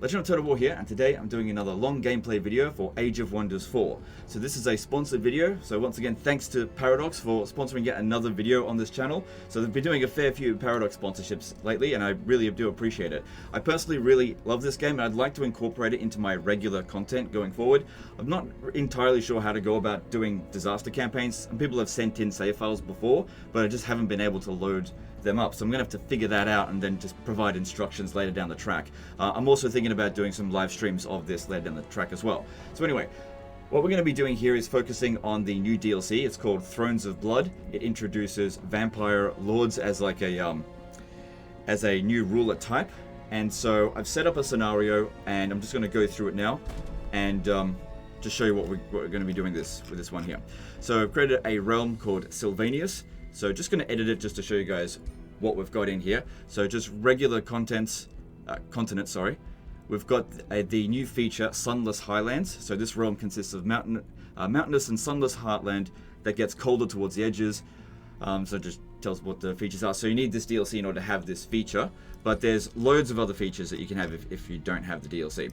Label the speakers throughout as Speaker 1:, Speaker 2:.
Speaker 1: Legend of Total War here, and today I'm doing another long gameplay video for Age of Wonders 4. So this is a sponsored video, so once again thanks to Paradox for sponsoring yet another video on this channel. So they've been doing a fair few Paradox sponsorships lately, and I really do appreciate it. I personally really love this game, and I'd like to incorporate it into my regular content going forward. I'm not entirely sure how to go about doing disaster campaigns. Some people have sent in save files before, but I just haven't been able to load them up, so I'm gonna have to figure that out and then just provide instructions later down the track. I'm also thinking about doing some live streams of this later down the track as well. So anyway, what we're going to be doing here is focusing on the new DLC. It's called Thrones of Blood. It introduces vampire lords as like a new ruler type, and so I've set up a scenario and I'm just going to go through it now and just show you what we're going to be doing with this one here. So I've created a realm called Sylvanius. So just going to edit it just to show you guys what we've got in here. So just regular continents, sorry. We've got the new feature, Sunless Highlands. So this realm consists of mountainous and sunless heartland that gets colder towards the edges. So just tells what the features are. So you need this DLC in order to have this feature, but there's loads of other features that you can have if you don't have the DLC.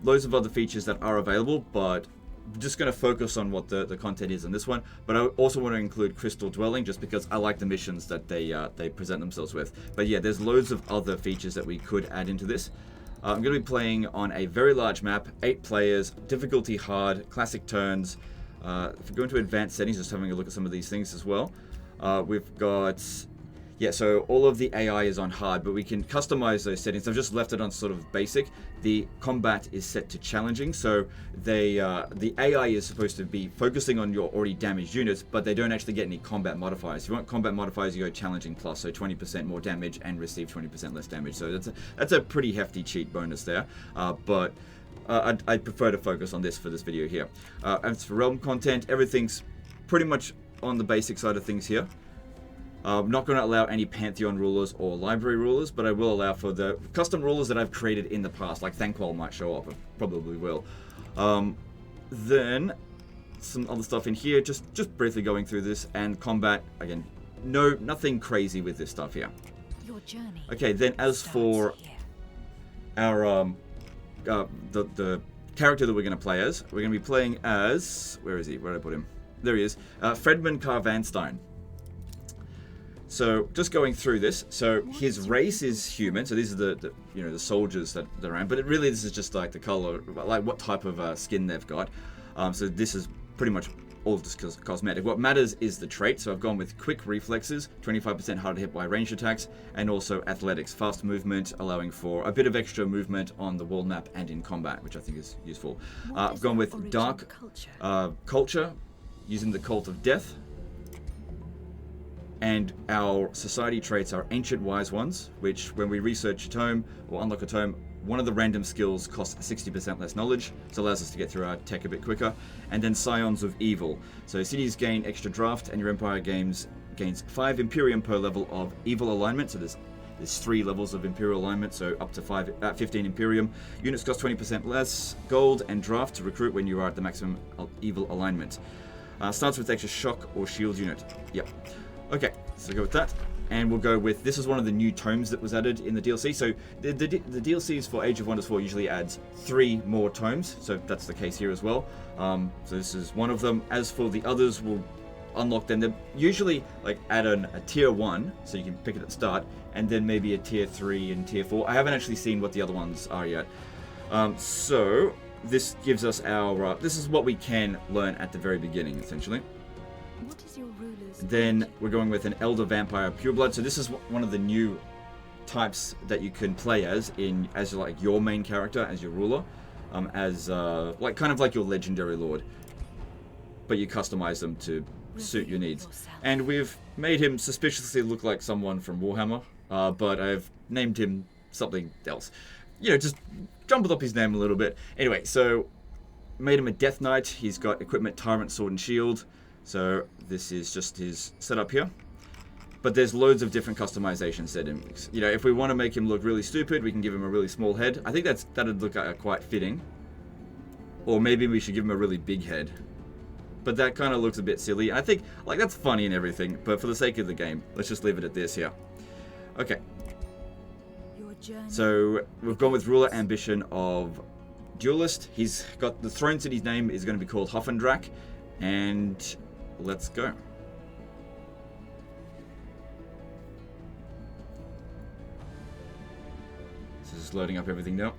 Speaker 1: Loads of other features that are available, but I'm just going to focus on what the content is in this one. But I also want to include Crystal Dwelling just because I like the missions that they present themselves with. But yeah, there's loads of other features that we could add into this. I'm going to be playing on a very large map, 8 players, difficulty hard, classic turns. If we go into advanced settings, just having a look at some of these things as well. We've got... Yeah, so all of the AI is on hard, but we can customize those settings. I've just left it on sort of basic. The combat is set to challenging, so the AI is supposed to be focusing on your already damaged units, but they don't actually get any combat modifiers. If you want combat modifiers, you go challenging plus, so 20% more damage and receive 20% less damage. So that's a pretty hefty cheat bonus there, but I'd prefer to focus on this for this video here. As for realm content, everything's pretty much on the basic side of things here. I'm not going to allow any Pantheon rulers or library rulers, but I will allow for the custom rulers that I've created in the past, like Thanquol might show up, I probably will. Then some other stuff in here, just briefly going through this, and combat, again, nothing crazy with this stuff here.
Speaker 2: Your journey.
Speaker 1: Okay, then as for our the character that we're going to play as, we're going to be playing as, where is he? Where did I put him? There he is, Fredman Carvanstein. So just going through this, so his race is human, so these are the soldiers that they're around, but really this is just like the color, like what type of skin they've got. So this is pretty much all just cosmetic. What matters is the trait, so I've gone with quick reflexes, 25% harder to hit by ranged attacks, and also athletics, fast movement, allowing for a bit of extra movement on the world map and in combat, which I think is useful. I've gone with dark culture, using the Cult of Death. And our society traits are Ancient Wise Ones, which when we research a tome or unlock a tome, one of the random skills costs 60% less knowledge, so allows us to get through our tech a bit quicker. And then Scions of Evil. So cities gain extra draft, and your empire gains 5 Imperium per level of evil alignment. So there's 3 levels of Imperial alignment, so up to 15 Imperium. Units cost 20% less gold and draft to recruit when you are at the maximum evil alignment. Starts with extra shock or shield unit. Yep. Okay, so go with that, and we'll go with, this is one of the new tomes that was added in the DLC. So the DLCs for Age of Wonders 4 usually adds 3 more tomes, so that's the case here as well. So this is one of them. As for the others, we'll unlock them. They're usually like add a tier 1, so you can pick it at the start, and then maybe a tier 3 and tier 4. I haven't actually seen what the other ones are yet. So this gives us our, this is what we can learn at the very beginning, essentially.
Speaker 2: What is your ruler's
Speaker 1: Then we're going with an Elder Vampire Pureblood. So this is one of the new types that you can play as like your main character, as your ruler, as like kind of like your legendary lord, but you customize them to suit your needs. And we've made him suspiciously look like someone from Warhammer, but I've named him something else. You know, just jumbled up his name a little bit. Anyway, so made him a Death Knight. He's got equipment, Tyrant, Sword, and Shield. So this is just his setup here. But there's loads of different customization settings. You know, if we want to make him look really stupid, we can give him a really small head. I think that'd look quite fitting. Or maybe we should give him a really big head. But that kind of looks a bit silly. I think, like, that's funny and everything, but for the sake of the game, let's just leave it at this here. Okay.
Speaker 2: journey.
Speaker 1: So we've gone with ruler ambition of duelist. He's got the throne city's name is going to be called Hoffendrak, and let's go. This is loading up everything now.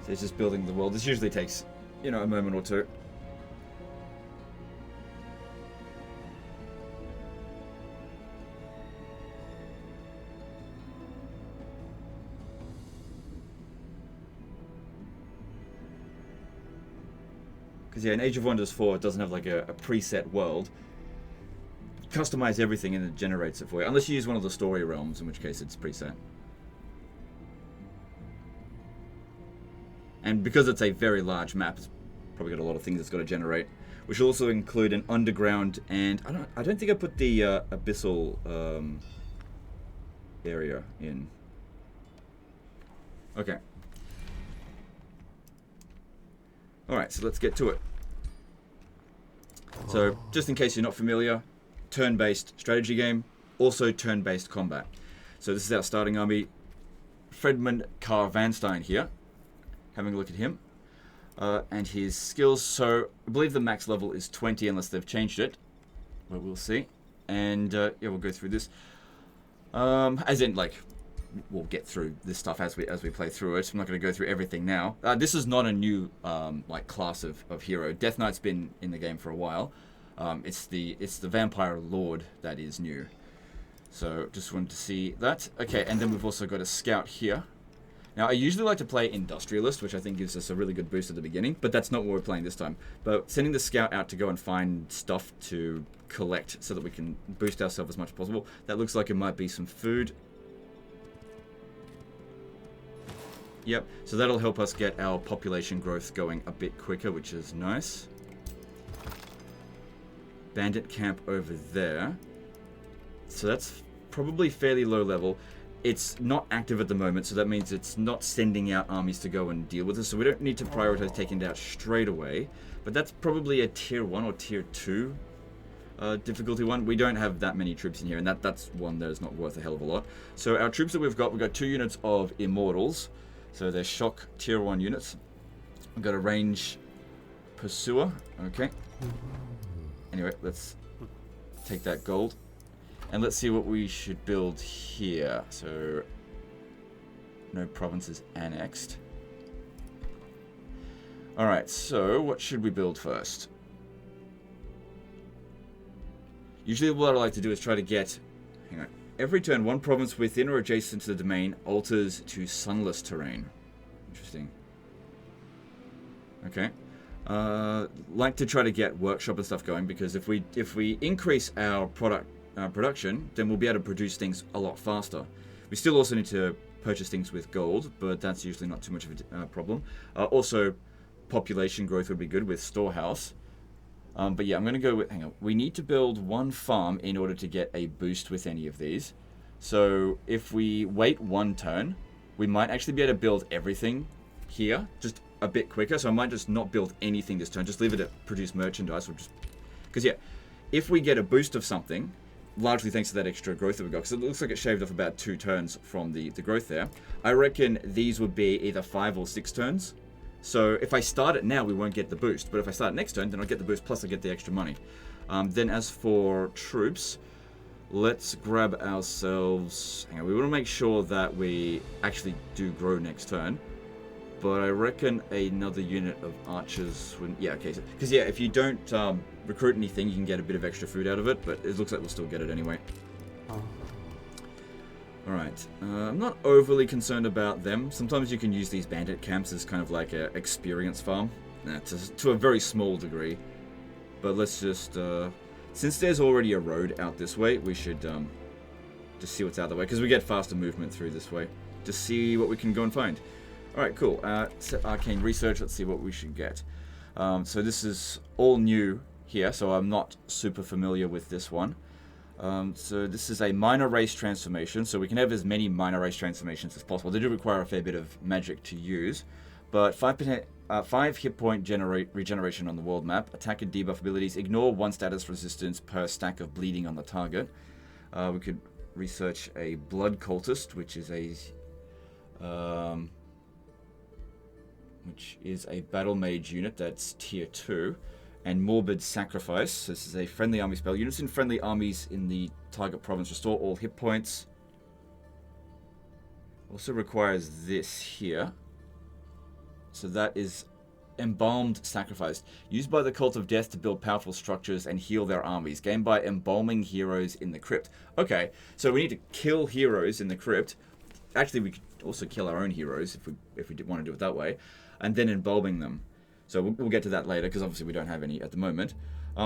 Speaker 1: So it's just building the world. This usually takes, you know, a moment or two. Because yeah, in Age of Wonders 4, it doesn't have like a preset world. Customize everything and it generates it for you. Unless you use one of the story realms, in which case it's preset. And because it's a very large map, it's probably got a lot of things it's got to generate, which will also include an underground and I don't think I put the abyssal area in. Okay. Alright, so let's get to it. So, just in case you're not familiar, turn-based strategy game, also turn-based combat. So this is our starting army. Fredman Carvanstein here. Having a look at him. And his skills, so I believe the max level is 20 unless they've changed it. But we'll see. And yeah, we'll go through this. As in, like, we'll get through this stuff as we play through it. I'm not going to go through everything now. This is not a new like class of hero. Death Knight's been in the game for a while. It's the Vampire Lord that is new. So just wanted to see that. Okay, and then we've also got a scout here. Now I usually like to play Industrialist, which I think gives us a really good boost at the beginning, but that's not what we're playing this time. But sending the scout out to go and find stuff to collect so that we can boost ourselves as much as possible. That looks like it might be some food. Yep, so that'll help us get our population growth going a bit quicker, which is nice. Bandit camp over there. So that's probably fairly low level. It's not active at the moment, so that means it's not sending out armies to go and deal with us, so we don't need to prioritize taking it out straight away. But that's probably a tier 1 or tier 2 difficulty one. We don't have that many troops in here, and that's one that is not worth a hell of a lot. So our troops that we've got 2 units of Immortals. So they're shock tier 1 units. We've got a range pursuer. Okay. Anyway, let's take that gold. And let's see what we should build here. So, no provinces annexed. Alright, so what should we build first? Usually what I like to do is try to get... Hang on. Every turn, one province within or adjacent to the domain alters to sunless terrain. Interesting. Okay. Like to try to get workshop and stuff going, because if we increase our production, then we'll be able to produce things a lot faster. We still also need to purchase things with gold, but that's usually not too much of a problem. Also, population growth would be good with storehouse. But yeah, I'm going to go with... Hang on. We need to build 1 farm in order to get a boost with any of these. So if we wait 1 turn, we might actually be able to build everything here just a bit quicker. So I might just not build anything this turn. Just leave it at produce merchandise. Because yeah, if we get a boost of something... largely thanks to that extra growth that we got, because it looks like it shaved off about 2 turns from the growth there. I reckon these would be either 5 or 6 turns. So if I start it now, we won't get the boost. But if I start next turn, then I'll get the boost, plus I get the extra money. Then as for troops, let's grab ourselves... Hang on, we want to make sure that we actually do grow next turn. But I reckon another unit of archers wouldn't... Yeah, okay. Because yeah, if you don't... recruit anything, you can get a bit of extra food out of it, but it looks like we'll still get it anyway. Alright, I'm not overly concerned about them. Sometimes you can use these bandit camps as kind of like an experience farm, to a very small degree. But let's just, since there's already a road out this way, we should just see what's out the way, because we get faster movement through this way. Just see what we can go and find. Alright, cool. Set arcane research, let's see what we should get. So this is all new here, so I'm not super familiar with this one. So this is a minor race transformation, so we can have as many minor race transformations as possible. They do require a fair bit of magic to use, But 5 hit point regeneration on the world map. Attack and debuff abilities. Ignore 1 status resistance per stack of bleeding on the target. We could research a blood cultist, which is a battle mage unit that's tier 2. And morbid sacrifice. This is a friendly army spell. Units in friendly armies in the target province restore all hit points. Also requires this here. So that is Embalmed Sacrifice. Used by the Cult of Death to build powerful structures and heal their armies. Gained by embalming heroes in the crypt. Okay, so we need to kill heroes in the crypt. Actually, we could also kill our own heroes if we did want to do it that way. And then embalming them. So we'll get to that later, because obviously we don't have any at the moment.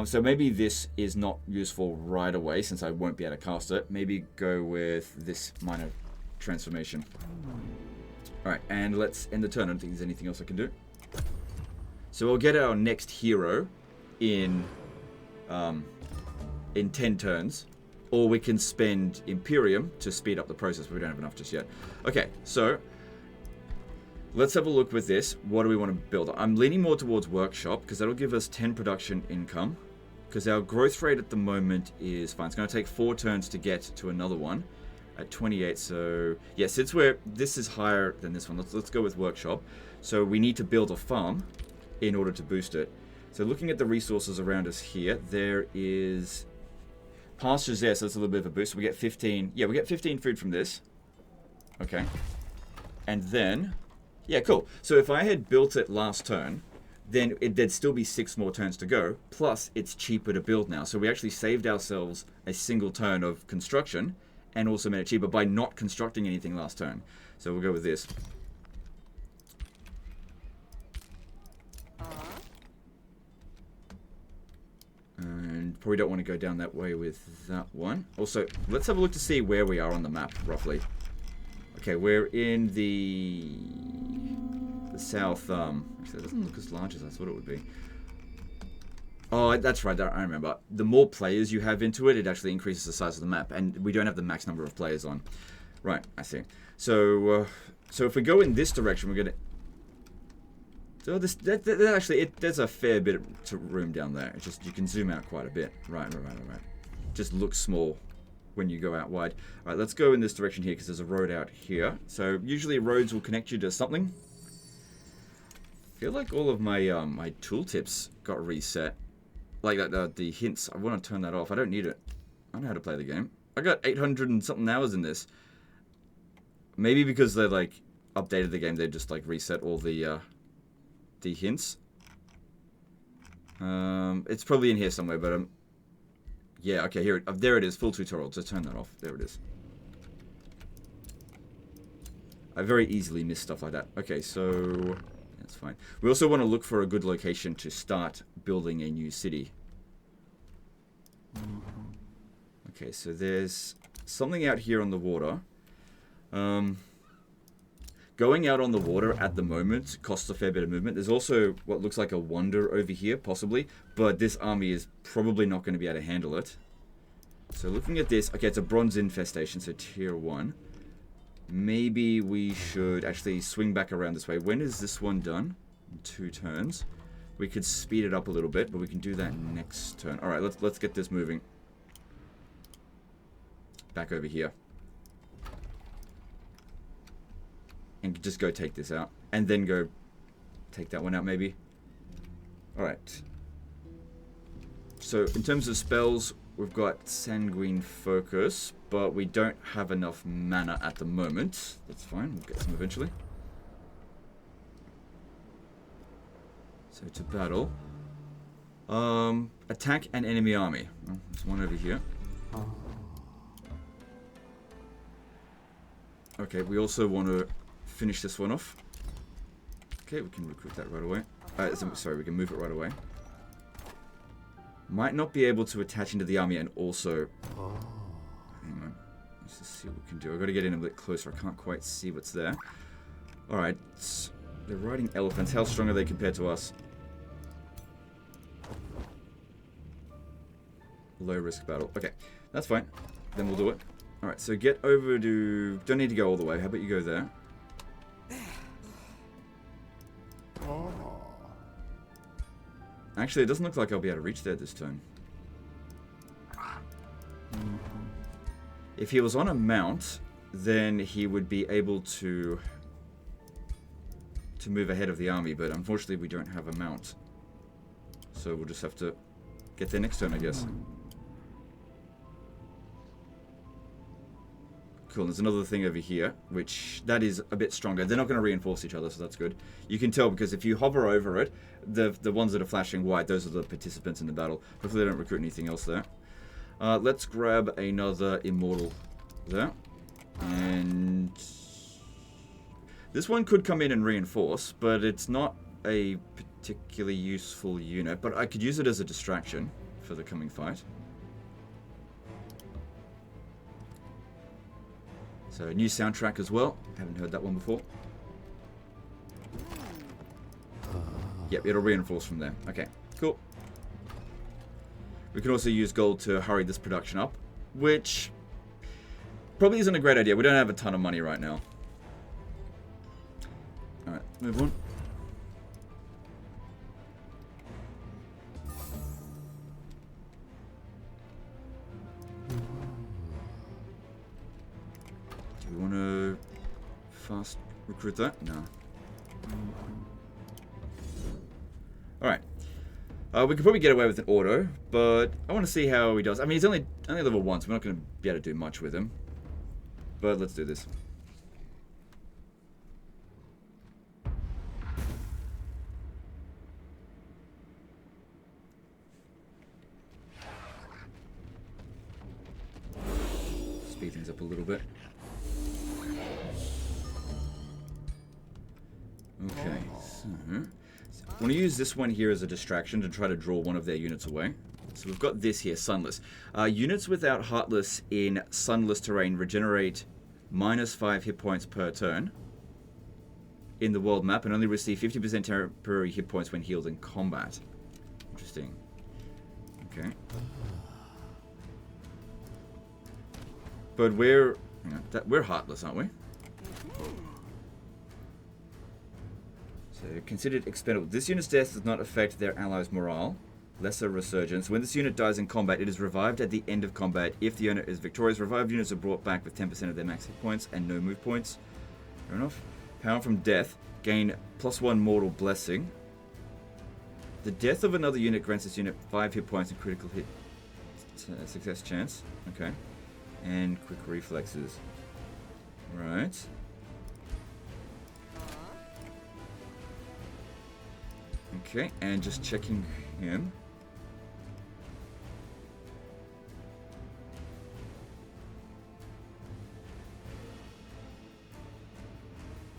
Speaker 1: So maybe this is not useful right away, since I won't be able to cast it. Maybe go with this minor transformation. Alright, and let's end the turn. I don't think there's anything else I can do. So we'll get our next hero in 10 turns. Or we can spend Imperium to speed up the process, but we don't have enough just yet. Okay, so let's have a look with this. What do we want to build? I'm leaning more towards Workshop, because that'll give us 10 production income. Because our growth rate at the moment is fine. It's going to take 4 turns to get to another one. At 28, so yeah, since this is higher than this one, let's go with Workshop. So we need to build a farm in order to boost it. So looking at the resources around us here, there is pastures there, so that's a little bit of a boost. So we get 15, yeah, we get 15 food from this. Okay. And then, yeah, cool. So if I had built it last turn, then there'd still be 6 more turns to go. Plus, it's cheaper to build now. So we actually saved ourselves a single turn of construction, and also made it cheaper by not constructing anything last turn. So we'll go with this. And probably don't want to go down that way with that one. Also, let's have a look to see where we are on the map, roughly. Okay, we're in the south. Actually, it doesn't look as large as I thought it would be. Oh, that's right, I remember. The more players you have into it, it actually increases the size of the map, and we don't have the max number of players on. Right, I see. So, so if we go in this direction, we're gonna. So there's a fair bit of room down there. It's just you can zoom out quite a bit. Right. Just looks small when you go out wide. All right, let's go in this direction here because there's a road out here. So usually roads will connect you to something. I feel like all of my my tooltips got reset. Like the hints, I want to turn that off. I don't need it. I know how to play the game. I got 800 and something hours in this. Maybe because they like updated the game, they just like reset all the hints. It's probably in here somewhere, but yeah, okay, here there it is, full tutorial. Just turn that off. There it is. I very easily miss stuff like that. Okay, so that's fine. We also want to look for a good location to start building a new city. Okay, so there's something out here on the water. Going out on the water at the moment costs a fair bit of movement. There's also what looks like a wonder over here, possibly, but this army is probably not going to be able to handle it. So looking at this, okay, it's a bronze infestation, so tier 1. Maybe we should actually swing back around this way. When is this one done? 2 turns. We could speed it up a little bit, but we can do that next turn. All right, let's get this moving. Back over here. And just go take this out. And then go take that one out, maybe. All right. So in terms of spells, we've got Sanguine Focus, but we don't have enough mana at the moment. That's fine, we'll get some eventually. So to battle. Attack an enemy army. Oh, there's one over here. Okay, we also want to finish this one off. Okay, we can recruit that right away. Sorry, we can move it right away. Might not be able to attach into the army and also... Hang on. Let's just see what we can do. I've got to get in a bit closer. I can't quite see what's there. Alright. They're riding elephants. How strong are they compared to us? Low risk battle. Okay, that's fine. Then we'll do it. Alright, so get over to... Don't need to go all the way. How about you go there? Actually, it doesn't look like I'll be able to reach there this turn. If he was on a mount, then he would be able to move ahead of the army, but unfortunately we don't have a mount. So we'll just have to get there next turn, I guess. Cool, there's another thing over here, which that is a bit stronger. They're not going to reinforce each other, so that's good. You can tell because if you hover over it, the ones that are flashing white, those are the participants in the battle. Hopefully they don't recruit anything else there. Let's grab another immortal there. And this one could come in and reinforce, but it's not a particularly useful unit. But I could use it as a distraction for the coming fight. So a new soundtrack as well. Haven't heard that one before. Yep, it'll reinforce from there. Okay, cool. We can also use gold to hurry this production up, which probably isn't a great idea. We don't have a ton of money right now. Alright, move on. Do we want to fast recruit that? No. Alright. We could probably get away with an auto, but I want to see how he does. I mean, he's only level 1, so we're not going to be able to do much with him. But let's do this. Speed things up a little bit. Okay, so I want to use this one here as a distraction to try to draw one of their units away. So we've got this here, Sunless. Units without Heartless in Sunless terrain regenerate -5 hit points per turn in the world map and only receive 50% temporary hit points when healed in combat. Interesting. Okay. But we're Heartless, aren't we? So considered expendable. This unit's death does not affect their allies' morale. Lesser resurgence. When this unit dies in combat, it is revived at the end of combat. If the unit is victorious, revived units are brought back with 10% of their max hit points and no move points. Fair enough. Power from death. Gain +1 mortal blessing. The death of another unit grants this unit 5 hit points and critical hit success chance. Okay. And quick reflexes. Right. Okay, and just checking him.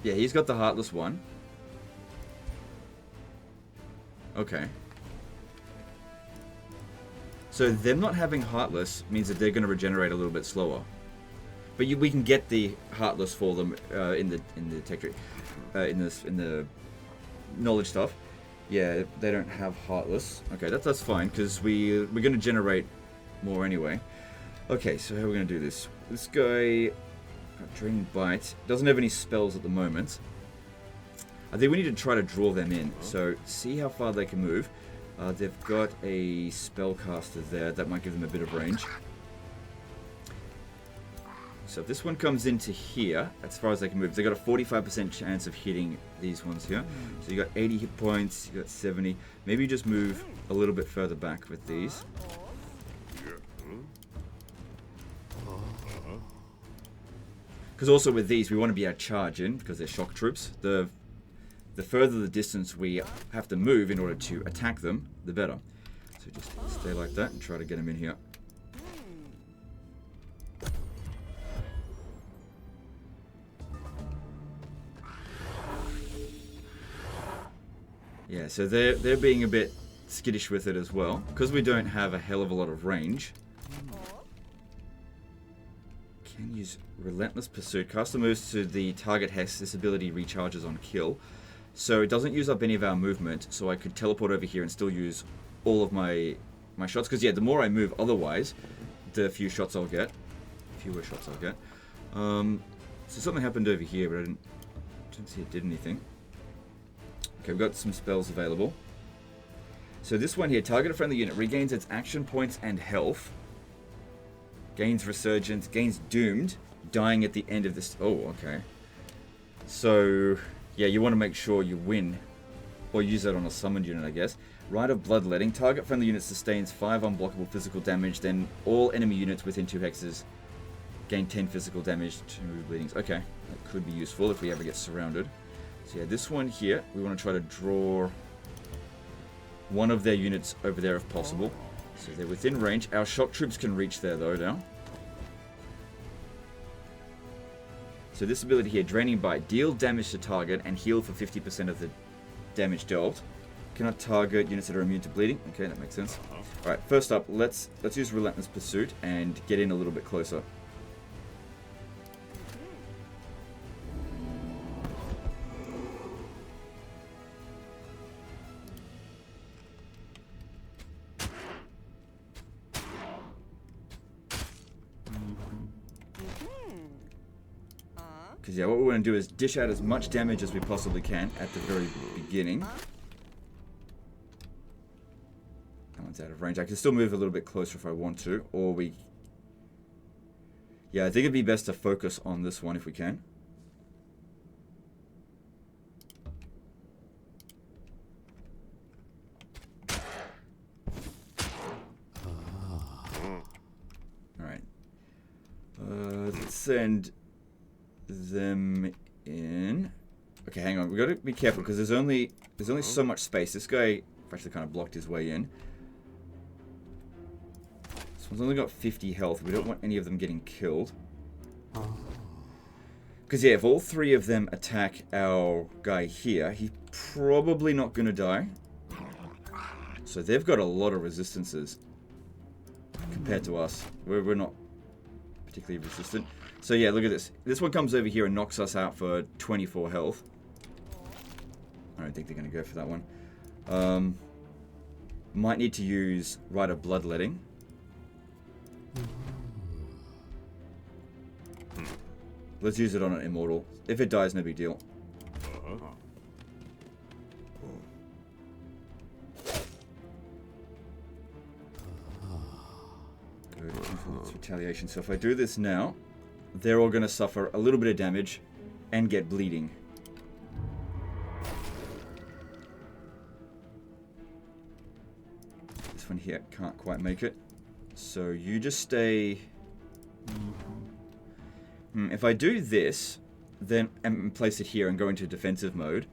Speaker 1: Yeah, he's got the Heartless one. Okay. So them not having Heartless means that they're going to regenerate a little bit slower. But we can get the Heartless for them in the tech tree, in the knowledge stuff. Yeah, they don't have Heartless. Okay, that's fine because we're going to generate more anyway. Okay, so how are we going to do this? This guy got Draining Bite. Doesn't have any spells at the moment. I think we need to try to draw them in. So see how far they can move. They've got a spellcaster there that might give them a bit of range. So if this one comes into here, as far as they can move, they've got a 45% chance of hitting these ones here. So you got 80 hit points, you got 70. Maybe you just move a little bit further back with these. Because also with these, we want to be able to charge in because they're shock troops. The further the distance we have to move in order to attack them, the better. So just stay like that and try to get them in here. Yeah, so they're being a bit skittish with it as well. Because we don't have a hell of a lot of range. Can use Relentless Pursuit. Caster moves to the target hex. This ability recharges on kill. So it doesn't use up any of our movement. So I could teleport over here and still use all of my shots. Because yeah, the more I move otherwise, the fewer shots I'll get. So something happened over here, but I don't see it did anything. Okay, we've got some spells available. So this one here, target a friendly unit, regains its action points and health. Gains resurgence, gains doomed, dying at the end of this. Oh, okay. So, yeah, you want to make sure you win. Or use that on a summoned unit, I guess. Rite of Bloodletting. Target friendly unit sustains 5 unblockable physical damage. Then all enemy units within 2 hexes gain 10 physical damage, 2 bleedings. Okay, that could be useful if we ever get surrounded. So yeah, this one here, we want to try to draw one of their units over there if possible. So they're within range. Our shock troops can reach there though now. So this ability here, Draining Bite. Deal damage to target and heal for 50% of the damage dealt. Cannot target units that are immune to bleeding. Okay, that makes sense. Alright, first up, let's use Relentless Pursuit and get in a little bit closer. Because yeah, what we want to do is dish out as much damage as we possibly can at the very beginning. That one's out of range. I can still move a little bit closer if I want to, or we... Yeah, I think it'd be best to focus on this one if we can. Alright. Let's send them in. Okay, hang on. We got to be careful because there's only so much space. This guy actually kind of blocked his way in. This one's only got 50 health. We don't want any of them getting killed. Because yeah, if all 3 of them attack our guy here, he's probably not going to die. So they've got a lot of resistances compared to us. We're not particularly resistant. So yeah, look at this. This one comes over here and knocks us out for 24 health. I don't think they're going to go for that one. Might need to use Rite of Bloodletting. Let's use it on an Immortal. If it dies, no big deal. Good. Influence retaliation. So if I do this now, they're all going to suffer a little bit of damage and get bleeding. This one here can't quite make it. So you just stay... If I do this, then and place it here and go into defensive mode,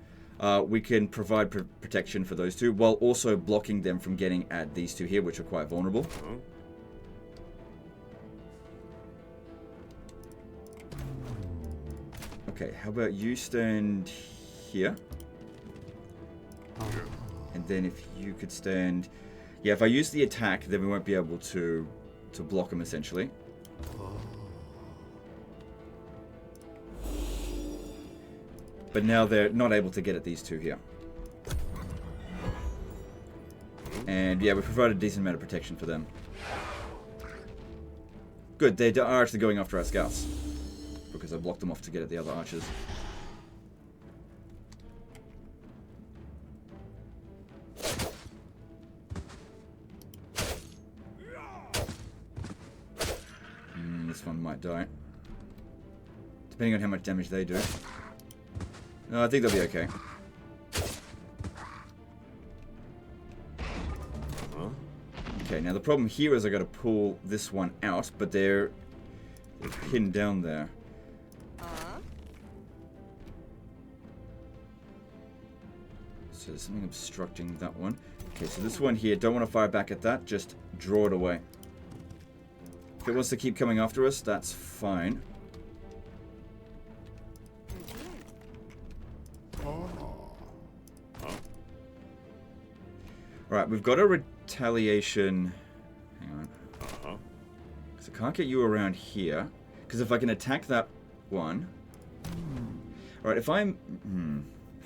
Speaker 1: we can provide protection for those 2 while also blocking them from getting at these 2 here, which are quite vulnerable. Okay, how about you stand here? And then if you could stand... Yeah, if I use the attack, then we won't be able to block them, essentially. But now they're not able to get at these 2 here. And yeah, we provided a decent amount of protection for them. Good, they are actually going after our scouts. Because I blocked them off to get at the other archers. This one might die. Depending on how much damage they do. No, I think they'll be okay. Okay, now the problem here is I got to pull this one out, but they're pinned down there. So there's something obstructing that one. Okay, so this one here, don't want to fire back at that, just draw it away. If it wants to keep coming after us, that's fine. Alright, we've got a retaliation... Hang on. Because I can't get you around here. Because if I can attack that one... Alright, if I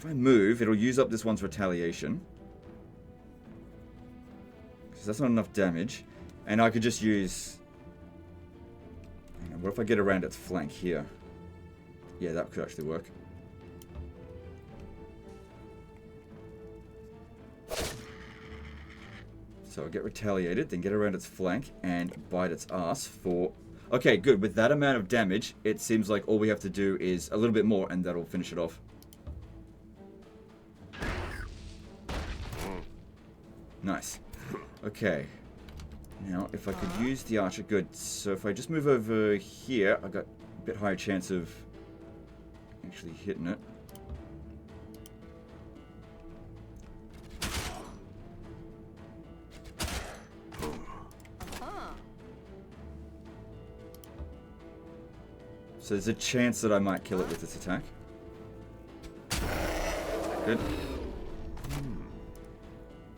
Speaker 1: move, it'll use up this one's retaliation. Because that's not enough damage. And I could just use... Hang on, what if I get around its flank here? Yeah, that could actually work. So I'll get retaliated, then get around its flank and bite its ass for... Okay, good. With that amount of damage, it seems like all we have to do is a little bit more and that'll finish it off. Nice. Okay. Now, if I could use the archer, good. So if I just move over here, I got a bit higher chance of actually hitting it. So there's a chance that I might kill it with this attack. Good.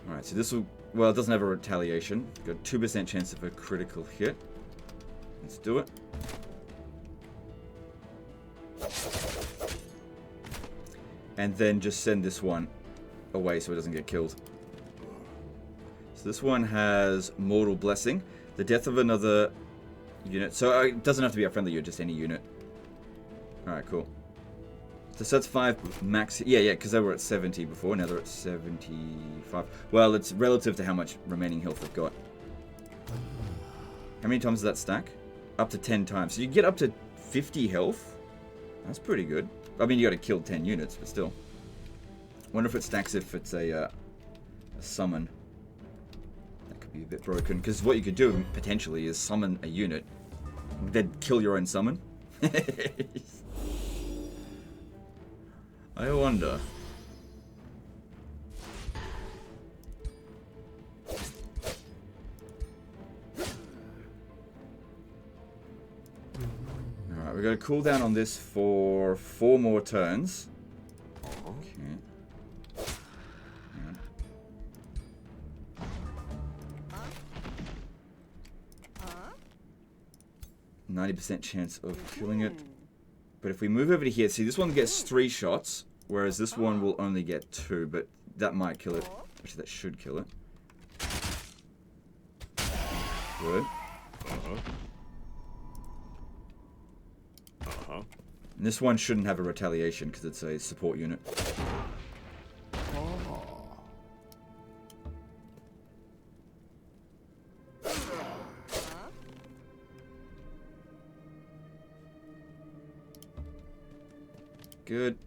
Speaker 1: Alright, so this will... Well, it doesn't have a retaliation. Got 2% chance of a critical hit. Let's do it. And then just send this one away so it doesn't get killed. So this one has Mortal Blessing. The death of another unit. So it doesn't have to be a friendly unit, just any unit. Alright, cool. So that's 5 max. Yeah, because they were at 70 before. Now they're at 75. Well, it's relative to how much remaining health they've got. How many times does that stack? Up to 10 times. So you get up to 50 health. That's pretty good. I mean, you got to kill 10 units, but still. Wonder if it stacks if it's a summon. That could be a bit broken. Because what you could do, potentially, is summon a unit. Then kill your own summon. I wonder. Alright, we've got a cooldown on this for 4 more turns. Okay. 90% chance of killing it. But if we move over to here, see this one gets 3 shots, whereas this one will only get 2, but that might kill it. Actually, that should kill it. Good. And this one shouldn't have a retaliation because it's a support unit. Good.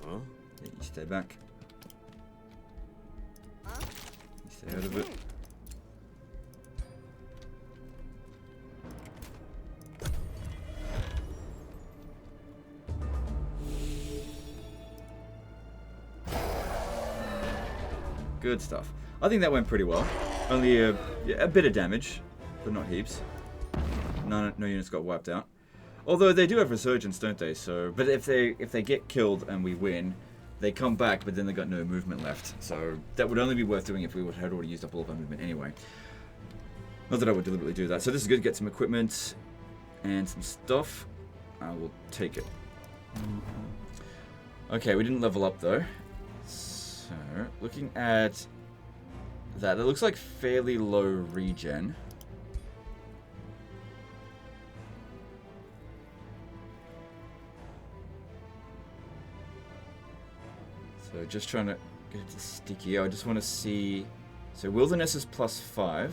Speaker 1: Then you stay back. You stay out of it. Good stuff. I think that went pretty well. Only a bit of damage, but not heaps. No units got wiped out. Although they do have resurgence, don't they? So, but if they get killed and we win, they come back, but then they got no movement left. So that would only be worth doing if we had already used up all of our movement anyway. Not that I would deliberately do that. So this is good. Get some equipment and some stuff. I will take it. Okay, we didn't level up though. So looking at that, it looks like fairly low regen. So just trying to get it to sticky. I just want to see... So wilderness is +5.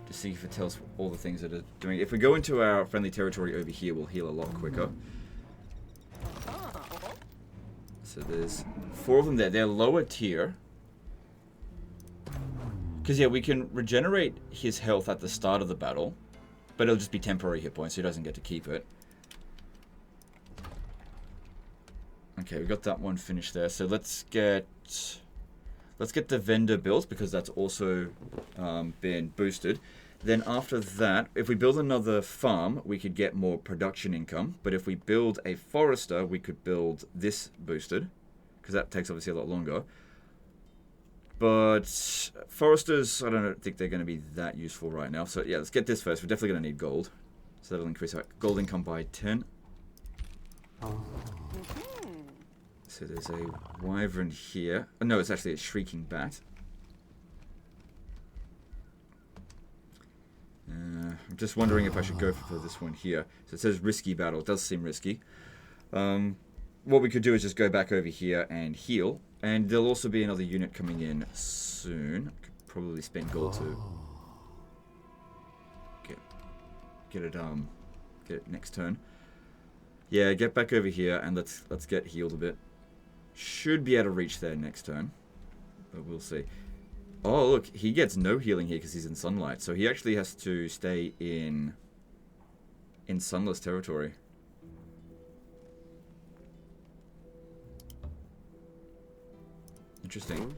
Speaker 1: To see if it tells all the things that are doing. If we go into our friendly territory over here, we'll heal a lot quicker. So there's 4 of them there. They're lower tier. Because yeah, we can regenerate his health at the start of the battle. But it'll just be temporary hit points, so he doesn't get to keep it. Okay, we got that one finished there. So let's get the vendor built because that's also been boosted. Then after that, if we build another farm, we could get more production income. But if we build a forester, we could build this boosted because that takes obviously a lot longer. But foresters, I don't think they're going to be that useful right now. So yeah, let's get this first. We're definitely going to need gold. So that'll increase our gold income by 10. So there's a wyvern here. Oh, no, it's actually a shrieking bat. I'm just wondering if I should go for this one here. So it says risky battle. It does seem risky. What we could do is just go back over here and heal. And there'll also be another unit coming in soon. I could probably spend gold to get it next turn. Yeah, get back over here and let's get healed a bit. Should be able to reach there next turn, but we'll see. Oh, look, he gets no healing here because he's in sunlight, so he actually has to stay in sunless territory. Interesting.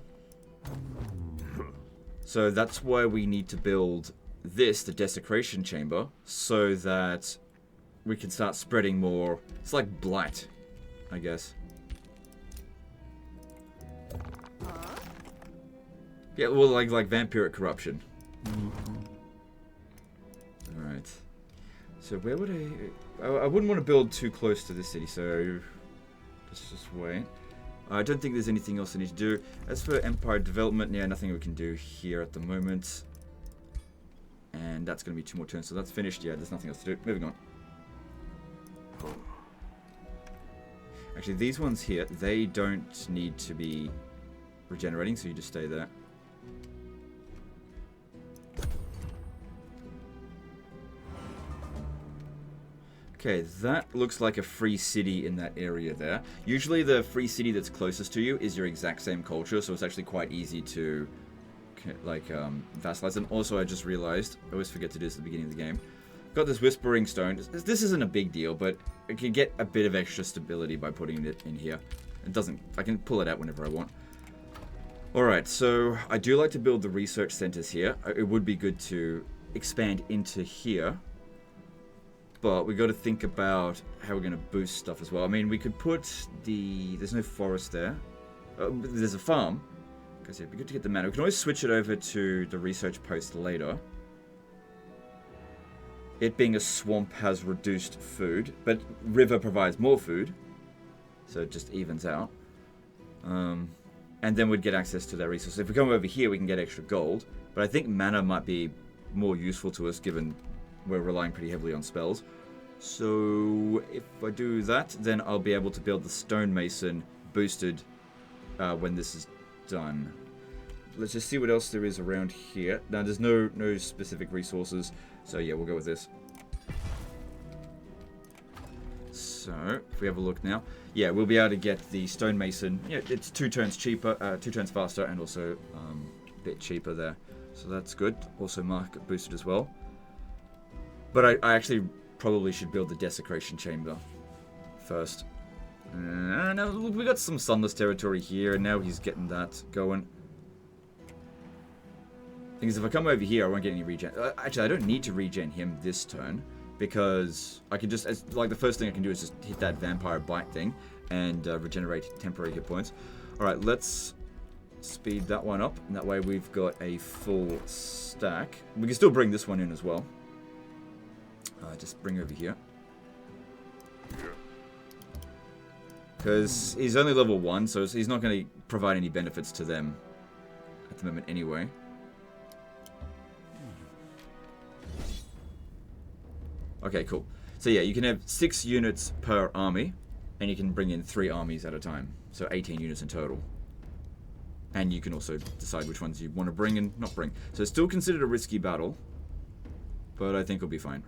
Speaker 1: So that's why we need to build this, the desecration chamber, so that we can start spreading more. It's like blight, I guess. Yeah, well, like vampiric corruption. Alright. So where would I wouldn't want to build too close to this city, so let's just wait. I don't think there's anything else I need to do. As for empire development, yeah, nothing we can do here at the moment. And that's going to be 2 more turns, so that's finished. Yeah, there's nothing else to do. Moving on. Actually, these ones here, they don't need to be regenerating, so you just stay there. Okay, that looks like a free city in that area there. Usually the free city that's closest to you is your exact same culture, so it's actually quite easy to like vassalize them. Also, I just realized, I always forget to do this at the beginning of the game. Got this Whispering Stone. This isn't a big deal, but I can get a bit of extra stability by putting it in here. It doesn't, I can pull it out whenever I want. Alright, so I do like to build the research centers here. It would be good to expand into here. But we got to think about how we're going to boost stuff as well. I mean, we could put the... There's no forest there. There's a farm. Because it'd be good to get the mana. We can always switch it over to the research post later. It being a swamp has reduced food, but river provides more food. So it just evens out. And then we'd get access to their resources. If we come over here, we can get extra gold. But I think mana might be more useful to us given we're relying pretty heavily on spells. So if I do that, then I'll be able to build the stonemason boosted when this is done. Let's just see what else there is around here. Now there's no specific resources, so yeah, we'll go with this. So if we have a look now, yeah, we'll be able to get the stonemason. Yeah, it's 2 turns cheaper, 2 turns faster, and also a bit cheaper there. So that's good. Also market boosted as well. But I actually probably should build the desecration chamber first. Now we got some sunless territory here, and now he's getting that going. Thing is, if I come over here, I won't get any regen. Actually, I don't need to regen him this turn because I can just, like, the first thing I can do is just hit that vampire bite thing and regenerate temporary hit points. All right, let's speed that one up, and that way we've got a full stack. We can still bring this one in as well. Just bring over here. Because he's only level 1, so he's not going to provide any benefits to them at the moment anyway. Okay, cool. So yeah, you can have 6 units per army, and you can bring in 3 armies at a time. So 18 units in total. And you can also decide which ones you want to bring and not bring. So it's still considered a risky battle, but I think it'll be fine.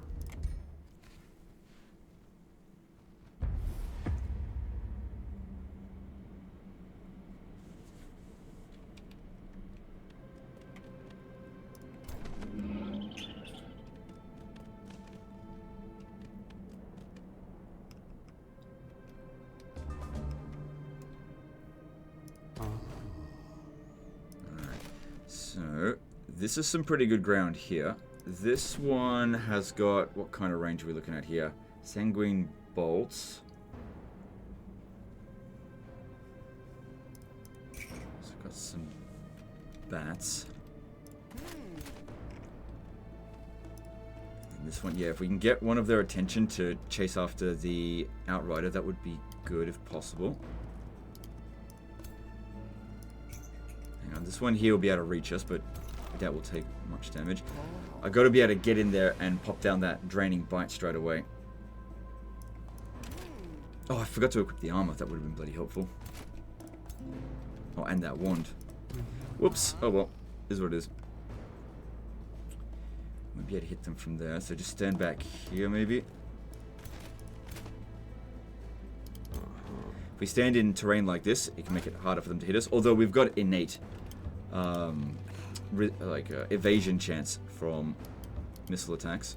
Speaker 1: So, this is some pretty good ground here. This one has got, what kind of range are we looking at here? Sanguine bolts. It's got some bats. And this one, yeah, if we can get one of their attention to chase after the Outrider, that would be good if possible. This one here will be able to reach us, but I doubt we'll take much damage. I've got to be able to get in there and pop down that draining bite straight away. Oh, I forgot to equip the armor. That would have been bloody helpful. Oh, and that wand. Whoops. Oh well. Is what it is. Maybe I'd hit them from there. So just stand back here, maybe. If we stand in terrain like this, it can make it harder for them to hit us. Although we've got innate, evasion chance from missile attacks.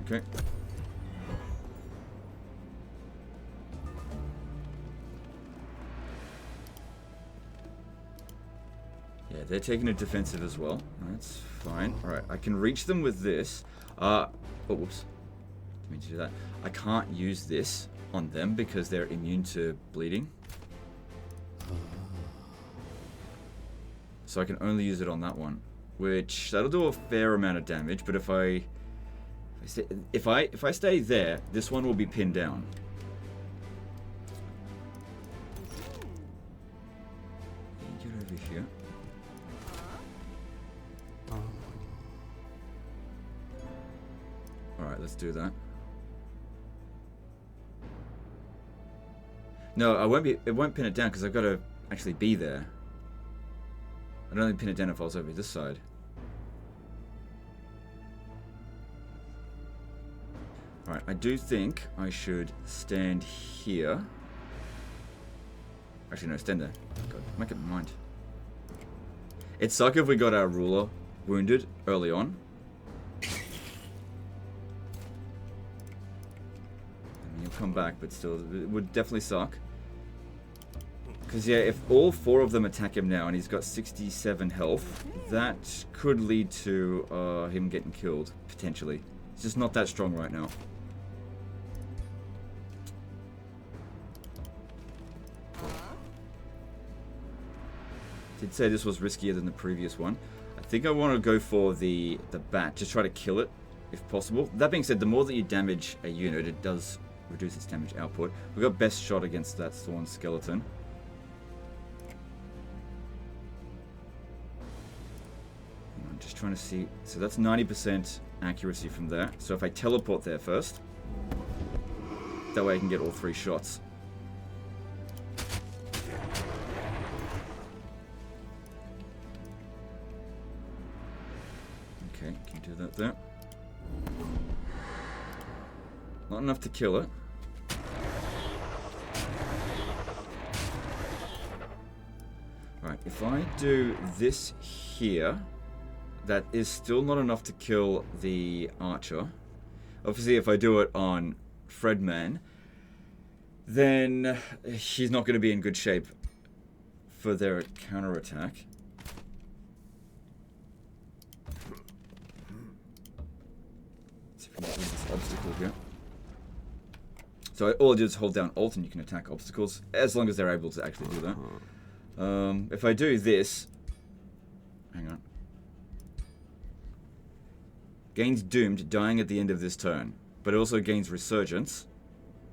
Speaker 1: Okay. Yeah, they're taking a defensive as well. That's fine. Alright, I can reach them with this. Oh, whoops. Didn't mean to do that. I can't use this on them because they're immune to bleeding. So I can only use it on that one. Which, that'll do a fair amount of damage, but if I stay there, this one will be pinned down. Get over here. Alright, let's do that. No, it won't pin it down because I've got to actually be there. I'd only pin it down if I was over this side. Alright, I do think I should stand here. Actually, no, stand there. God, make up my mind. It'd suck if we got our ruler wounded early on. I mean, he'll come back, but still, it would definitely suck. Because, yeah, if all 4 of them attack him now and he's got 67 health, that could lead to him getting killed, potentially. He's just not that strong right now. Did say this was riskier than the previous one. I think I want to go for the bat, just try to kill it, if possible. That being said, the more that you damage a unit, it does reduce its damage output. We've got best shot against that thorn skeleton. I'm just trying to see. So that's 90% accuracy from there. So if I teleport there first, that way I can get all 3 shots. Okay, can do that there. Not enough to kill it. Right, if I do this here, that is still not enough to kill the archer. Obviously, if I do it on Fredman, then he's not going to be in good shape for their counterattack. Let's see if we can get this obstacle here. So all I do is hold down Alt and you can attack obstacles, as long as they're able to actually do that. If I do this... Hang on. Gains Doomed, dying at the end of this turn, but it also gains Resurgence.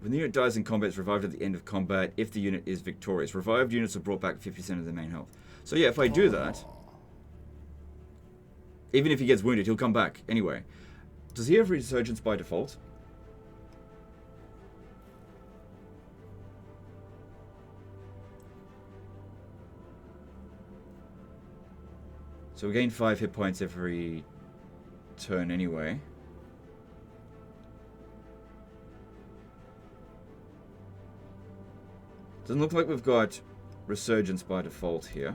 Speaker 1: When the unit dies in combat, it's revived at the end of combat if the unit is victorious. Revived units are brought back 50% of their main health. So yeah, if I do that, even if he gets wounded, he'll come back anyway. Does he have Resurgence by default? So we gain 5 hit points every turn anyway. Doesn't look like we've got Resurgence by default here.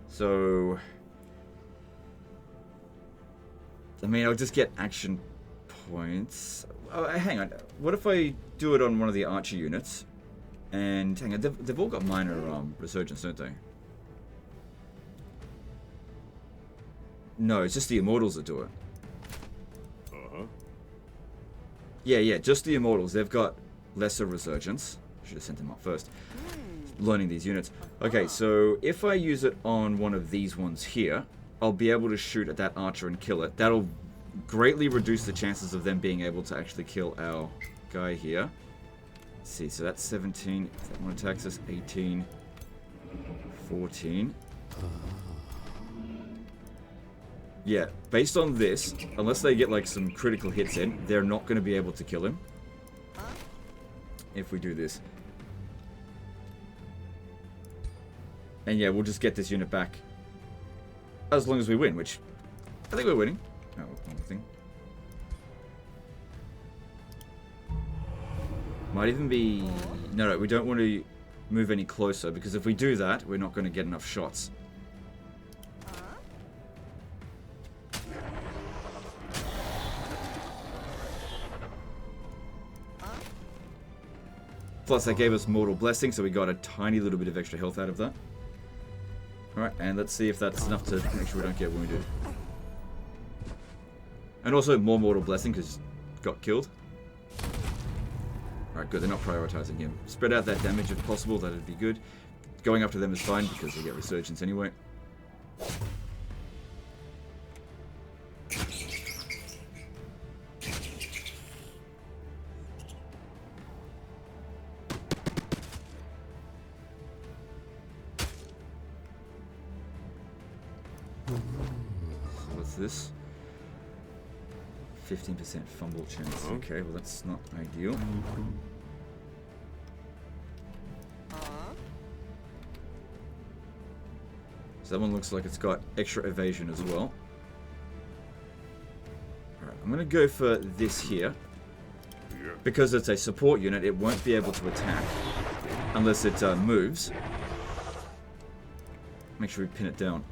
Speaker 1: So... I mean, I'll just get action points. Oh, hang on. What if I do it on one of the archer units? And hang on, they've all got minor Resurgence, don't they? No, it's just the Immortals that do it. Yeah, just the Immortals. They've got lesser Resurgence. Should have sent them up first. Learning these units. Okay, so if I use it on one of these ones here, I'll be able to shoot at that archer and kill it. That'll greatly reduce the chances of them being able to actually kill our guy here. Let's see, so that's 17. If that one attacks us, 18, 14. Yeah, based on this, unless they get like some critical hits in, they're not going to be able to kill him. If we do this. And yeah, we'll just get this unit back. As long as we win, which I think we're winning. Oh, one thing. Might even be... No, we don't want to move any closer, because if we do that, we're not going to get enough shots. Plus, that gave us Mortal Blessing, so we got a tiny little bit of extra health out of that. Alright, and let's see if that's enough to make sure we don't get wounded. And also more Mortal Blessing, because he got killed. Alright, good, they're not prioritizing him. Spread out that damage if possible, that'd be good. Going up to them is fine, because they get Resurgence anyway. This 15% fumble chance. Okay, well that's not ideal. So that one looks like it's got extra evasion as well. Alright, I'm gonna go for this here. Because it's a support unit, it won't be able to attack unless it moves. Make sure we pin it down.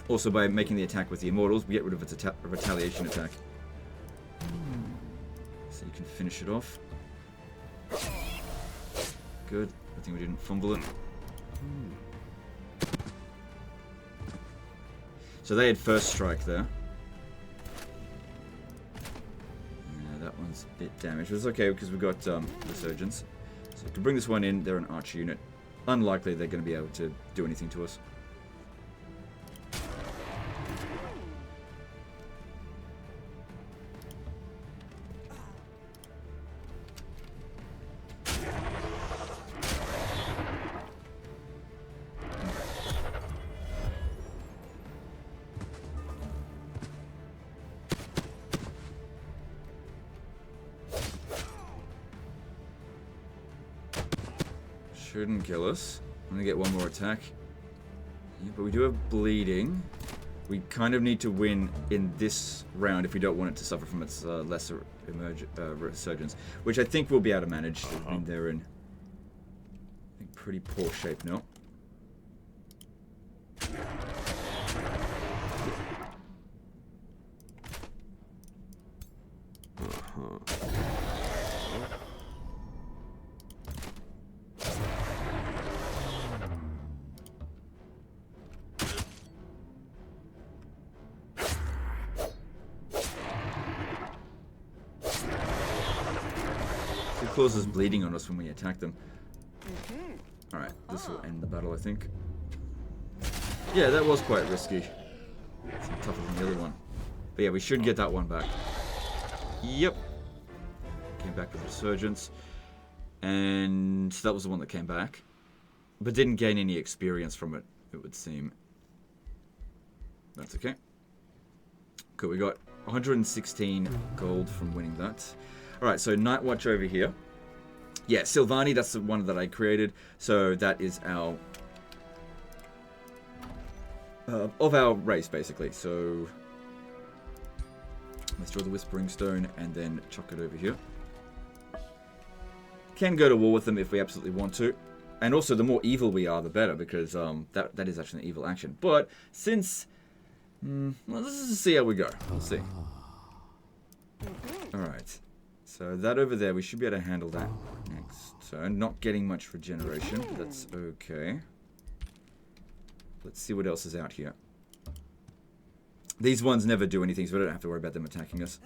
Speaker 1: Also, by making the attack with the Immortals, we get rid of its retaliation attack. So you can finish it off. Good. I think we didn't fumble it. So they had first strike there. Yeah, that one's a bit damaged. But it's okay because we've got Resurgence. So to bring this one in, they're an archer unit. Unlikely they're going to be able to do anything to us. Shouldn't kill us. I'm gonna get one more attack. Yeah, but we do have bleeding. We kind of need to win in this round if we don't want it to suffer from its lesser resurgence, which I think we'll be able to manage. I mean, they're in I think pretty poor shape now. It causes bleeding on us when we attack them. Alright, this will end the battle, I think. Yeah, that was quite risky. It's tougher than the other one. But yeah, we should get that one back. Yep. Came back with Resurgence. And that was the one that came back. But didn't gain any experience from it, it would seem. That's okay. Cool, we got 116 gold from winning that. Alright, so Night Watch over here. Yeah, Silvani, that's the one that I created. So that is our... of our race, basically. So... let's draw the Whispering Stone and then chuck it over here. Can go to war with them if we absolutely want to. And also, the more evil we are, the better, because that is actually an evil action. But since... well, let's just see how we go. We'll see. Alright. So that over there, we should be able to handle that next turn. Not getting much regeneration, but that's okay. Let's see what else is out here. These ones never do anything, so we don't have to worry about them attacking us.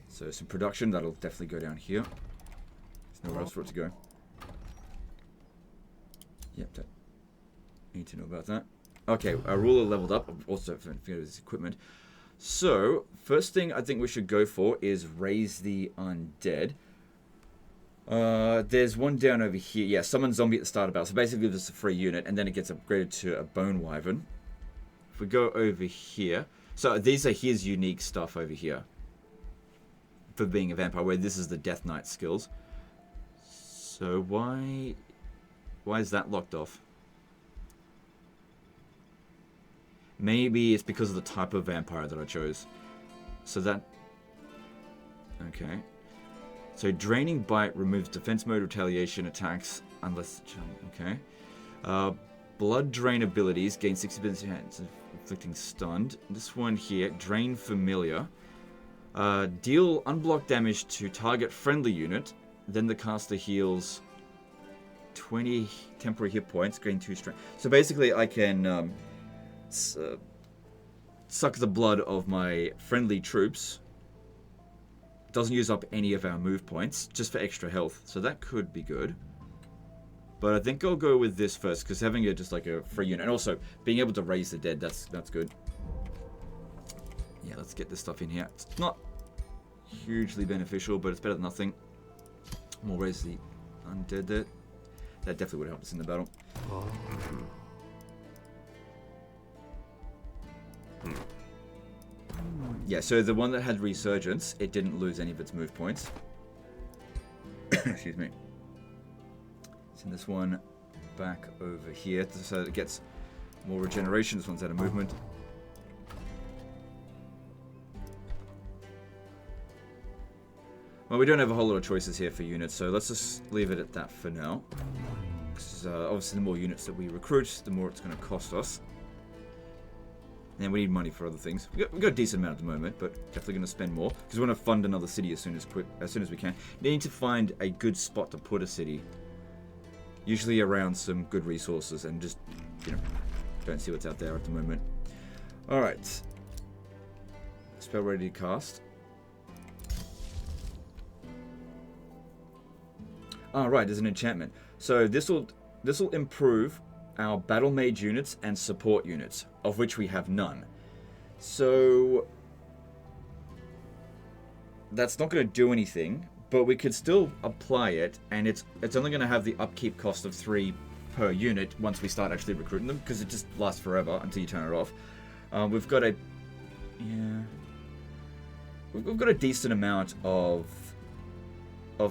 Speaker 1: So some production, that'll definitely go down here. There's nowhere else for it to go. Yep, need to know about that. Okay, our ruler leveled up. Also, forget his equipment. So, first thing I think we should go for is raise the undead. There's one down over here. Yeah, summon zombie at the start of battle. So basically this is a free unit, and then it gets upgraded to a bone wyvern if we go over here, so these are his unique stuff over here for being a vampire, where this is the Death Knight skills. So why is that locked off? Maybe it's because of the type of vampire that I chose. So that... Okay. So Draining Bite removes defense mode retaliation attacks unless... Okay. Blood Drain abilities gain 60% chance of inflicting stunned. This one here, Drain Familiar. Deal unblocked damage to target friendly unit. Then the caster heals 20 temporary hit points, gain 2 strength. So basically I can suck the blood of my friendly troops. Doesn't use up any of our move points, just for extra health. So that could be good. But I think I'll go with this first, because having it just like a free unit, and also being able to raise the dead, that's good. Yeah, let's get this stuff in here. It's not hugely beneficial, but it's better than nothing. More raise the undead there. That definitely would help us in the battle. Yeah, so the one that had Resurgence, it didn't lose any of its move points. Excuse me. Send this one back over here so that it gets more regeneration. This one's out of movement. Well, we don't have a whole lot of choices here for units, so let's just leave it at that for now. Because obviously the more units that we recruit, the more it's going to cost us. And we need money for other things. We've got a decent amount at the moment, but definitely going to spend more. Because we want to fund another city as soon as we can. We need to find a good spot to put a city. Usually around some good resources, and just, you know, don't see what's out there at the moment. Alright. Spell ready to cast. Right, there's an enchantment. So this will improve our battle mage units and support units, of which we have none. So that's not going to do anything, but we could still apply it, and it's only going to have the upkeep cost of 3 per unit once we start actually recruiting them, because it just lasts forever until you turn it off. We've got a we've got a decent amount of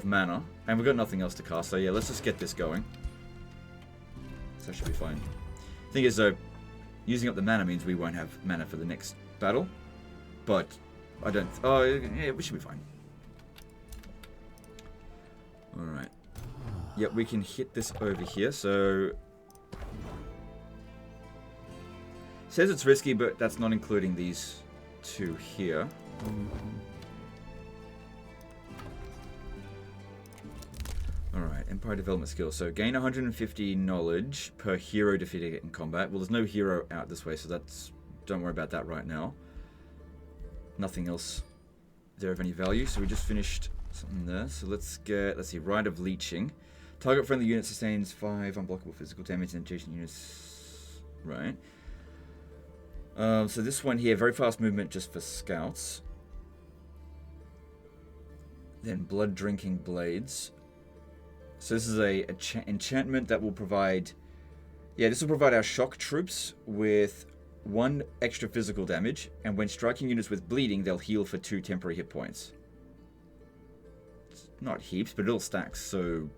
Speaker 1: mana, and we've got nothing else to cast. So yeah, let's just get this going. So that should be fine. Thing is though, using up the mana means we won't have mana for the next battle, but I don't. Oh yeah, we should be fine. All right. Yep, we can hit this over here. So says it's risky, but that's not including these 2 here. Alright, Empire Development Skills. So gain 150 knowledge per hero defeated in combat. Well, there's no hero out this way, so that's... don't worry about that right now. Nothing else there of any value, so we just finished something there. So let's see, Rite of Leeching. Target friendly unit sustains 5 unblockable physical damage and adjacent units... Right. So this one here, very fast movement just for scouts. Then Blood Drinking Blades. So this is a enchantment that will provide... Yeah, this will provide our shock troops with 1 extra physical damage, and when striking units with bleeding, they'll heal for 2 temporary hit points. It's not heaps, but it all stacks, so...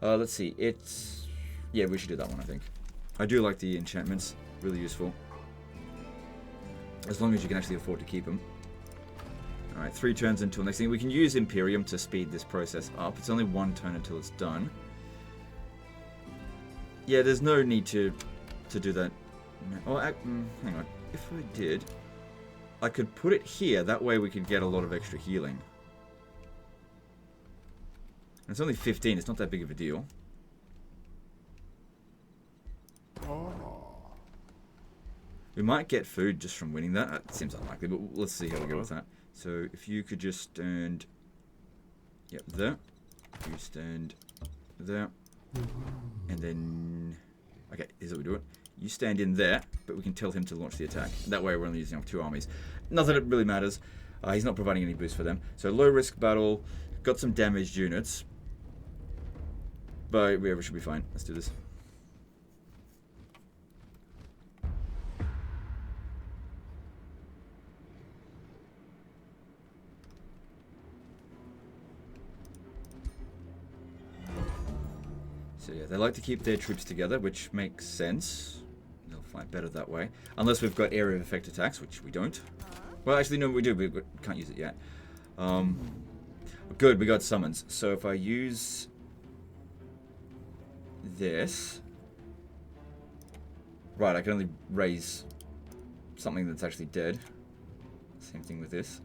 Speaker 1: let's see, it's... Yeah, we should do that one, I think. I do like the enchantments, really useful. As long as you can actually afford to keep them. Alright, 3 turns until next thing. We can use Imperium to speed this process up. It's only 1 turn until it's done. Yeah, there's no need to do that. Oh, hang on. If I did, I could put it here. That way we could get a lot of extra healing. And it's only 15. It's not that big of a deal. We might get food just from winning that. It seems unlikely, but let's see how we go with that. So if you could just stand... Yep, there. You stand there. And then... Okay, here's how we do it. You stand in there, but we can tell him to launch the attack. That way we're only using up 2 armies. Not that it really matters. He's not providing any boost for them. So low risk battle. Got some damaged units. But we should be fine. Let's do this. So yeah, they like to keep their troops together, which makes sense. They'll fight better that way. Unless we've got area of effect attacks, which we don't. Well, actually, no, we do. We can't use it yet. Good, we got summons. So if I use this... Right, I can only raise something that's actually dead. Same thing with this.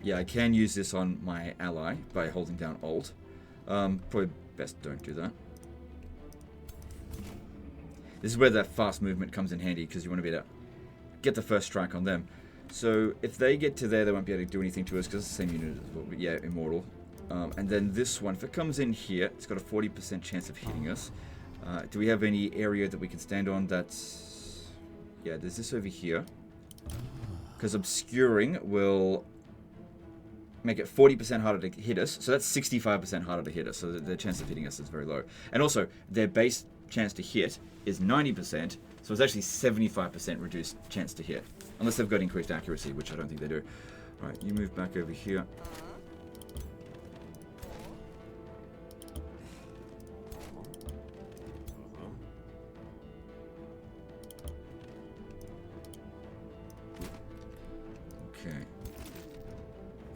Speaker 1: Yeah, I can use this on my ally by holding down Alt. Probably best don't do that. This is where that fast movement comes in handy, because you want to be able to get the first strike on them. So if they get to there, they won't be able to do anything to us, because it's the same unit as well. But yeah, Immortal. And then this one, if it comes in here, it's got a 40% chance of hitting us. Do we have any area that we can stand on that's... Yeah, there's this over here. Because obscuring will make it 40% harder to hit us. So that's 65% harder to hit us. So the chance of hitting us is very low. And also, their base chance to hit is 90%. So it's actually 75% reduced chance to hit. Unless they've got increased accuracy, which I don't think they do. Alright, you move back over here.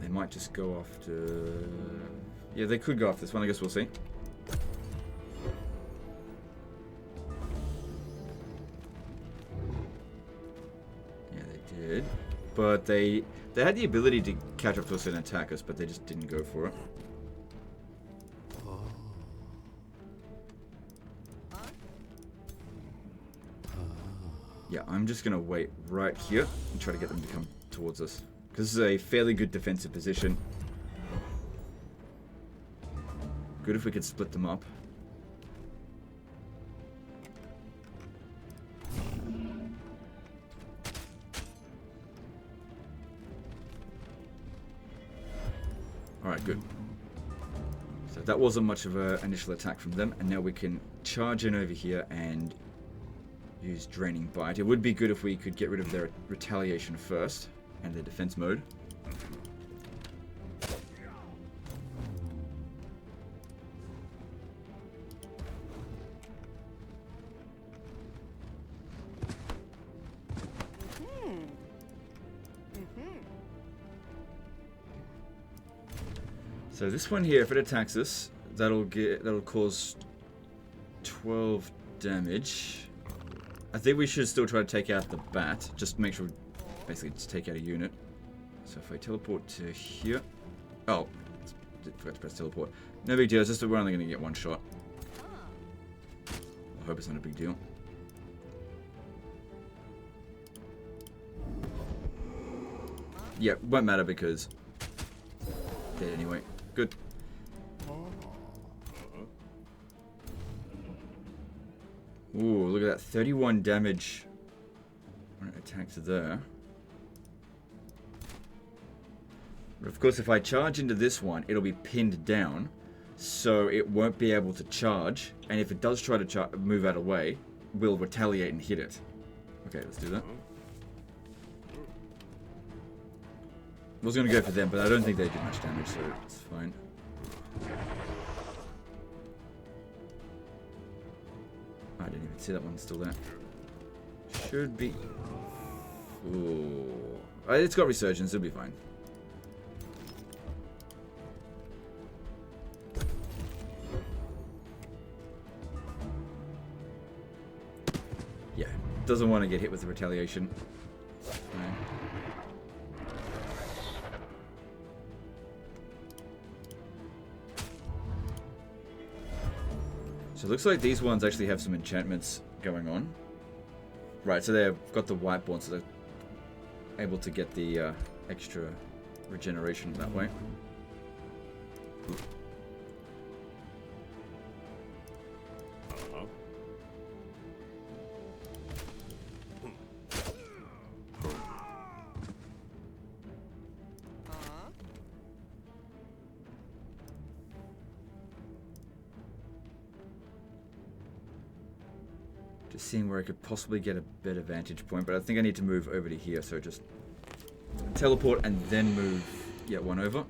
Speaker 1: Might just go after... Yeah, they could go after this one. I guess we'll see. Yeah, they did. But they had the ability to catch up to us and attack us, but they just didn't go for it. Yeah, I'm just going to wait right here and try to get them to come towards us. Because this is a fairly good defensive position. Good if we could split them up. Alright, good. So that wasn't much of an initial attack from them. And now we can charge in over here and use Draining Bite. It would be good if we could get rid of their retaliation first. And their defense mode. So this one here, if it attacks us, that'll cause 12 damage. I think we should still try to take out the bat. Just make sure. Basically, just take out a unit. So if I teleport to here... Oh, forgot to press teleport. No big deal, it's just that we're only going to get one shot. I hope it's not a big deal. Yeah, won't matter because... Dead anyway. Good. Ooh, look at that. 31 damage when it attacks there. But of course, if I charge into this one, it'll be pinned down, so it won't be able to charge. And if it does try to move out of the way, we'll retaliate and hit it. Okay, let's do that. I was going to go for them, but I don't think they did much damage, so it's fine. I didn't even see that one still there. Should be... Ooh. It's got resurgence, it'll be fine. Yeah, doesn't want to get hit with the retaliation. Fine. So it looks like these ones actually have some enchantments going on. Right, so they've got the Whiteborn, so they're able to get the extra regeneration that way. Just seeing where I could possibly get a better vantage point, but I think I need to move over to here, so just teleport and then move yet one over.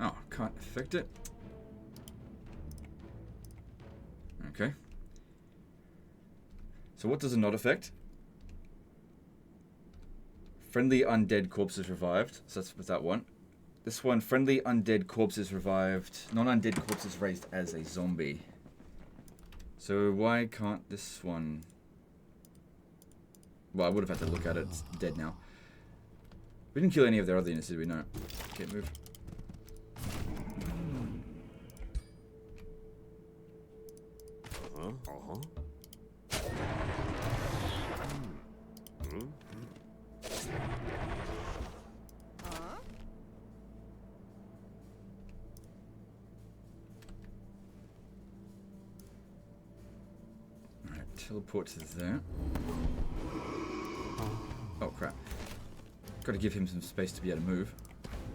Speaker 1: Oh, can't affect it. Okay. So what does it not affect? Friendly undead corpses revived. So that's what that one. This one, friendly undead corpses revived. Non-undead corpses raised as a zombie. So why can't this one... Well, I would have had to look at it. It's dead now. We didn't kill any of their other units, did we? No. Can't move. Alright, teleport to there. Oh crap. Got to give him some space to be able to move.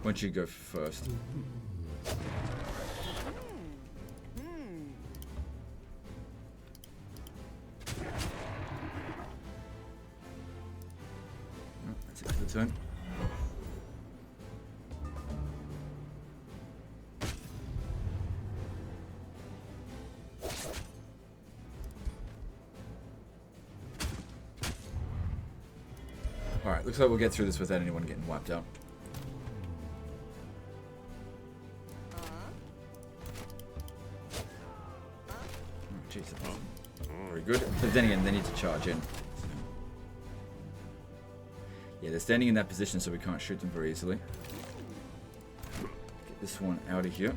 Speaker 1: Why don't you go first? Oh, that's it for the turn. Alright, looks like we'll get through this without anyone getting wiped out. Oh, jeez. Very good. But then again, they need to charge in. Yeah, they're standing in that position, so we can't shoot them very easily. Get this one out of here.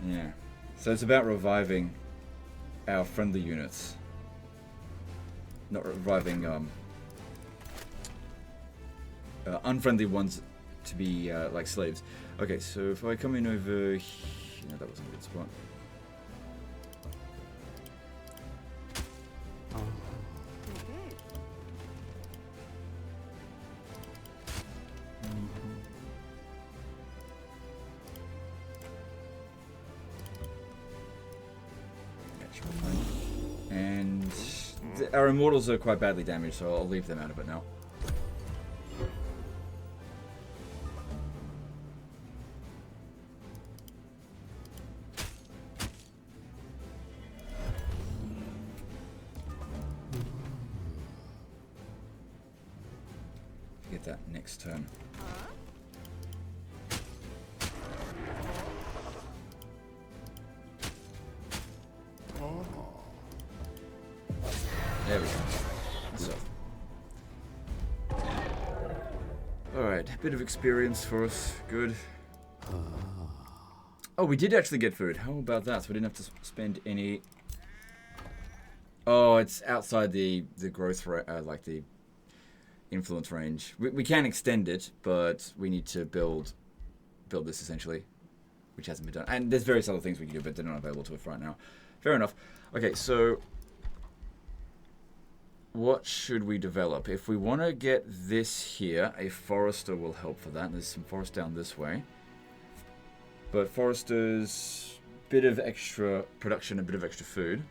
Speaker 1: Yeah. So it's about reviving our friendly units. Not reviving unfriendly ones to be like slaves. Okay, so if I come in over here... No, that wasn't a good spot. And our immortals are quite badly damaged, so I'll leave them out of it now. Get that next turn. There we go. So. Alright, a bit of experience for us. Good. Oh, we did actually get food. How about that? So we didn't have to spend any... Oh, it's outside the growth rate, like the influence range. We can extend it, but we need to build this essentially, which hasn't been done. And there's various other things we can do, but they're not available to us right now. Fair enough. Okay, so... What should we develop? If we want to get this here, a forester will help for that. There's some forest down this way. But foresters, bit of extra production, a bit of extra food.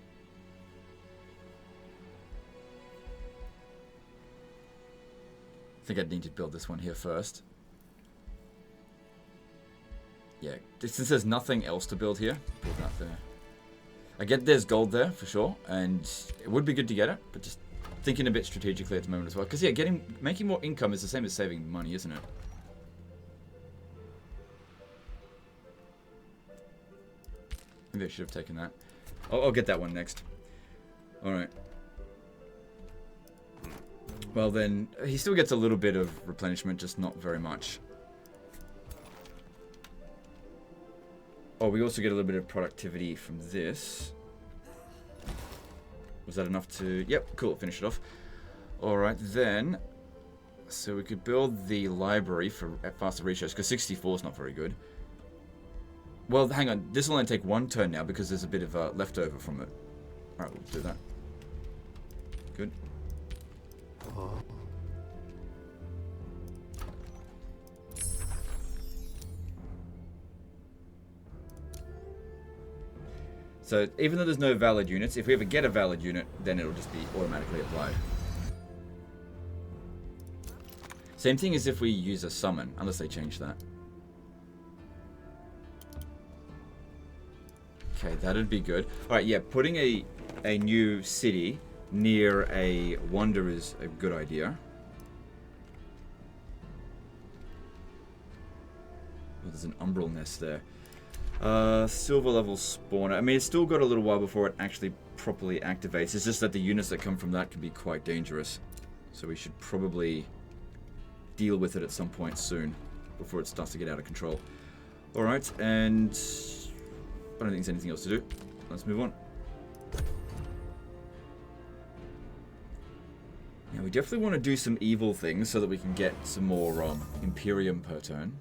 Speaker 1: I think I'd need to build this one here first. Yeah, since there's nothing else to build here, build that there. I get there's gold there for sure, and it would be good to get it, but just thinking a bit strategically at the moment as well. Because yeah, making more income is the same as saving money, isn't it? Maybe I should have taken that. I'll get that one next. Alright. Well then, he still gets a little bit of replenishment, just not very much. Oh, we also get a little bit of productivity from this. Was that enough to... Yep, cool, finish it off. Alright, then... So we could build the library for faster ratios, because 64 is not very good. Well, hang on, this will only take one turn now, because there's a bit of leftover from it. Alright, we'll do that. Good. So even though there's no valid units, if we ever get a valid unit, then it'll just be automatically applied. Same thing as if we use a summon, unless they change that. Okay, that'd be good. Alright, yeah, putting a new city near a wonder is a good idea. Oh, there's an umbral nest there. Silver level spawner. I mean, it's still got a little while before it actually properly activates. It's just that the units that come from that can be quite dangerous. So we should probably deal with it at some point soon before it starts to get out of control. Alright, and I don't think there's anything else to do. Let's move on. Now, we definitely want to do some evil things so that we can get some more Imperium per turn.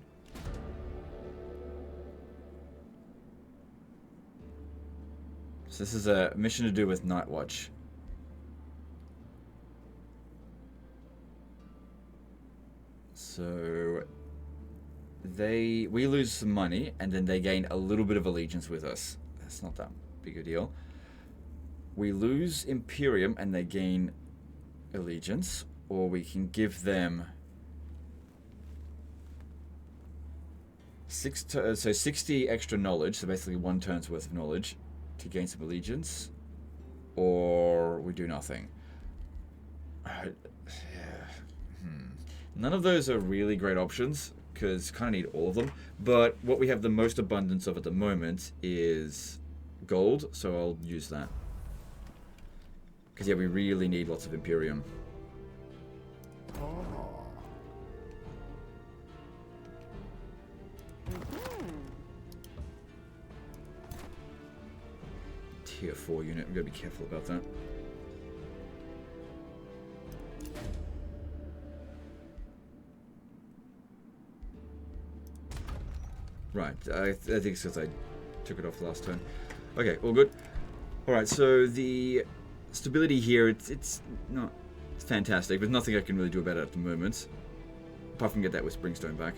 Speaker 1: So this is a mission to do with Night Watch. So we lose some money and then they gain a little bit of allegiance with us. That's not that big a deal. We lose Imperium and they gain allegiance, or we can give them 60 extra knowledge, so basically 1 turn's worth of knowledge to gain some allegiance, or we do nothing. None of those are really great options because kind of need all of them, but what we have the most abundance of at the moment is gold, so I'll use that. Because yeah, we really need lots of Imperium. Tier 4 unit, we've got to be careful about that. Right, I think it's because I took it off last turn. Okay, all good. Alright, so the stability here, it's not fantastic. There's nothing I can really do about it at the moment. Apart from get that Whispering Stone back.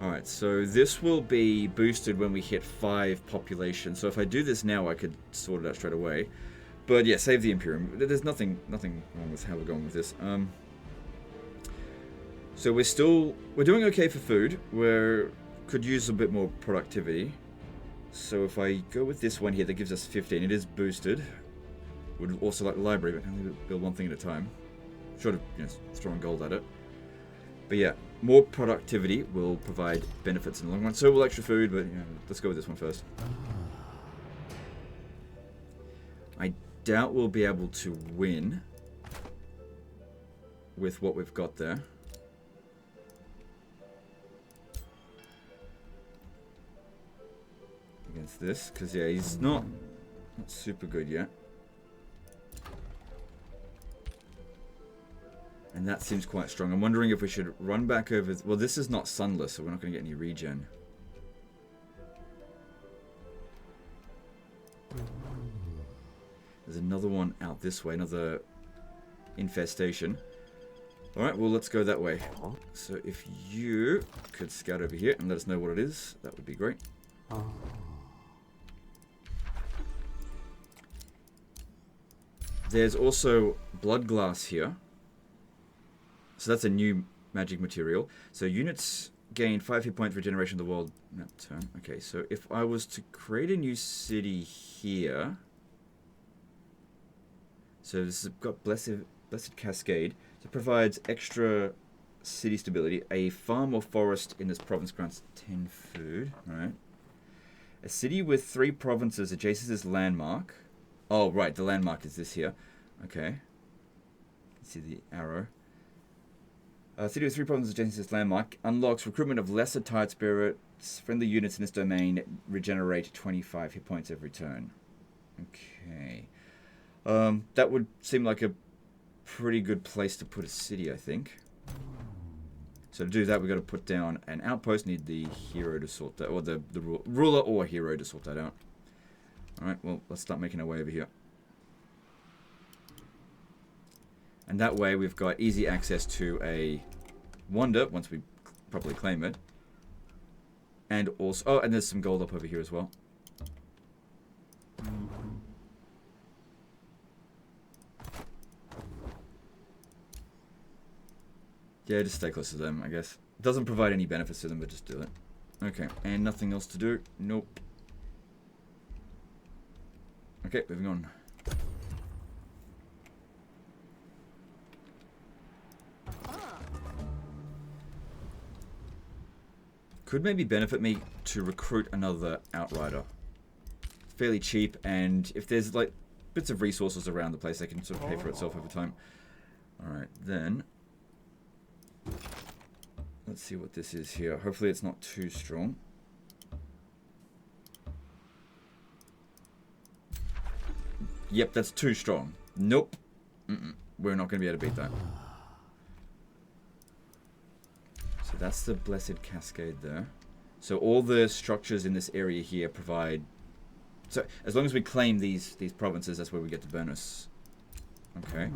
Speaker 1: Alright, so this will be boosted when we hit 5 population. So if I do this now, I could sort it out straight away. But yeah, save the Imperium. There's nothing wrong with how we're going with this. So we're doing okay for food. Could use a bit more productivity. So if I go with this one here, that gives us 15. It is boosted. Would also like the library, but only build one thing at a time. Short of throwing gold at it. But yeah, more productivity will provide benefits in the long run. So will extra food, but let's go with this one first. I doubt we'll be able to win with what we've got there. Against this, because yeah, he's not super good yet. And that seems quite strong. I'm wondering if we should run back over... Well, this is not sunless, so we're not going to get any regen. There's another one out this way, another infestation. Alright, well, let's go that way. So if you could scout over here and let us know what it is, that would be great. There's also blood glass here. So that's a new magic material. So units gain 5 hit points regeneration of the world that turn. Okay, so if I was to create a new city here. So this has got Blessed Cascade. So it provides extra city stability. A farm or forest in this province grants 10 food. Alright. A city with 3 provinces adjacent to this landmark. Oh, right, the landmark is this here. Okay. See the arrow. City with 3 provinces adjacent to this landmark unlocks recruitment of lesser tide spirits. Friendly units in this domain regenerate 25 hit points every turn. Okay. That would seem like a pretty good place to put a city, I think. So to do that, we've got to put down an outpost. Need the hero to sort that, or the ruler or hero to sort that out. Alright, well, let's start making our way over here. And that way we've got easy access to a wonder once we properly claim it. And also, oh, and there's some gold up over here as well. Yeah, just stay close to them, I guess. Doesn't provide any benefits to them, but just do it. Okay, and nothing else to do? Nope. Okay, moving on. Could maybe benefit me to recruit another outrider. Fairly cheap, and if there's like bits of resources around the place, they can sort of pay for itself over time. Alright, then let's see what this is here. Hopefully it's not too strong. Yep, that's too strong. Nope. We're not going to be able to beat that. So that's the Blessed Cascade there. So all the structures in this area here provide... So as long as we claim these provinces, that's where we get the bonus. Okay.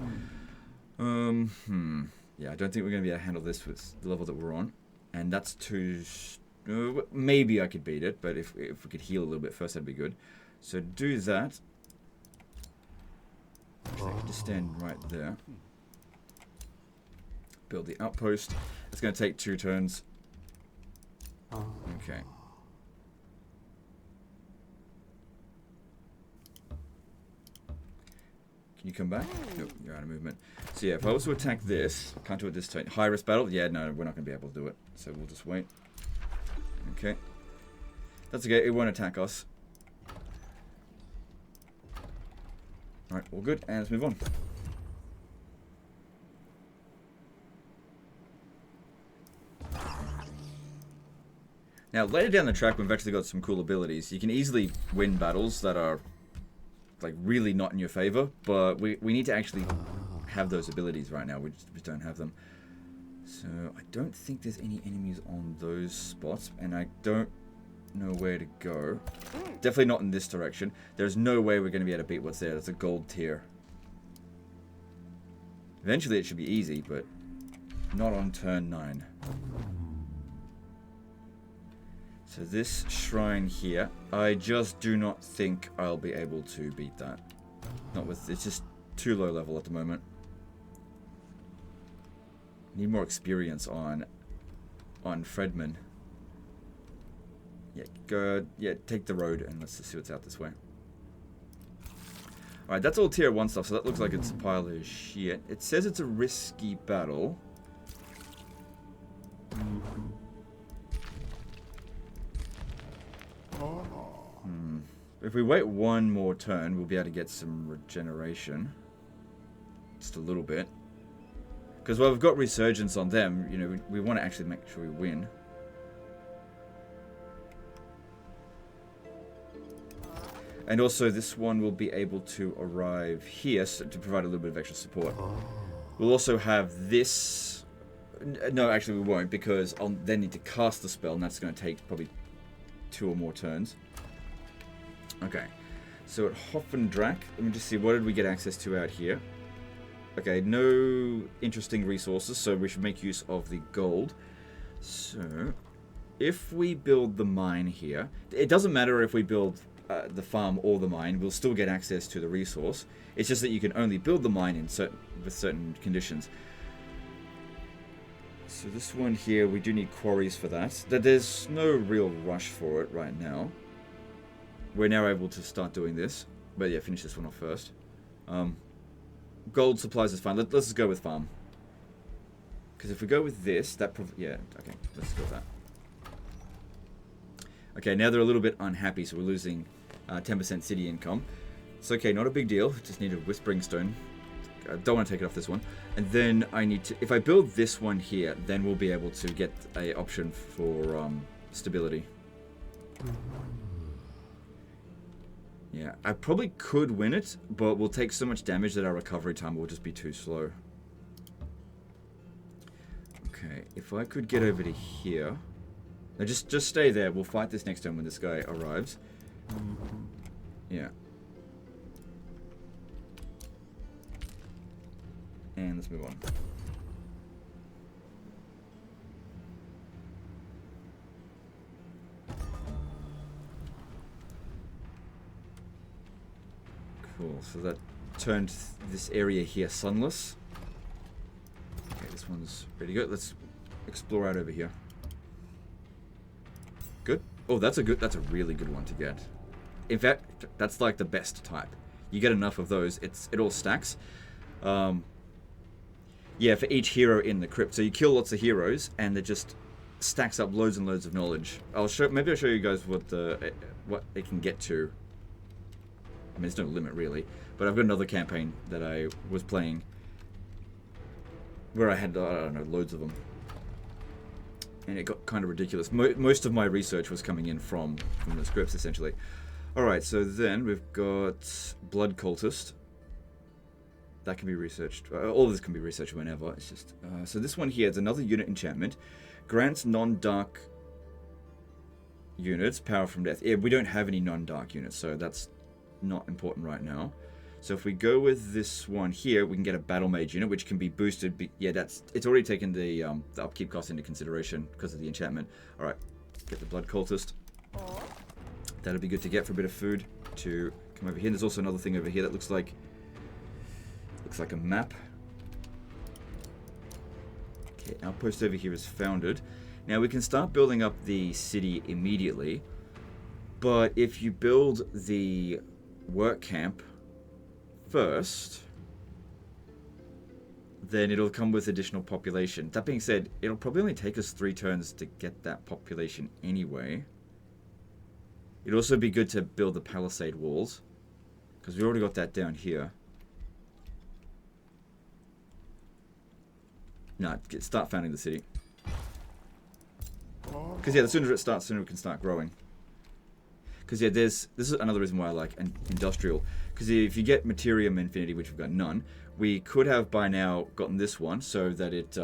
Speaker 1: Yeah, I don't think we're going to be able to handle this with the level that we're on. And that's too... maybe I could beat it, but if we could heal a little bit first, that'd be good. So do that. Actually, I can just stand right there. Build the outpost. It's going to take 2 turns. Okay. Can you come back? Nope, you're out of movement. So yeah, if I was to attack this, can't do it this turn. High risk battle? Yeah, no, we're not going to be able to do it. So we'll just wait. Okay. That's okay, it won't attack us. Alright, all good, and let's move on. Now, later down the track, we've actually got some cool abilities. You can easily win battles that are, like, really not in your favor, but we need to actually have those abilities right now. We just don't have them. So, I don't think there's any enemies on those spots, and I don't know where to go. Definitely not in this direction. There's no way we're going to be able to beat what's there. That's a gold tier. Eventually, it should be easy, but not on turn 9. So this shrine here, I just do not think I'll be able to beat that. Not with, it's just too low level at the moment. Need more experience on Fredman. Yeah, go, yeah, take the road and let's just see what's out this way. Alright, that's all tier 1 stuff, so that looks like it's a pile of shit. It says it's a risky battle. If we wait 1 more turn, we'll be able to get some regeneration. Just a little bit. Because while we've got resurgence on them, you know, we want to actually make sure we win. And also this one will be able to arrive here so to provide a little bit of extra support. We'll also have this... No, actually we won't, because I'll then need to cast the spell, and that's going to take probably 2 or more turns. Okay, so at Hoffendrak, let me just see, what did we get access to out here? Okay, no interesting resources, so we should make use of the gold. So, if we build the mine here, it doesn't matter if we build the farm or the mine, we'll still get access to the resource. It's just that you can only build the mine in with certain conditions. So this one here, we do need quarries for that. There's no real rush for it right now. We're now able to start doing this. But yeah, finish this one off first. Gold supplies is fine. Let's just go with farm. Because if we go with this, yeah, okay, let's go with that. Okay, now they're a little bit unhappy, so we're losing 10% city income. It's okay, not a big deal. Just need a Whispering Stone. I don't want to take it off this one. And then I need to... If I build this one here, then we'll be able to get an option for stability. Yeah, I probably could win it, but we'll take so much damage that our recovery time will just be too slow. Okay, if I could get over to here... Now just stay there. We'll fight this next turn when this guy arrives. Yeah. And let's move on. Cool, so that turned this area here sunless. Okay, this this one's ready to go. Let's explore out over here. Good. Oh, that's a really good one to get. In fact, that's like the best type. You get enough of those, it all stacks. Yeah, for each hero in the crypt. So you kill lots of heroes, and it just stacks up loads and loads of knowledge. Maybe I'll show you guys what it can get to. I mean, there's no limit really, but I've got another campaign that I was playing where I had, I don't know, loads of them. And it got kind of ridiculous. Most of my research was coming in from the scripts, essentially. Alright, so then we've got Blood Cultist. That can be researched. All of this can be researched whenever. It's just... so this one here is another unit enchantment. Grants non-dark units power from death. Yeah, we don't have any non-dark units, so that's not important right now. So if we go with this one here, we can get a battle mage unit, which can be boosted. Yeah, it's already taken the upkeep cost into consideration because of the enchantment. All right, get the Blood Cultist. That'll be good to get for a bit of food to come over here. And there's also another thing over here that looks like a map. Okay, outpost over here is founded. Now we can start building up the city immediately, but if you build the work camp first, then it'll come with additional population. That being said, it'll probably only take us 3 turns to get that population anyway. It'd also be good to build the palisade walls, because we already got that down here. No, start founding the city. Because yeah, the sooner it starts, the sooner we can start growing. Because yeah, this is another reason why I like industrial. Because if you get Materium Infinity, which we've got none, we could have by now gotten this one, so that it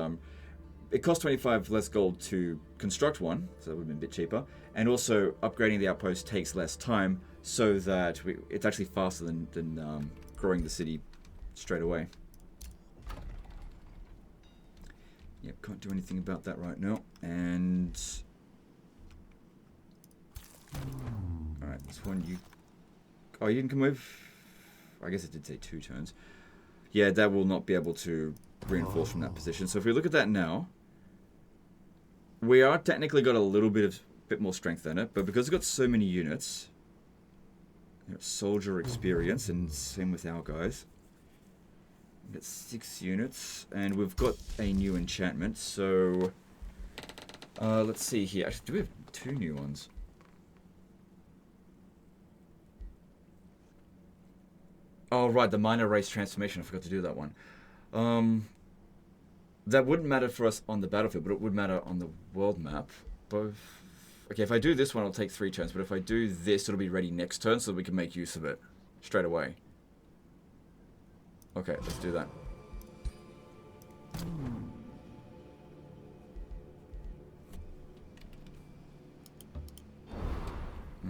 Speaker 1: costs 25 less gold to construct one, so that would have been a bit cheaper. And also upgrading the outpost takes less time, so that it's actually faster than growing the city straight away. Yep, can't do anything about that right now. And alright, this one you didn't come with. I guess it did say 2 turns. Yeah, that will not be able to reinforce from that position. So if we look at that now, we are technically got a little bit more strength in it, but because it's got so many units, soldier experience, and same with our guys. We've got 6 units, and we've got a new enchantment, so let's see here. Actually, do we have 2 new ones? Oh, right, the minor race transformation. I forgot to do that one. That wouldn't matter for us on the battlefield, but it would matter on the world map. Both. Okay, if I do this one, it'll take 3 turns, but if I do this, it'll be ready next turn, so that we can make use of it straight away. Okay, let's do that.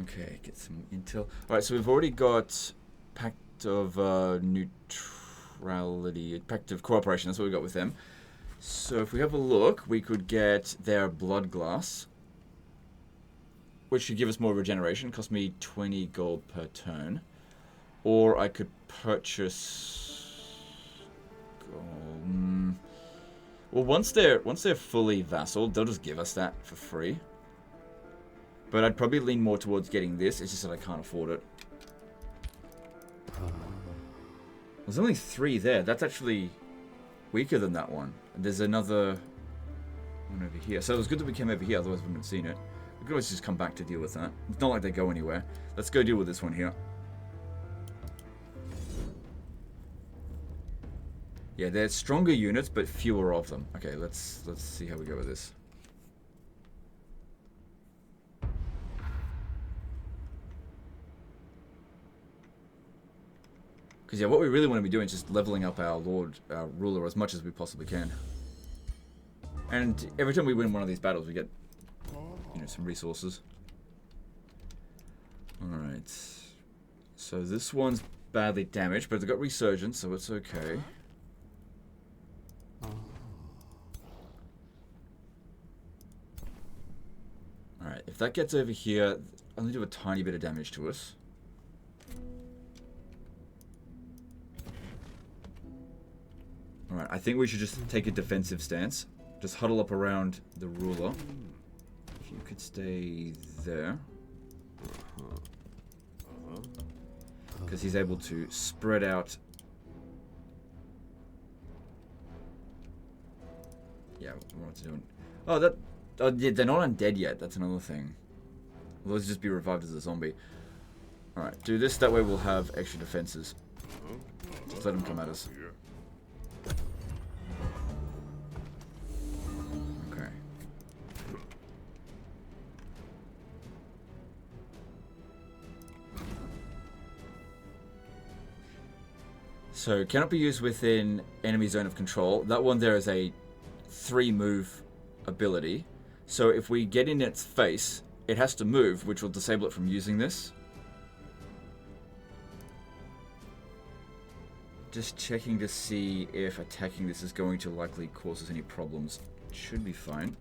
Speaker 1: Okay, get some intel. Alright, so we've already got Pact of Neutrality, Pact of Cooperation, that's what we got with them. So if we have a look, we could get their Blood Glass, which should give us more regeneration, cost me 20 gold per turn. Or I could purchase... well, once they're fully vassal, they'll just give us that for free. But I'd probably lean more towards getting this. It's just that I can't afford it. There's only 3 there. That's actually weaker than that one. And there's another one over here. So it was good that we came over here, otherwise we wouldn't have seen it. We could always just come back to deal with that. It's not like they go anywhere. Let's go deal with this one here. Yeah, they're stronger units, but fewer of them. Okay, let's see how we go with this. Because yeah, what we really want to be doing is just leveling up our ruler as much as we possibly can. And every time we win one of these battles, we get, some resources. All right. So this one's badly damaged, but they've got resurgence, so it's okay. Alright, if that gets over here, only do a tiny bit of damage to us. Alright, I think we should just take a defensive stance. Just huddle up around the ruler. If you could stay there. Because he's able to spread out. Yeah, what's he doing? Oh, that... Oh, yeah, they're not undead yet. That's another thing. Well, let's just be revived as a zombie. Alright, do this. That way we'll have extra defenses. Just let them come at us. Okay. So, cannot be used within enemy zone of control. That one there is a 3-move ability. So if we get in its face, it has to move, which will disable it from using this. Just checking to see if attacking this is going to likely cause us any problems. It should be fine.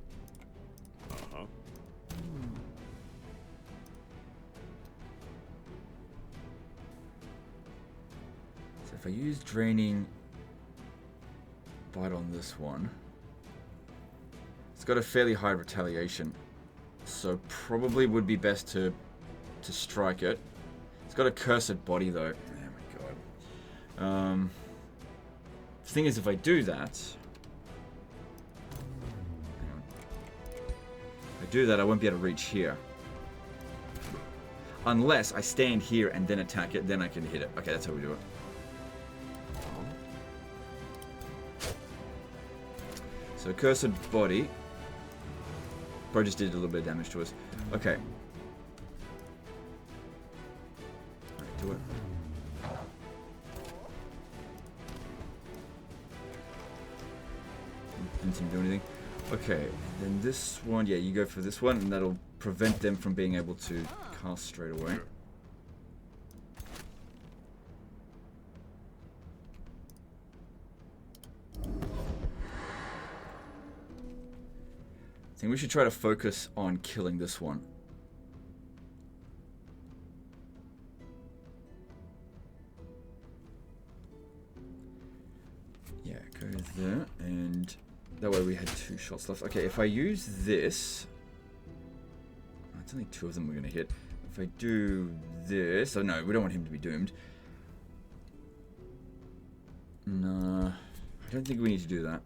Speaker 1: So if I use draining bite on this one, it's got a fairly high retaliation, so probably would be best to strike it. It's got a cursed body though. The thing is, if I do that, I won't be able to reach here. Unless I stand here and then attack it, then I can hit it. Okay, that's how we do it. So cursed body. Probably just did a little bit of damage to us. Okay. Alright, do it. Didn't seem to do anything. Okay, then this one, yeah, you go for this one, and that'll prevent them from being able to cast straight away. I think we should try to focus on killing this one. Yeah, go there, and that way we had 2 shots left. Okay, if I use this... It's only 2 of them we're going to hit. If I do this... Oh no, we don't want him to be doomed. No, I don't think we need to do that.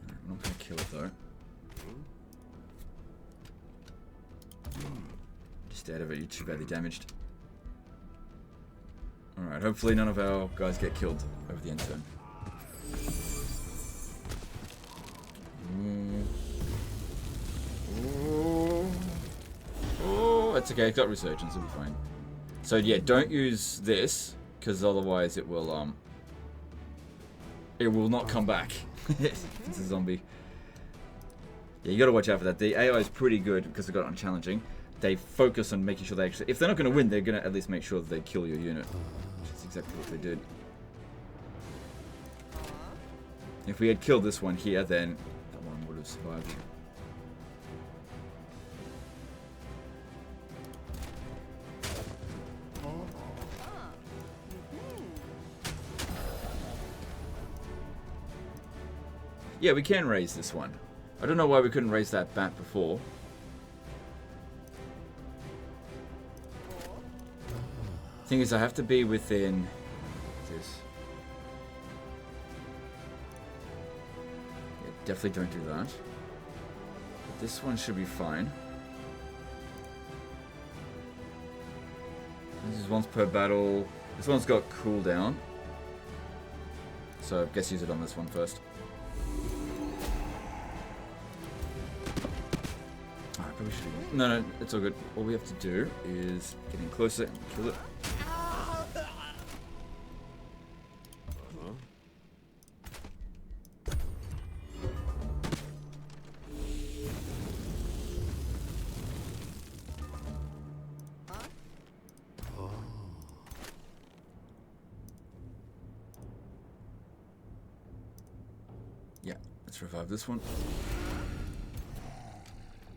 Speaker 1: I'm not going to kill it though. Just out of it, you're too badly damaged. Alright, hopefully none of our guys get killed over the end turn. Oh, that's okay, it's got resurgence, it'll be fine. So yeah, don't use this, because otherwise it will not come back. It's a zombie. Yeah, you gotta watch out for that. The AI is pretty good because they've got it on challenging. They focus on making sure they actually... If they're not going to win, they're going to at least make sure that they kill your unit. Which is exactly what they did. If we had killed this one here, then that one would have survived. Yeah, we can raise this one. I don't know why we couldn't raise that bat before. Thing is, I have to be within this. Yeah, definitely don't do that. But this one should be fine. This is once per battle. This one's got cooldown. So I guess use it on this one first. Alright, probably should. No, it's all good. All we have to do is get in closer and kill it. Yeah, let's revive this one.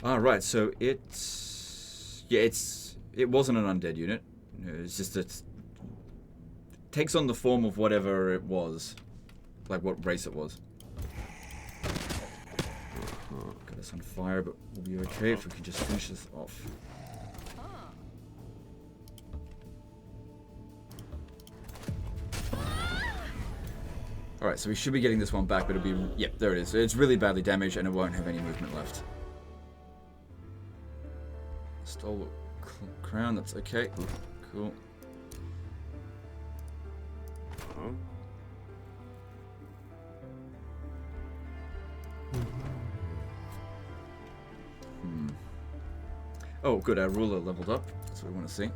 Speaker 1: Alright, so it's... Yeah, it's It wasn't an undead unit. It's just it takes on the form of whatever it was, like what race it was. Got us on fire, but we'll be okay if we can just finish this off. Alright, so we should be getting this one back, but it'll be... Yep, there it is. It's really badly damaged, and it won't have any movement left. Stole a crown, that's okay. Cool. Oh, good, our ruler leveled up. That's what we want to see.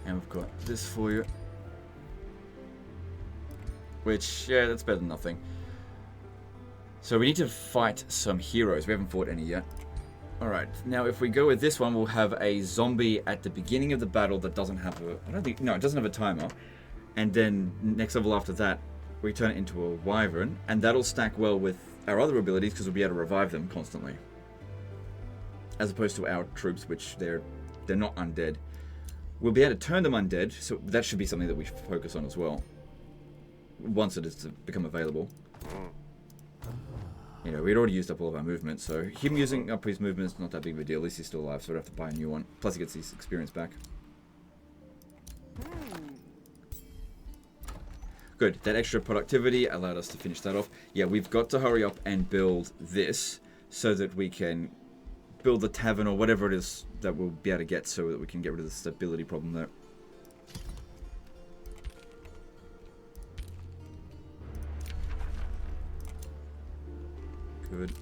Speaker 1: And we've got this for you. Which, yeah, that's better than nothing. So we need to fight some heroes. We haven't fought any yet. Alright, now if we go with this one, we'll have a zombie at the beginning of the battle that doesn't have a... I don't think... No, it doesn't have a timer. And then next level after that, we turn it into a wyvern. And that'll stack well with our other abilities because we'll be able to revive them constantly. As opposed to our troops, which they're not undead. We'll be able to turn them undead, so that should be something that we focus on as well. Once it is to become available. You know, we'd already used up all of our movement, so him using up his movement is not that big of a deal. At least he's still alive, so we don't have to buy a new one. Plus he gets his experience back. Good, that extra productivity allowed us to finish that off. Yeah, we've got to hurry up and build this so that we can build the tavern or whatever it is that we'll be able to get so that we can get rid of the stability problem there. Good.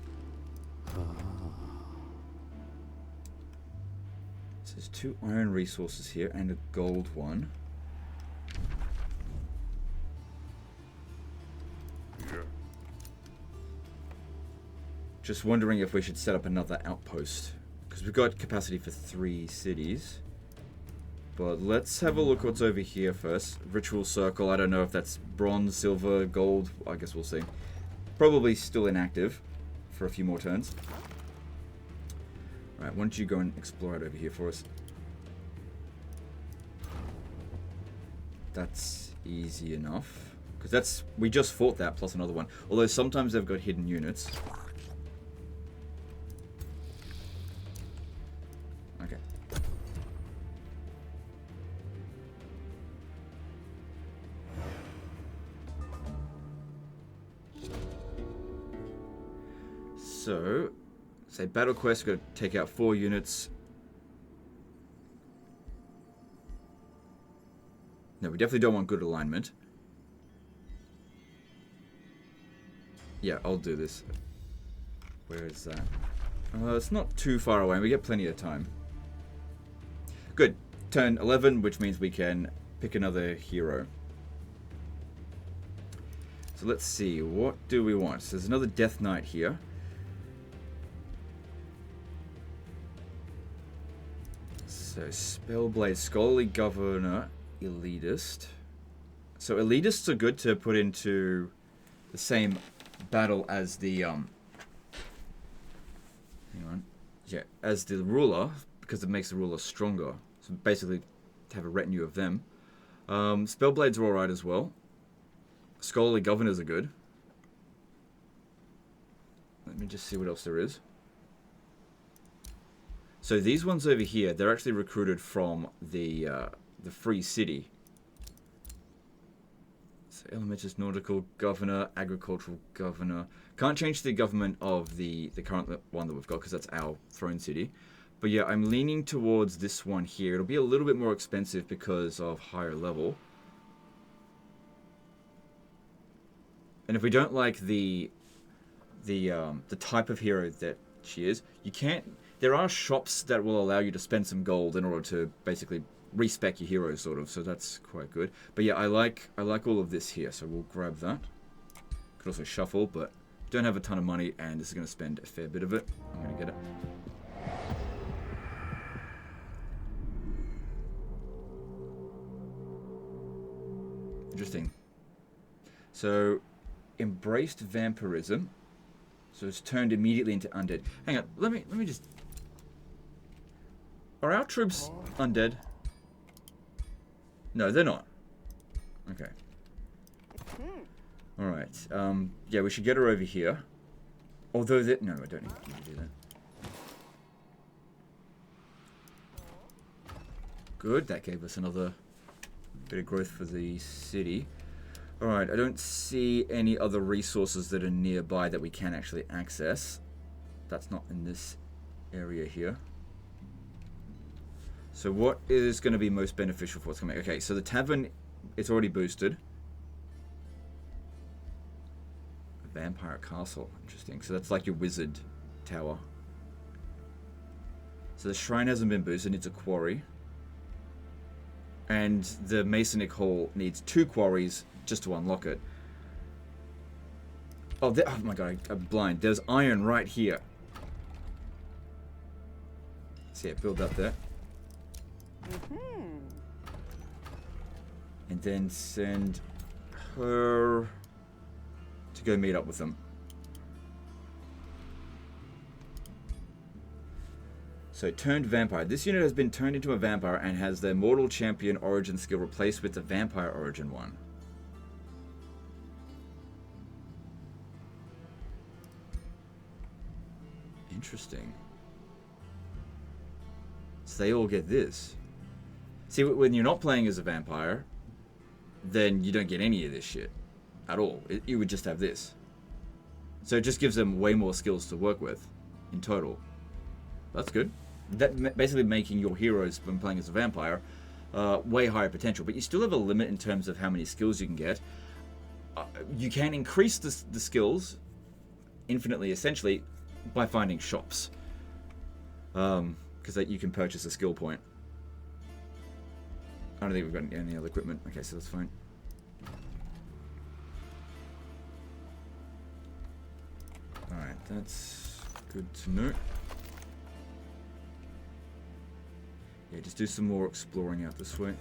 Speaker 1: So there's 2 iron resources here and a gold one. Yeah. Just wondering if we should set up another outpost. Because we've got capacity for 3 cities. But let's have a look what's over here first. Ritual circle, I don't know if that's bronze, silver, gold. I guess we'll see. Probably still inactive for a few more turns. Alright, why don't you go and explore it over here for us? That's easy enough. Because that's... we just fought that plus another one. Although sometimes they've got hidden units. Okay. So, say battle quest, we've got to take out 4 units. No, we definitely don't want good alignment. Yeah, I'll do this. Where is that? It's not too far away, we get plenty of time. Good. Turn 11, which means we can pick another hero. So let's see, what do we want? So there's another Death Knight here. So, Spellblade, Scholarly Governor, Elitist. So, Elitists are good to put into the same battle as the, hang on. Yeah, as the ruler, because it makes the ruler stronger. So, basically, to have a retinue of them. Spellblades are alright as well. Scholarly Governors are good. Let me just see what else there is. So these ones over here, they're actually recruited from the free city. So Elementist, Nautical Governor, Agricultural Governor. Can't change the government of the current one that we've got because that's our throne city. But yeah, I'm leaning towards this one here. It'll be a little bit more expensive because of higher level. And if we don't like the type of hero that she is, you can't... There are shops that will allow you to spend some gold in order to basically respec your heroes, sort of. So that's quite good. But yeah, I like all of this here. So we'll grab that. Could also shuffle, but don't have a ton of money, and this is going to spend a fair bit of it. I'm going to get it. Interesting. So, embraced vampirism. So it's turned immediately into undead. Hang on, let me just... Are our troops undead? No, they're not. Okay. Alright. Yeah, we should get her over here. Although that... No, I don't need to do that. Good, that gave us another bit of growth for the city. Alright, I don't see any other resources that are nearby that we can actually access. That's not in this area here. So what is going to be most beneficial for us? Okay, so the tavern, it's already boosted. Vampire Castle, interesting. So that's like your wizard tower. So the shrine hasn't been boosted, it's a quarry. And the Masonic Hall needs 2 quarries just to unlock it. Oh, oh my god, I'm blind. There's iron right here. So yeah, build up there. And then send her to go meet up with them. So, turned vampire. This unit has been turned into a vampire and has their mortal champion origin skill replaced with the vampire origin one. Interesting. So they all get this. See, when you're not playing as a vampire, then you don't get any of this shit at all. You would just have this. So it just gives them way more skills to work with in total. That's good. That basically making your heroes when playing as a vampire way higher potential, but you still have a limit in terms of how many skills you can get. You can increase the skills infinitely, essentially, by finding shops, because you can purchase a skill point. I don't think we've got any other equipment. Okay, so that's fine. Alright, that's good to know. Yeah, just do some more exploring out this way.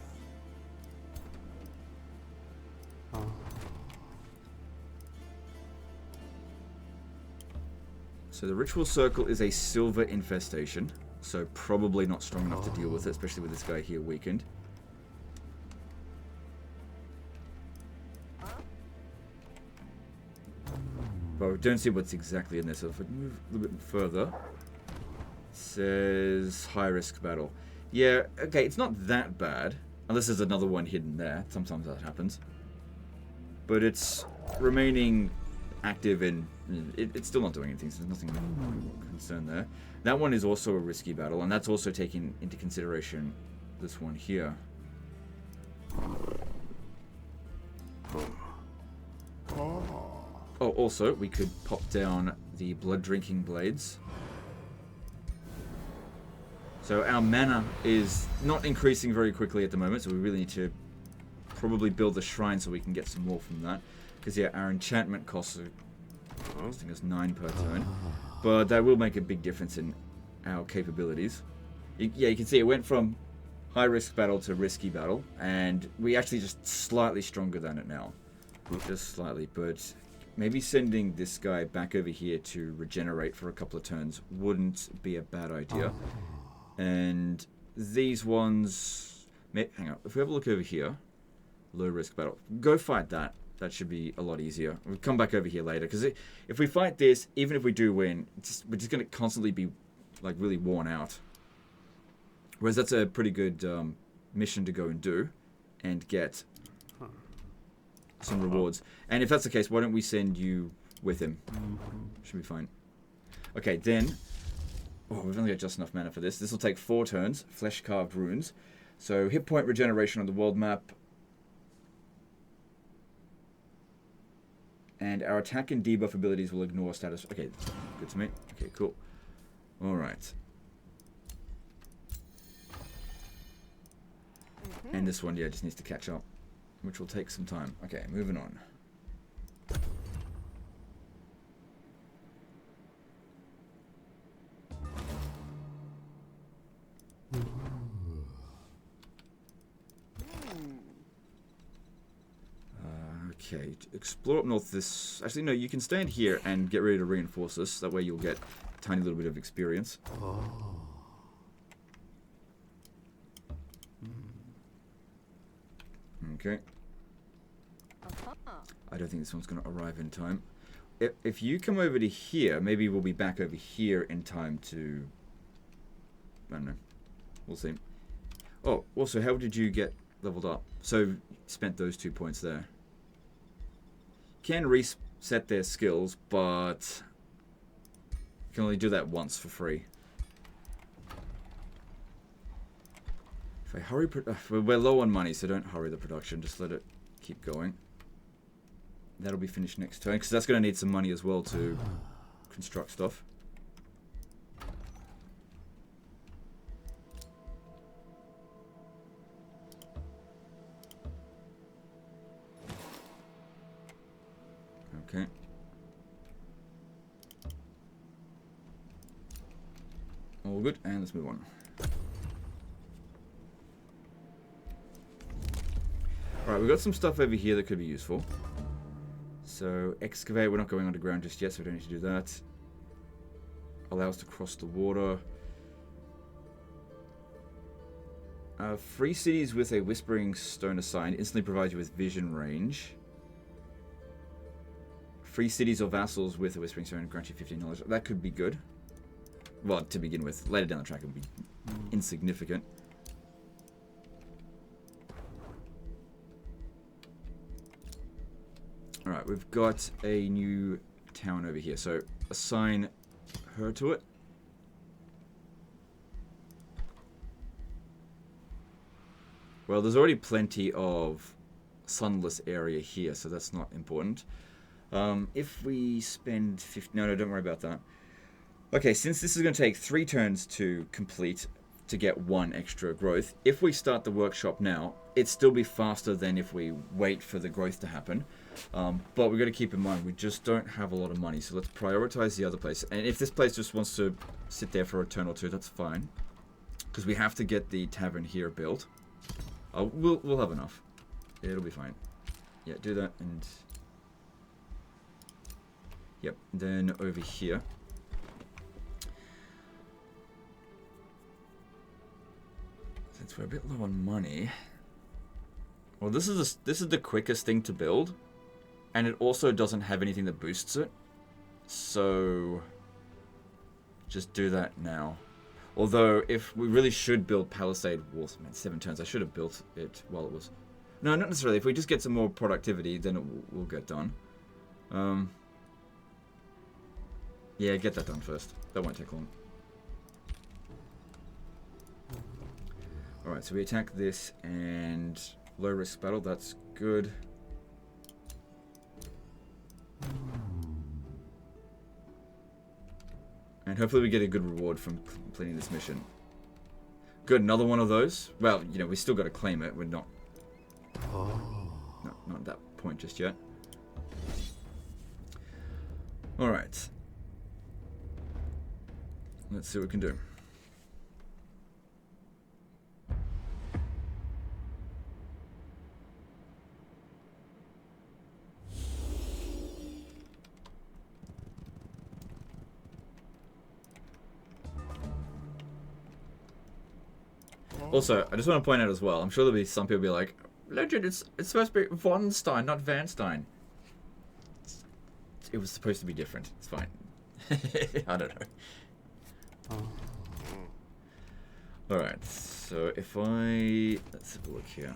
Speaker 1: So the ritual circle is a silver infestation, so probably not strong enough to deal with it, especially with this guy here weakened. But we don't see what's exactly in there, so if we move a little bit further, it says high risk battle. Yeah, okay, it's not that bad, unless there's another one hidden there. Sometimes that happens. But it's remaining active and it's still not doing anything, so there's nothing concern there. That one is also a risky battle, and that's also taking into consideration this one here. Oh, also, we could pop down the blood-drinking blades. So our mana is not increasing very quickly at the moment, so we really need to probably build the shrine so we can get some more from that. Because, yeah, our enchantment costs are costing us 9 per turn. But that will make a big difference in our capabilities. Yeah, you can see it went from high-risk battle to risky battle, and we actually just slightly stronger than it now. Just slightly, but maybe sending this guy back over here to regenerate for a couple of turns wouldn't be a bad idea. And these ones... Hang on, if we have a look over here, low-risk battle, go fight that. That should be a lot easier. We'll come back over here later, because if we fight this, even if we do win, we're just going to constantly be like really worn out. Whereas that's a pretty good mission to go and do and get some rewards. And if that's the case, why don't we send you with him? Should be fine. Okay, then... Oh, we've only got just enough mana for this. This will take 4 turns. Flesh-carved runes. So, hit point regeneration on the world map. And our attack and debuff abilities will ignore status... Okay, good to me. Okay, cool. Alright. And this one, yeah, just needs to catch up, which will take some time. Okay, moving on. Okay, explore up north this... Actually, no, you can stand here and get ready to reinforce this. That way you'll get a tiny little bit of experience. Okay. I don't think this one's going to arrive in time. If you come over to here, maybe we'll be back over here in time to... I don't know. We'll see. Oh, also, how did you get leveled up? So, you spent those 2 points there. Can reset their skills, but... you can only do that once for free. If I hurry... we're low on money, so don't hurry the production. Just let it keep going. That'll be finished next turn, because that's going to need some money as well to construct stuff. Okay. All good, and let's move on. Alright, we've got some stuff over here that could be useful. So, excavate, we're not going underground just yet, so we don't need to do that. Allow us to cross the water. Free cities with a Whispering Stone assigned instantly provides you with vision range. Free cities or vassals with a Whispering Stone grant you 15 knowledge. That could be good. Well, to begin with. Later down the track it will be insignificant. Alright, we've got a new town over here, so assign her to it. Well, there's already plenty of sunless area here, so that's not important. If we spend 50... No, don't worry about that. Okay, since this is going to take 3 turns to complete to get 1 extra growth, if we start the workshop now, it'd still be faster than if we wait for the growth to happen. But we've got to keep in mind, we just don't have a lot of money, so let's prioritize the other place. And if this place just wants to sit there for a turn or 2, that's fine. Because we have to get the tavern here built. We'll have enough. It'll be fine. Yeah, do that and... Yep, then over here. Since we're a bit low on money... Well, this is the quickest thing to build. And it also doesn't have anything that boosts it. So... just do that now. Although, if we really should build Palisade Walls, man, 7 turns. I should have built it while it was... No, not necessarily. If we just get some more productivity, then it will get done. Yeah, get that done first. That won't take long. Alright, so we attack this and low risk battle. That's good. And hopefully we get a good reward from completing this mission. Good, another one of those. Well, you know, we still got to claim it. We're not at that point just yet. Alright. Let's see what we can do. Also, I just want to point out as well, I'm sure there'll be some people be like, Legend, it's supposed to be von Stein, not Van Stein. It was supposed to be different. It's fine. I don't know. Alright, so if let's have a look here.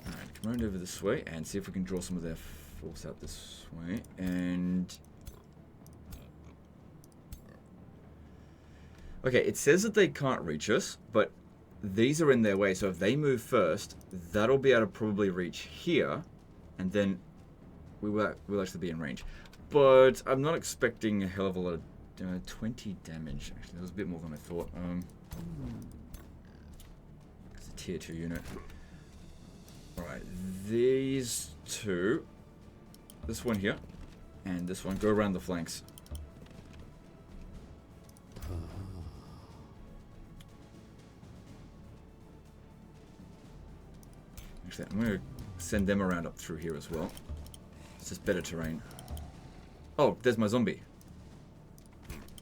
Speaker 1: Alright, come around over this way and see if we can draw some of their force out this way. And... okay, it says that they can't reach us, but these are in their way, so if they move first, that'll be able to probably reach here, and then we'll actually be in range. But I'm not expecting a hell of a lot of 20 damage. Actually, that was a bit more than I thought. It's a tier 2 unit. Alright, these two, this one here, and this one, go around the flanks. Actually, I'm going to send them around up through here as well. It's just better terrain. Oh, there's my zombie.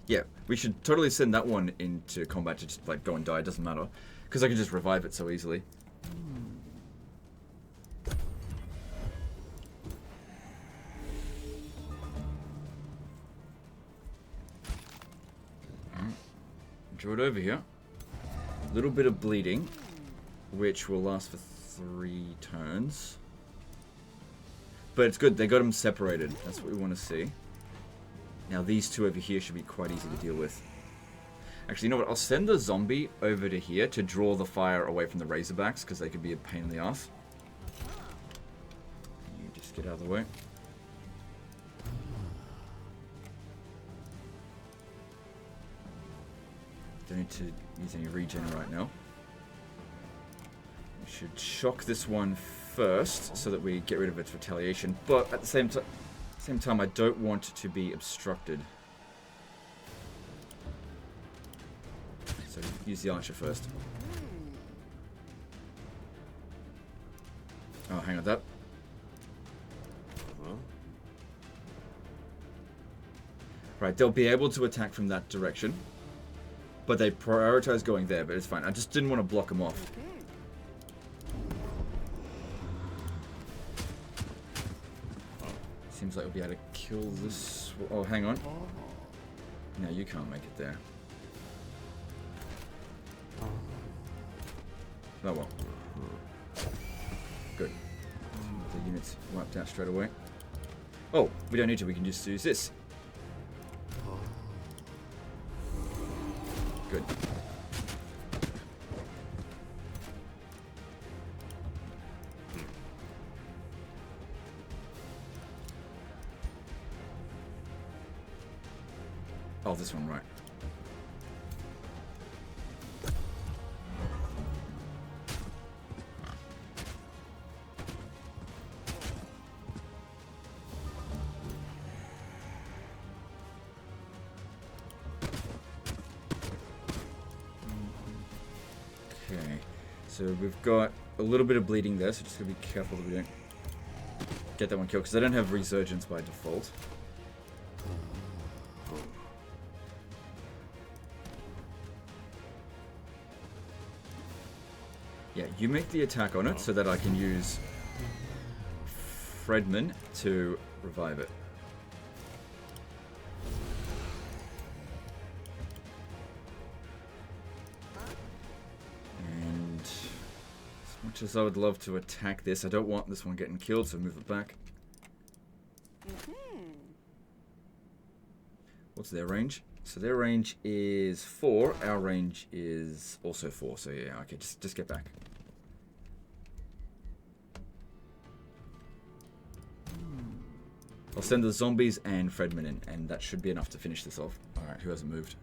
Speaker 1: Yeah, we should totally send that one into combat to just like go and die. It doesn't matter, because I can just revive it so easily. Draw it over here. A little bit of bleeding, which will last for 3 turns. But it's good, they got them separated. That's what we want to see. Now these two over here should be quite easy to deal with. Actually, you know what? I'll send the zombie over to here to draw the fire away from the Razorbacks, because they could be a pain in the ass. You just get out of the way. Don't need to use any regen right now. We should shock this one first so that we get rid of its retaliation. But at the same time, I don't want to be obstructed. So use the archer first. Oh, hang on, that. Right, they'll be able to attack from that direction. But they prioritize going there, but it's fine. I just didn't want to block them off. Seems like we'll be able to kill this. Oh, hang on. No, you can't make it there. Oh well. Good. The unit's wiped out straight away. Oh, we don't need to. We can just use this. Good. Oh, this one, right. Okay, so we've got a little bit of bleeding there, so just gotta be careful that we don't get that one killed, because I don't have resurgence by default. Yeah, you make the attack on it so that I can use Fredman to revive it. And as much as I would love to attack this, I don't want this one getting killed, so move it back. What's their range? So their range is 4, our range is also 4, so yeah, okay, just get back. I'll send the zombies and Fredman in, and that should be enough to finish this off. Alright, who hasn't moved?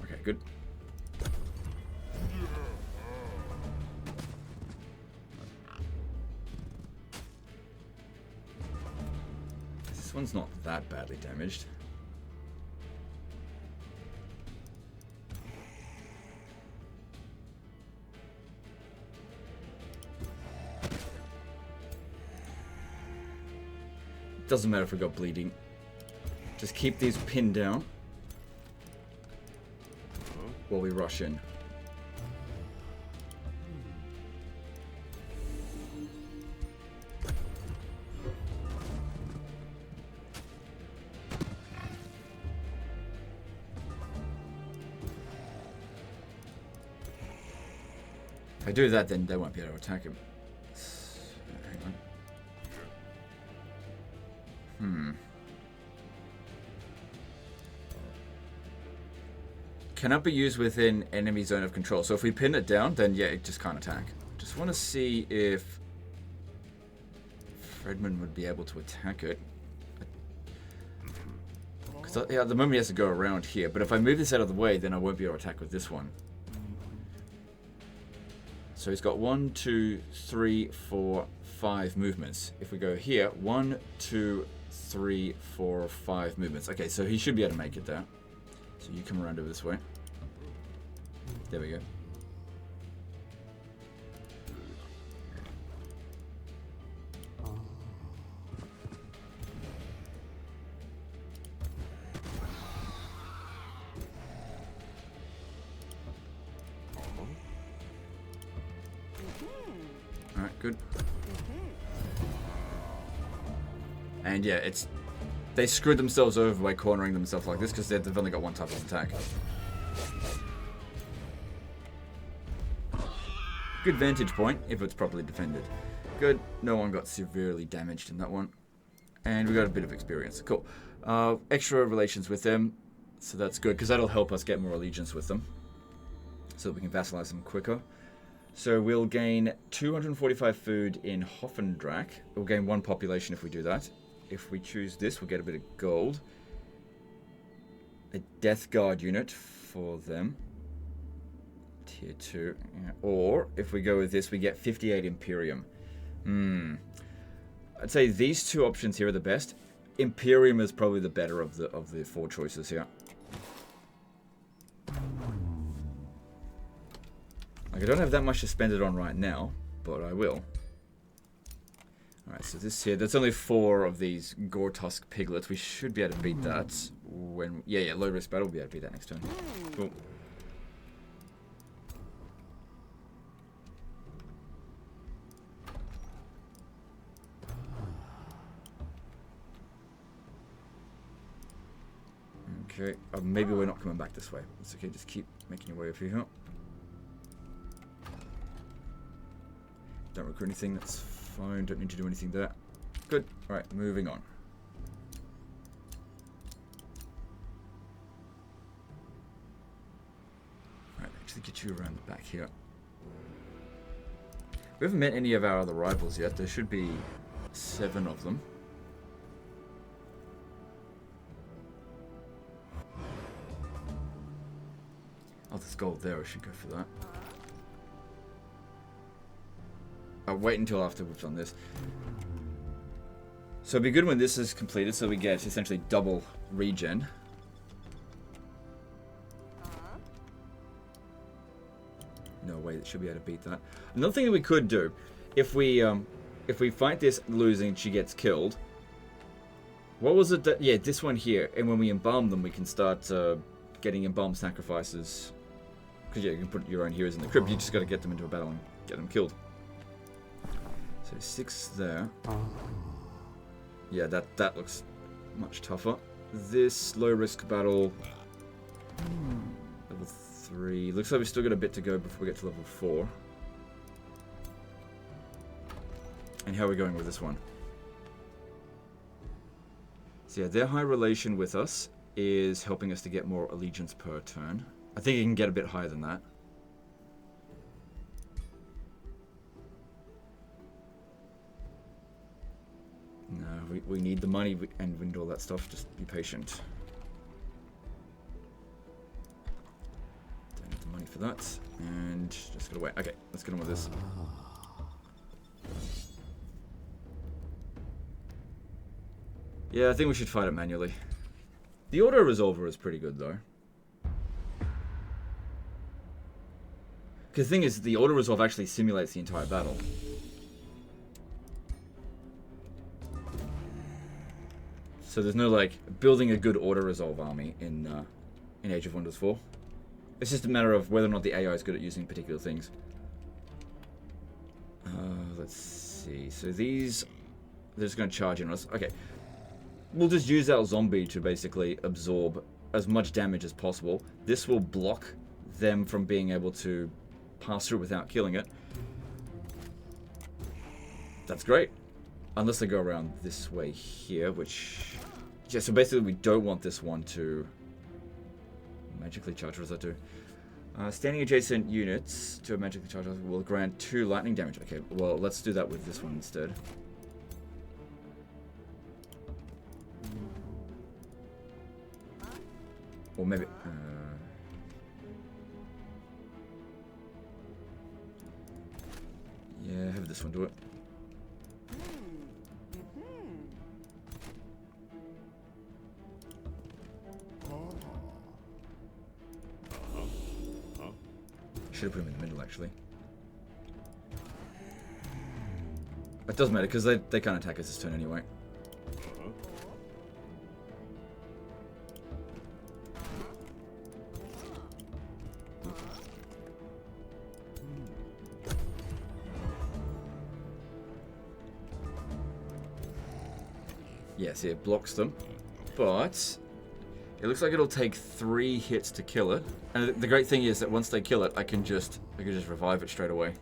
Speaker 1: Okay, good. This one's not that badly damaged. Doesn't matter if we got bleeding. Just keep these pinned down while we rush in. If I do that, then they won't be able to attack him. Hang on. Cannot be used within enemy zone of control. So if we pin it down, then yeah, it just can't attack. Just want to see if Fredman would be able to attack it. Because yeah, at the moment he has to go around here. But if I move this out of the way, then I won't be able to attack with this one. So he's got 1, 2, 3, 4, 5 movements. If we go here, 1, 2, 3, 4, 5 movements. Okay, so he should be able to make it there. So you come around over this way. There we go. Alright, good. And yeah, they screwed themselves over by cornering themselves like this because they've only got one type of attack. Good vantage point if it's properly defended. Good. No one got severely damaged in that one. And we got a bit of experience. Cool. Extra relations with them. So that's good because that'll help us get more allegiance with them. So that we can vassalize them quicker. So we'll gain 245 food in Hoffendrach. We'll gain 1 population if we do that. If we choose this, we'll get a bit of gold. A Death Guard unit for them. Tier 2. Yeah. Or, if we go with this, we get 58 Imperium. I'd say these 2 options here are the best. Imperium is probably the better of the 4 choices here. Like, I don't have that much to spend it on right now, but I will. Alright, so this here, that's only 4 of these Gore-Tusk piglets. We should be able to beat that when... Yeah, low risk battle, we'll be able to beat that next turn. Cool. Okay, maybe we're not coming back this way. It's okay, just keep making your way over here. Don't recruit anything, that's fine. Don't need to do anything there. Good. Alright, moving on. Alright, actually get you around the back here. We haven't met any of our other rivals yet. There should be 7 of them. Oh, there's gold there. I should go for that. I'll wait until after we've done this. So it'd be good when this is completed, so we get essentially double regen. No way, that should be able to beat that. Another thing that we could do, if we fight this losing, she gets killed. What was it that? Yeah, this one here. And when we embalm them, we can start getting embalmed sacrifices. Because yeah, you can put your own heroes in the crypt. You just got to get them into a battle and get them killed. So 6 there. Yeah, that looks much tougher. This low risk battle, level 3. Looks like we still got a bit to go before we get to level 4. And how are we going with this one? So yeah, their high relation with us is helping us to get more allegiance per turn. I think you can get a bit higher than that. No, we need the money and we need all that stuff. Just be patient. Don't need the money for that. And just gotta wait. Okay, let's get on with this. Yeah, I think we should fight it manually. The auto-resolver is pretty good, though. Because the thing is, the auto-resolve actually simulates the entire battle. So there's no, like, building a good auto-resolve army in Age of Wonders 4. It's just a matter of whether or not the AI is good at using particular things. Let's see. So these... They're just going to charge in on us. Okay. We'll just use our zombie to basically absorb as much damage as possible. This will block them from being able to pass through without killing it. That's great. Unless they go around this way here, which... Yeah, so basically we don't want this one to magically charge. What does that do? Standing adjacent units to a magically charged will grant 2 lightning damage. Okay, well, let's do that with this one instead. Or maybe... yeah, have this one do it. middle, actually. It doesn't matter, because they can't attack us this turn anyway. Yes, it blocks them, but it looks like it'll take 3 hits to kill it. And the great thing is that once they kill it, I can just revive it straight away.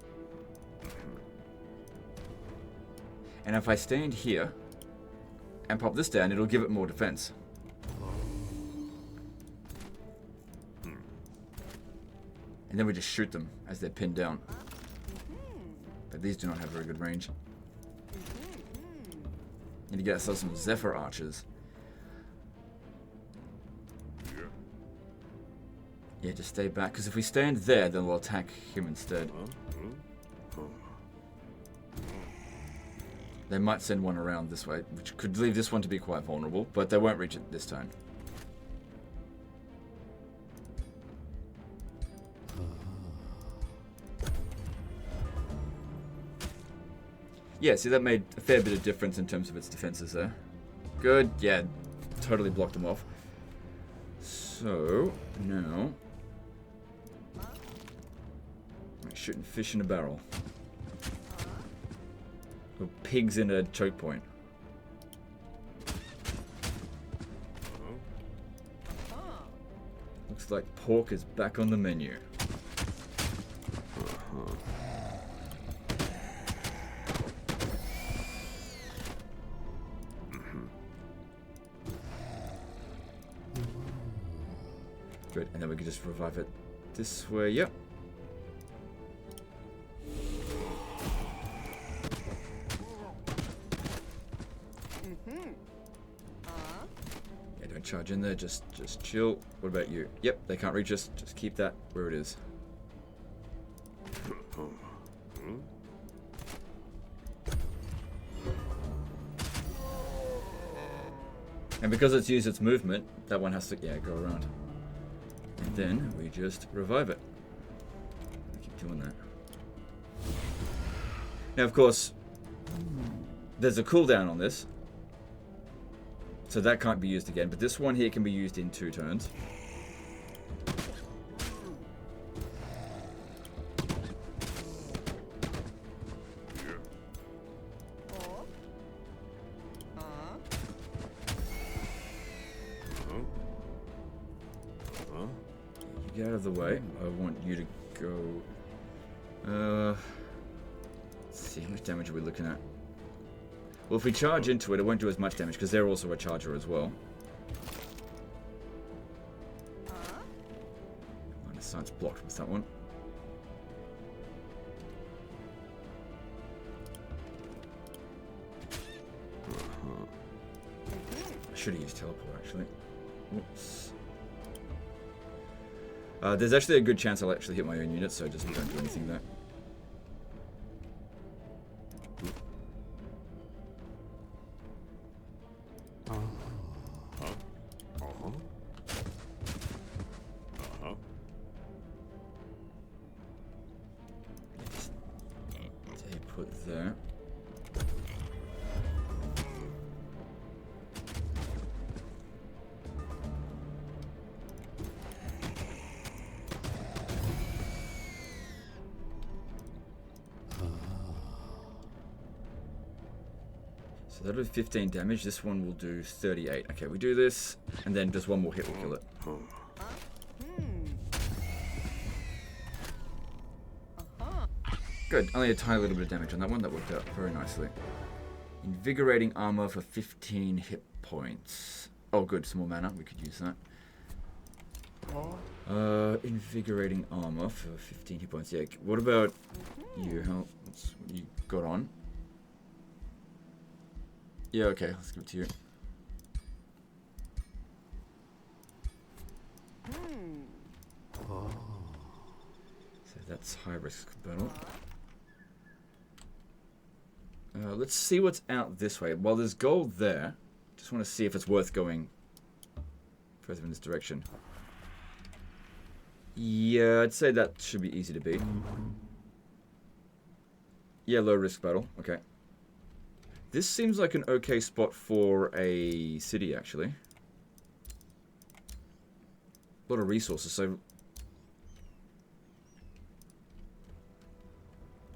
Speaker 1: And if I stand here and pop this down, it'll give it more defense. And then we just shoot them as they're pinned down. But these do not have very good range. Need to get ourselves some Zephyr archers. Yeah, just stay back, because if we stand there, then we'll attack him instead. They might send one around this way, which could leave this one to be quite vulnerable, but they won't reach it this turn. Yeah, see, that made a fair bit of difference in terms of its defenses there. Good, yeah, totally blocked them off. So, now... I'm shooting fish in a barrel. Or pigs in a choke point. Looks like pork is back on the menu. Good, and then we can just revive it this way. Yep. Yeah, don't charge in there. Just chill. What about you? Yep, they can't reach us. Just keep that where it is. And because it's used its movement, that one has to, yeah, go around. And then we just revive it. Keep doing that. Now, of course, there's a cooldown on this, so that can't be used again. But this one here can be used in 2 turns. Get out of the way. I want you to go... let's see, how much damage are we looking at? Well, if we charge into it, it won't do as much damage, because they're also a charger as well. Line of sight's blocked with that one. I should have used teleport, actually. Whoops. There's actually a good chance I'll actually hit my own unit, so just don't do anything there. Stay put there. So that'll do 15 damage. This one will do 38. Okay, we do this, and then just one more hit will kill it. Good. Only a tiny little bit of damage on that one. That worked out very nicely. Invigorating armor for 15 hit points. Oh, good. Some more mana. We could use that. Invigorating armor for 15 hit points. Yeah. What about you? What you got on? Yeah, okay, let's give it to you. So that's high risk battle. Let's see what's out this way. While there's gold there, just want to see if it's worth going further in this direction. Yeah, I'd say that should be easy to beat. Yeah, low risk battle. Okay. This seems like an okay spot for a city, actually. A lot of resources, so...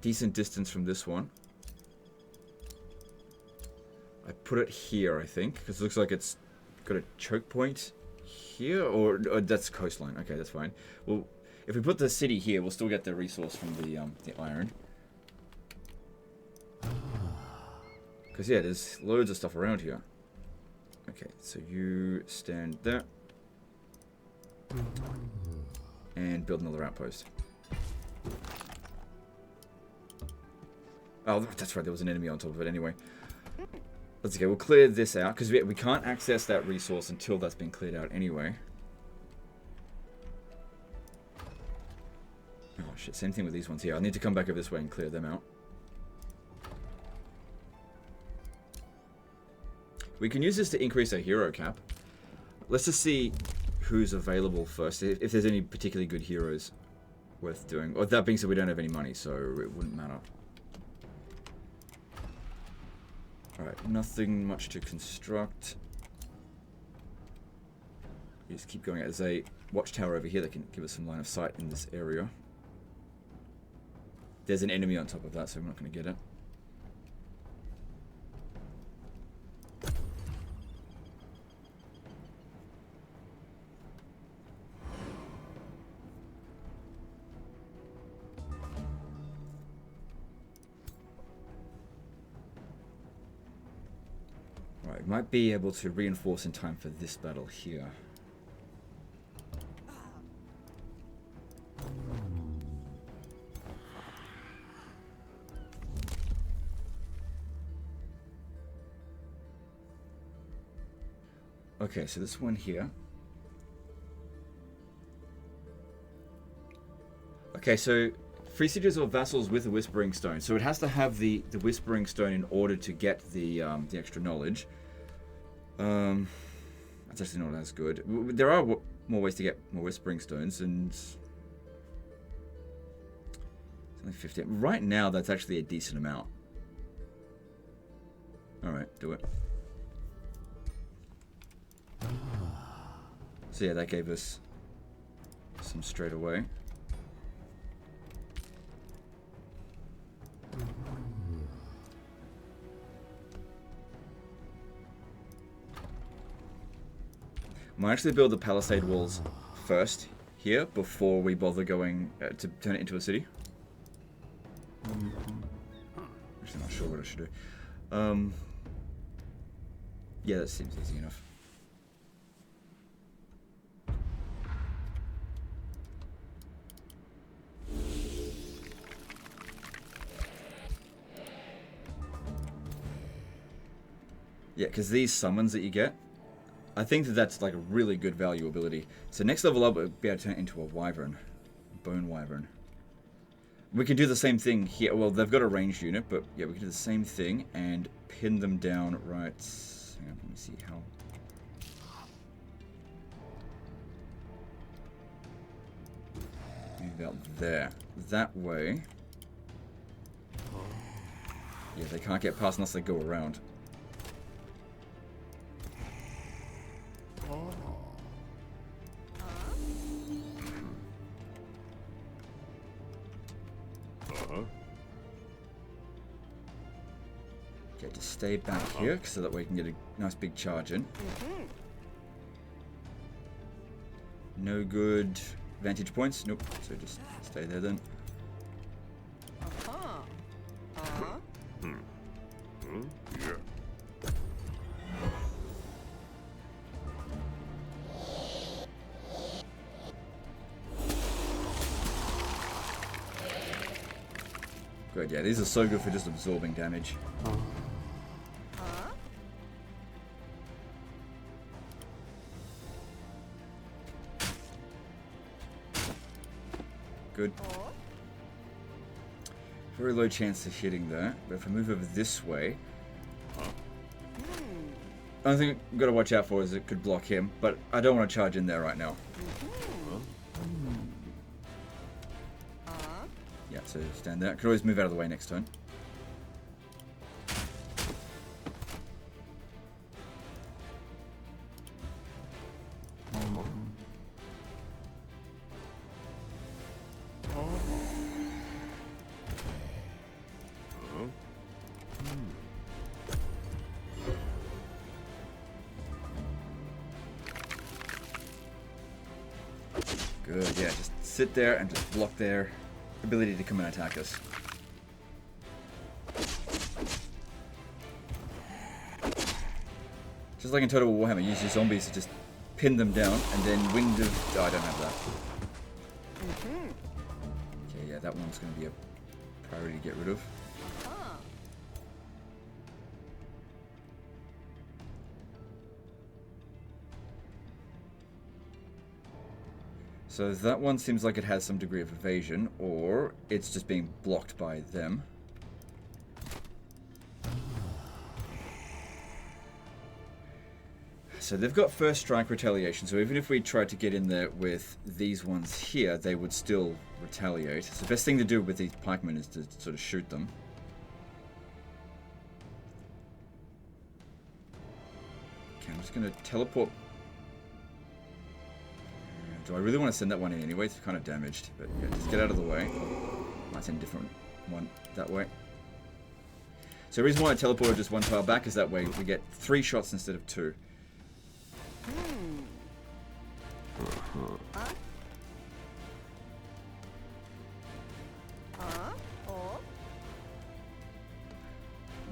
Speaker 1: Decent distance from this one. I put it here, I think, because it looks like it's got a choke point here, or that's coastline. Okay, that's fine. Well, if we put the city here, we'll still get the resource from the iron. Because, yeah, there's loads of stuff around here. Okay, so you stand there. And build another outpost. Oh, that's right, there was an enemy on top of it anyway. That's okay, we'll clear this out, because we can't access that resource until that's been cleared out anyway. Oh shit, same thing with these ones here. I need to come back over this way and clear them out. We can use this to increase our hero cap. Let's just see who's available first, if there's any particularly good heroes worth doing. Or that being said, we don't have any money, so it wouldn't matter. Alright, nothing much to construct. We just keep going. There's a watchtower over here that can give us some line of sight in this area. There's an enemy on top of that, so we're not going to get it. Right, might be able to reinforce in time for this battle here. Okay, so this one here. Okay, so free sieges or vassals with a Whispering Stone. So it has to have the Whispering Stone in order to get the extra knowledge. That's actually not as good. There are more ways to get more Whispering Stones, and it's only 50. Right now, that's actually a decent amount. All right, do it. So yeah, that gave us some straight away. I might actually build the palisade walls first here before we bother going to turn it into a city. Actually, not sure what I should do. Yeah, that seems easy enough. Yeah, because these summons that you get, I think that's like a really good value ability. So next level up, we'll be able to turn it into a wyvern. Bone wyvern. We can do the same thing here. Well, they've got a ranged unit, but yeah, we can do the same thing and pin them down right... Hang on, let me see how... Maybe about there. That way... Yeah, they can't get past unless they go around. Okay, just stay back here so that way we can get a nice big charge in. No good vantage points? Nope. So just stay there then.
Speaker 3: Yeah.
Speaker 1: Good, yeah, these are so good for just absorbing damage. Good. Very low chance of hitting there, but if I move over this way... The only thing I've got to watch out for is it could block him, but I don't want to charge in there right now. to stand there. Could always move out of the way next turn. Good, yeah, just sit there and just block their ability to come and attack us. Just like in Total Warhammer, use your zombies to just pin them down and then Wind of... Oh, I don't have that. Okay, yeah, that one's going to be a priority to get rid of. So that one seems like it has some degree of evasion, or it's just being blocked by them. So they've got first strike retaliation, so even if we tried to get in there with these ones here, they would still retaliate. So the best thing to do with these pikemen is to sort of shoot them. Okay, I'm just going to teleport. Do I really want to send that one in anyway? It's kind of damaged, but yeah, just get out of the way. Might send a different one that way. So the reason why I teleported just one tile back is that way we get 3 shots instead of 2.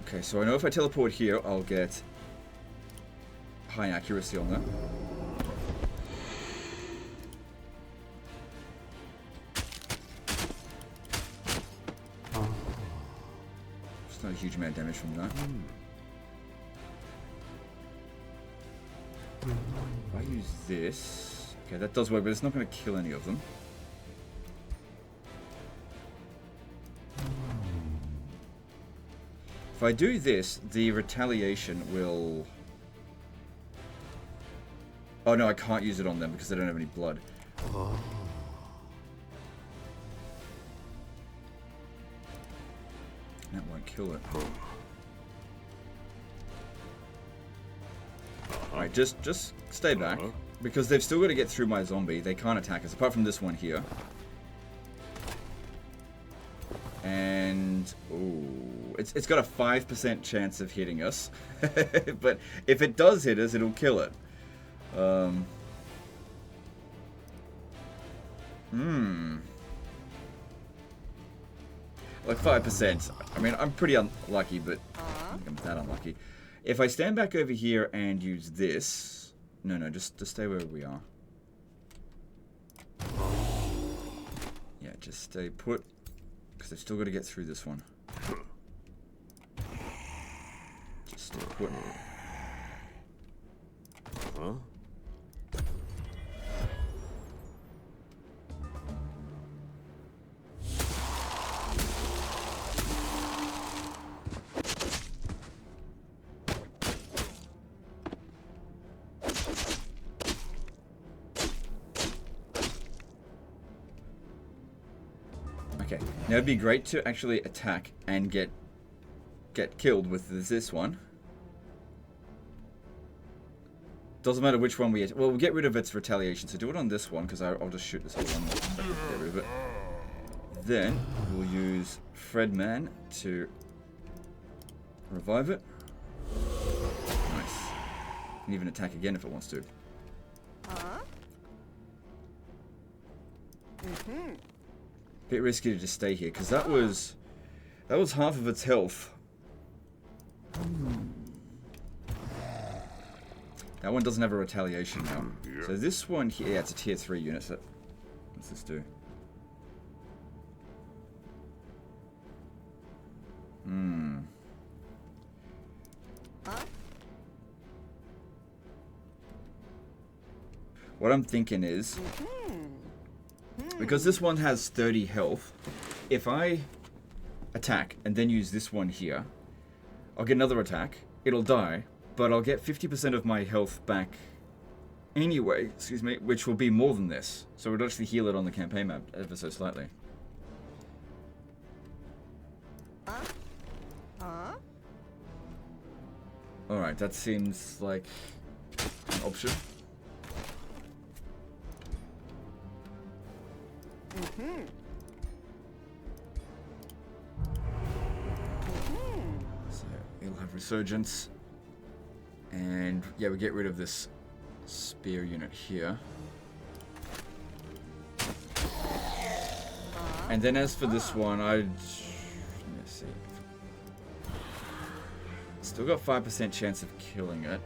Speaker 1: Okay, so I know if I teleport here, I'll get high accuracy on that. It's not a huge amount of damage from that. If I use this... Okay, that does work, but it's not going to kill any of them. If I do this, the retaliation will... Oh no, I can't use it on them because they don't have any blood. That won't kill it. Alright, just stay back. Because they've still got to get through my zombie. They can't attack us, apart from this one here. And... Ooh, it's got a 5% chance of hitting us. But if it does hit us, it'll kill it. Like 5%. I mean, I'm pretty unlucky, but I think I'm that unlucky. If I stand back over here and use this... No, just stay where we are. Yeah, just stay put. Because they've still got to get through this one. Just stay put. Okay, now it'd be great to actually attack and get killed with this one. Doesn't matter which one we... Well, we'll get rid of its retaliation, so do it on this one, because I'll just shoot this other one. Get rid of it. Then, we'll use Fredman to revive it. Nice. Can even attack again if it wants to. Bit risky to just stay here, because that was half of its health. That one doesn't have a retaliation now. So this one here, yeah, it's a tier 3 unit. So what's this do? What I'm thinking is, because this one has 30 health, if I attack and then use this one here, I'll get another attack, it'll die, but I'll get 50% of my health back anyway, excuse me, which will be more than this. So it would actually heal it on the campaign map ever so slightly. Alright, that seems like an option. So he'll have resurgence. And yeah, we get rid of this spear unit here. And then as for this one, let's see. Still got 5% chance of killing it.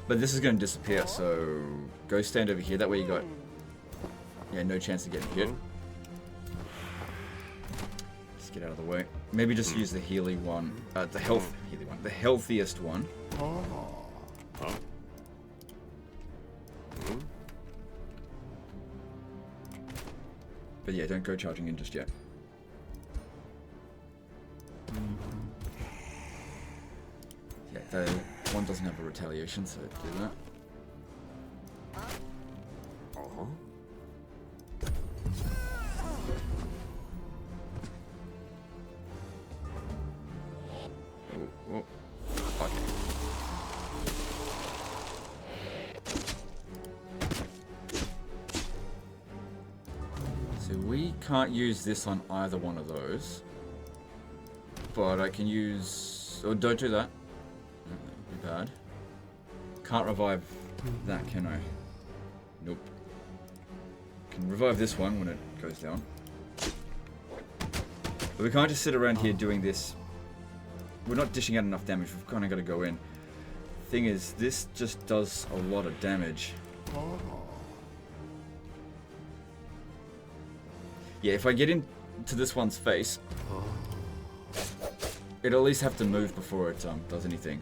Speaker 1: But this is going to disappear, so go stand over here. That way you got, yeah, no chance of getting hit. Just get out of the way. Maybe just use the Healy one, the healthiest one. But yeah, don't go charging in just yet. Yeah, the one doesn't have a retaliation, so do that. Oh, okay. So we can't use this on either one of those. But I can use... Oh, don't do that. That would be bad. Can't revive that, can I? Nope. Can revive this one when it goes down. But we can't just sit around here doing this. We're not dishing out enough damage. We've kind of got to go in. Thing is, this just does a lot of damage. Yeah, if I get into this one's face, it'll at least have to move before it does anything.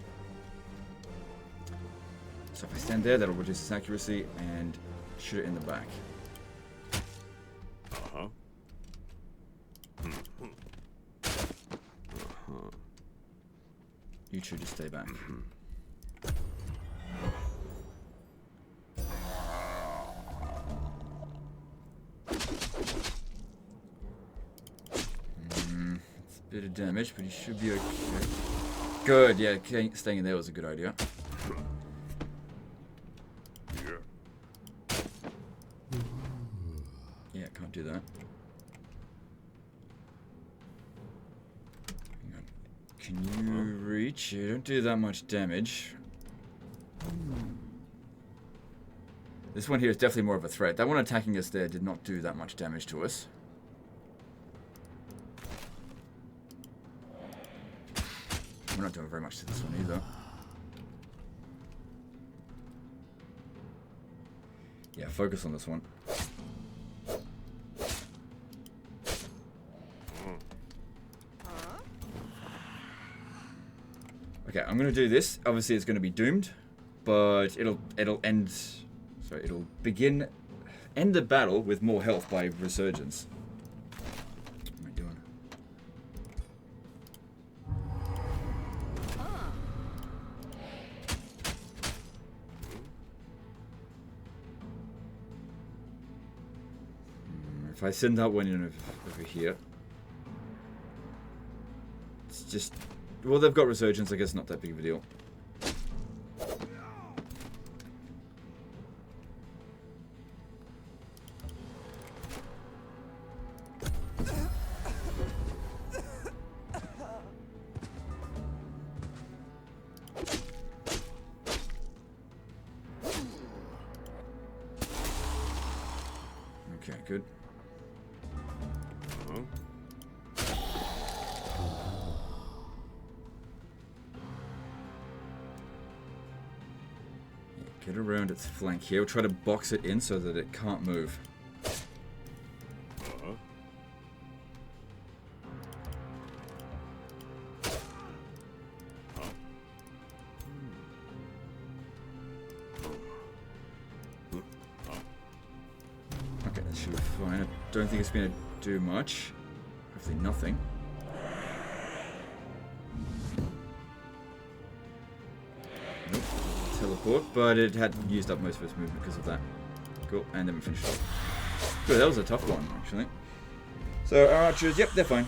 Speaker 1: So if I stand there, that'll reduce its accuracy and shoot it in the back. You two just stay back. It's a bit of damage, but he should be okay. Good, yeah, staying in there was a good idea. Yeah, can't do that. Hang on. Can you reach? You don't do that much damage. This one here is definitely more of a threat. That one attacking us there did not do that much damage to us. We're not doing very much to this one either. Yeah, focus on this one. Okay, I'm gonna do this. Obviously, it's gonna be doomed, but it'll end. Sorry, it'll end the battle with more health by resurgence. What am I doing? If I send that one in over here, it's just. Well, they've got resurgence, I guess not that big of a deal. Okay, good. Get around its flank here. We'll try to box it in so that it can't move. Okay, that should be fine. I don't think it's going to do much. Hopefully nothing. Nope. Teleport, but it had used up most of its movement because of that. Cool, and then we finished off. Good, that was a tough one, actually. So, our archers, yep, they're fine.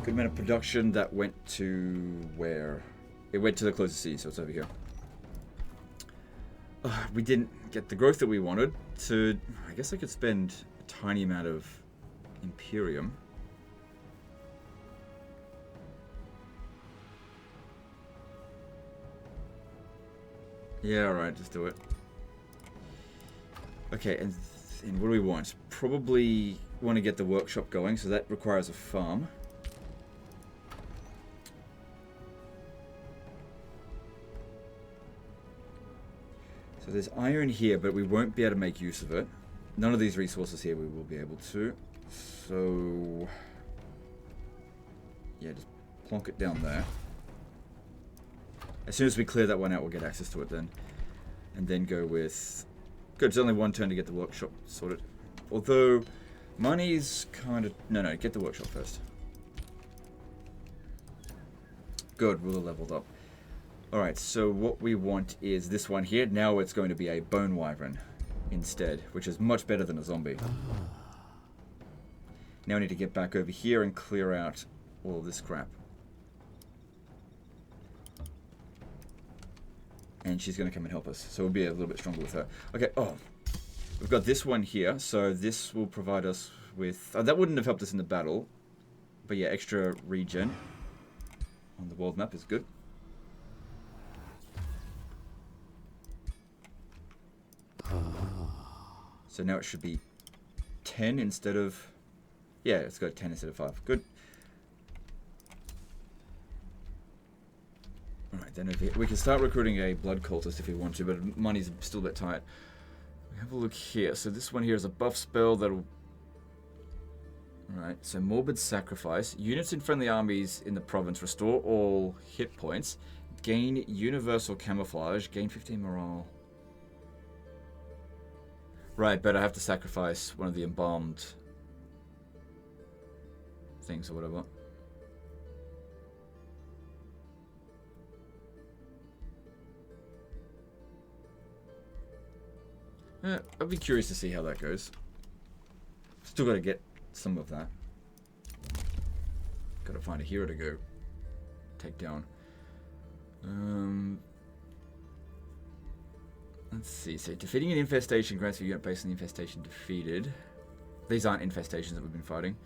Speaker 1: Good amount of production that went to where? It went to the closest city, so it's over here. We didn't get the growth that we wanted, so I guess I could spend a tiny amount of Imperium. Yeah, alright, just do it. Okay, and what do we want? Probably want to get the workshop going, so that requires a farm. So there's iron here, but we won't be able to make use of it. None of these resources here we will be able to. So yeah, just plonk it down there. As soon as we clear that one out, we'll get access to it then. And then go with... Good, it's only one turn to get the workshop sorted. Although, money's kind of... No, get the workshop first. Good, ruler leveled up. Alright, so what we want is this one here. Now it's going to be a bone wyvern instead, which is much better than a zombie. Now we need to get back over here and clear out all of this crap. And she's going to come and help us, so we'll be a little bit stronger with her. Okay, we've got this one here, so this will provide us with... that wouldn't have helped us in the battle, but yeah, extra regen on the world map is good. So now it should be 10 instead of... Yeah, it's got 10 instead of 5. Good. Alright, then we can start recruiting a blood cultist if we want to, but money's still a bit tight. We have a look here. So this one here is a buff spell that'll... Alright, so Morbid Sacrifice. Units in friendly armies in the province restore all hit points. Gain Universal Camouflage. Gain 15 morale. Right, but I have to sacrifice one of the embalmed things or whatever. I'd be curious to see how that goes. Still got to get some of that. Got to find a hero to go take down. Let's see. So defeating an infestation grants a unit based on the infestation defeated. These aren't infestations that we've been fighting.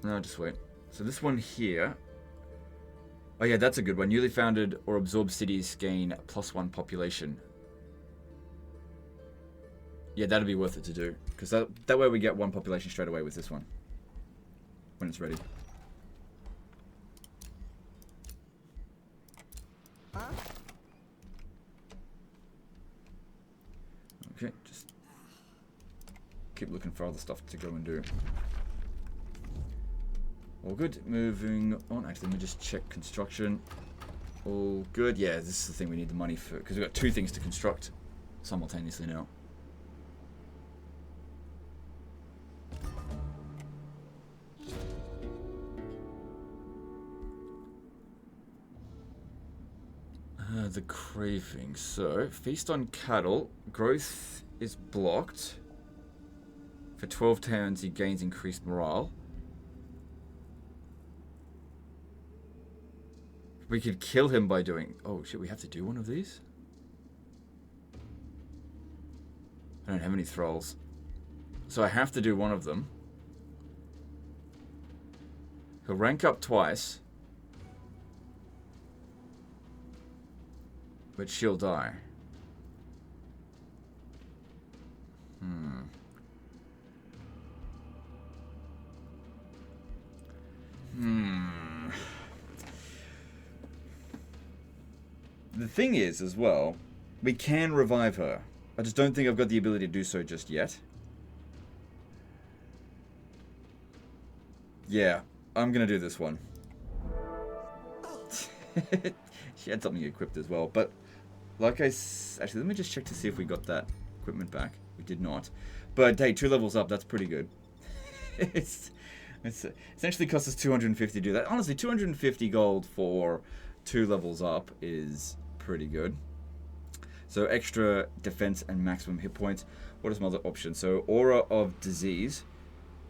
Speaker 1: No, just wait. So this one here. Oh yeah, that's a good one. Newly founded or absorbed cities gain +1 population. Yeah, that'd be worth it to do. Because that way we get 1 population straight away with this one. When it's ready. Okay, just keep looking for other stuff to go and do. All good. Moving on. Actually, let me just check construction. All good. Yeah, this is the thing we need the money for. Because we've got 2 things to construct simultaneously now. The craving. So, feast on cattle. Growth is blocked. For 12 turns, he gains increased morale. We could kill him by doing... Oh, shit, we have to do one of these? I don't have any thralls. So I have to do one of them. He'll rank up twice. But she'll die. The thing is, as well, we can revive her. I just don't think I've got the ability to do so just yet. Yeah, I'm gonna do this one. She had something equipped as well, but like actually, let me just check to see if we got that equipment back. We did not. But hey, 2 levels up, that's pretty good. It's essentially cost us 250 to do that. Honestly, 250 gold for 2 levels up is pretty good. So extra defense and maximum hit points. What are some other options? So Aura of Disease.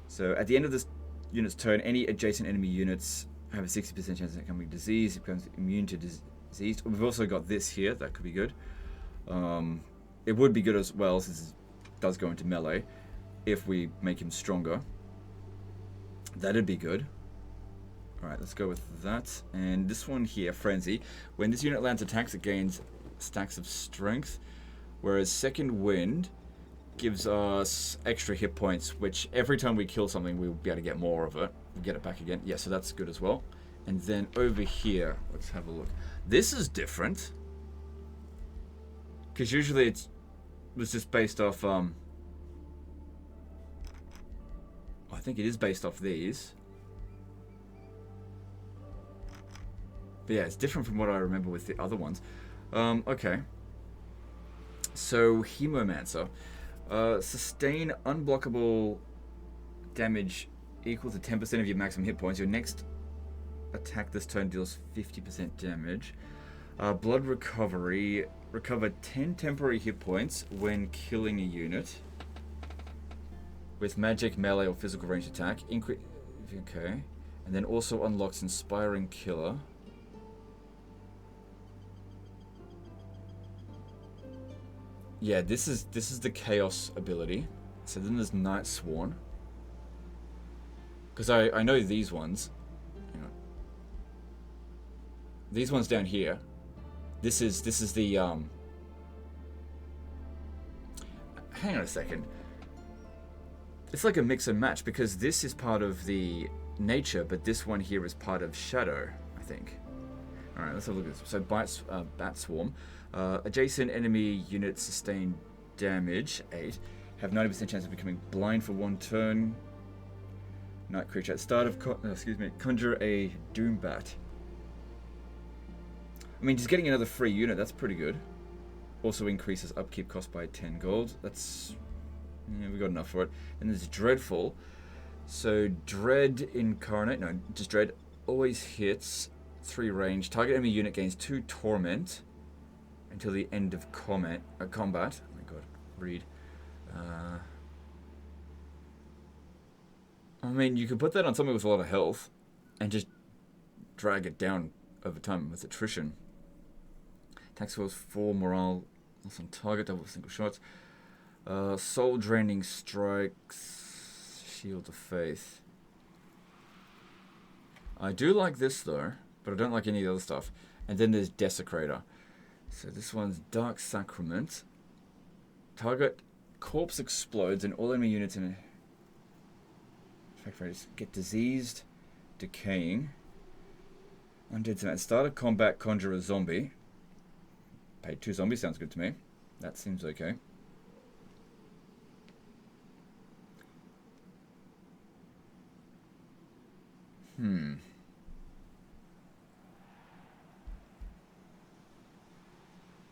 Speaker 1: So at the end of this unit's turn, any adjacent enemy units have a 60% chance of becoming diseased. It becomes immune to disease. We've also got this here. That could be good. It would be good as well, since it does go into melee, if we make him stronger. That'd be good. Alright, let's go with that. And this one here, Frenzy. When this unit lands attacks, it gains stacks of strength. Whereas Second Wind gives us extra hit points, which every time we kill something, we'll be able to get more of it. We'll get it back again. Yeah, so that's good as well. And then over here, let's have a look. This is different. Because usually it was just based off, I think it is based off these. But yeah, it's different from what I remember with the other ones. Okay. So, Hemomancer. Sustain unblockable damage equal to 10% of your maximum hit points. Your next attack this turn deals 50% damage. Blood recovery. Recover 10 temporary hit points when killing a unit. With magic, melee, or physical range attack. Okay. And then also unlocks Inspiring Killer. Yeah, this is the Chaos ability. So then there's Night Sworn. Because I know these ones. Hang on. These ones down here. This is the hang on a second. It's like a mix and match, because this is part of the nature, but this one here is part of shadow, I think. Alright, let's have a look at this. So Bat Swarm. Adjacent enemy units sustain damage, 8. Have 90% chance of becoming blind for 1 turn. Night creature. At start of conjure a Doom Bat. I mean, just getting another free unit, that's pretty good. Also increases upkeep cost by 10 gold. That's... yeah, we got enough for it. And there's Dreadful. So, Dread Incarnate, no, just Dread, always hits 3 range. Target enemy unit gains 2 Torment until the end of combat. Oh my god, read. I mean, you could put that on something with a lot of health and just drag it down over time with attrition. Attack scores 4, morale, loss on target, double single shots. Soul draining strikes, shield of faith. I do like this though, but I don't like any of the other stuff. And then there's Desecrator. So this one's Dark Sacrament. Target corpse explodes and all enemy units in effect rates get diseased, decaying. Undead At start of combat, conjure a zombie. Pay 2 zombies, sounds good to me. That seems okay.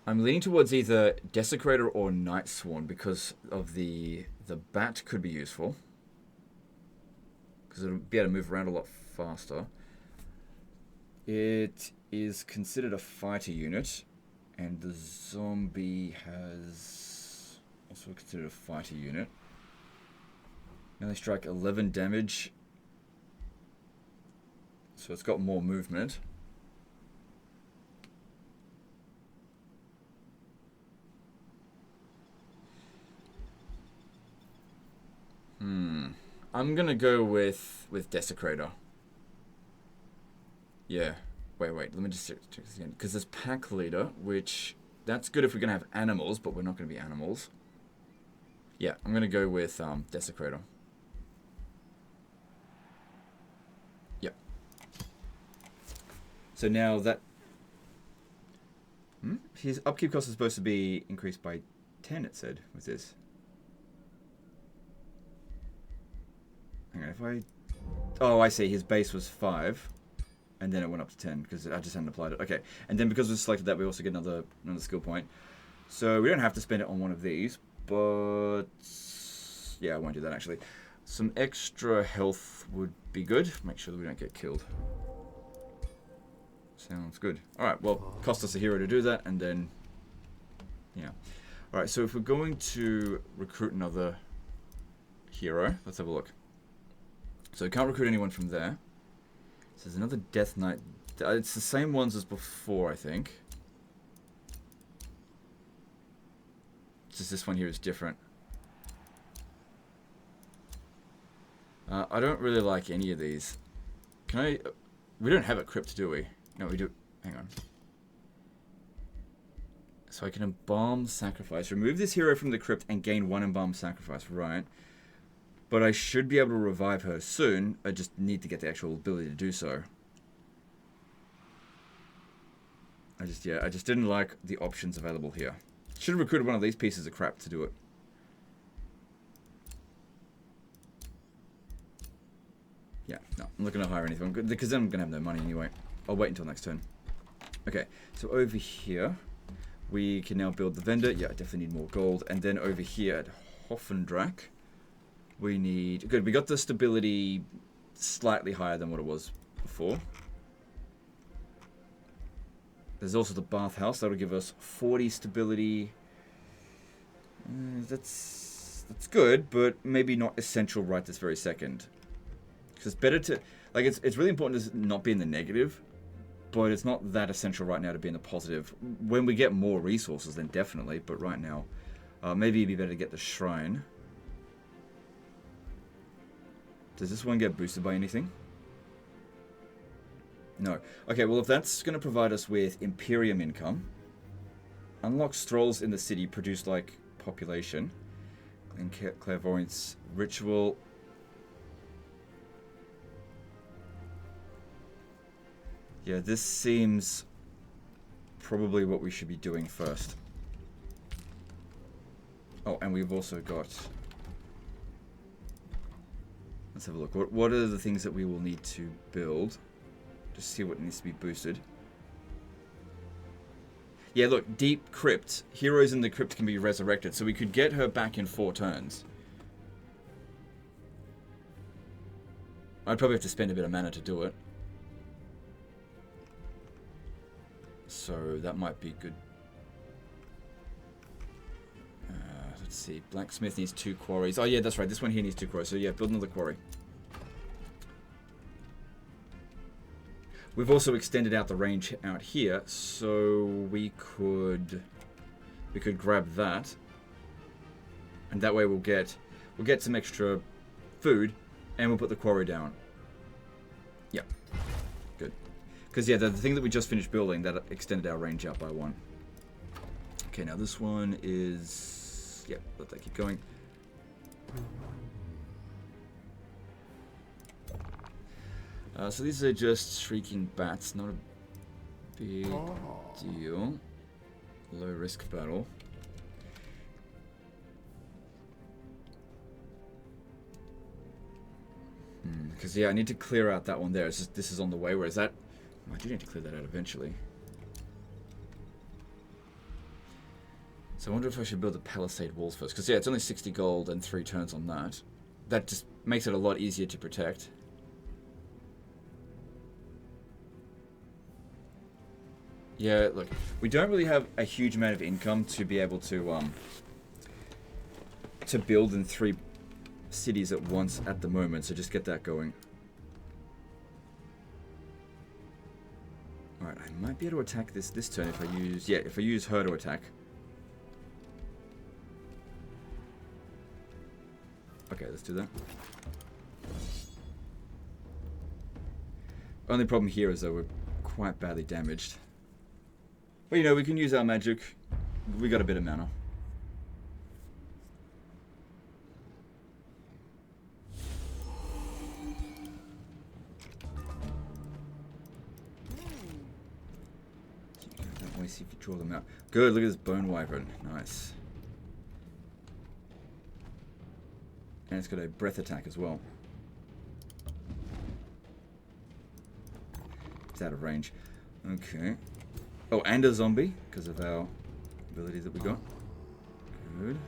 Speaker 1: I'm leaning towards either Desecrator or Night Sworn because of the bat could be useful. Because it'll be able to move around a lot faster. It is considered a fighter unit, and the zombie has also considered a fighter unit. Melee strike 11 damage, so it's got more movement. I'm gonna go with Desecrator. Yeah. Wait. Let me just check this again. Because there's Pack Leader, which... that's good if we're going to have animals, but we're not going to be animals. Yeah, I'm going to go with Desecrator. Yep. So now that... his upkeep cost is supposed to be increased by 10, it said, with this. Hang on, if I... oh, I see. His base was 5. And then it went up to 10 because I just hadn't applied it. Okay, and then because we selected that, we also get another skill point. So we don't have to spend it on one of these, but yeah, I won't do that actually. Some extra health would be good. Make sure that we don't get killed. Sounds good. All right, well, cost us a hero to do that, and then yeah. All right, so if we're going to recruit another hero, let's have a look. So we can't recruit anyone from there. So there's another Death Knight. It's the same ones as before, I think. Just this one here is different. I don't really like any of these. Can I... We don't have a crypt, do we? No, we do. Hang on. So I can embalm sacrifice. Remove this hero from the crypt and gain 1 embalm sacrifice. Right. But I should be able to revive her soon. I just need to get the actual ability to do so. I just didn't like the options available here. Should have recruited one of these pieces of crap to do it. Yeah, no, I'm not going to hire anything. Because then I'm going to have no money anyway. I'll wait until next turn. Okay, so over here, we can now build the vendor. Yeah, I definitely need more gold. And then over here at Hoffendrak, we need... Good, we got the stability slightly higher than what it was before. There's also the bathhouse. That'll give us 40 stability. That's good, but maybe not essential right this very second. Because it's better to... Like, it's really important to not be in the negative, but it's not that essential right now to be in the positive. When we get more resources, then definitely. But right now, maybe it'd be better to get the shrine. Does this one get boosted by anything? No. Okay, well, if that's going to provide us with Imperium income, unlock strolls in the city, produce, like, population, and clairvoyance ritual. Yeah, this seems probably what we should be doing first. Oh, and we've also got... Let's have a look. What are the things that we will need to build? Just see what needs to be boosted. Yeah, look, Deep Crypt. Heroes in the crypt can be resurrected, so we could get her back in 4 turns. I'd probably have to spend a bit of mana to do it. So that might be good. Let's see. Blacksmith needs 2 quarries. Oh yeah, that's right. This one here needs 2 quarries. So yeah, build another quarry. We've also extended out the range out here, so we could grab that, and that way we'll get some extra food, and we'll put the quarry down. Yeah, good. Because yeah, the thing that we just finished building that extended our range out by 1. Okay, now this one is let that keep going. So these are just shrieking bats, not a big deal. Low risk battle. Because yeah, I need to clear out that one there. It's just this is on the way. Whereas that, I do need to clear that out eventually. So I wonder if I should build the palisade walls first. Because yeah, it's only 60 gold and 3 turns on that. That just makes it a lot easier to protect. Yeah, look, we don't really have a huge amount of income to be able to build in 3 cities at once at the moment, so just get that going. Alright, I might be able to attack this turn if I use her to attack. Okay, let's do that. Only problem here is that we're quite badly damaged. But you know, we can use our magic. We got a bit of mana. That way, see if you draw them out. Good, look at this bone wyvern. Nice. And it's got a breath attack as well. It's out of range. Okay. Oh, and a zombie, because of our abilities that we got. Good.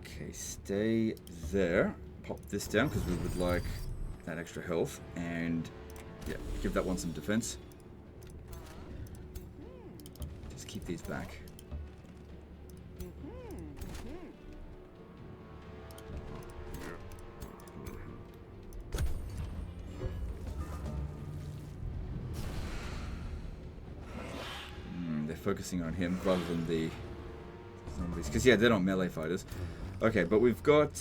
Speaker 1: Okay, stay there. Pop this down, because we would like that extra health. And, yeah, give that one some defense. Just keep these back. focusing on him rather than the zombies. Because, yeah, they're not melee fighters. Okay, but we've got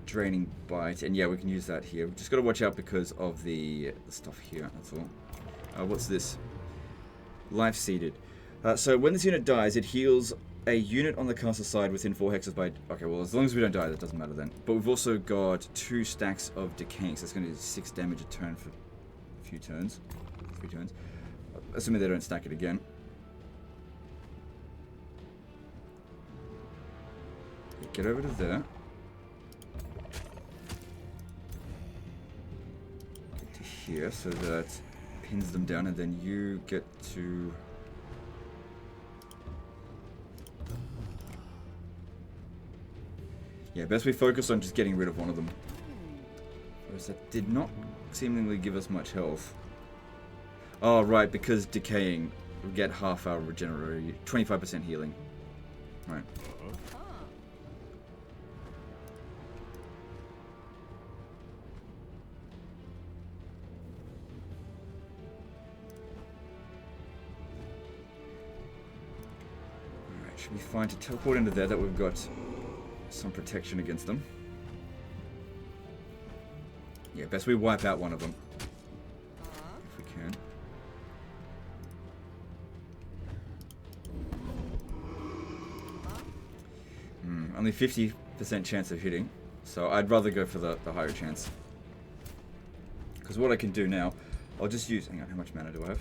Speaker 1: Draining Bite, and yeah, we can use that here. We've just got to watch out because of the stuff here, that's all. What's this? Life Seeded. So when this unit dies, it heals a unit on the caster side within 4 hexes by... Okay, well, as long as we don't die, that doesn't matter then. But we've also got 2 stacks of Decaying, so that's going to do 6 damage a turn for a few turns. 3 turns. Assuming they don't stack it again. Get over to there. Get to here so that pins them down, and then you get to... Yeah, best we focus on just getting rid of one of them. Whereas that did not seemingly give us much health. Oh, right, because Decaying, we get half our regeneration, 25% healing. Right. Alright, should be fine to teleport into there, that we've got some protection against them. Yeah, best we wipe out one of them. If we can. Only 50% chance of hitting. So I'd rather go for the higher chance. Because what I can do now, I'll just use... Hang on, how much mana do I have?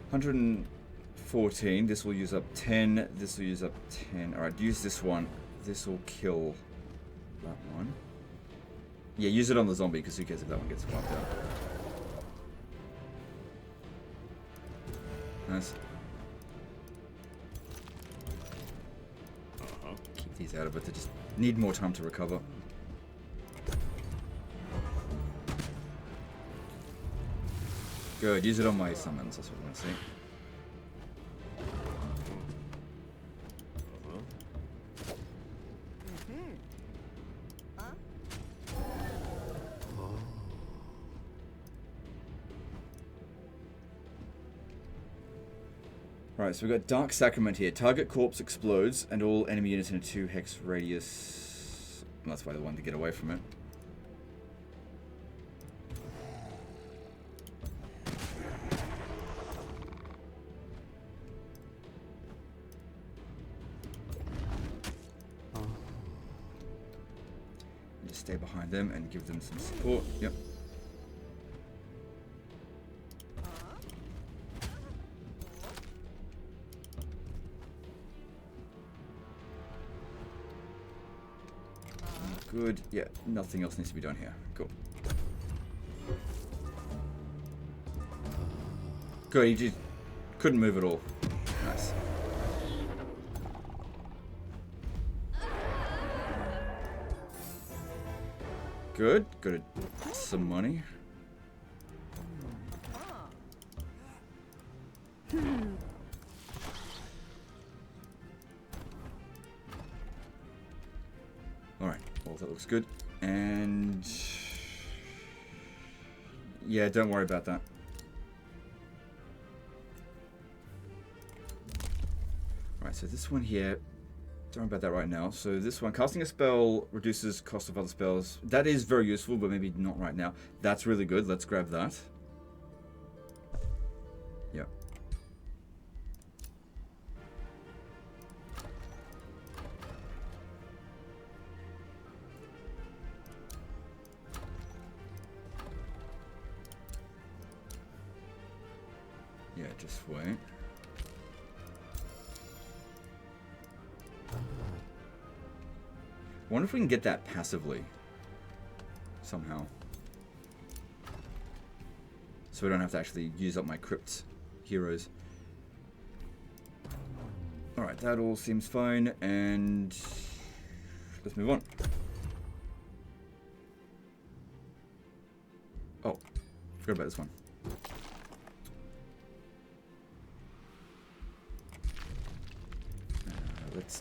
Speaker 1: 114. This will use up 10. This will use up 10. Alright, use this one. This will kill that one. Yeah, use it on the zombie, because who cares if that one gets wiped out. Nice. Keep these out of it, they just need more time to recover. Good, use it on my summons, that's what I want to see. Right, so we've got Dark Sacrament here. Target corpse explodes, and all enemy units in a 2 hex radius. Well, that's why they wanted to get away from it. Just stay behind them and give them some support. Yep. Good. Yeah, nothing else needs to be done here. Cool. Good, he just couldn't move at all. Nice. Good. Good. Some money. Alright, well that looks good. And yeah, don't worry about that. Alright, so this one here, don't worry about that right now. So this one, casting a spell reduces cost of other spells. That is very useful, but maybe not right now. That's really good. Let's grab that. Yep. Yeah, just wait. I wonder if we can get that passively. Somehow. So we don't have to actually use up my crypt heroes. Alright, that all seems fine, and let's move on. Oh, forgot about this one.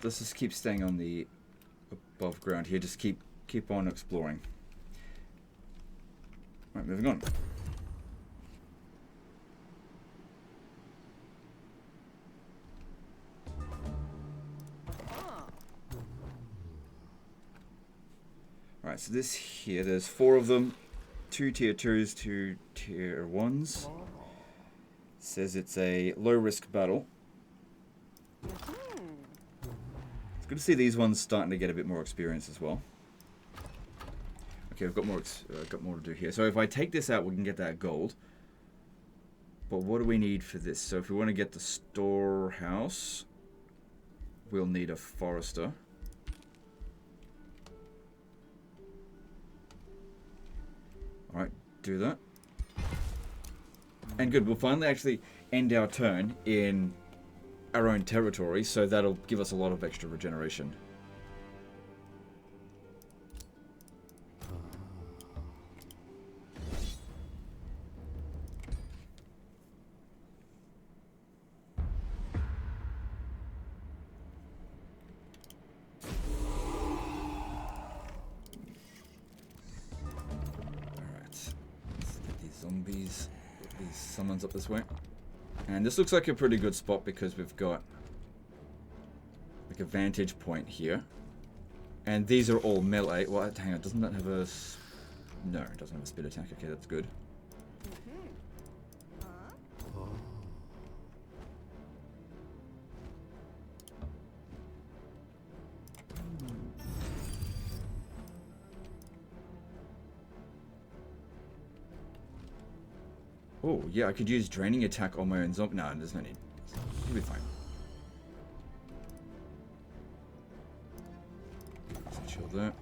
Speaker 1: Let's just keep staying on the above ground here. Just keep on exploring. Right, moving on. Alright, so this here, there's 4 of them. 2 tier 2s, 2 tier 1s. Says it's a low risk battle. It's good to see these ones starting to get a bit more experience as well. Okay, we've got more to do here. So if I take this out, we can get that gold. But what do we need for this? So if we want to get the storehouse, we'll need a forester. Alright, do that. And good, we'll finally actually end our turn in our own territory, so that'll give us a lot of extra regeneration. Summons up this way. And this looks like a pretty good spot because we've got like a vantage point here. And these are all melee. Well, hang on, doesn't that have a... No, it doesn't have a speed attack. Okay, that's good. Oh, yeah, I could use draining attack on my own zombie. No, there's no need. It'll be fine. So chill there.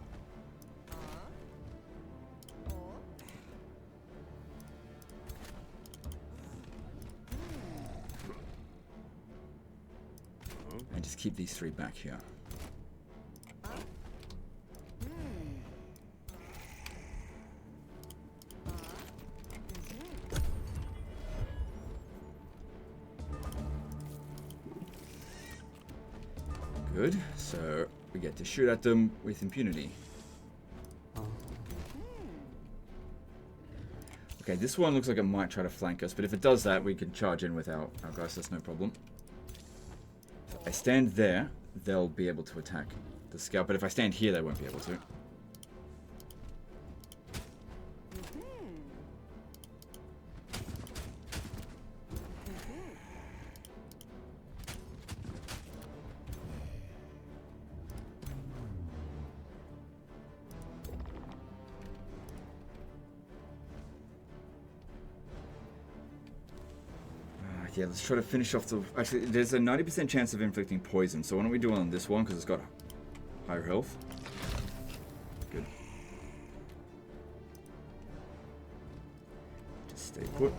Speaker 1: And just keep these 3 back here. Good, so we get to shoot at them with impunity. Okay, this one looks like it might try to flank us, but if it does that, we can charge in with our guys, that's no problem. If I stand there, they'll be able to attack the scout, but if I stand here, they won't be able to. Yeah, let's try to finish off the... Actually, there's a 90% chance of inflicting poison, so why don't we do it on this one, because it's got higher health. Good. Just stay put.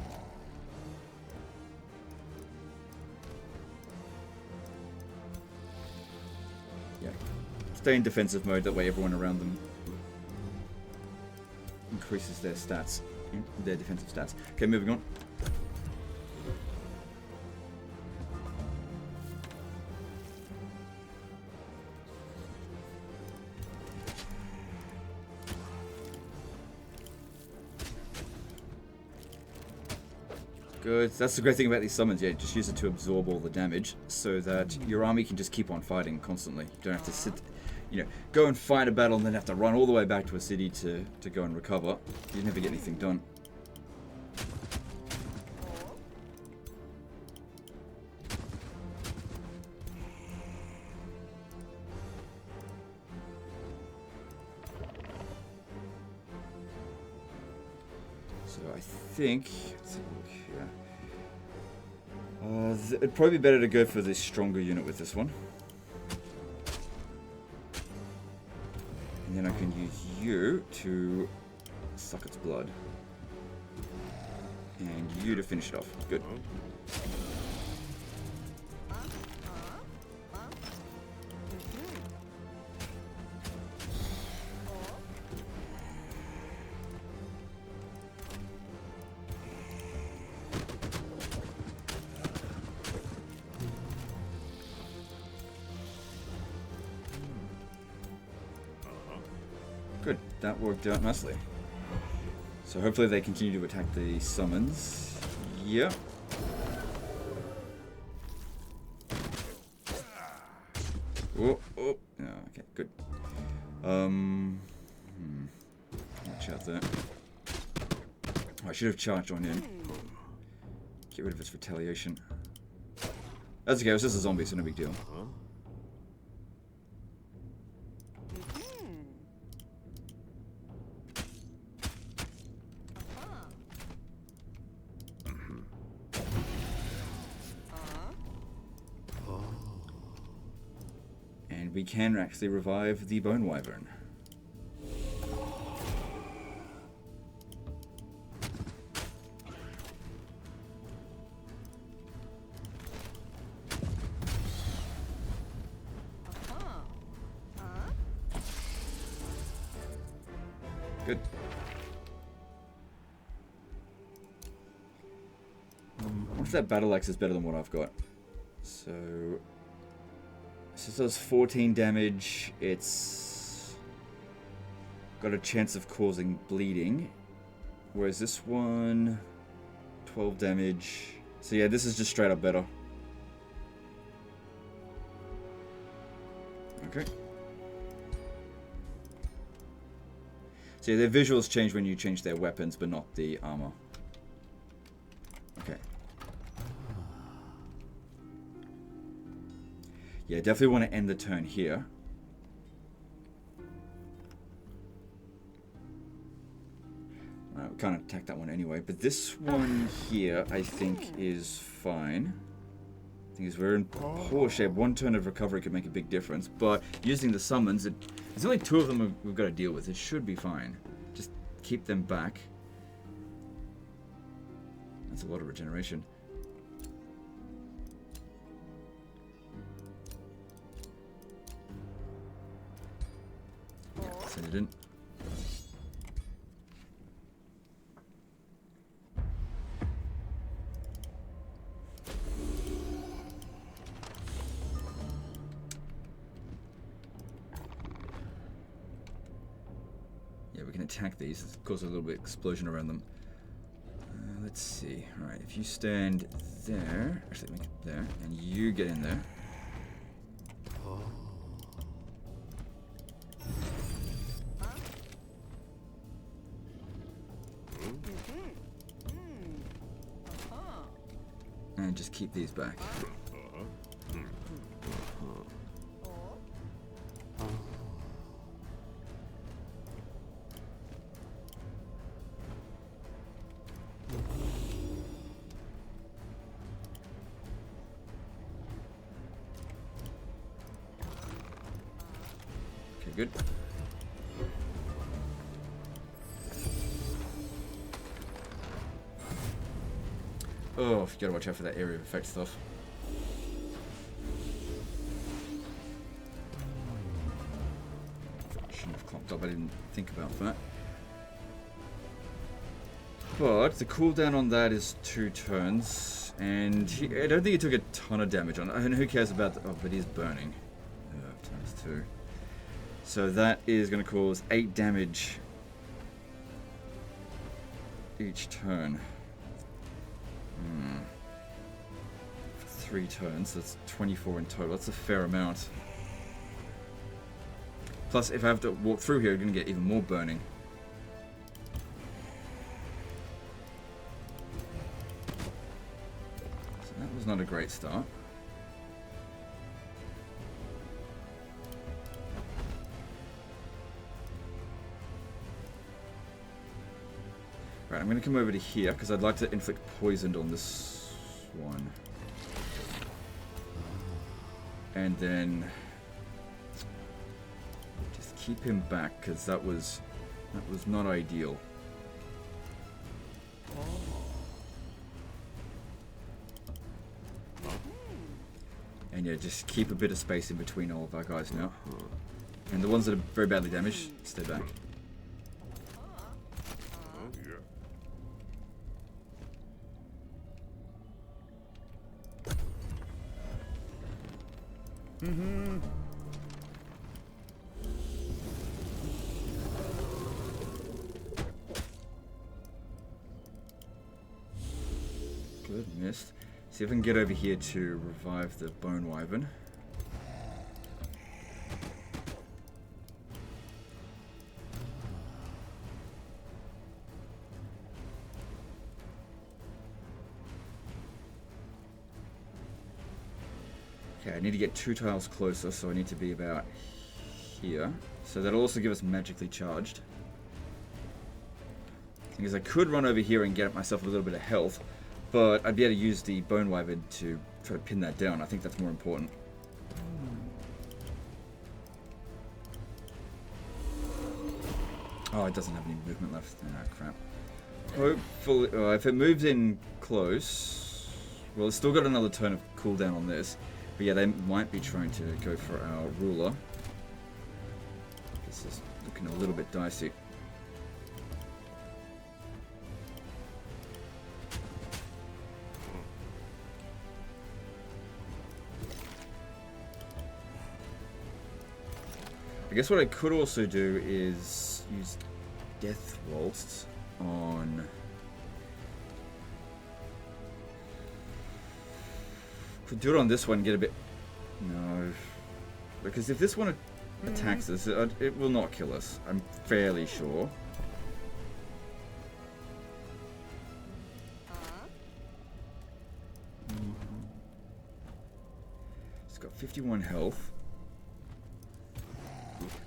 Speaker 1: Yeah. Stay in defensive mode, that way everyone around them increases their stats, their defensive stats. Okay, moving on. Good. That's the great thing about these summons, yeah, just use it to absorb all the damage so that your army can just keep on fighting constantly. You don't have to sit, you know, go and fight a battle and then have to run all the way back to a city to go and recover. You never get anything done. So I think... Let's have a look here. It'd probably be better to go for this stronger unit with this one. And then I can use you to suck its blood. And you to finish it off. Good. Good, that worked out nicely. So hopefully they continue to attack the summons. Yep. Oh, oh. No, okay, good. Watch out there. Oh, I should have charged on in. Get rid of its retaliation. That's okay, it was just a zombie, so no big deal. And we can actually revive the bone wyvern. Good. What if that battle axe is better than what I've got? So this does 14 damage. It's got a chance of causing bleeding, whereas this one 12 damage. So yeah, this is just straight up better. Okay. So yeah, their visuals change when you change their weapons, but not the armor. Okay. Yeah, definitely want to end the turn here. We can't attack that one anyway, but this one here, I think, is fine. I think we're in poor shape. One turn of recovery could make a big difference, but using the summons, there's only 2 of them we've got to deal with. It should be fine. Just keep them back. That's a lot of regeneration. Yeah, send it in. Yeah, we can attack these. It's cause a little bit of explosion around them. Let's see. Alright, if you stand there, actually make it there, and you get in there. And just keep these back. Okay, good. Oh, you gotta watch out for that area of effect stuff. Shouldn't have clocked up, I didn't think about that. But the cooldown on that is 2 turns, and I don't think he took a ton of damage on it. And who cares about the, oh, but he's burning. Times 2. So that is going to cause 8 damage each turn. For 3 turns, that's 24 in total. That's a fair amount. Plus, if I have to walk through here, I'm going to get even more burning. So that was not a great start. Right, I'm going to come over to here because I'd like to inflict poison on this one. And then just keep him back because that was not ideal. And yeah, just keep a bit of space in between all of our guys now. And the ones that are very badly damaged, stay back. Good, missed. See if I can get over here to revive the bone wyvern. Okay, I need to get 2 tiles closer, so I need to be about here. So that'll also give us magically charged. Because I could run over here and get myself a little bit of health, but I'd be able to use the Bone Wyvern to try to pin that down. I think that's more important. Oh, it doesn't have any movement left. Ah, crap. Hopefully, if it moves in close, well, it's still got another turn of cooldown on this. But yeah, they might be trying to go for our ruler. This is looking a little bit dicey. I guess what I could also do is use Death Waltz on... Could do it on this one and get a bit... No. Because if this one attacks us, it will not kill us. I'm fairly sure. It's got 51 health.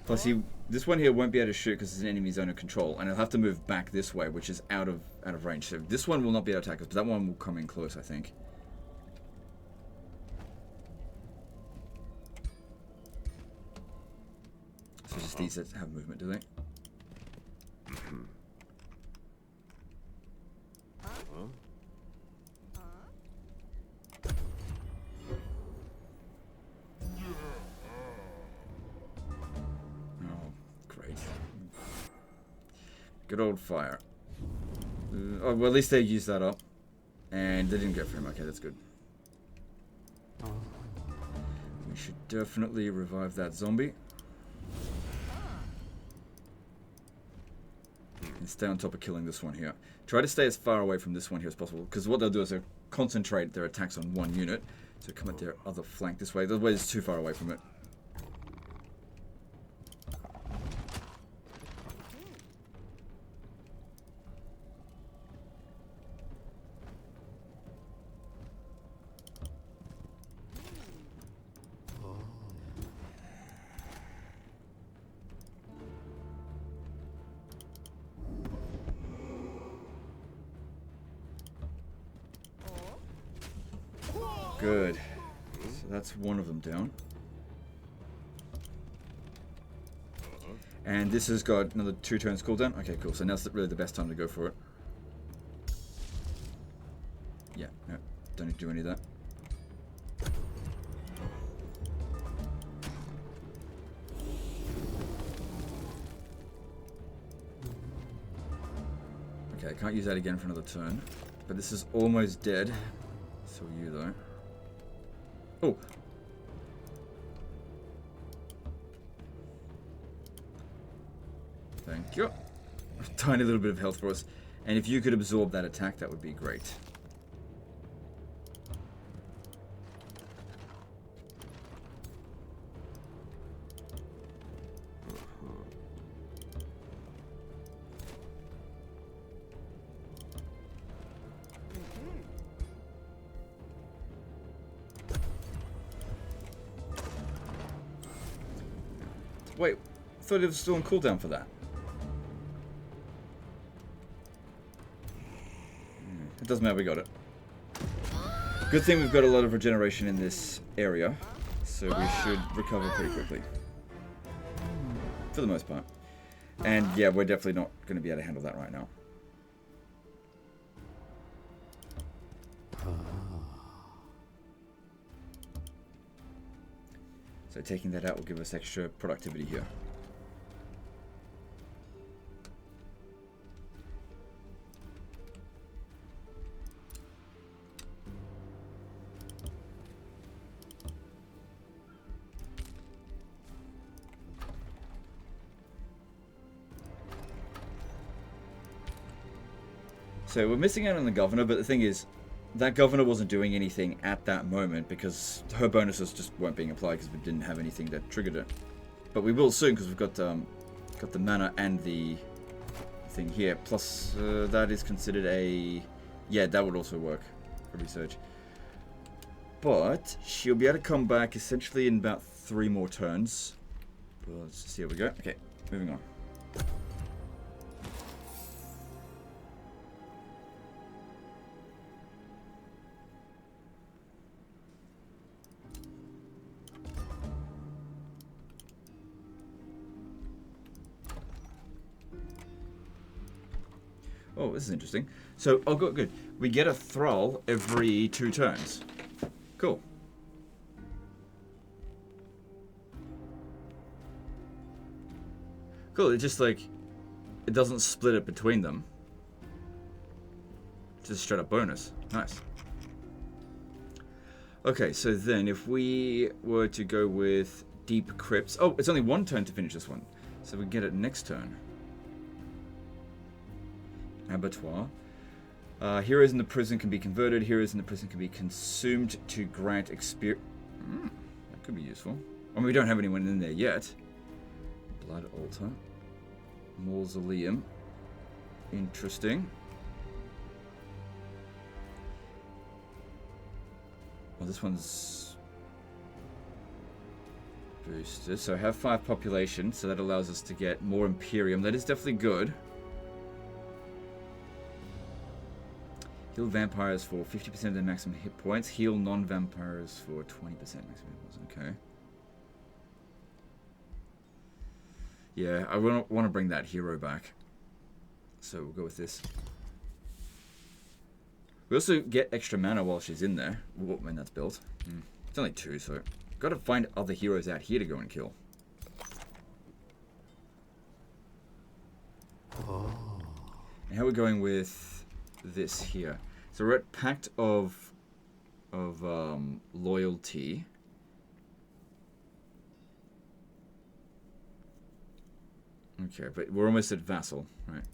Speaker 1: Plus, this one here won't be able to shoot because it's an enemy zone of control, and it'll have to move back this way, which is out of range. So this one will not be able to attack us, but that one will come in close, I think. So just these that have movement, do they? Good old fire. Oh, well, at least they used that up. And they didn't go for him. Okay, that's good. We should definitely revive that zombie. And stay on top of killing this one here. Try to stay as far away from this one here as possible. Because what they'll do is they'll concentrate their attacks on one unit. So come at their other flank this way. Otherwise, it's too far away from it. Good. So that's one of them down. And this has got another 2 turns cooldown. Okay, cool. So now's really the best time to go for it. Yeah, no, don't need to do any of that. Okay, I can't use that again for another turn. But this is almost dead. So are you, though. Oh! Thank you. A tiny little bit of health for us. And if you could absorb that attack, that would be great. Wait, I thought it was still on cooldown for that. It doesn't matter, we got it. Good thing we've got a lot of regeneration in this area, so we should recover pretty quickly. For the most part. And yeah, we're definitely not going to be able to handle that right now. So taking that out will give us extra productivity here. So we're missing out on the governor, but the thing is, that governor wasn't doing anything at that moment because her bonuses just weren't being applied because we didn't have anything that triggered it. But we will soon because we've got the mana and the thing here. Plus, that is considered a... Yeah, that would also work for research. But she'll be able to come back essentially in about 3 more turns. Well, let's see how we go. Okay, moving on. Oh, this is interesting. So, oh, good. We get a thrall every 2 turns. Cool. Cool, it's just like, it doesn't split it between them. Just straight up bonus. Nice. Okay, so then if we were to go with Deep Crypts... Oh, it's only 1 turn to finish this one. So we get it next turn. Abattoir. Heroes in the prison can be converted. Heroes in the prison can be consumed to grant experience. That could be useful. I mean, we don't have anyone in there yet. Blood altar. Mausoleum. Interesting. Well, this one's boosted. So I have 5 population, so that allows us to get more Imperium. That is definitely good. Heal vampires for 50% of their maximum hit points. Heal non-vampires for 20% maximum hit points. Okay. Yeah, I want to bring that hero back. So we'll go with this. We also get extra mana while she's in there. When that's built. It's only 2, so... Got to find other heroes out here to go and kill. And how are we going with... this here? So we're at Pact of Loyalty. Okay, but we're almost at Vassal, right?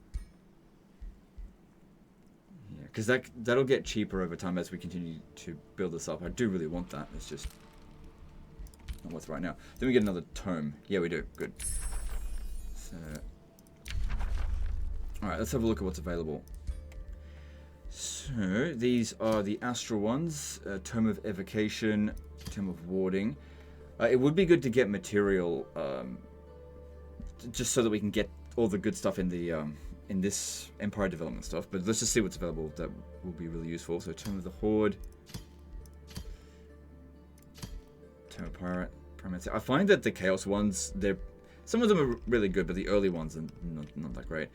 Speaker 1: Yeah, because that'll get cheaper over time as we continue to build this up. I do really want that. It's just not what's right now. Then we get another tome. Yeah, we do. Good. So, all right, let's have a look at what's available. So, these are the Astral ones. Tome of Evocation, Tome of Warding. It would be good to get material, just so that we can get all the good stuff in the in this Empire development stuff. But let's just see what's available. That will be really useful. So, Tome of the Horde. Tome of Pirate. I find that the Chaos ones, some of them are really good, but the early ones are not that great.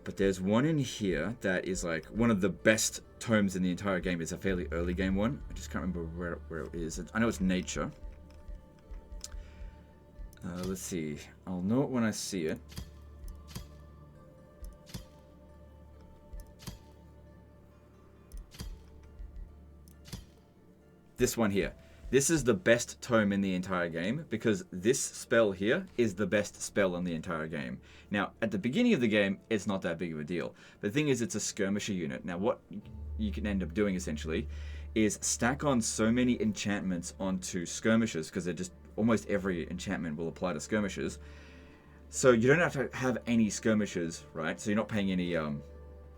Speaker 1: But there's one in here that is like one of the best tomes in the entire game. It's a fairly early game one. I just can't remember where it is. I know it's Nature. Let's see. I'll know it when I see it. This one here. This is the best tome in the entire game because this spell here is the best spell in the entire game. Now, at the beginning of the game, it's not that big of a deal. But the thing is, it's a skirmisher unit. Now, what you can end up doing, essentially, is stack on so many enchantments onto skirmishers, because they're just, almost every enchantment will apply to skirmishers. So you don't have to have any skirmishers, right? So you're not paying any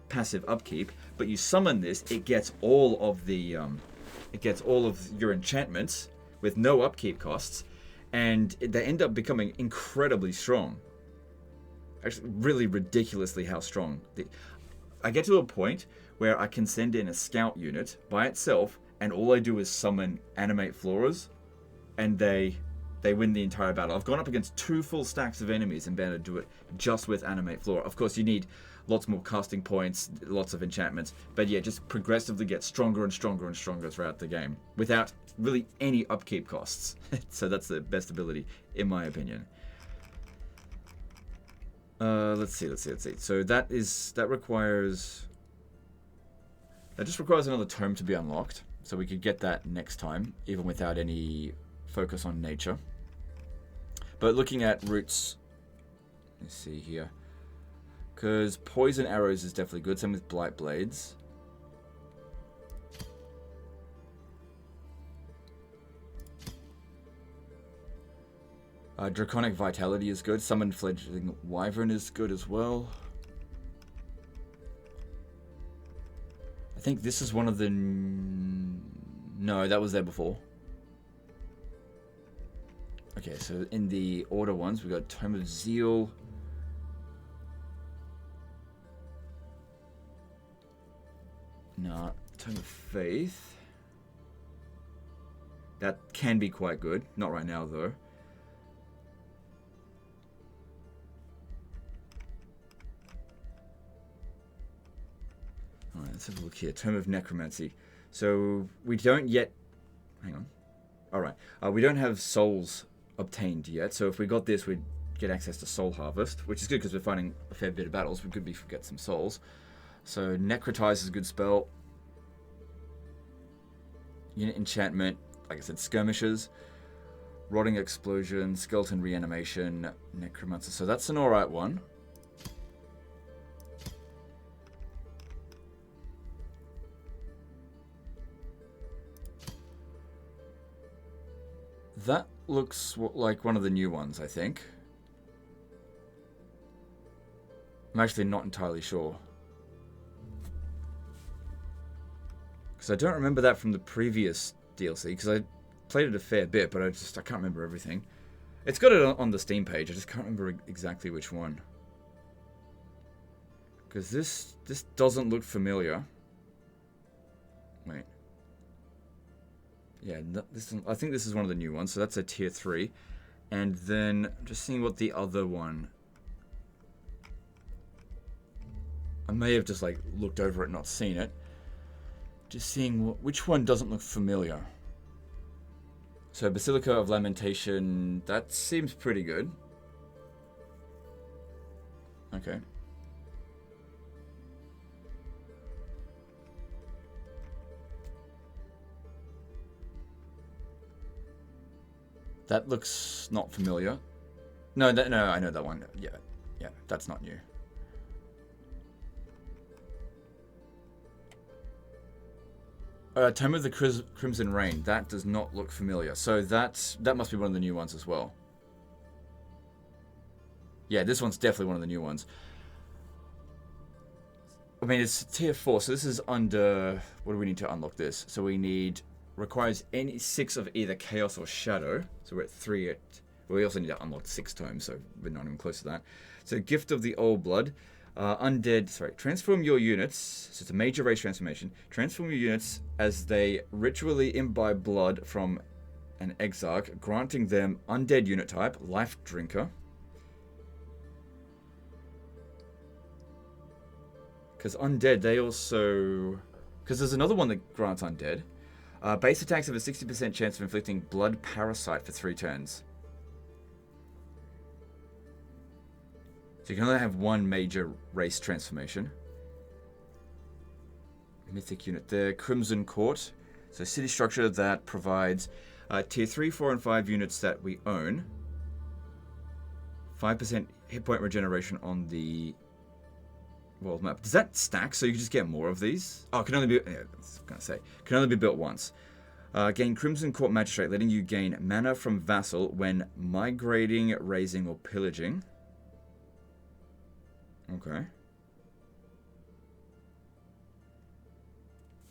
Speaker 1: passive upkeep, but you summon this, it gets all of the... it gets all of your enchantments with no upkeep costs, and they end up becoming incredibly strong. Actually, really ridiculously how strong. I get to a point where I can send in a scout unit by itself, and all I do is summon animate floras, and they win the entire battle. I've gone up against 2 full stacks of enemies and been able to do it just with animate flora. Of course, you need lots more casting points, lots of enchantments, but yeah, just progressively get stronger and stronger and stronger throughout the game without really any upkeep costs. So that's the best ability, in my opinion. Let's see. So that just requires another tome to be unlocked, so we could get that next time, even without any focus on nature. But looking at roots, let's see here. Because poison arrows is definitely good. Same with blight blades. Draconic vitality is good. Summon fledgling wyvern is good as well. I think this is one of the... No, that was there before. Okay, so in the order ones, we got Tome of Zeal. No, Tome of Faith. That can be quite good. Not right now, though. Alright, let's have a look here. Tome of Necromancy. So, we don't yet... Hang on. Alright. We don't have souls obtained yet. So, if we got this, we'd get access to Soul Harvest. Which is good, because we're fighting a fair bit of battles. We could get some souls. So, Necrotize is a good spell. Unit Enchantment. Like I said, Skirmishes. Rotting Explosion. Skeleton Reanimation. Necromancer. So, that's an alright one. That looks like one of the new ones, I think. I'm actually not entirely sure. Because I don't remember that from the previous DLC, because I played it a fair bit, but I can't remember everything. It's got it on the Steam page, I just can't remember exactly which one. Because this doesn't look familiar. Wait. Yeah, I think this is one of the new ones, so that's a tier 3. And then, I'm just seeing what the other one... I may have just, like, looked over it and not seen it. Just seeing which one doesn't look familiar. So, Basilica of Lamentation, that seems pretty good. Okay. That looks not familiar. No, I know that one. Yeah, that's not new. Tome of the Crimson Rain. That does not look familiar. So that must be one of the new ones as well. Yeah, this one's definitely one of the new ones. I mean, it's tier 4, so this is under... What do we need to unlock this? So we need... Requires any 6 of either Chaos or Shadow. So we're at 3 at... Well, we also need to unlock 6 tomes, so we're not even close to that. So Gift of the Old Blood. Transform your units. So it's a major race transformation. Transform your units as they ritually imbibe blood from an Exarch, granting them undead unit type, Life Drinker. Because undead, they also... Because there's another one that grants undead. Base attacks have a 60% chance of inflicting Blood Parasite for 3 turns. So you can only have one major race transformation. Mythic unit there. Crimson Court. So city structure that provides tier 3, 4, and 5 units that we own. 5% hit point regeneration on the world map. Does that stack so you can just get more of these? Oh, it can only be... Yeah, I was going to say. Can only be built once. Gain Crimson Court Magistrate, letting you gain mana from Vassal when migrating, raising, or pillaging. Okay.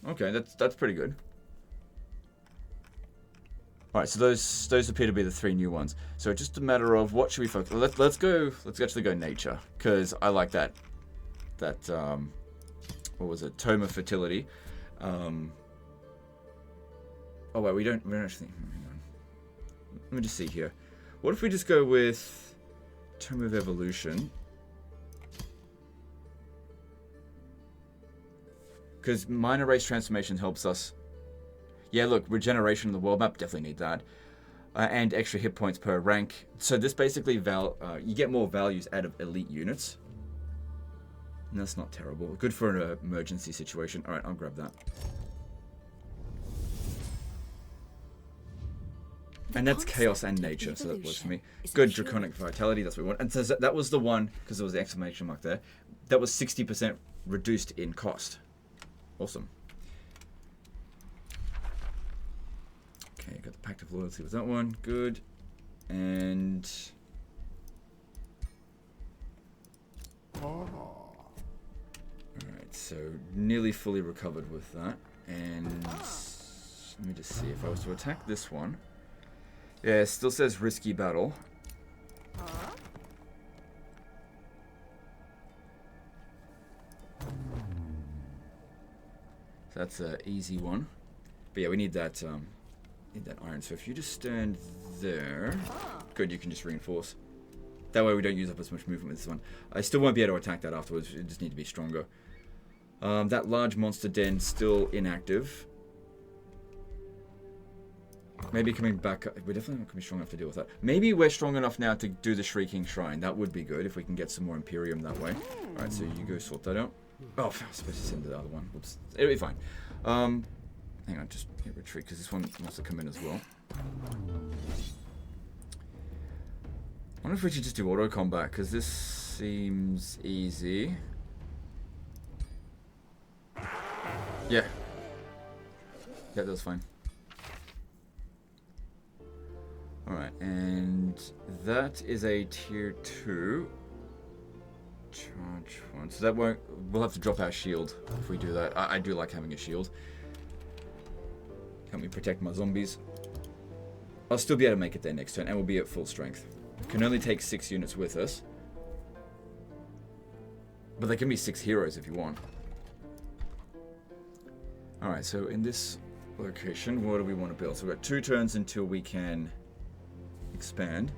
Speaker 1: Okay, that's pretty good. Alright, so those appear to be the 3 new ones. So just a matter of what should we focus on. Let's actually go nature, because I like that what was it? Tome of Fertility. Oh wait, we don't actually... Hang on. Let me just see here. What if we just go with Tome of Evolution? Because minor race transformation helps us. Yeah, look, regeneration of the world map, definitely need that. And extra hit points per rank. So this basically, you get more values out of elite units. And that's not terrible. Good for an emergency situation. Alright, I'll grab that. And that's chaos and nature, so that works for me. Good draconic vitality, that's what we want. And so that was the one, because there was the exclamation mark there, that was 60% reduced in cost. Awesome. Okay, got the Pact of Loyalty with that one. Good. And... Alright, so nearly fully recovered with that. And Let me just see if I was to attack this one. Yeah, it still says risky battle. So that's an easy one. But yeah, we need that iron. So if you just stand there, good, you can just reinforce. That way we don't use up as much movement with this one. I still won't be able to attack that afterwards. We just need to be stronger. That large monster den still inactive. Maybe coming back. We're definitely not going to be strong enough to deal with that. Maybe we're strong enough now to do the Shrieking Shrine. That would be good if we can get some more Imperium that way. Alright, so you go sort that out. Oh, I was supposed to send the other one. Whoops. It'll be fine. Hang on, just hit retreat because this one wants to come in as well. I wonder if we should just do auto combat because this seems easy. Yeah. Yeah, that's fine. Alright, and that is a tier 2. Charge 1. So that won't... We'll have to drop our shield if we do that. I do like having a shield. Help me protect my zombies. I'll still be able to make it there next turn, and we'll be at full strength. Can only take 6 units with us. But there can be 6 heroes if you want. Alright, so in this location, what do we want to build? So we've got 2 turns until we can expand.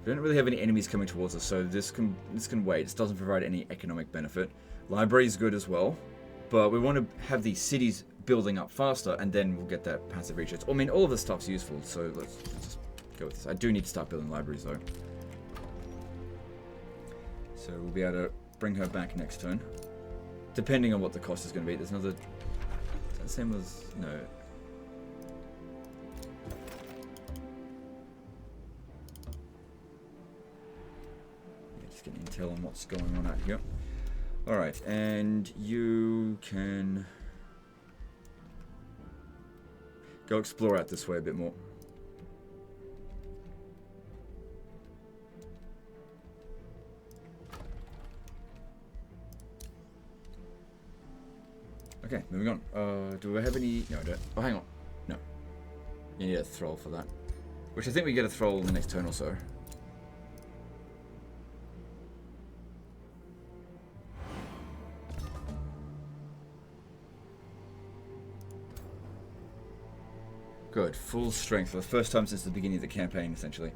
Speaker 1: We don't really have any enemies coming towards us, so this can wait. This doesn't provide any economic benefit. Library is good as well, but we want to have these cities building up faster, and then we'll get that passive research. I mean, all of this stuff's useful, so let's just go with this. I do need to start building libraries, though. So we'll be able to bring her back next turn, depending on what the cost is going to be. There's another... Is that the same as... No. Just get intel on what's going on out here. Alright, and you can go explore out this way a bit more. Okay, moving on. Do we have any... No, I don't. Oh, hang on. No. You need a thrall for that. Which I think we get a thrall in the next turn or so. Good, full strength for the first time since the beginning of the campaign, essentially.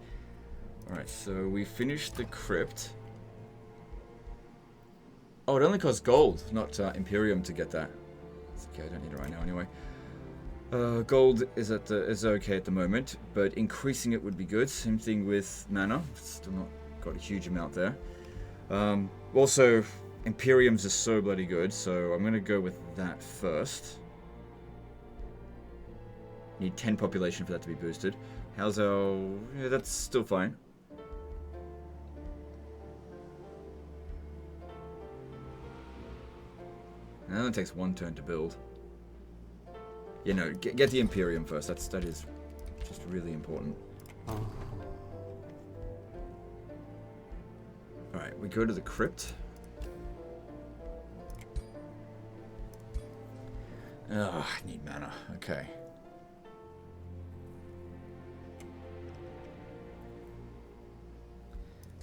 Speaker 1: Alright, so we finished the crypt. Oh, it only costs gold, not Imperium to get that. It's okay, I don't need it right now anyway. Gold is okay at the moment, but increasing it would be good. Same thing with mana. Still not got a huge amount there. Also, Imperiums are so bloody good, so I'm going to go with that first. Need 10 population for that to be boosted. How's our... Yeah, that's still fine. And it only takes 1 turn to build. You know, get the Imperium first. That is just really important. Alright, we go to the crypt. Ugh, I need mana. Okay.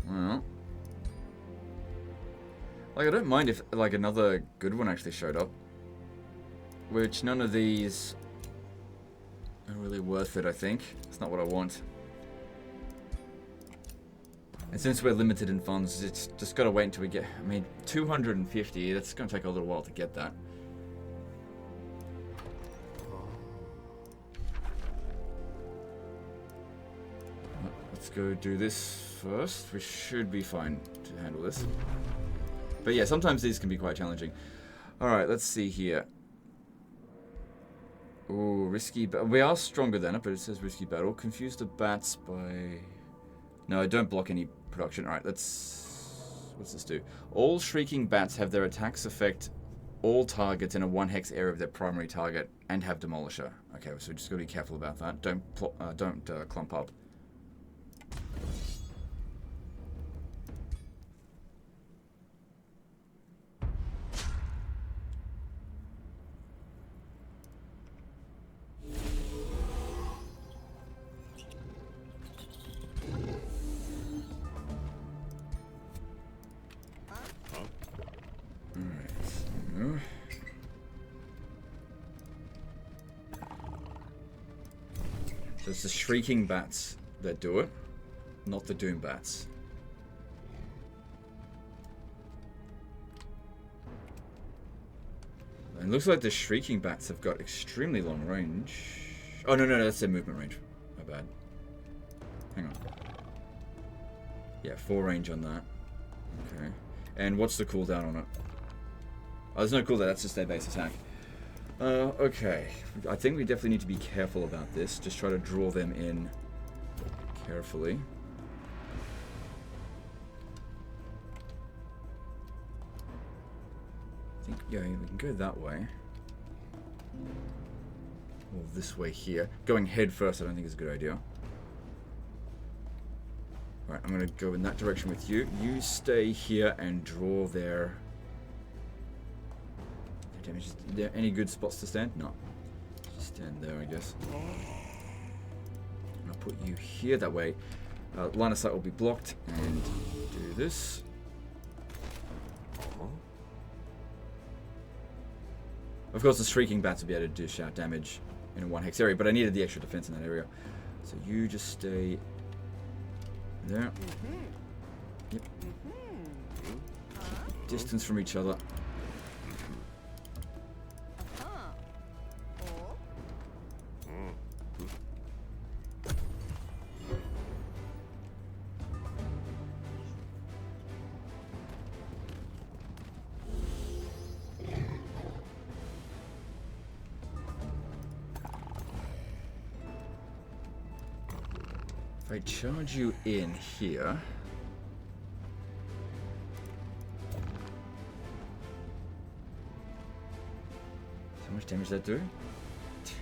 Speaker 1: Well, like, I don't mind if, like, another good one actually showed up. Which none of these are really worth it, I think. It's not what I want. And since we're limited in funds, it's just gotta wait until we get... I mean, 250, that's gonna take a little while to get that. Let's go do this first. We should be fine to handle this. But yeah, sometimes these can be quite challenging. Alright, let's see here. Ooh, risky... We are stronger than it, but it says risky battle. Confuse the bats by... No, don't block any production. Alright, let's... What's this do? All shrieking bats have their attacks affect all targets in a 1 hex area of their primary target and have demolisher. Okay, so we just gotta be careful about that. Don't clump up. go. So it's the shrieking bats that do it, not the doom bats. And it looks like the shrieking bats have got extremely long range. Oh, no, that's their movement range. My bad. Hang on. Yeah, 4 range on that. Okay. And what's the cooldown on it? Oh, there's no cooldown, that's just their base attack. Okay. I think we definitely need to be careful about this. Just try to draw them in carefully. I think, yeah, we can go that way. Or this way here. Going head first I don't think is a good idea. Alright, I'm going to go in that direction with you. You stay here and draw their damage. Is there any good spots to stand? No. Just stand there, I guess. And I'll put you here. That way, line of sight will be blocked. And do this. Of course, the Shrieking Bats will be able to dish out damage in a 1 hex area, but I needed the extra defense in that area. So you just stay there. Yep. Distance from each other. If I charge you in here, how much damage does that do?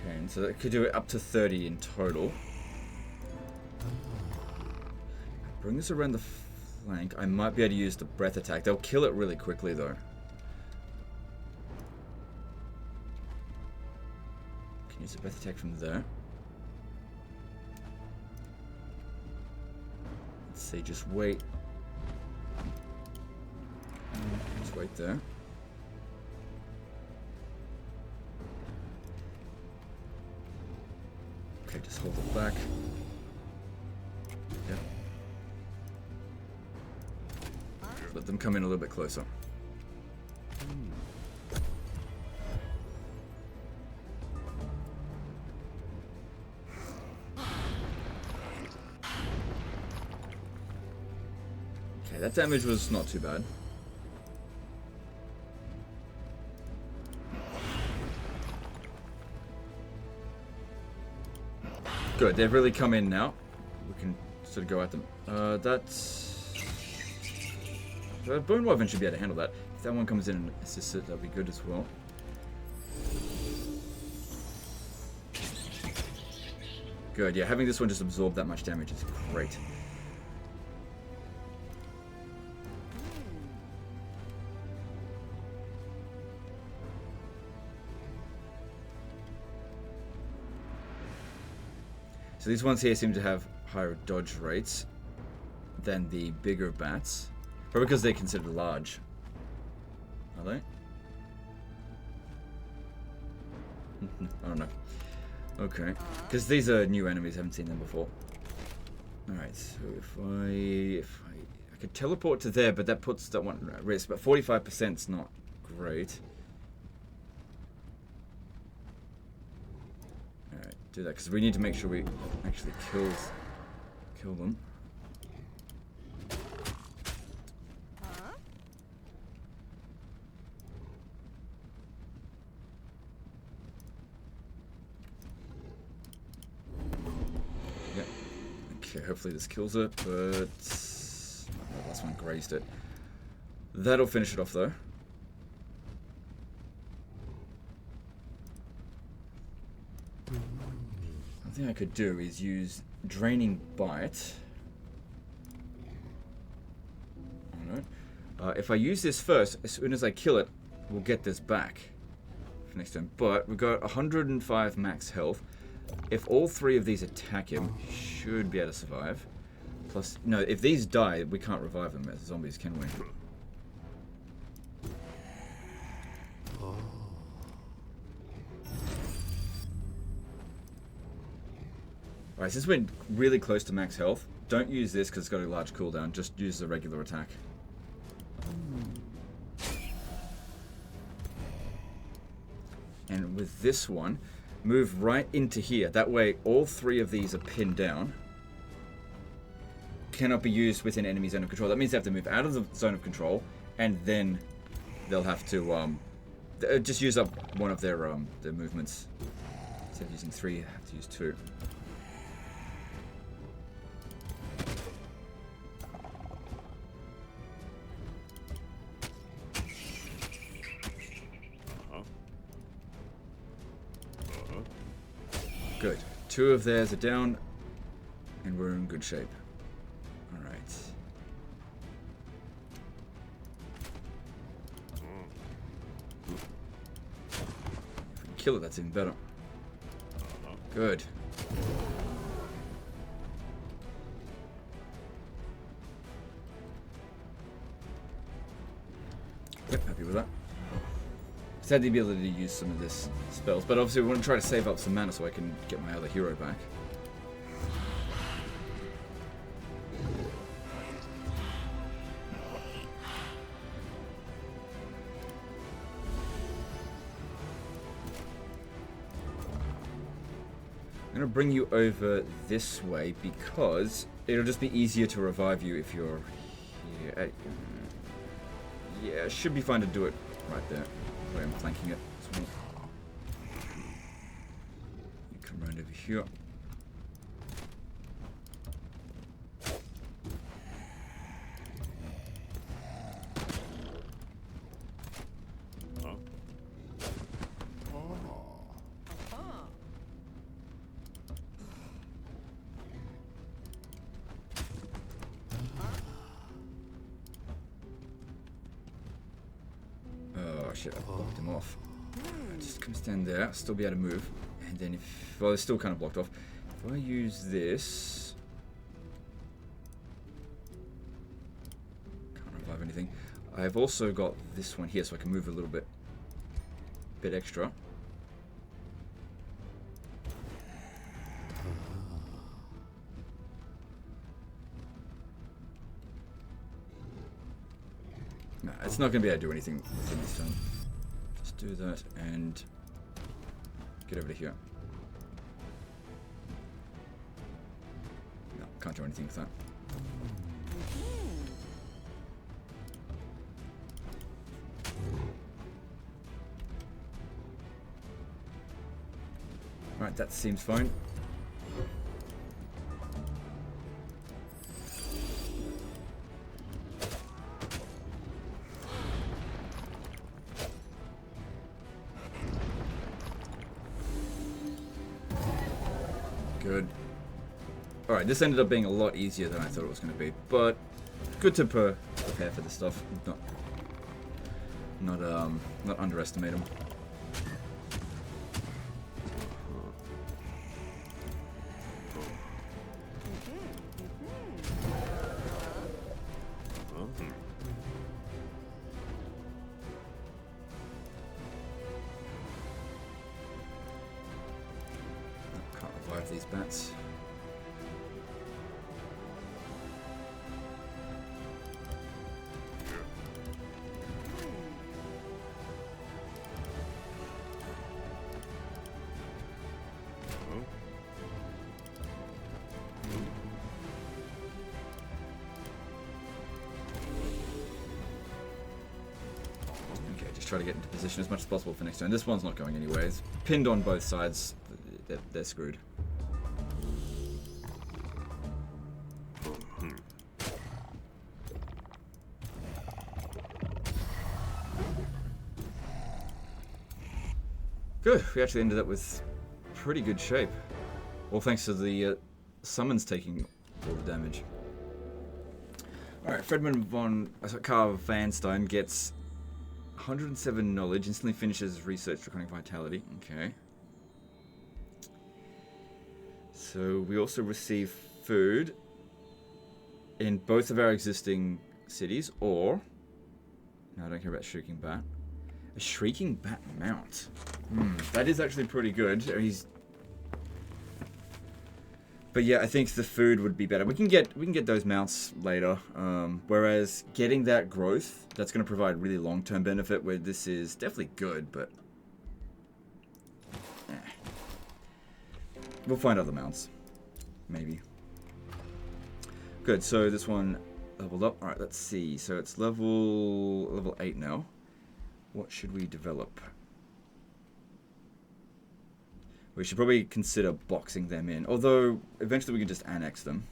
Speaker 1: 10, so that could do it up to 30 in total. Bring this around the flank. I might be able to use the breath attack. They'll kill it really quickly though. Can use the breath attack from there. Say just wait. Just wait there. Okay, just hold it back. Yep. Let them come in a little bit closer. That damage was not too bad. Good, they've really come in now. We can sort of go at them. That's... Bone Wyvern should be able to handle that. If that one comes in and assists it, that'll be good as well. Good, yeah, having this one just absorb that much damage is great. So these ones here seem to have higher dodge rates than the bigger bats. Probably because they're considered large. Are they? I don't know. Okay. Because these are new enemies, I haven't seen them before. Alright, so if I could teleport to there, but that puts that one at risk. But 45% is not great. Do that because we need to make sure we actually kill them. Yeah. Okay. Hopefully this kills it, but the last one grazed it. That'll finish it off though. One thing I could do is use Draining Bite. If I use this first, as soon as I kill it, we'll get this back for next turn. But we've got 105 max health. If all 3 of these attack him, he should be able to survive. Plus, no, if these die, we can't revive them as zombies, can we? Alright, since we're really close to max health, don't use this because it's got a large cooldown. Just use the regular attack. And with this one, move right into here. That way, all 3 of these are pinned down. Cannot be used within enemy zone of control. That means they have to move out of the zone of control, and then they'll have to just use up one of their movements. Instead of using 3, they have to use 2. Good. 2 of theirs are down, and we're in good shape. Alright. If we can kill it, that's even better. Good. Yep, happy with that. Just had the ability to use some of this spells, but obviously we want to try to save up some mana so I can get my other hero back. I'm going to bring you over this way because it'll just be easier to revive you if you're here. Yeah, it should be fine to do it right there. Where I'm flanking it as well. You come round over here. Oh shit, I blocked him off. Just come stand there, still be able to move. And then if, well, it's still kind of blocked off. If I use this, can't revive anything. I've also got this one here so I can move a little bit extra. No, it's not going to be able to do anything within this turn. Just do that and get over to here. No, can't do anything with that. Right, that seems fine. Good. Alright, this ended up being a lot easier than I thought it was going to be, but good to prepare for this stuff. Not underestimate them. Can't revive these bats. Try to get into position as much as possible for next turn. This one's not going anywhere. It's pinned on both sides. They're screwed. Good. We actually ended up with pretty good shape. All thanks to the summons taking all the damage. Alright, Fredman von Carl Vanstein gets 107 knowledge, instantly finishes research, draconic vitality. Okay. So we also receive food in both of our existing cities, or no, I don't care about Shrieking Bat. A Shrieking Bat mount. That is actually pretty good. But But yeah, I think the food would be better. We can get those mounts later. Whereas getting that growth, that's going to provide really long-term benefit. Where this is definitely good, but we'll find other mounts, maybe. Good. So this one leveled up. All right. Let's see. So it's level 8 now. What should we develop? We should probably consider boxing them in, although eventually we can just annex them.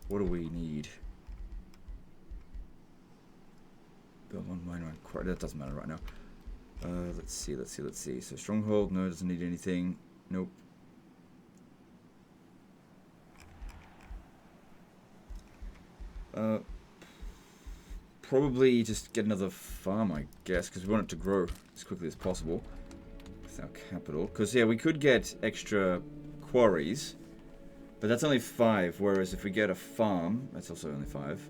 Speaker 1: What do we need? Build one mine around quarry. That doesn't matter right now. Let's see. So stronghold, no, doesn't need anything. Nope. Probably just get another farm, I guess, because we want it to grow as quickly as possible with our capital. Because, yeah, we could get extra quarries, but that's only 5, whereas if we get a farm, that's also only 5.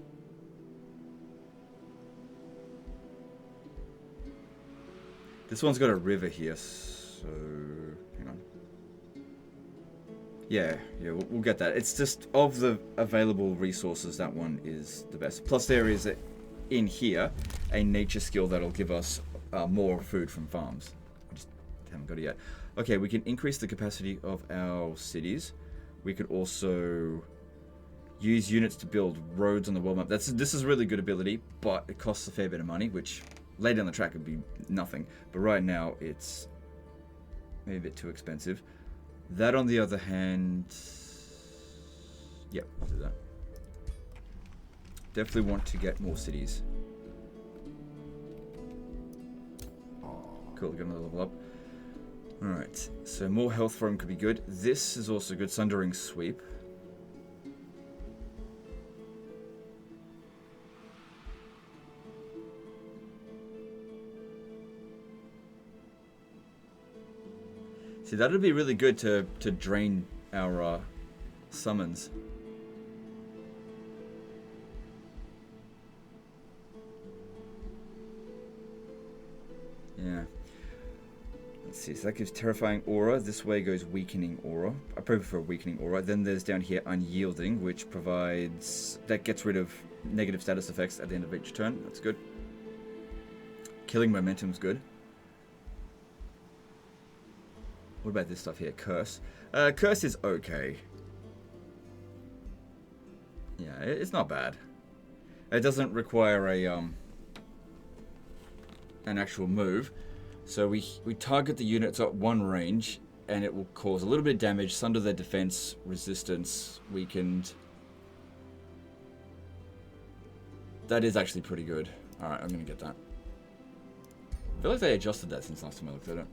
Speaker 1: This one's got a river here, so hang on. Yeah, we'll get that. It's just, of the available resources, that one is the best. Plus there is in here a nature skill that'll give us more food from farms. I just haven't got it yet. Okay, we can increase the capacity of our cities. We could also use units to build roads on the world map. This is a really good ability, but it costs a fair bit of money, which later down the track would be nothing. But right now it's maybe a bit too expensive. That, on the other hand, yep, I'll do that. Definitely want to get more cities. Cool, we got another level up. Alright, so more health for him could be good. This is also good, Sundering Sweep. See, that would be really good to drain our summons. Yeah. Let's see, so that gives Terrifying Aura. This way goes Weakening Aura. I prefer Weakening Aura. Then there's down here Unyielding, which provides... that gets rid of negative status effects at the end of each turn. That's good. Killing Momentum's good. What about this stuff here? Curse. Curse is okay. Yeah, it's not bad. It doesn't require a an actual move. So we target the units at one range, and it will cause a little bit of damage, sunder their defense, resistance, weakened. That is actually pretty good. Alright, I'm going to get that. I feel like they adjusted that since last time I looked at it.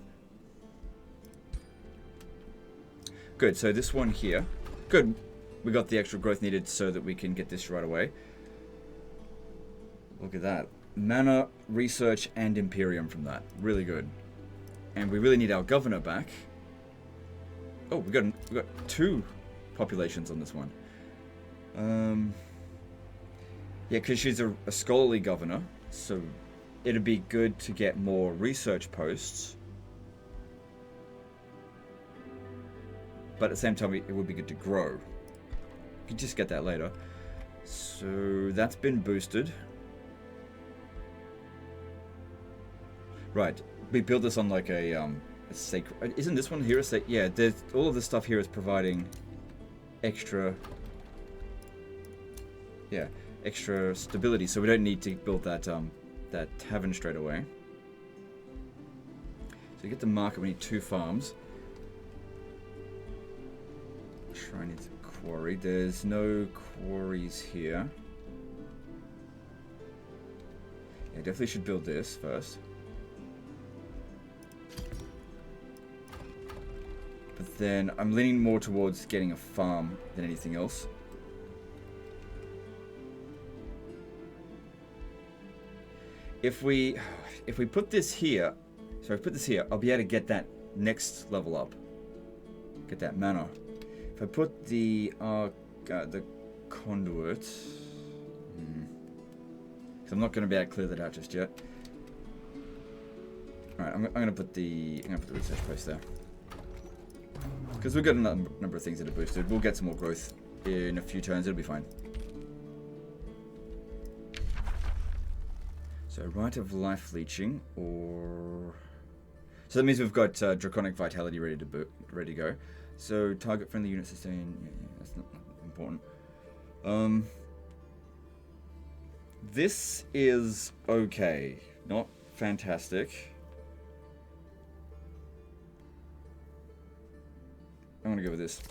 Speaker 1: Good, so this one here. Good. We got the extra growth needed so that we can get this right away. Look at that. Mana, Research, and Imperium from that. Really good. And we really need our governor back. Oh, we got 2 populations on this one. Yeah, because she's a scholarly governor, so it'd be good to get more research posts. But at the same time, it would be good to grow. You could just get that later. So that's been boosted. Right, we built this on like a sacred. Isn't this one here a sacred? Yeah, there's all of this stuff here is providing extra. Yeah, extra stability, so we don't need to build that that tavern straight away. So to get the market, we need 2 farms. Shrine needs a quarry. There's no quarries here. Yeah, definitely should build this first. But then I'm leaning more towards getting a farm than anything else. If we put this here, so if I put this here, I'll be able to get that next level up. Get that mana. If I put the conduit, because I'm not going to be able to clear that out just yet. All right, I'm going to put the research post there. Because we've got a number of things that are boosted. We'll get some more growth in a few turns. It'll be fine. So, Rite of Life Leeching, or... So that means we've got Draconic Vitality ready to go. So, target friendly unit sustain... Yeah, that's not important. This is okay. Not fantastic. I'm gonna go with this.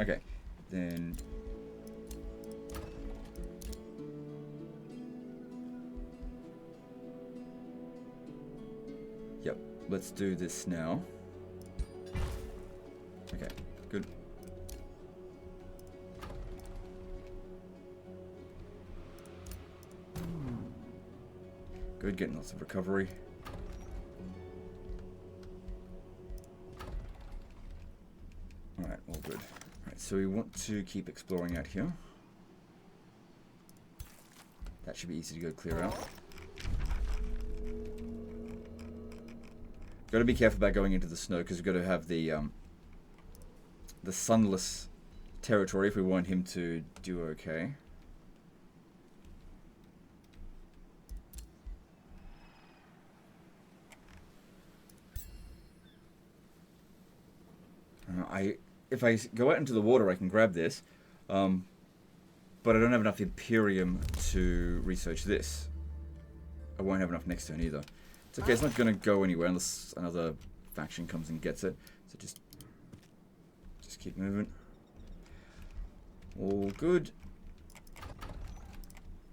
Speaker 1: Okay, then... Yep, let's do this now. Okay, good. Good, getting lots of recovery. Alright, all good. Alright, so we want to keep exploring out here. That should be easy to go clear out. Got to be careful about going into the snow because we've got to have the sunless territory if we want him to do okay. If I go out into the water, I can grab this, but I don't have enough Imperium to research this. I won't have enough next turn either. It's okay, it's not going to go anywhere unless another faction comes and gets it. So just keep moving. All good.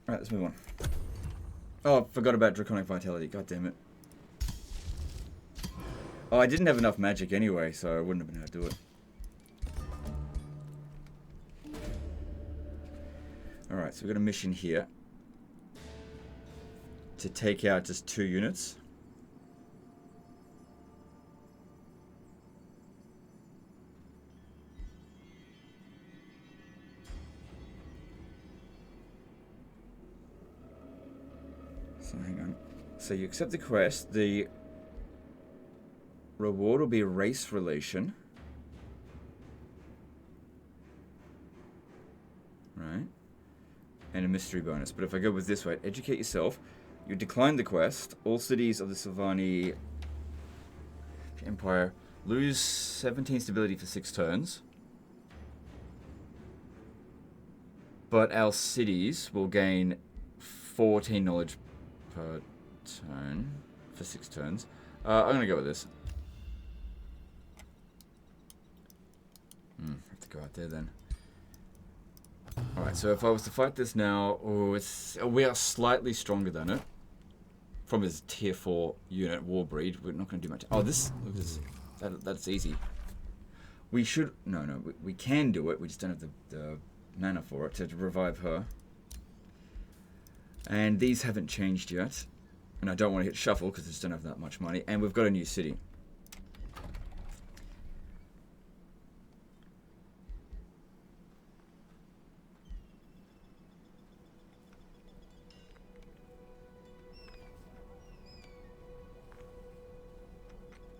Speaker 1: Alright, let's move on. Oh, I forgot about Draconic Vitality. God damn it. Oh, I didn't have enough magic anyway, so I wouldn't have been able to do it. Alright, so we've got a mission here to take out just 2 units. So hang on. So you accept the quest. The reward will be a race relation. Right. And a mystery bonus. But if I go with this way, educate yourself. You decline the quest. All cities of the Sylvani Empire lose 17 stability for 6 turns. But our cities will gain 14 knowledge per turn for 6 turns. I'm going to go with this. Have to go out there then. Alright, so if I was to fight this now, we are slightly stronger than it. From his tier 4 unit, war breed, we're not going to do much. Oh, look at this. That's easy. We should, no, we can do it, we just don't have the mana for it to revive her. And these haven't changed yet. And I don't want to hit shuffle because I just don't have that much money. And we've got a new city.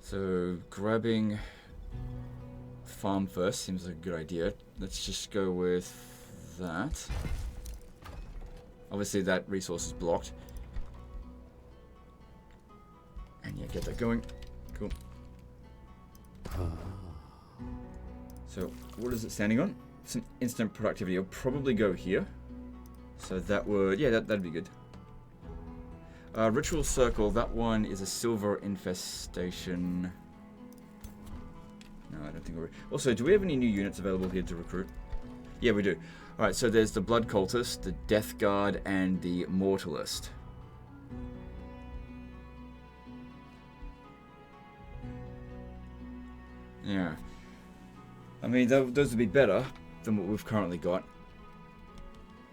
Speaker 1: So, grabbing farm first seems like a good idea. Let's just go with that. Obviously that resource is blocked. And yeah, get that going. Cool. So, what is it standing on? Some instant productivity. I'll probably go here. So that would, yeah, that'd be good. Ritual Circle, that one is a silver infestation. No, I don't think we're... Also, do we have any new units available here to recruit? Yeah, we do. Alright, so there's the Blood Cultist, the Death Guard, and the Mortalist. Yeah. I mean, those would be better than what we've currently got.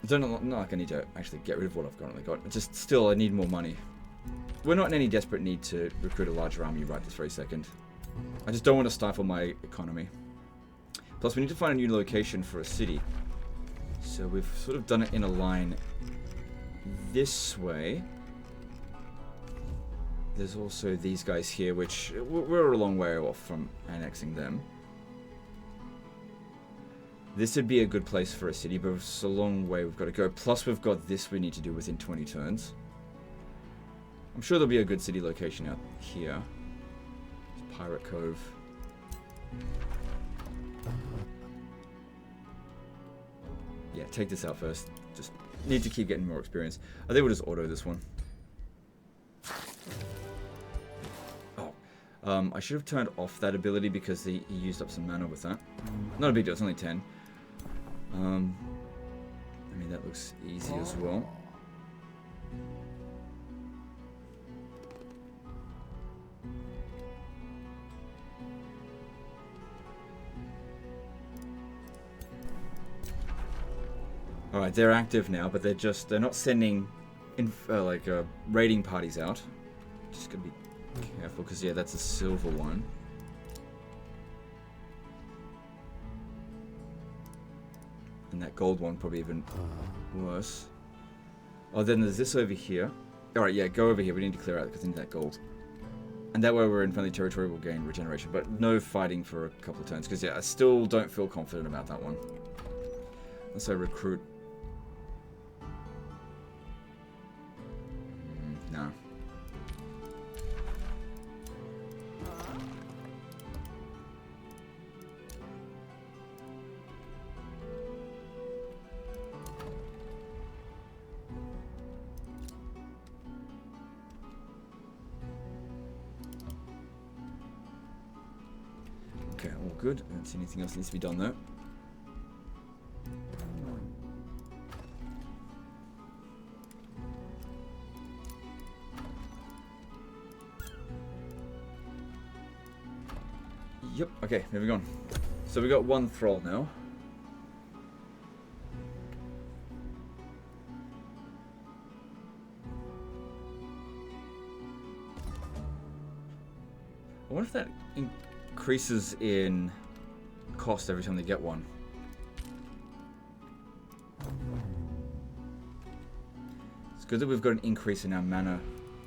Speaker 1: Not like I need to actually get rid of what I've currently got. It's just still, I need more money. We're not in any desperate need to recruit a larger army right this very second. I just don't want to stifle my economy. Plus, we need to find a new location for a city. So we've sort of done it in a line this way. There's also these guys here, which we're a long way off from annexing them. This would be a good place for a city, but it's a long way we've got to go. Plus, we've got this we need to do within 20 turns. I'm sure there'll be a good city location out here. It's Pirate Cove. Yeah, take this out first. Just need to keep getting more experience. I think we'll just auto this one. Oh. I should have turned off that ability because he used up some mana with that. Not a big deal, it's only 10. I mean, that looks easy as well. Alright, they're active now, but they're not sending raiding parties out. Just gotta be careful, because yeah, that's a silver one. And that gold one probably even worse. Oh, then there's this over here. Alright, yeah, go over here. We need to clear out because we need that gold. And that way we're in friendly territory, we'll gain regeneration. But no fighting for a couple of turns, because yeah, I still don't feel confident about that one. Unless I recruit. No. Okay, all good. I don't see anything else needs to be done though. Yep, okay, moving on. So we got one thrall now. I wonder if that increases in cost every time they get one. It's good that we've got an increase in our mana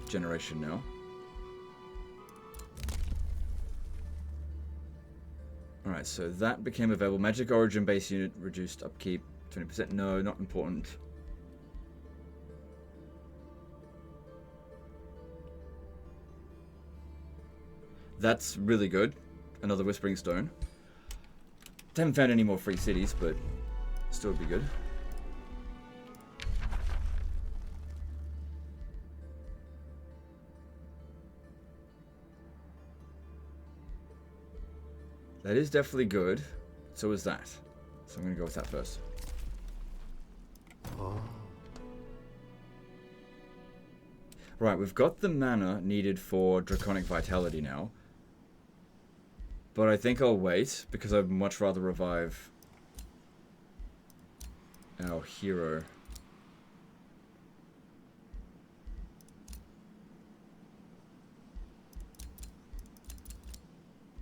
Speaker 1: generation now. Alright, so that became available. Magic Origin base unit reduced upkeep 20%. No, not important. That's really good. Another Whispering Stone. Haven't found any more free cities, but still would be good. That is definitely good. So is that. So I'm going to go with that first.
Speaker 3: Oh.
Speaker 1: Right, we've got the mana needed for Draconic Vitality now. But I think I'll wait, because I'd much rather revive our hero.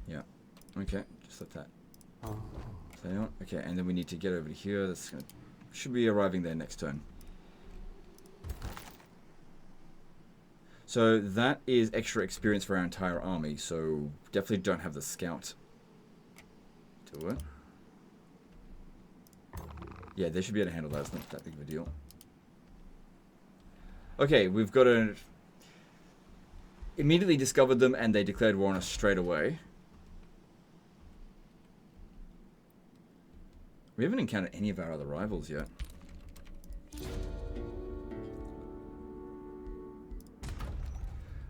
Speaker 1: Yeah. Okay, just let that stay on. Okay, and then we need to get over to here. That's gonna should be arriving there next turn. So that is extra experience for our entire army, so definitely don't have the scout do it. Yeah, they should be able to handle that. It's not that big of a deal. Okay, we've got to immediately discovered them and they declared war on us straight away. We haven't encountered any of our other rivals yet.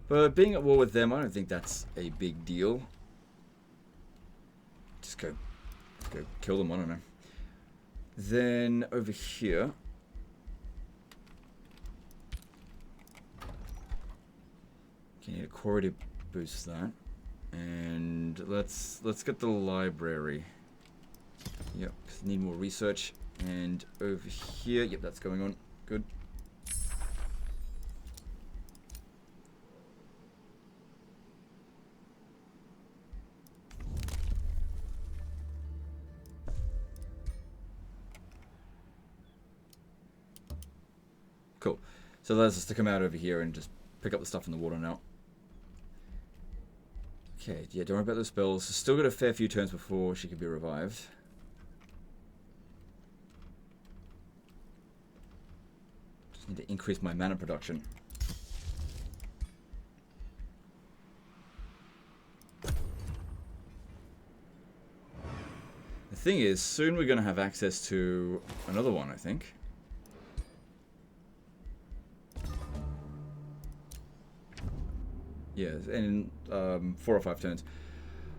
Speaker 1: But being at war with them, I don't think that's a big deal. Just go kill them, I don't know. Then over here. Okay, need a quarry to boost that. And let's get the library. Yep, need more research. And over here, yep, that's going on. Good. Cool. So that allows us to come out over here and just pick up the stuff in the water now. Okay, yeah, don't worry about those spells. Still got a fair few turns before she could be revived. Need to increase my mana production. The thing is, soon we're going to have access to another one, I think. Yeah, in 4 or 5 turns.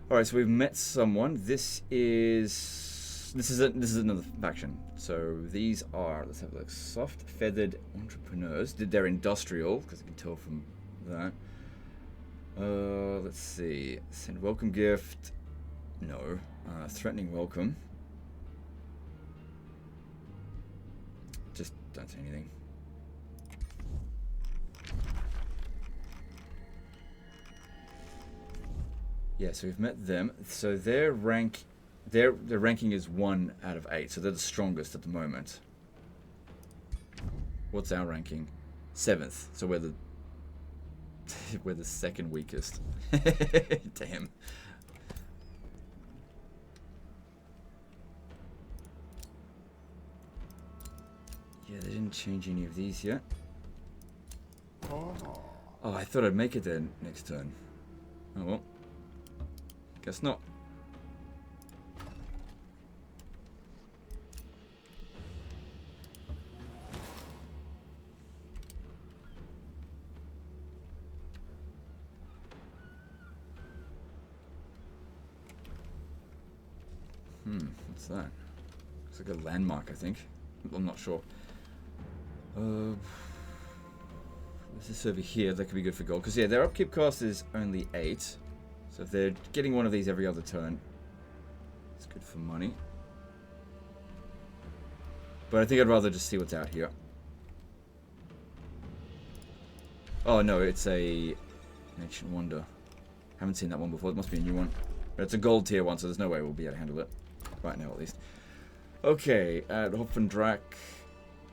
Speaker 1: All right, so we've met someone. This is another faction. So these are, let's have a look, soft feathered entrepreneurs. They're industrial, because I can tell from that. Let's see. Send welcome gift. No. Threatening welcome. Just don't say anything. Yeah, so we've met them. So their ranking is 1 out of 8. So they're the strongest at the moment. What's our ranking? 7th. So we're the second weakest. Damn. Yeah, they didn't change any of these yet. Oh, I thought I'd make it there next turn. Oh well. Guess not. What's that? It's like a landmark, I think. I'm not sure. Is this over here? That could be good for gold. Because, yeah, their upkeep cost is only 8. So if they're getting one of these every other turn, it's good for money. But I think I'd rather just see what's out here. Oh, no, it's a Ancient Wonder. Haven't seen that one before. It must be a new one. But it's a gold tier one, so there's no way we'll be able to handle it. Right now, at least. Okay, at Hopfendrak.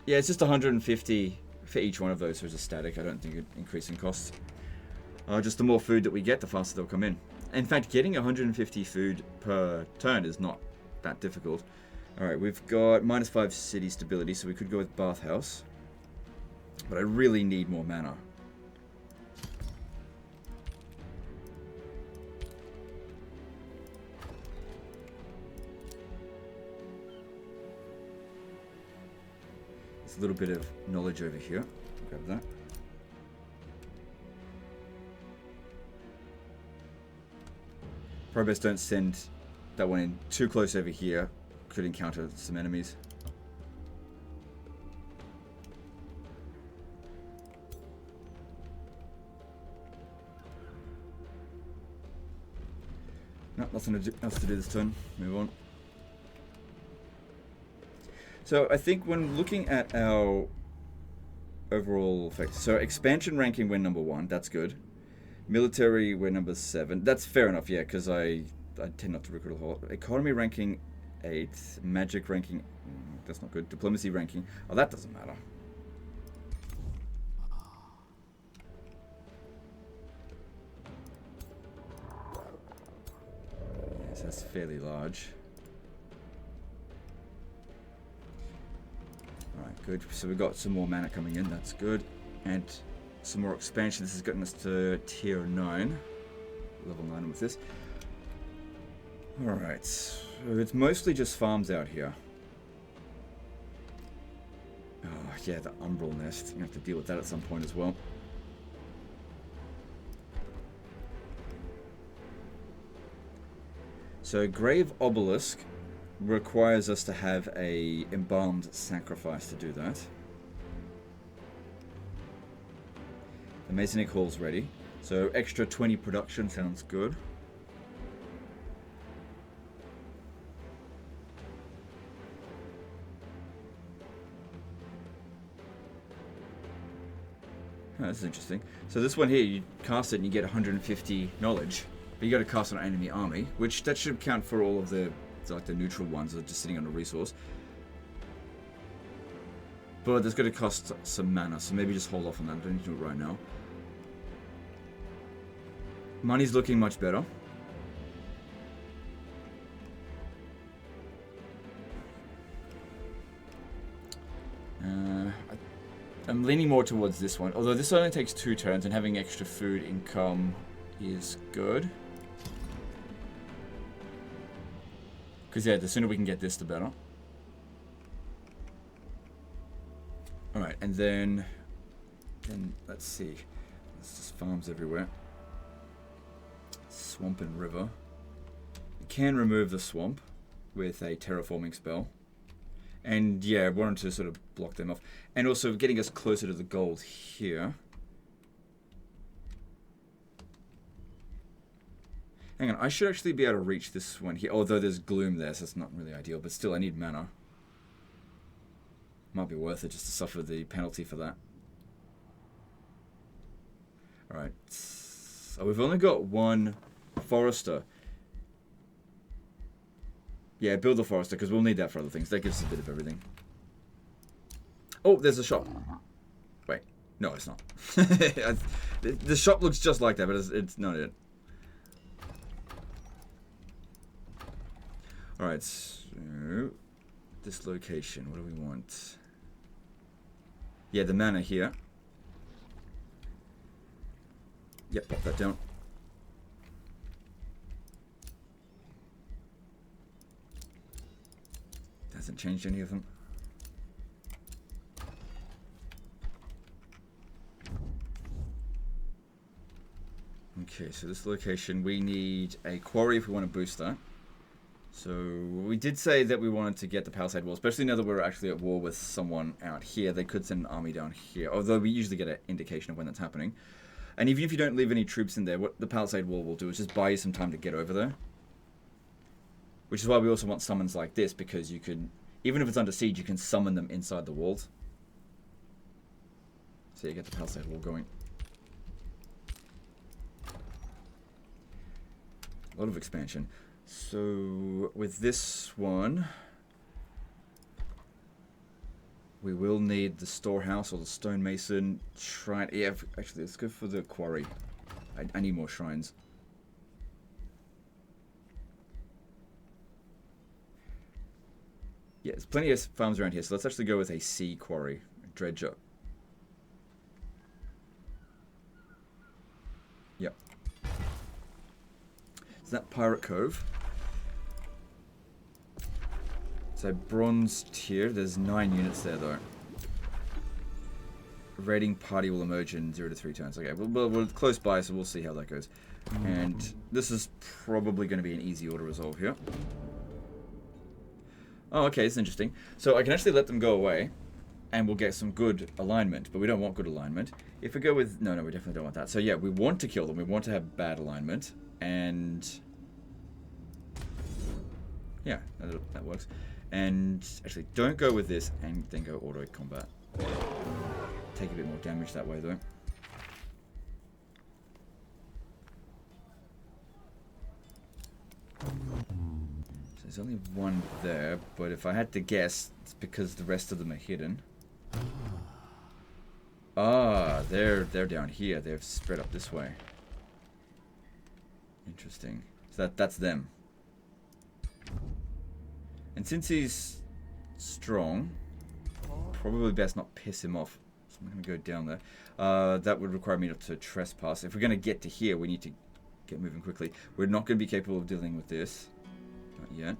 Speaker 1: Yeah, it's just 150 for each one of those, so it's a static. I don't think it increasing costs. Just the more food that we get, the faster they'll come in. In fact, getting 150 food per turn is not that difficult. Alright, we've got -5 city stability, so we could go with Bathhouse. But I really need more mana. There's a little bit of knowledge over here. Grab that. Probably best don't send that one in too close over here. Could encounter some enemies. No, nothing else to do this turn. Move on. So I think when looking at our overall effects, so expansion ranking we're number 1. That's good. Military, we're number 7. That's fair enough, yeah, because I tend not to recruit a whole lot. Economy ranking 8. Magic ranking, that's not good. Diplomacy ranking, oh, that doesn't matter. Yes, that's fairly large. Alright, good. So we've got some more mana coming in, that's good. And some more expansion. This has gotten us to tier 9. Level 9 with this. Alright. So it's mostly just farms out here. Oh, yeah, the Umbral Nest. You're going to have to deal with that at some point as well. So Grave Obelisk requires us to have a embalmed sacrifice to do that. The Masonic Hall's ready. So extra 20 production sounds good. Oh, this is interesting. So this one here, you cast it and you get 150 knowledge. But you got to cast on an enemy army, which that should count for all of the like the neutral ones that are just sitting on a resource. But that's going to cost some mana, so maybe just hold off on that. I don't need to do it right now. Money's looking much better. I'm leaning more towards this one. Although this only takes 2 turns and having extra food income is good. Because, yeah, the sooner we can get this, the better. Alright, and then let's see. There's just farms everywhere. Swamp and river. You can remove the swamp with a terraforming spell. And yeah, I wanted to sort of block them off. And also getting us closer to the gold here. Hang on, I should actually be able to reach this one here. Although there's gloom there, so it's not really ideal. But still, I need mana. Might be worth it just to suffer the penalty for that. Alright. So we've only got 1 forester. Yeah, build the forester, because we'll need that for other things. That gives us a bit of everything. Oh, there's a shop. Wait. No, it's not. The shop looks just like that, but it's not it. Alright, so... this location, what do we want? Yeah, the mana here. Yep, pop that down. Hasn't changed any of them. Okay, so this location, we need a quarry if we want to boost that. So we did say that we wanted to get the palisade wall, especially now that we're actually at war with someone out here. They could send an army down here, although we usually get an indication of when that's happening. And even if you don't leave any troops in there, what the palisade wall will do is just buy you some time to get over there. Which is why we also want summons like this, because you could, even if it's under siege, you can summon them inside the walls. So you get the palisade wall going. A lot of expansion. So with this one, we will need the storehouse or the stonemason shrine. Yeah, actually, let's go for the quarry. I need more shrines. Yeah, there's plenty of farms around here, so let's actually go with a sea quarry, a dredger. Yep. Is that Pirate Cove? So bronze tier, there's 9 units there though. Raiding party will emerge in 0 to 3 turns. Okay, we're close by, so we'll see how that goes. And this is probably going to be an easy order resolve here. Oh, okay, it's interesting. So I can actually let them go away, and we'll get some good alignment, but we don't want good alignment. If we go with... No, we definitely don't want that. So yeah, we want to kill them. We want to have bad alignment, and... yeah, that works. And actually, don't go with this, and then go auto combat. Take a bit more damage that way, though. There's only 1 there, but if I had to guess, it's because the rest of them are hidden. Ah, they're down here. They've spread up this way. Interesting. So that's them. And since he's strong, probably best not piss him off. So I'm going to go down there. That would require me not to trespass. If we're going to get to here, we need to get moving quickly. We're not going to be capable of dealing with this. Not yet.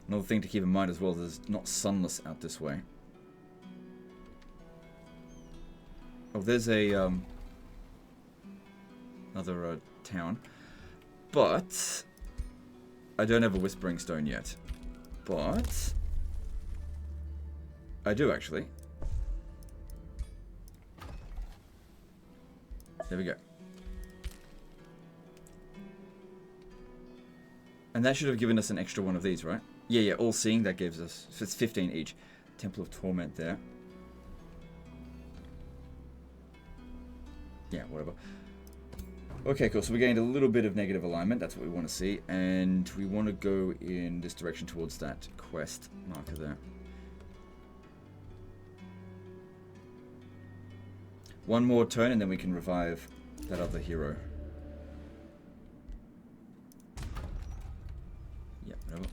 Speaker 1: Another thing to keep in mind as well, there's not sunless out this way. Oh, there's a another town, but I don't have a Whispering Stone yet. But I do actually. There we go. And that should have given us an extra one of these, right? Yeah, all seeing, that gives us, so it's 15 each. Temple of Torment there. Yeah, whatever. Okay, cool, so we gained a little bit of negative alignment, that's what we want to see. And we want to go in this direction towards that quest marker there. One more turn and then we can revive that other hero. Yeah, whatever.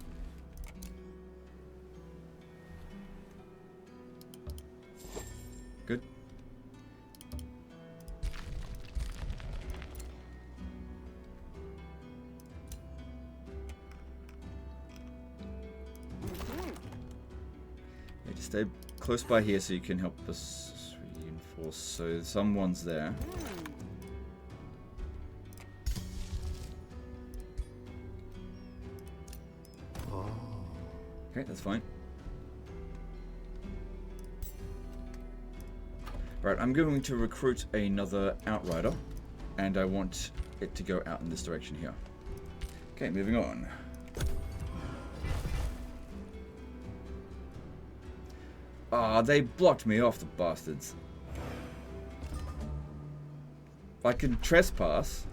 Speaker 1: Stay close by here so you can help us reinforce. So someone's there. Okay, that's fine. Right, I'm going to recruit another outrider, and I want it to go out in this direction here. Okay, moving on. Ah, they blocked me off, the bastards. I can trespass.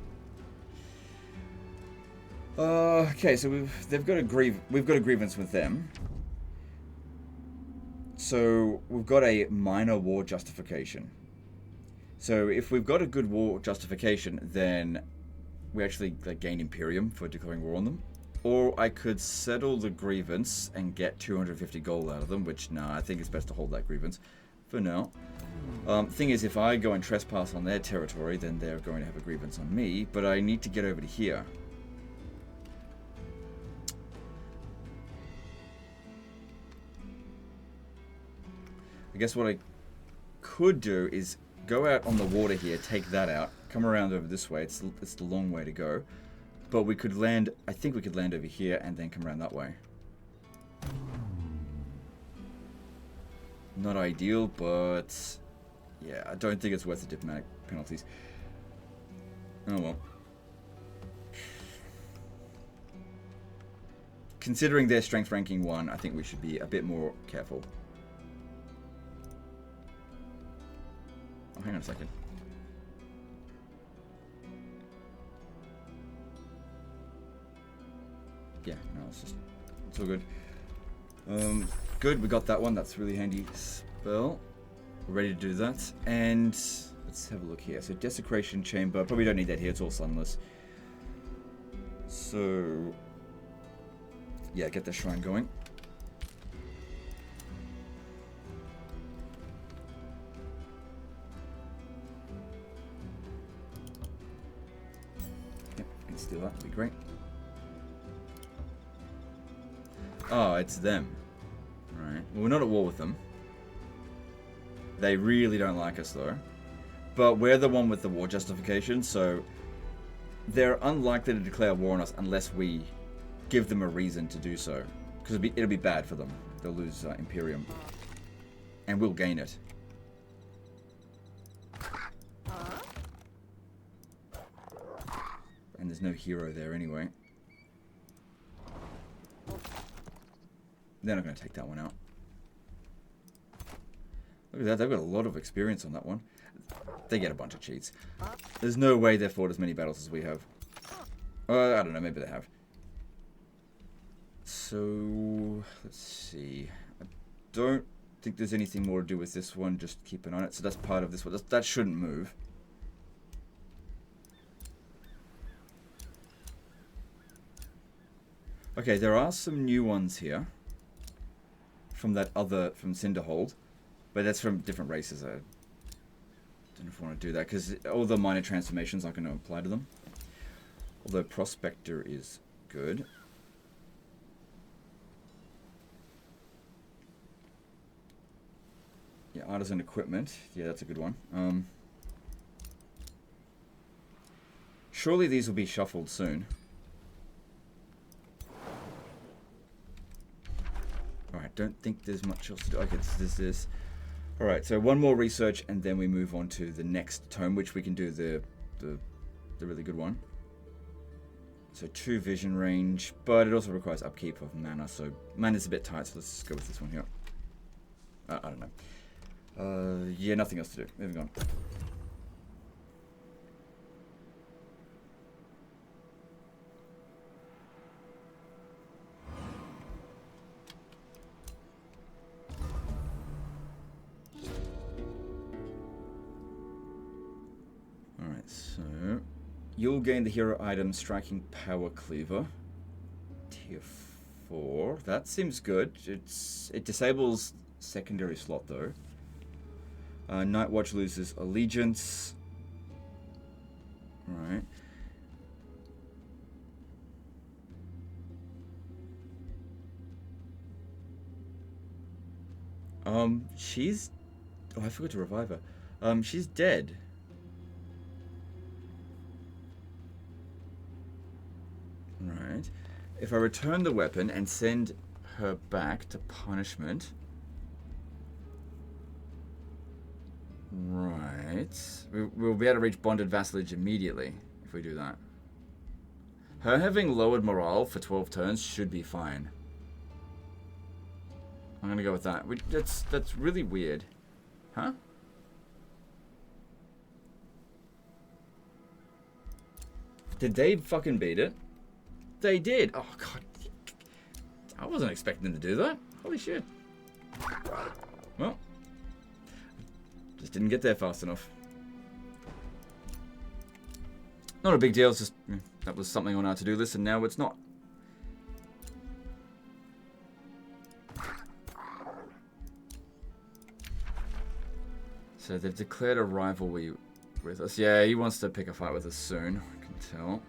Speaker 1: Okay, so we've got a grievance with them. So we've got a minor war justification. So if we've got a good war justification, then we actually gain Imperium for declaring war on them. Or I could settle the grievance and get 250 gold out of them, which, nah, I think it's best to hold that grievance for now. Thing is, if I go and trespass on their territory, then they're going to have a grievance on me, but I need to get over to here. I guess what I could do is go out on the water here, take that out, come around over this way. It's the long way to go. But we could land, I think we could land over here and then come around that way. Not ideal, but yeah, I don't think it's worth the diplomatic penalties. Oh well. Considering their strength ranking 1, I think we should be a bit more careful. Oh, hang on a second. Yeah, no, it's all good. Good, we got that one. That's a really handy spell. We're ready to do that. And let's have a look here. So Desecration Chamber. Probably don't need that here. It's all sunless. So yeah, get the shrine going. Yep, we can steal that. That'd be great. Oh, it's them. Right. Well, we're not at war with them. They really don't like us, though. But we're the one with the war justification, so they're unlikely to declare war on us unless we give them a reason to do so. Because it'll be bad for them. They'll lose Imperium. And we'll gain it. And there's no hero there anyway. They're not going to take that one out. Look at that, they've got a lot of experience on that one. They get a bunch of cheats. There's no way they've fought as many battles as we have. I don't know, maybe they have. So, let's see. I don't think there's anything more to do with this one, just keep an eye on it. So that's part of this one. That shouldn't move. Okay, there are some new ones here. From Cinderhold, but that's from different races. I don't know if I want to do that because all the minor transformations aren't going to apply to them. Although Prospector is good. Yeah, Artisan Equipment. Yeah, that's a good one. Surely these will be shuffled soon. Alright, don't think there's much else to do. Okay, this is... Alright, so one more research and then we move on to the next tome, which we can do the really good one. So 2 vision range, but it also requires upkeep of mana, so mana's a bit tight, so let's just go with this one here. I don't know. Yeah, nothing else to do. Moving on. So, you'll gain the hero item Striking Power Cleaver. Tier 4. That seems good. It disables secondary slot though. Night Watch loses Allegiance. Right. She's... Oh, I forgot to revive her. She's dead. Right. If I return the weapon and send her back to punishment... Right. We'll be able to reach bonded vassalage immediately if we do that. Her having lowered morale for 12 turns should be fine. I'm gonna go with that. That's really weird. Huh? Did they fucking beat it? They did. Oh, God. I wasn't expecting them to do that. Holy shit. Well. Just didn't get there fast enough. Not a big deal. It's just, that was something on our to-do list, and now it's not. So they've declared a rivalry with us. Yeah, he wants to pick a fight with us soon. I can tell.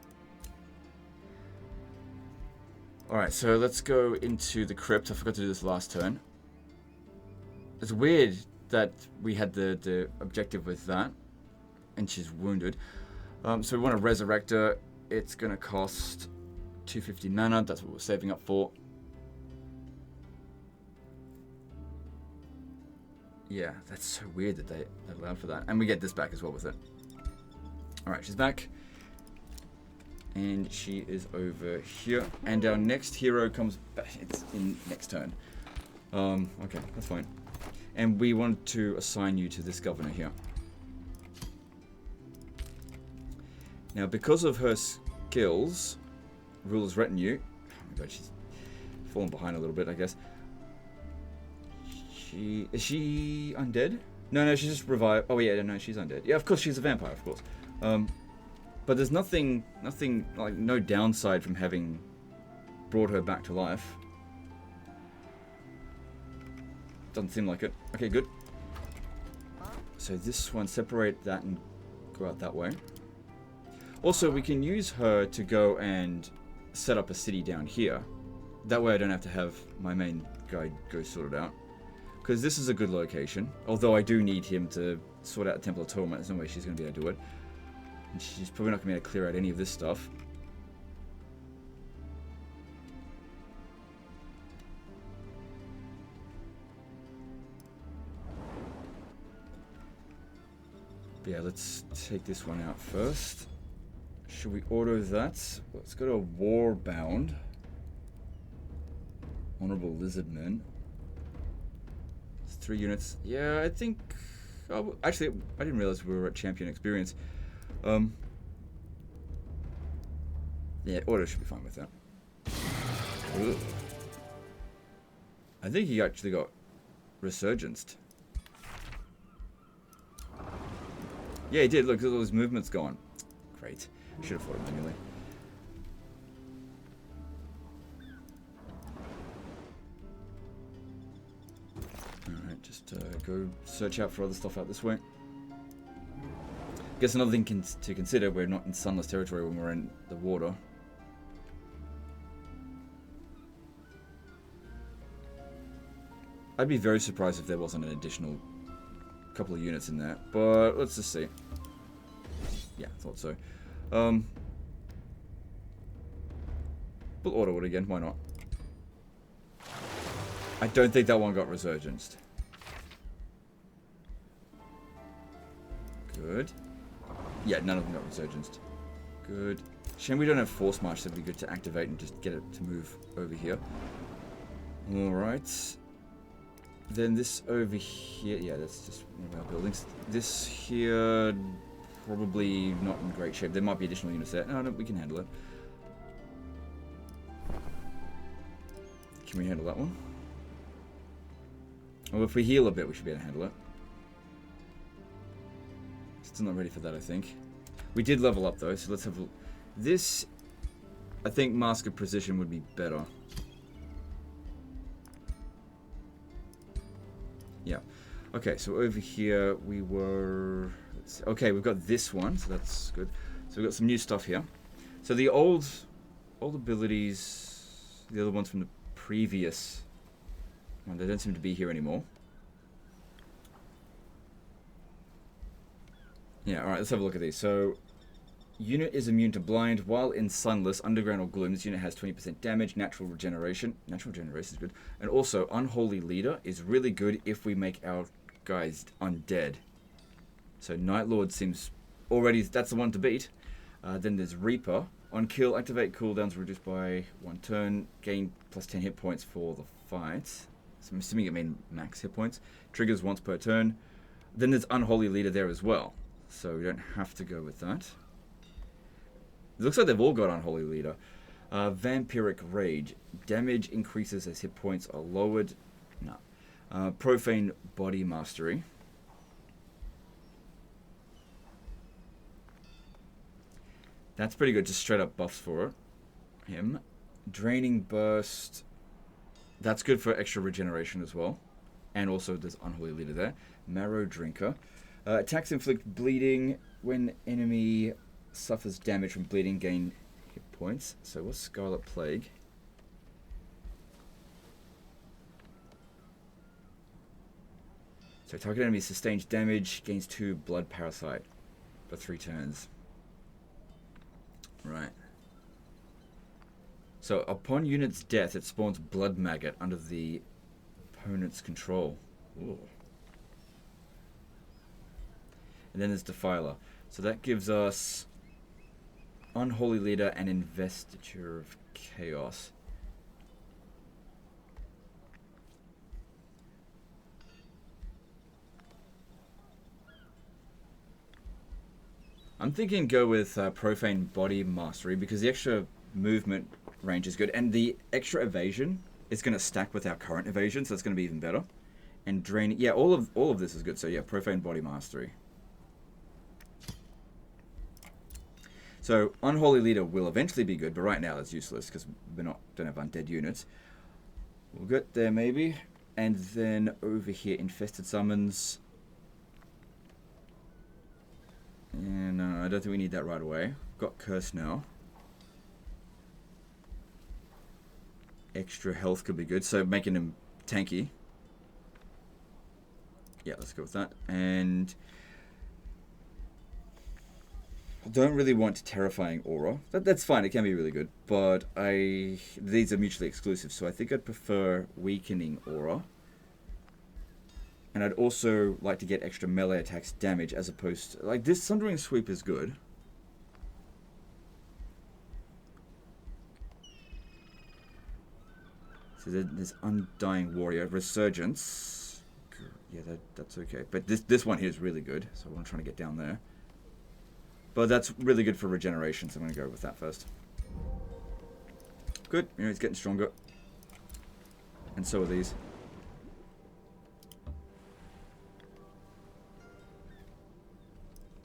Speaker 1: Alright, so let's go into the crypt. I forgot to do this last turn. It's weird that we had the objective with that. And she's wounded. So we want to resurrect her. It's going to cost 250 mana. That's what we're saving up for. Yeah, that's so weird that they allowed for that. And we get this back as well with it. Alright, she's back. And she is over here. And our next hero comes back. It's in next turn. Okay, that's fine. And we want to assign you to this governor here. Now, because of her skills, Ruler's Retinue... Oh my god, she's fallen behind a little bit, I guess. Is she undead? No, she's just revived. Oh yeah, no, she's undead. Yeah, of course she's a vampire, of course. But there's nothing, like, no downside from having brought her back to life. Doesn't seem like it. Okay, good. So this one, separate that and go out that way. Also, we can use her to go and set up a city down here. That way I don't have to have my main guy go sort it out. Because this is a good location. Although I do need him to sort out the Temple of Tome. There's no way she's going to be able to do it. And she's probably not going to be able to clear out any of this stuff. But yeah, let's take this one out first. Should we auto that? Let's go to Warbound. Honorable Lizardmen. 3 units. Yeah, I think... Oh, actually, I didn't realize we were at champion experience. Yeah, auto should be fine with that. Ugh. I think he actually got resurgenced. Yeah, he did. Look, all his movement's gone. Great. Should have fought him manually. Alright, just go search out for other stuff out this way. Guess another thing to consider, we're not in sunless territory when we're in the water. I'd be very surprised if there wasn't an additional couple of units in there, but let's just see. Yeah, I thought so. We'll auto it again, why not? I don't think that one got resurgenced. Good. Yeah, none of them got resurgenced. Good. Shame we don't have Force March, so it'd be good to activate and just get it to move over here. Alright. Then this over here, yeah, that's just one of our buildings. This here, probably not in great shape. There might be additional units there. No, we can handle it. Can we handle that one? Well, if we heal a bit, we should be able to handle it. Still not ready for that, I think. We did level up, though, so let's have a... This, I think Mask of Precision would be better. Yeah. Okay, so over here we were... Okay, we've got this one, so that's good. So we've got some new stuff here. So the old abilities, the other ones from the previous one, they don't seem to be here anymore. Yeah, alright, let's have a look at these. So, unit is immune to blind. While in sunless, underground, or gloom, this unit has 20% damage, natural regeneration. Natural regeneration is good. And also, unholy leader is really good if we make our guys undead. So, Night Lord seems already, that's the one to beat. Then there's Reaper. On kill, activate cooldowns reduced by 1 turn. Gain plus 10 hit points for the fight. So I'm assuming it means max hit points. Triggers once per turn. Then there's Unholy Leader there as well. So we don't have to go with that. It looks like they've all got Unholy Leader. Vampiric Rage. Damage increases as hit points are lowered. No. Profane Body Mastery. That's pretty good, just straight up buffs for him. Draining Burst. That's good for extra regeneration as well. And also there's Unholy Leader there. Marrow Drinker. Attacks inflict bleeding. When enemy suffers damage from bleeding, gain hit points. So what's Scarlet Plague? So target enemy sustains damage, gains 2 Blood Parasite for 3 turns. Right. So, upon unit's death, it spawns Blood Maggot under the opponent's control. Ooh. And then there's Defiler. So that gives us Unholy Leader and Investiture of Chaos. I'm thinking go with Profane Body Mastery because the extra movement range is good. And the extra evasion is going to stack with our current evasion, so that's going to be even better. And Drain... Yeah, all of this is good. So yeah, Profane Body Mastery. So Unholy Leader will eventually be good, but right now it's useless because we don't have undead units. We'll get there maybe. And then over here, Infested Summons... Yeah, no, I don't think we need that right away. Got Curse now. Extra health could be good, so making him tanky. Yeah, let's go with that. And I don't really want Terrifying Aura. That's fine, it can be really good. But these are mutually exclusive, so I think I'd prefer Weakening Aura. And I'd also like to get extra melee attacks damage as opposed to... Like, this Sundering Sweep is good. So there's Undying Warrior. Resurgence. Yeah, that's okay. But this one here is really good. So I'm trying to get down there. But that's really good for regeneration, so I'm going to go with that first. Good. You know, he's getting stronger. And so are these.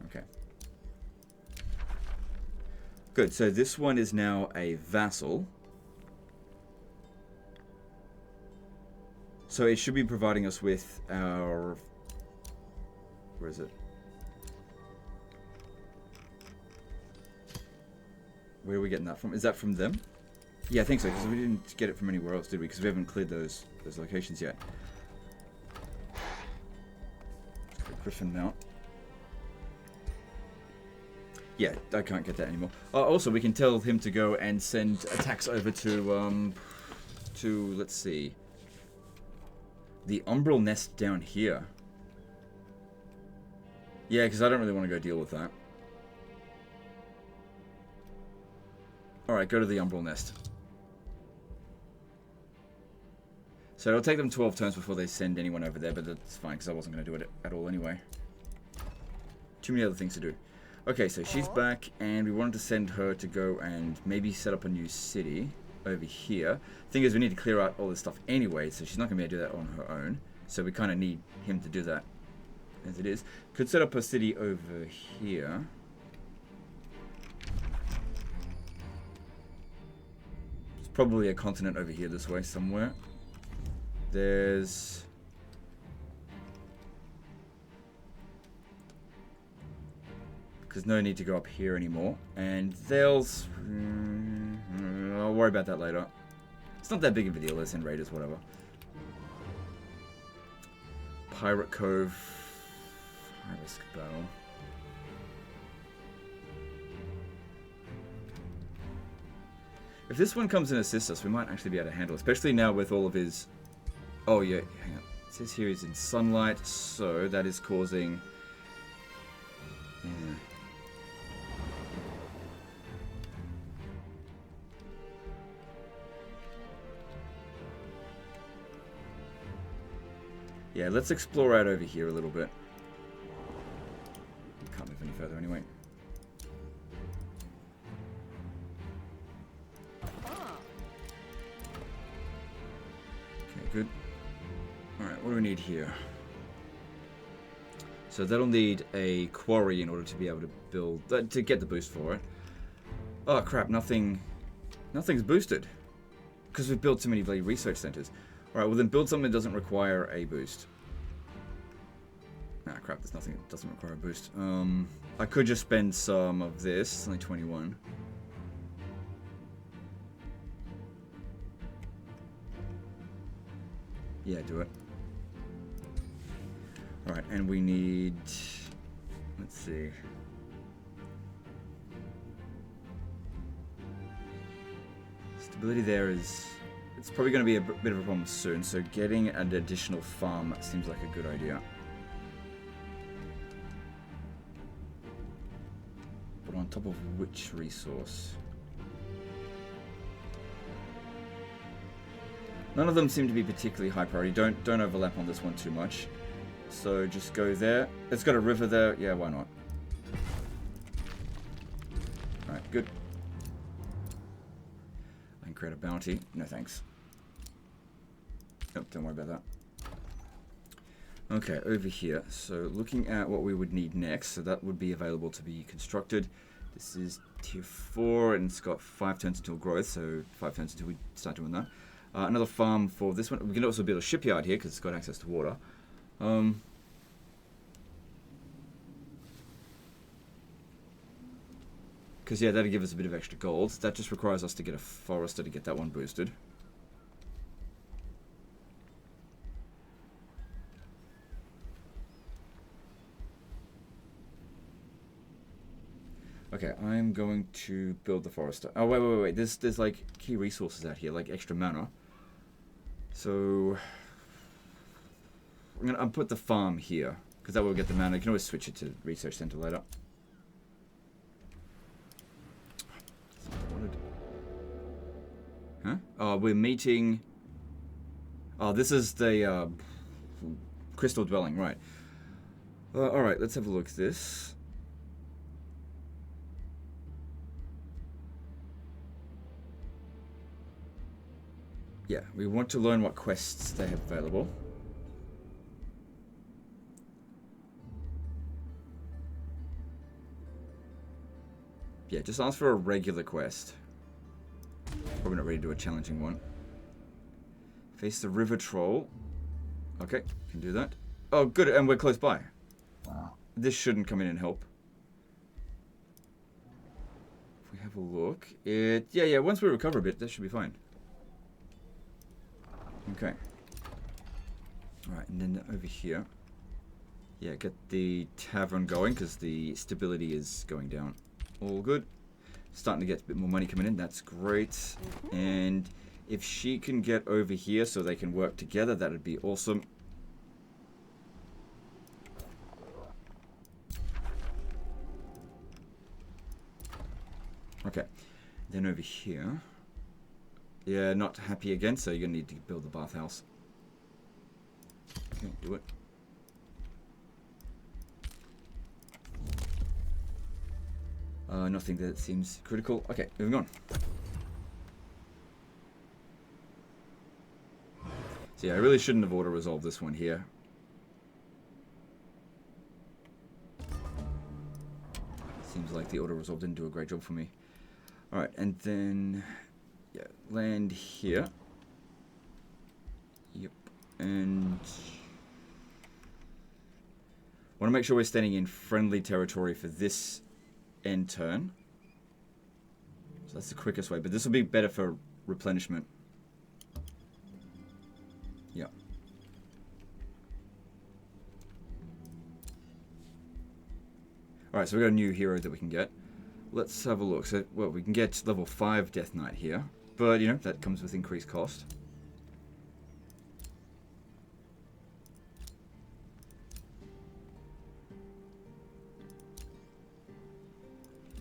Speaker 1: Okay. Good, so this one is now a vassal. So it should be providing us with our... Where is it? Where are we getting that from? Is that from them? Yeah, I think so, because we didn't get it from anywhere else, did we? Because we haven't cleared those locations yet. Let's go Griffin Mount. Yeah, I can't get that anymore. Also, we can tell him to go and send attacks over to let's see, the Umbral Nest down here. Yeah, because I don't really want to go deal with that. Alright, go to the Umbral Nest. So it'll take them 12 turns before they send anyone over there, but that's fine, because I wasn't going to do it at all anyway. Too many other things to do. Okay, so she's back, and we wanted to send her to go and maybe set up a new city over here. Thing is, we need to clear out all this stuff anyway, so she's not going to be able to do that on her own. So we kind of need him to do that as it is. Could set up a city over here. It's probably a continent over here this way somewhere. There's... Because no need to go up here anymore. And they'll... I'll worry about that later. It's not that big of a deal. Let's send raiders, whatever. Pirate Cove. High risk battle. If this one comes and assists us, we might actually be able to handle it, especially now with all of his... Oh, yeah, hang on. It says here he's in sunlight, so that is causing... Yeah. Yeah, let's explore out over here a little bit. Can't move any further anyway. Okay, good. Alright, what do we need here? So that'll need a quarry in order to be able to build... to get the boost for it. Oh crap, nothing's boosted. Because we've built too many bloody research centers. Alright, well then build something that doesn't require a boost. Ah, crap, there's nothing that doesn't require a boost. I could just spend some of this. It's only 21. Yeah, do it. Alright, and we need... Let's see. Stability there is... It's probably going to be a bit of a problem soon, so getting an additional farm seems like a good idea. But on top of which resource? None of them seem to be particularly high priority. Don't overlap on this one too much. So just go there. It's got a river there. Yeah, why not? Alright, good. I can create a bounty. No thanks. Nope, don't worry about that. Okay, over here. So looking at what we would need next. So that would be available to be constructed. This is tier 4 and it's got 5 turns until growth. So 5 turns until we start doing that. Another farm for this one. We can also build a shipyard here because it's got access to water. Because yeah, that'll give us a bit of extra gold. That just requires us to get a forester to get that one boosted. Okay, I'm going to build the forester. Oh wait. There's like key resources out here, like extra mana. So I'll put the farm here because that will get the mana. You can always switch it to research center later. Huh? Oh, we're meeting. Oh, this is the crystal dwelling, right? All right, let's have a look at this. Yeah, we want to learn what quests they have available. Yeah, just ask for a regular quest. Probably not ready to do a challenging one. Face the river troll. Okay, can do that. Oh, good, and we're close by. Wow. This shouldn't come in and help. If we have a look, yeah, once we recover a bit, that should be fine. Okay. Alright, and then over here. Yeah, get the tavern going because the stability is going down. All good. Starting to get a bit more money coming in. That's great. And if she can get over here so they can work together, that would be awesome. Okay. Then over here. Yeah, not happy again, so you're going to need to build the bathhouse. Okay, do it. Nothing that seems critical. Okay, moving on. So yeah, I really shouldn't have auto-resolved this one here. Seems like the auto-resolve didn't do a great job for me. Alright, and then... yeah, land here. Yep, and... want to make sure we're standing in friendly territory for this end turn. So that's the quickest way, but this will be better for replenishment. Yeah. Alright, so we've got a new hero that we can get. Let's have a look. So, well, we can get level 5 Death Knight here. But, you know, that comes with increased cost.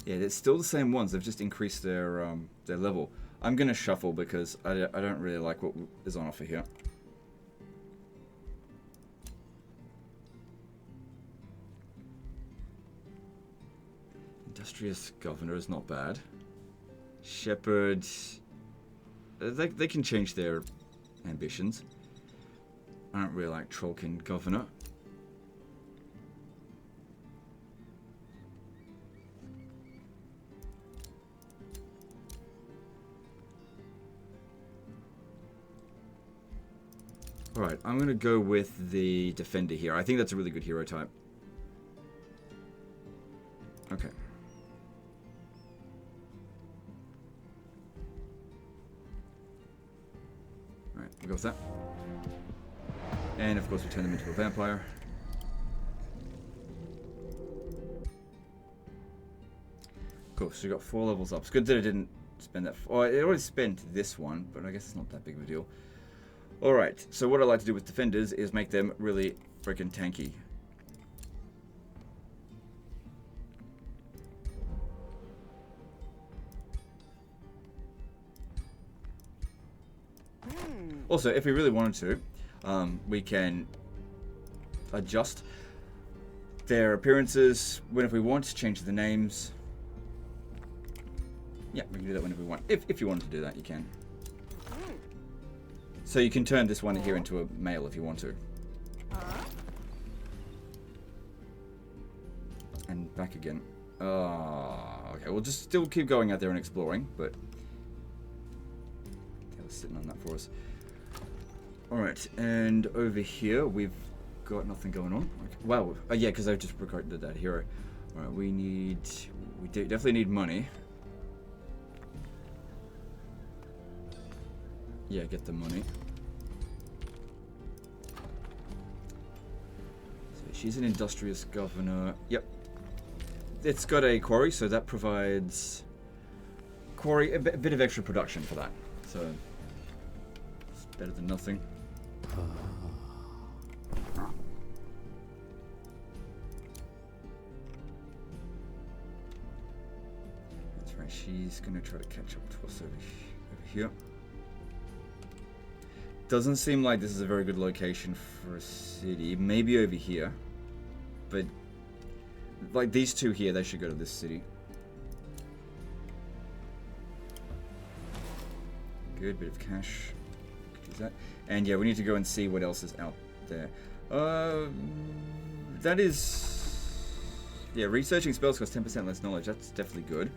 Speaker 1: Yeah, it's still the same ones. They've just increased their level. I'm going to shuffle because I don't really like what is on offer here. Industrious Governor is not bad. Shepherd, they can change their ambitions. I don't really like Trollkin Governor. Alright, I'm going to go with the Defender here. I think that's a really good hero type. Okay. Alright, we'll go with that. And of course we turn them into a vampire. Cool, so we got 4 levels up. It's good that I didn't spend that. Oh, it already spent this one, but I guess it's not that big of a deal. Alright, so what I like to do with defenders is make them really freaking tanky. Also, if we really wanted to, we can adjust their appearances whenever we want, change the names. Yeah, we can do that whenever we want. If you wanted to do that, you can. So you can turn this one here into a male if you want to. And back again. Okay, we'll just still keep going out there and exploring, but they were sitting on that for us. Alright, and over here we've got nothing going on. Okay. Wow, yeah, because I just recorded that hero. Alright, we definitely need money. Yeah, get the money. So she's an industrious governor. Yep. It's got a quarry, so that provides quarry a bit of extra production for that. So it's better than nothing. That's right. She's gonna try to catch up to us over here. Doesn't seem like this is a very good location for a city. Maybe over here. But, like, these two here, they should go to this city. Good, bit of cash. Could use that. And, yeah, we need to go and see what else is out there. That is... Yeah, researching spells costs 10% less knowledge. That's definitely good.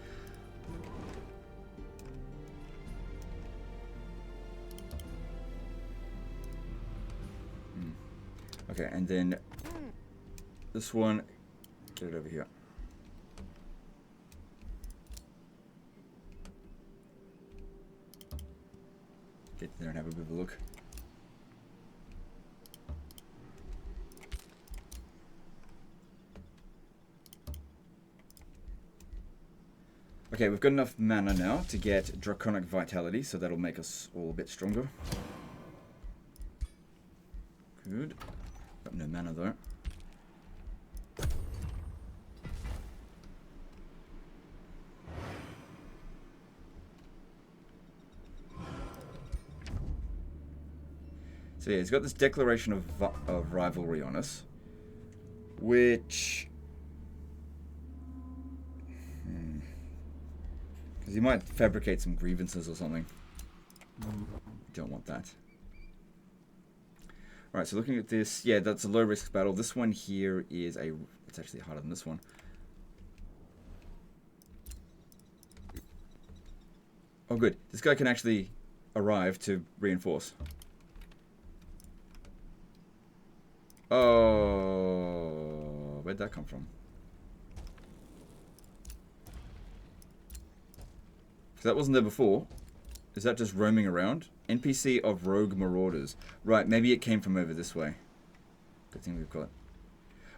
Speaker 1: Okay, and then this one, get it over here. Get there and have a bit of a look. Okay, we've got enough mana now to get Draconic Vitality, so that'll make us all a bit stronger. Good. Got no mana though. So yeah, he's got this declaration of rivalry on us, which... Because he might fabricate some grievances or something. Don't want that. Alright, so looking at this, yeah, that's a low risk battle. This one here is it's actually harder than this one. Oh good, this guy can actually arrive to reinforce. Oh, where'd that come from? So that wasn't there before. Is that just roaming around? NPC of Rogue Marauders. Right, maybe it came from over this way. Good thing we've got.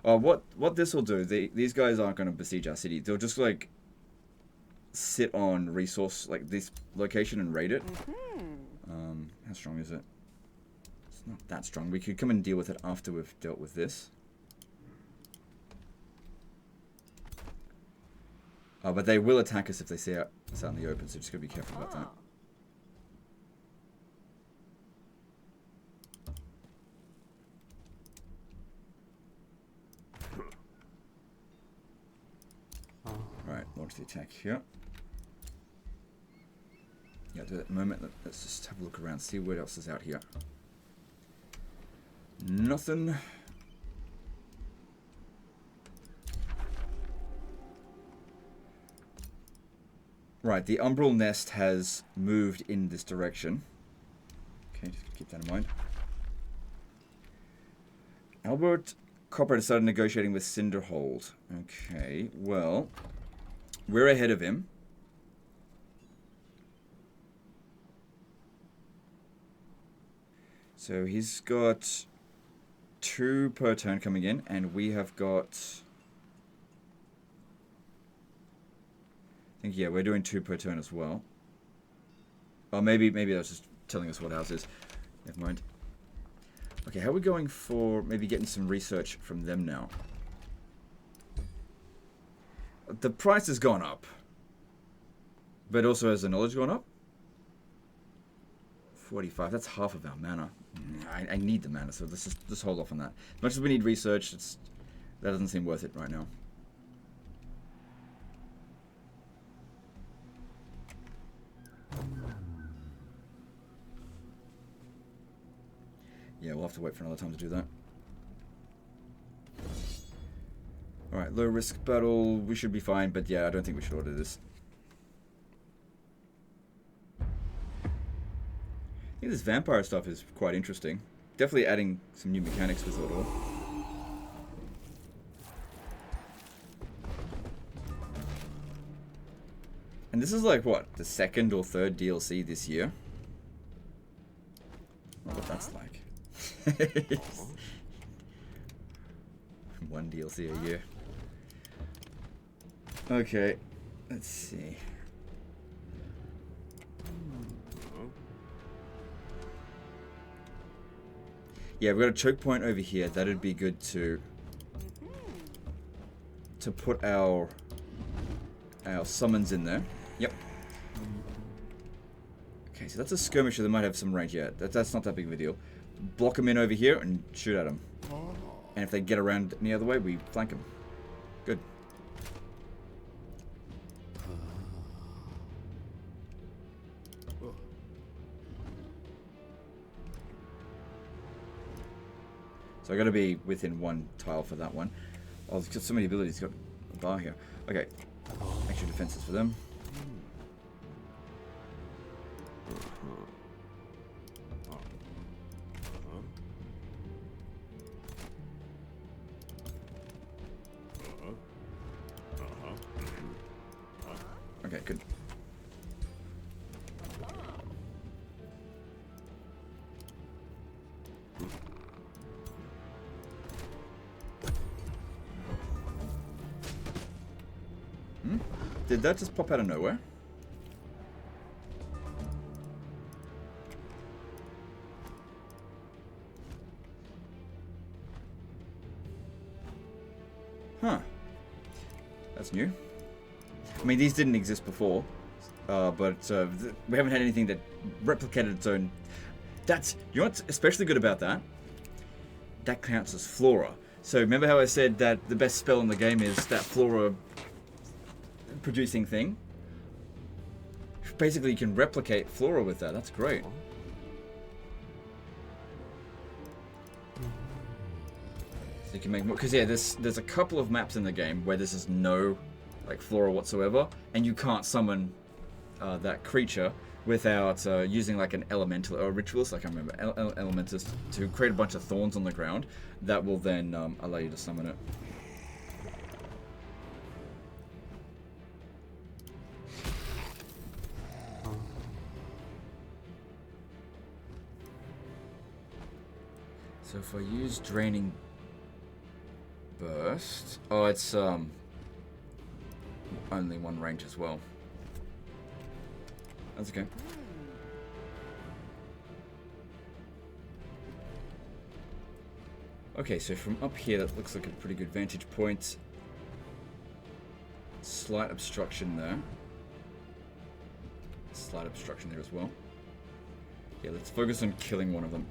Speaker 1: Oh, what this will do, these guys aren't going to besiege our city. They'll just, like, sit on resource like this location and raid it. How strong is it? It's not that strong. We could come and deal with it after we've dealt with this. Oh, but they will attack us if they see us out in the open, so just gotta be careful about that. Alright, launch the attack here. Yeah, do that at the moment. Let's just have a look around, see what else is out here. Nothing. Right, the umbral nest has moved in this direction. Okay, just keep that in mind. Albert Copper started negotiating with Cinderhold. Okay, well, we're ahead of him. So he's got 2 per turn coming in, and we have got... I think, yeah, we're doing 2 per turn as well. Oh, maybe that's just telling us what ours is. Never mind. Okay, how are we going for maybe getting some research from them now? The price has gone up. But also has the knowledge gone up? 45, that's half of our mana. I need the mana, so let's just hold off on that. As much as we need research, that doesn't seem worth it right now. Yeah, we'll have to wait for another time to do that. Alright, low risk battle, we should be fine, but yeah, I don't think we should order this. I think this vampire stuff is quite interesting. Definitely adding some new mechanics with it all. And this is like, what, the 2nd or 3rd DLC this year? I wonder what that's like. 1 DLC a year. Okay, let's see. Yeah, we've got a choke point over here. That'd be good to put our summons in there. Yep. Okay, so that's a skirmisher that might have some range. Yeah, that's not that big of a deal. Block them in over here and shoot at them. And if they get around any other way, we flank them. Good. So I got to be within 1 tile for that one. Oh, it's got so many abilities. It's got a bar here. Okay. Extra defenses for them. Okay, good. Did that just pop out of nowhere? Huh. That's new. I mean, these didn't exist before, but we haven't had anything that replicated its own. That's, you know what's especially good about that? That counts as flora. So remember how I said that the best spell in the game is that flora producing thing? Basically, you can replicate flora with that. That's great. So you can make more, because yeah, there's a couple of maps in the game where this is no like flora whatsoever, and you can't summon that creature without using like an elemental or a ritualist, I can't remember, elementist, to create a bunch of thorns on the ground that will then allow you to summon it. So if I use Draining Burst... Oh, it's only 1 range as well. That's okay. Okay, so from up here, that looks like a pretty good vantage point. Slight obstruction there. Slight obstruction there as well. Yeah, let's focus on killing one of them.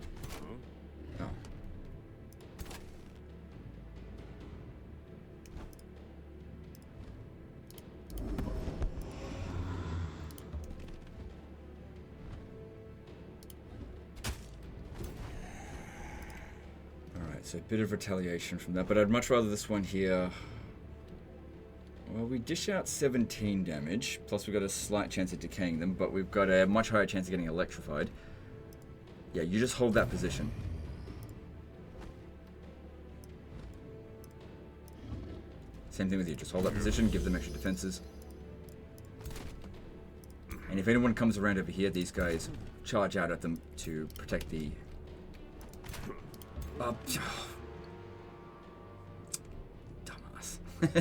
Speaker 1: Oh. Alright, so a bit of retaliation from that, but I'd much rather this one here. Well, we dish out 17 damage, plus we've got a slight chance of decaying them, but we've got a much higher chance of getting electrified. Yeah, you just hold that position. Same thing with you, just hold that position, give them extra defenses. And if anyone comes around over here, these guys charge out at them to protect the... Dumbass.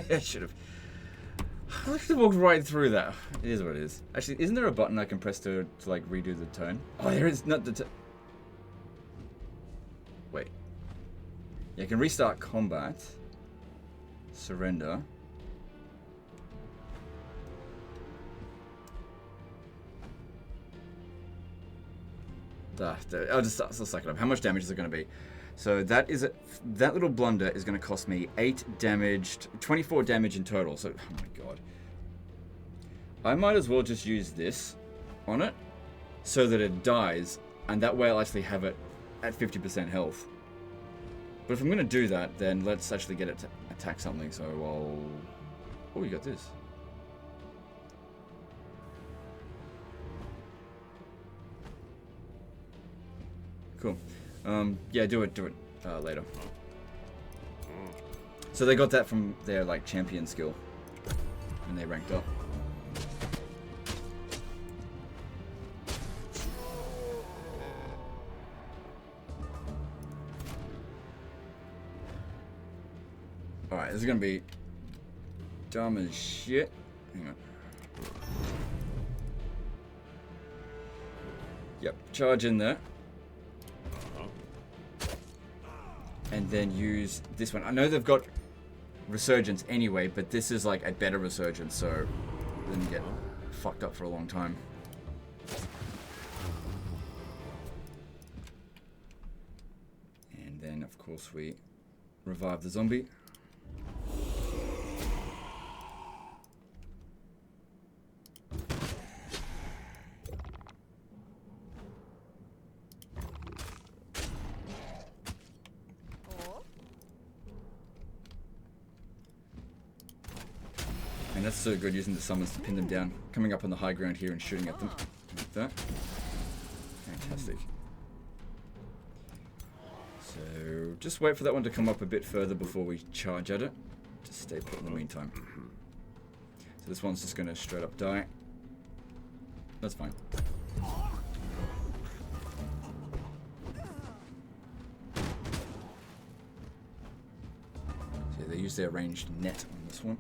Speaker 1: I should have walked right through that. It is what it is. Actually, isn't there a button I can press to like redo the turn? Oh, there is not the Wait. Yeah, I can restart combat. Surrender. I'll suck it up. How much damage is it going to be? So that little blunder is going to cost me 24 damage in total. So, oh my god. I might as well just use this on it so that it dies, and that way I'll actually have it at 50% health. But if I'm going to do that, then let's actually get it to attack something. So I'll... Oh, you got this. Cool. Yeah, do it later. So they got that from their like champion skill when they ranked up. Alright, this is gonna be dumb as shit. Hang on. Yep, charge in there. And then use this one. I know they've got resurgence anyway, but this is like a better resurgence, so then you get fucked up for a long time. And then, of course, we revive the zombie. And that's so good, using the summons to pin them down. Coming up on the high ground here and shooting at them. Like that. Fantastic. So, just wait for that one to come up a bit further before we charge at it. Just stay put in the meantime. So this one's just going to straight up die. That's fine. So they use their ranged net on this one.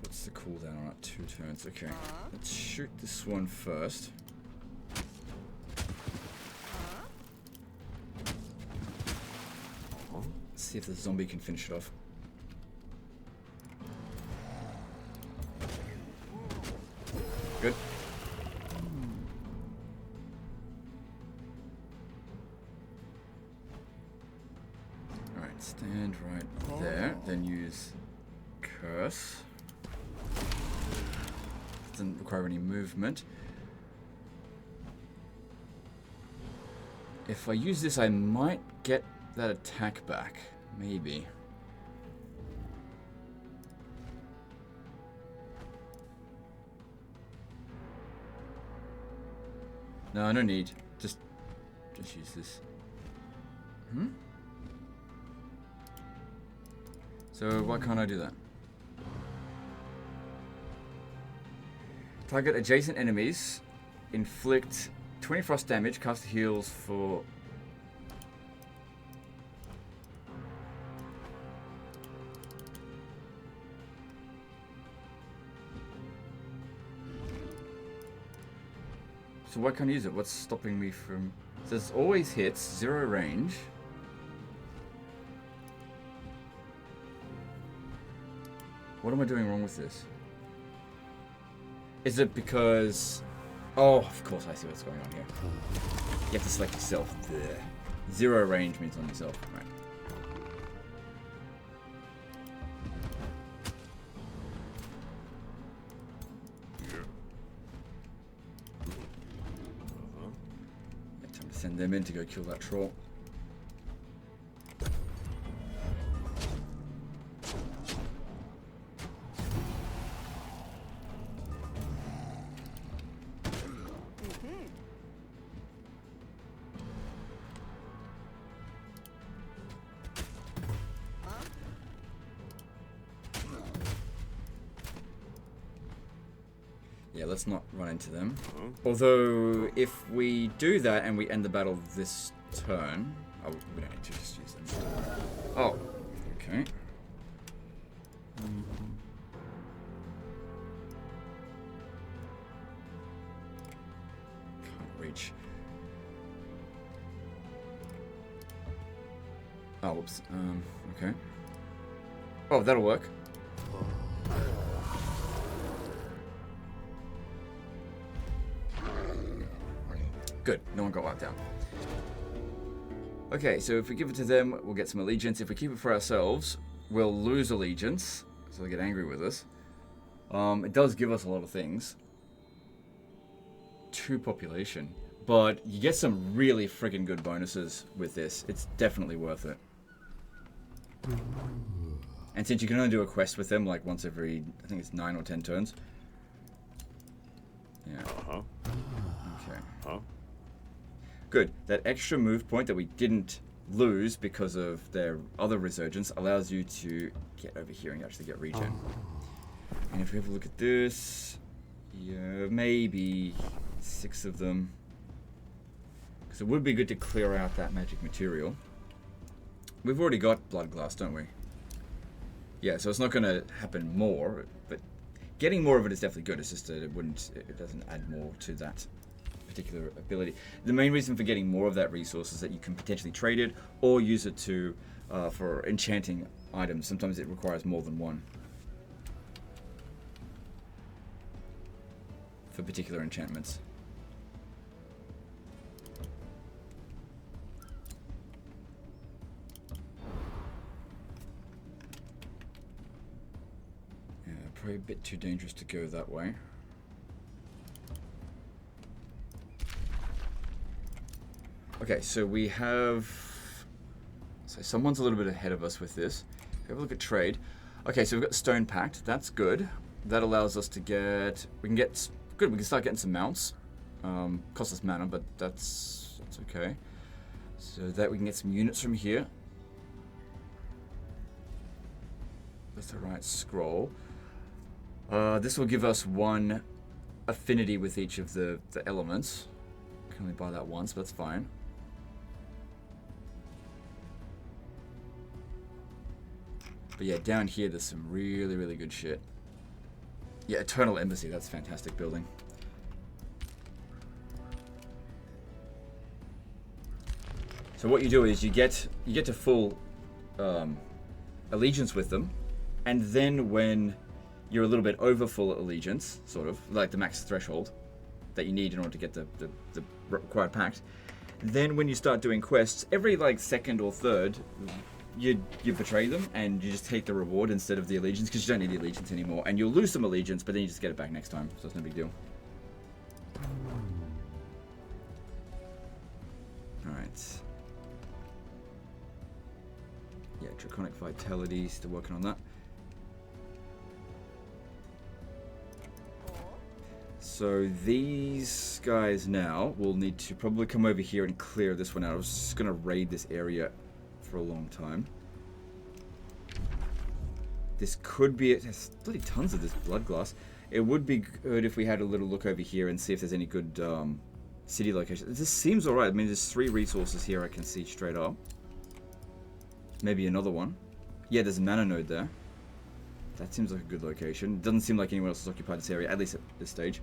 Speaker 1: What's the cooldown on it? 2 turns. Okay. Let's shoot this one first. Let's see if the zombie can finish it off. Good. Alright, stand right there. Then use curse. Doesn't require any movement. If I use this, I might get that attack back. Maybe. No, no need. Just use this. So why can't I do that? Target adjacent enemies. Inflict 20 frost damage, caster heals for... So why can't I use it? What's stopping me from... It says always hits, 0 range. What am I doing wrong with this? Is it because... Oh, of course I see what's going on here. You have to select yourself. There. 0 range means on yourself. Right. Time to send them in to go kill that troll. Yeah, let's not run into them. Although, if we do that and we end the battle this turn... Oh, we don't need to just use them. Oh, okay. Can't reach. Oh, whoops. Okay. Oh, that'll work. Good, no one got wiped out. Okay, so if we give it to them, we'll get some allegiance. If we keep it for ourselves, we'll lose allegiance, so they get angry with us. It does give us a lot of things. 2 population. But you get some really freaking good bonuses with this. It's definitely worth it. And since you can only do a quest with them like once every, I think it's 9 or 10 turns. Yeah. Okay. Good. That extra move point that we didn't lose because of their other resurgence allows you to get over here and actually get regen. And if we have a look at this, yeah, maybe 6 of them. Because it would be good to clear out that magic material. We've already got blood glass, don't we? Yeah, so it's not going to happen more, but getting more of it is definitely good. It's just that it doesn't add more to that particular ability. The main reason for getting more of that resource is that you can potentially trade it or use it to for enchanting items. Sometimes it requires more than one for particular enchantments. Yeah, probably a bit too dangerous to go that way. Okay, so we have... So someone's a little bit ahead of us with this. Have a look at trade. Okay, so we've got Stone Pact. That's good. That allows us to get... We can get... Good, we can start getting some mounts. Costs us mana, but that's okay. So that we can get some units from here. That's the right scroll. This will give us 1 affinity with each of the elements. Can only buy that once, but that's fine. But yeah, down here there's some really, really good shit. Yeah, Eternal Embassy, that's a fantastic building. So what you do is you get to full allegiance with them, and then when you're a little bit over full allegiance, sort of, like the max threshold that you need in order to get the required pact, then when you start doing quests, every like 2nd or 3rd, you betray them and you just take the reward instead of the allegiance, because you don't need the allegiance anymore, and you'll lose some allegiance, but then you just get it back next time, so it's no big deal. Alright. Yeah, Draconic Vitality, still working on that. So these guys now will need to probably come over here and clear this one out. I was just going to raid this area for a long time. This could be... There's bloody tons of this blood glass. It would be good if we had a little look over here and see if there's any good City location. This seems alright. I mean, there's 3 resources here I can see straight up. Maybe another one. Yeah, there's a mana node there. That seems like a good location. Doesn't seem like anyone else has occupied this area, at least at this stage.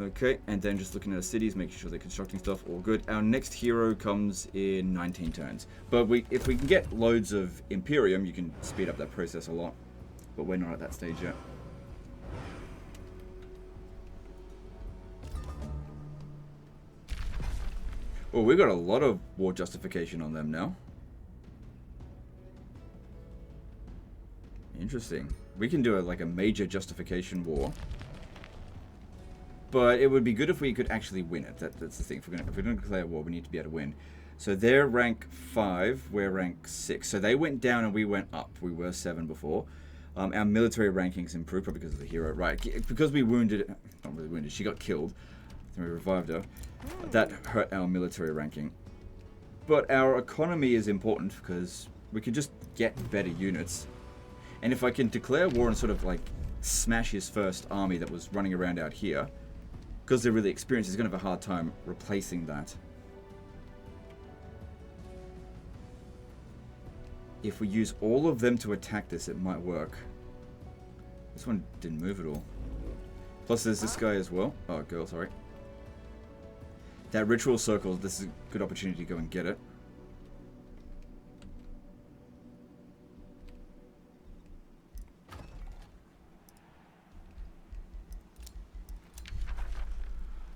Speaker 1: Okay, and then just looking at the cities, making sure they're constructing stuff, all good. Our next hero comes in 19 turns. But if we can get loads of Imperium, you can speed up that process a lot. But we're not at that stage yet. Oh, we've got a lot of war justification on them now. Interesting. We can do like a major justification war. But it would be good if we could actually win it. That's the thing. If we're going to declare war, we need to be able to win. So they're rank 5, we're rank 6. So they went down and we went up. We were 7 before. Our military rankings improved probably because of the hero. Right, because we wounded... Not really wounded, she got killed. Then we revived her. That hurt our military ranking. But our economy is important because we can just get better units. And if I can declare war and sort of like smash his first army that was running around out here, because they're really experienced, he's going to have a hard time replacing that. If we use all of them to attack this, it might work. This one didn't move at all. Plus there's this guy as well. Oh, girl, sorry. That ritual circle, this is a good opportunity to go and get it.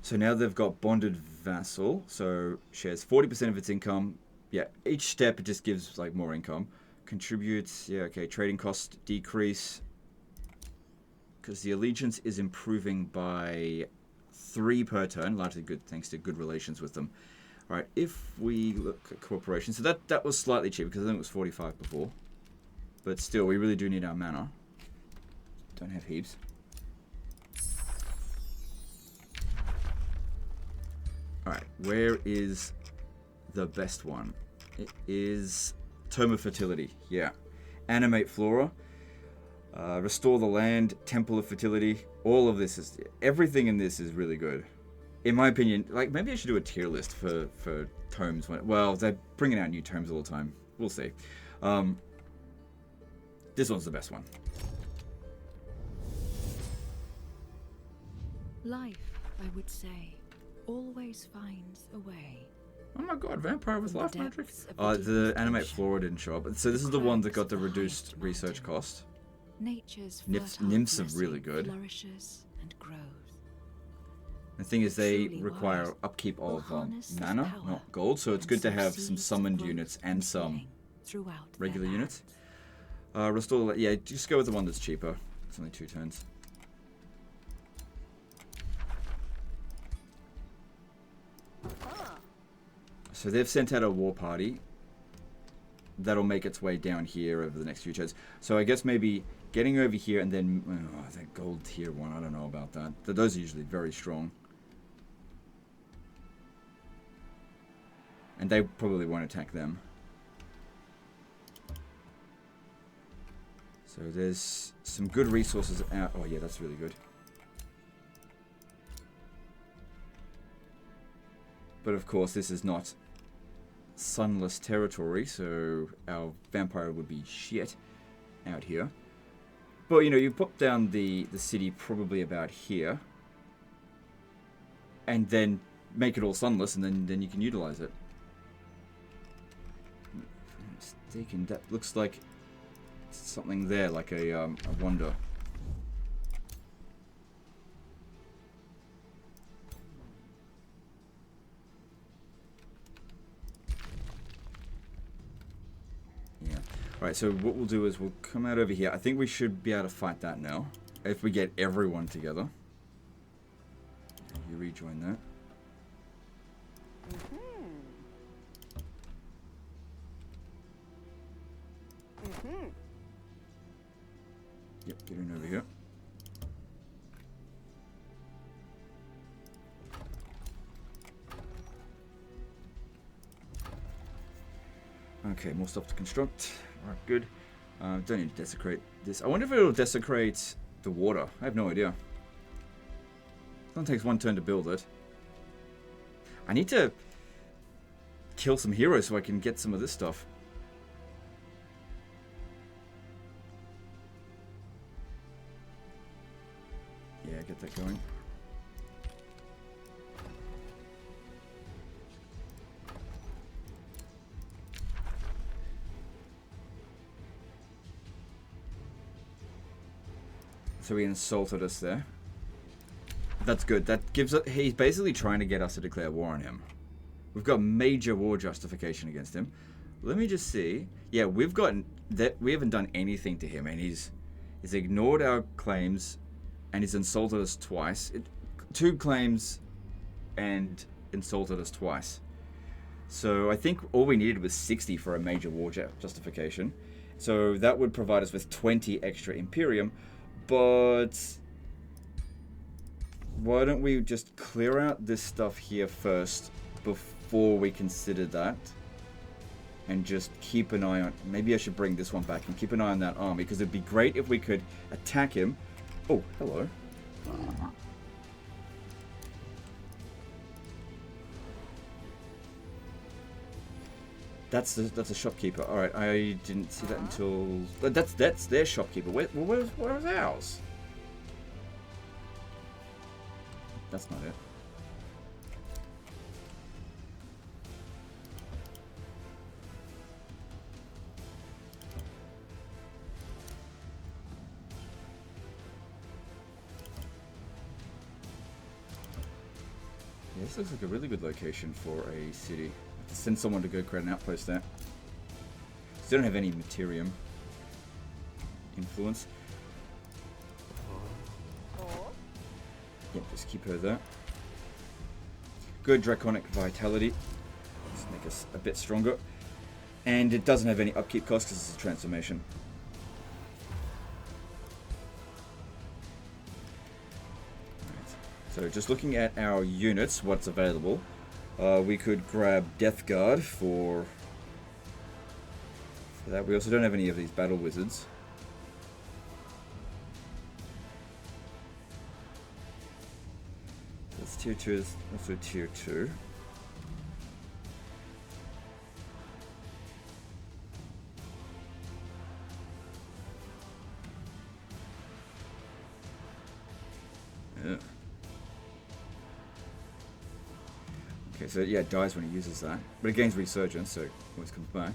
Speaker 1: So now they've got bonded vassal, so shares 40% of its income. Yeah, each step it just gives like more income. Contributes, yeah, okay, trading cost decrease. Because the allegiance is improving by 3 per turn, largely good thanks to good relations with them. Alright, if we look at cooperation, so that was slightly cheap because I think it was 45 before. But still, we really do need our mana. Don't have heaps. Alright, where is the best one? It is Tome of Fertility, yeah. Animate Flora. Restore the Land, Temple of Fertility. All of this is... Everything in this is really good. In my opinion, like, maybe I should do a tier list for tomes. Well, they're bringing out new tomes all the time. We'll see. This one's the best one.
Speaker 2: Life, I would say, always finds a way.
Speaker 1: Oh my god, vampire with
Speaker 2: From the
Speaker 1: life magic?
Speaker 2: depths of
Speaker 1: The
Speaker 2: deep
Speaker 1: Animate
Speaker 2: ocean,
Speaker 1: Flora didn't show up. So this is the one that got the
Speaker 2: cracks
Speaker 1: reduced
Speaker 2: behind
Speaker 1: research
Speaker 2: mountain.
Speaker 1: cost.
Speaker 2: Nature's
Speaker 1: Nymphs are really good.
Speaker 2: flourishes and grows.
Speaker 1: The thing is, they
Speaker 2: Truly
Speaker 1: require
Speaker 2: wise.
Speaker 1: upkeep
Speaker 2: Will
Speaker 1: of
Speaker 2: harness this
Speaker 1: mana,
Speaker 2: power
Speaker 1: not gold, so it's
Speaker 2: and
Speaker 1: good to
Speaker 2: sow
Speaker 1: have some
Speaker 2: seeds of
Speaker 1: summoned
Speaker 2: growth
Speaker 1: units and some
Speaker 2: healing throughout their
Speaker 1: regular units.
Speaker 2: lands.
Speaker 1: Restore, yeah, just go with the one that's cheaper. It's only 2 turns. So they've sent out a war party. That'll make its way down here over the next few turns. So I guess maybe getting over here and then... Oh, that gold tier one, I don't know about that. Those are usually very strong. And they probably won't attack them. So there's some good resources out... Oh yeah, that's really good. But of course, this is not sunless territory, so our vampire would be shit out here. But, you know, you pop down the city probably about here. And then make it all sunless, and then you can utilize it. If I'm not mistaken, that looks like something there, like a wonder. Alright, so what we'll do is we'll come out over here. I think we should be able to fight that now. If we get everyone together. You rejoin that. Yep, get in over here. Okay, more stuff to construct. Alright, good. Don't need to desecrate this. I wonder if it'll desecrate the water. I have no idea. It only takes 1 turn to build it. I need to kill some heroes so I can get some of this stuff. Yeah, get that going. So he insulted us there. That's good. That gives us... He's basically trying to get us to declare war on him. We've got major war justification against him. Let me just see. Yeah, we've gotten... that. We haven't done anything to him, and he's ignored our claims, and he's insulted us twice. 2 claims and insulted us twice. So I think all we needed was 60 for a major war justification. So that would provide us with 20 extra Imperium. But why don't we just clear out this stuff here first before we consider that? And just keep an eye on... Maybe I should bring this one back and keep an eye on that army, because it'd be great if we could attack him. Oh, hello. That's a shopkeeper. All right, I didn't see that until... That's their shopkeeper. Where's ours? That's not it. Yeah, this looks like a really good location for a city. Send someone to go create an outpost there. So they don't have any materium influence. Yep, just keep her there. Good draconic vitality. Let's make us a bit stronger. And it doesn't have any upkeep costs because it's a transformation. Right. So just looking at our units, what's available. We could grab Death Guard for that. We also don't have any of these battle wizards. That's tier 2, is also tier 2. Yeah. Okay, so yeah, it dies when he uses that, but it gains resurgence, so it always comes back.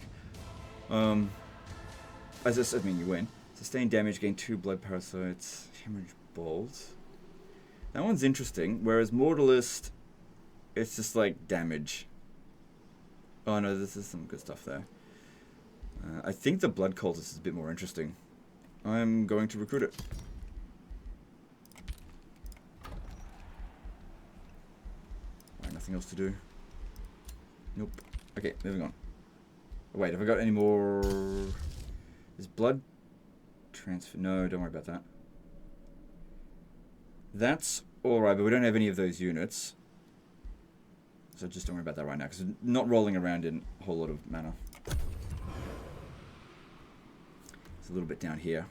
Speaker 1: As I said, I mean, you win. Sustained damage, gain 2 blood parasites, hemorrhage bolt. That one's interesting, whereas Mortalist, it's just like damage. Oh no, this is some good stuff there. I think the blood cultist is a bit more interesting. I'm going to recruit it. Nothing else to do. Nope. Okay, moving on. Oh, wait, have I got any more? Is blood transfer? No, don't worry about that. That's alright, but we don't have any of those units. So just don't worry about that right now, because we're not rolling around in a whole lot of mana. It's a little bit down here.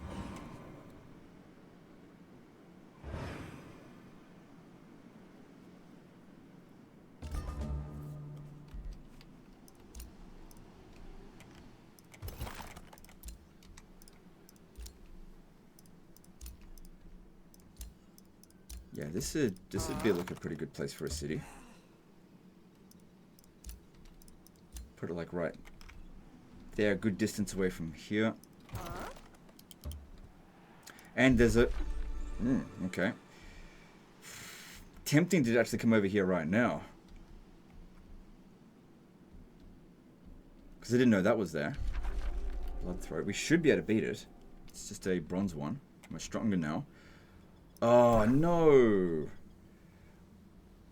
Speaker 1: Yeah, this would be like a pretty good place for a city. Put it like right there, a good distance away from here. And there's a... okay. Tempting to actually come over here right now. Because I didn't know that was there. Bloodthroat. We should be able to beat it. It's just a bronze one. We're stronger now. Oh, no.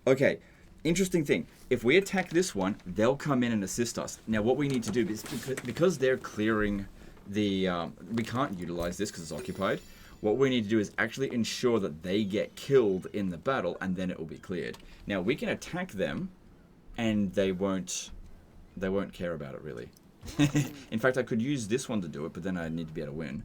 Speaker 1: Okay, interesting thing. If we attack this one, they'll come in and assist us. Now, what we need to do is, because they're clearing the... we can't utilize this because it's occupied. What we need to do is actually ensure that they get killed in the battle, and then it will be cleared. Now, we can attack them, and they won't care about it, really. In fact, I could use this one to do it, but then I need to be able to win.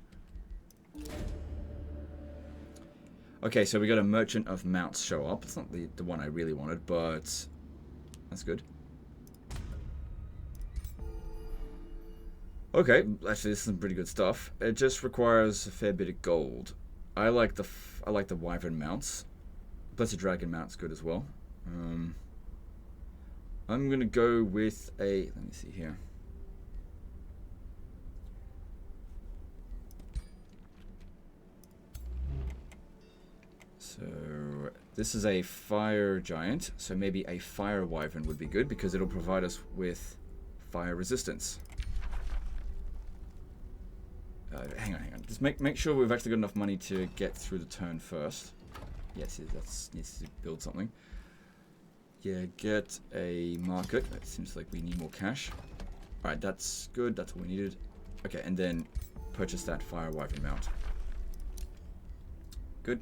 Speaker 1: Okay, so we got a Merchant of Mounts show up. It's not the one I really wanted, but That's good. Okay, actually this is some pretty good stuff. It just requires a fair bit of gold. I like the wyvern mounts. Blessed dragon mount's good as well. I'm gonna go with a, let me see here. So this is a fire giant, so maybe a fire wyvern would be good because it'll provide us with fire resistance. Hang on. Just make sure we've actually got enough money to get through the turn first. Yes, that needs to build something. Yeah, get a market. It seems like we need more cash. Alright, that's good. That's all we needed. Okay, and then purchase that fire wyvern mount. Good.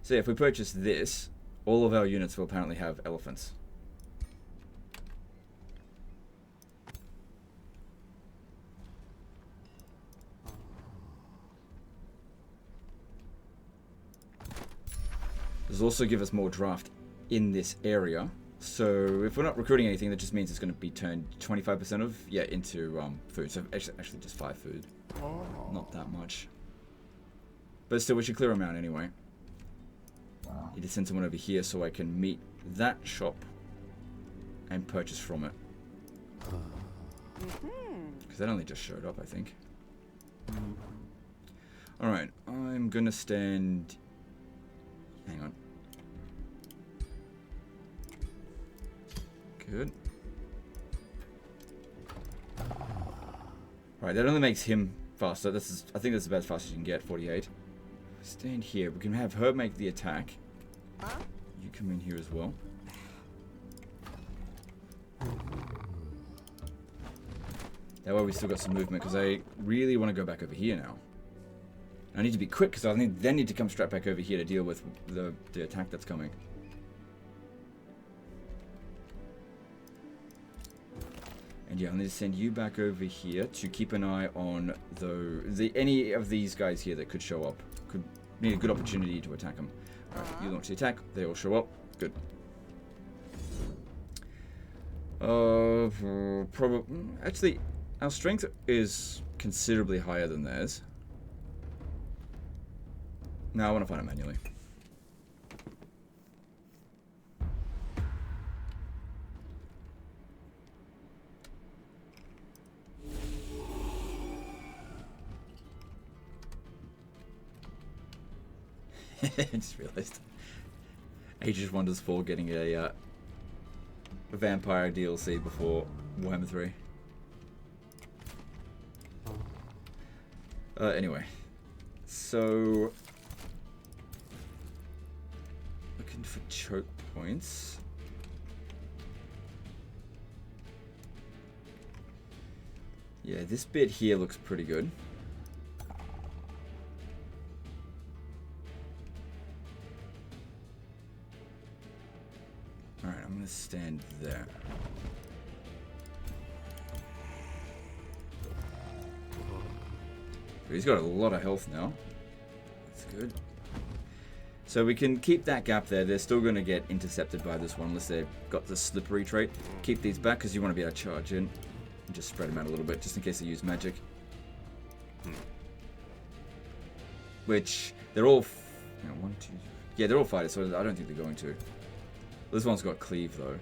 Speaker 1: So if we purchase this, all of our units will apparently have elephants. This will also give us more draft in this area. So if we're not recruiting anything, that just means it's going to be turned 25% of, into food. So actually just 5 food. Not that much. But still, we should clear them out anyway. Need to send someone over here so I can meet that shop and purchase from it. Because that only just showed up, I think. Alright, I'm going to stand... Hang on. Good. Alright, that only makes him faster. I think that's about as fast as you can get, 48. Stand here. We can have her make the attack. You come in here as well. That way we still got some movement, because I really want to go back over here now. I need to be quick, because I then need to come straight back over here to deal with the attack that's coming. And yeah, I'll need to send you back over here to keep an eye on any of these guys here that could show up. Could be a good opportunity to attack them. Alright, you launch the attack, they all show up. Good. Probably... Actually, our strength is considerably higher than theirs. No, I want to find it manually. I just realized Age of Wonders 4 getting a vampire DLC before Warhammer 3. Anyway, so looking for choke points. Yeah, this bit here looks pretty good. Alright, I'm gonna stand there. He's got a lot of health now. That's good. So we can keep that gap there. They're still going to get intercepted by this one unless they've got the slippery trait. Keep these back because you want to be able to charge in. And just spread them out a little bit just in case they use magic. Which, they're all... one, two... Yeah, they're all fighters, so I don't think they're going to. This one's got cleave, though.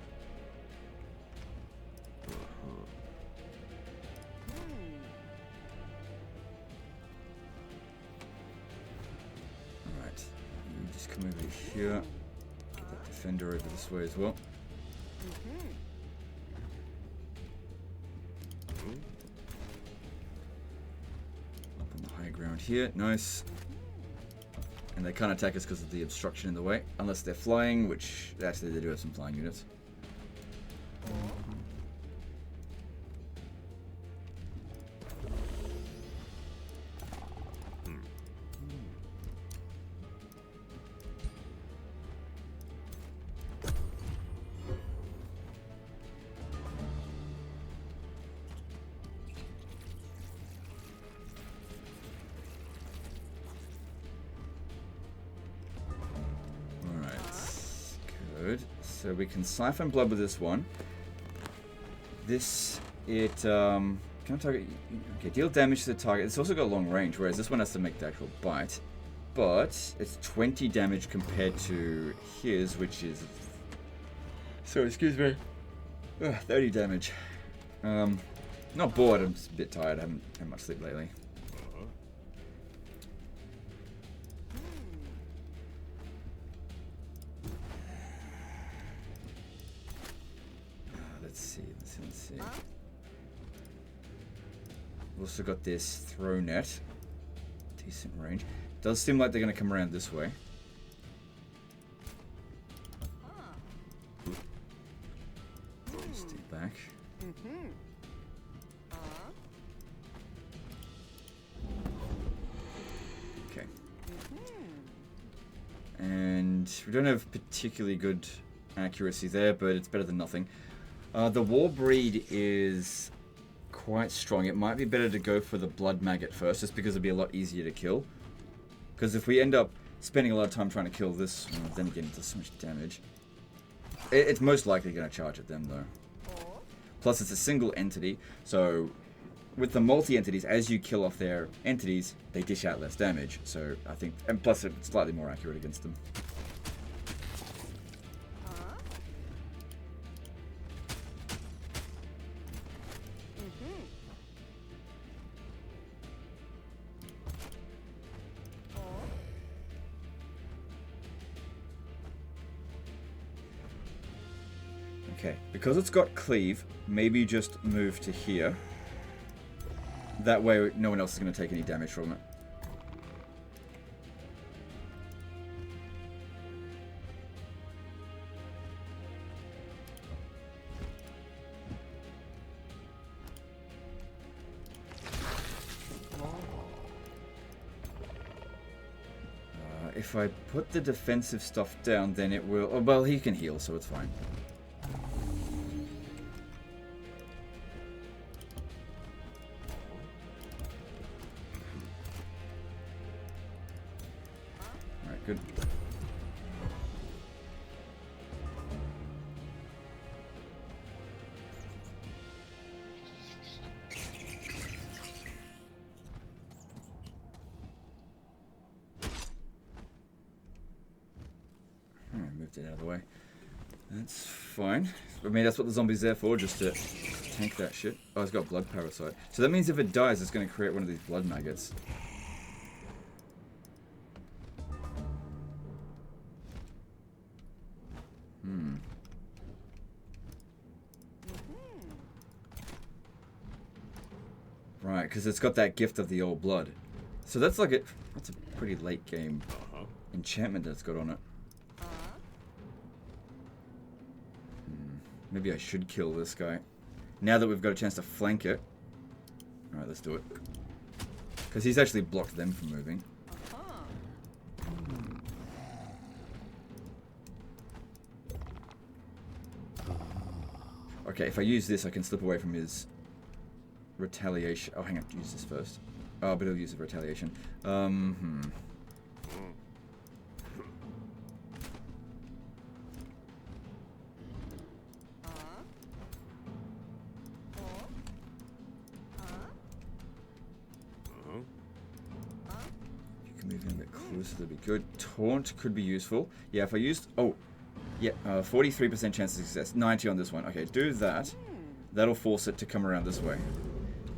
Speaker 1: Alright, you just come over here. Get that defender over this way as well. Up on the high ground here, nice. And they can't attack us because of the obstruction in the way, unless they're flying, which actually they do have some flying units. Good. So we can siphon blood with this one. This, it, can target, okay, deal damage to the target. It's also got long range, whereas this one has to make the actual bite. But it's 20 damage compared to his, which is, sorry, excuse me, 30 damage. Not bored, I'm just a bit tired. I haven't had much sleep lately. Let's see. We've also got this throw net. Decent range. Does seem like they're going to come around this way. Stay back. Okay. And we don't have particularly good accuracy there, but it's better than nothing. The war breed is quite strong. It might be better to go for the blood maggot first, just because it'll be a lot easier to kill. Because if we end up spending a lot of time trying to kill this, then again it does so much damage. It's most likely going to charge at them though. Plus it's a single entity, so with the multi-entities, as you kill off their entities, they dish out less damage. So I think, and plus it's slightly more accurate against them. Okay, because it's got cleave, maybe just move to here. That way no one else is going to take any damage from it. If I put the defensive stuff down, then it will... Oh, well, he can heal, so it's fine. Alright, good. Moved it out of the way. That's fine. I mean, that's what the zombie's there for, just to tank that shit. Oh, it's got blood parasite. So that means if it dies, it's going to create one of these blood maggots. Right, because it's got that gift of the old blood. So that's like a... That's a pretty late game enchantment that's got on it. Maybe I should kill this guy. Now that we've got a chance to flank it. Alright, let's do it. Because he's actually blocked them from moving. Okay, if I use this, I can slip away from his retaliation. Oh, hang on, use this first. Oh, but he'll use the retaliation. You can move in a bit closer, that'd be good. Taunt could be useful. Yeah, if I used... Oh, yeah, 43% chance of success. 90 on this one. Okay, do that. That'll force it to come around this way.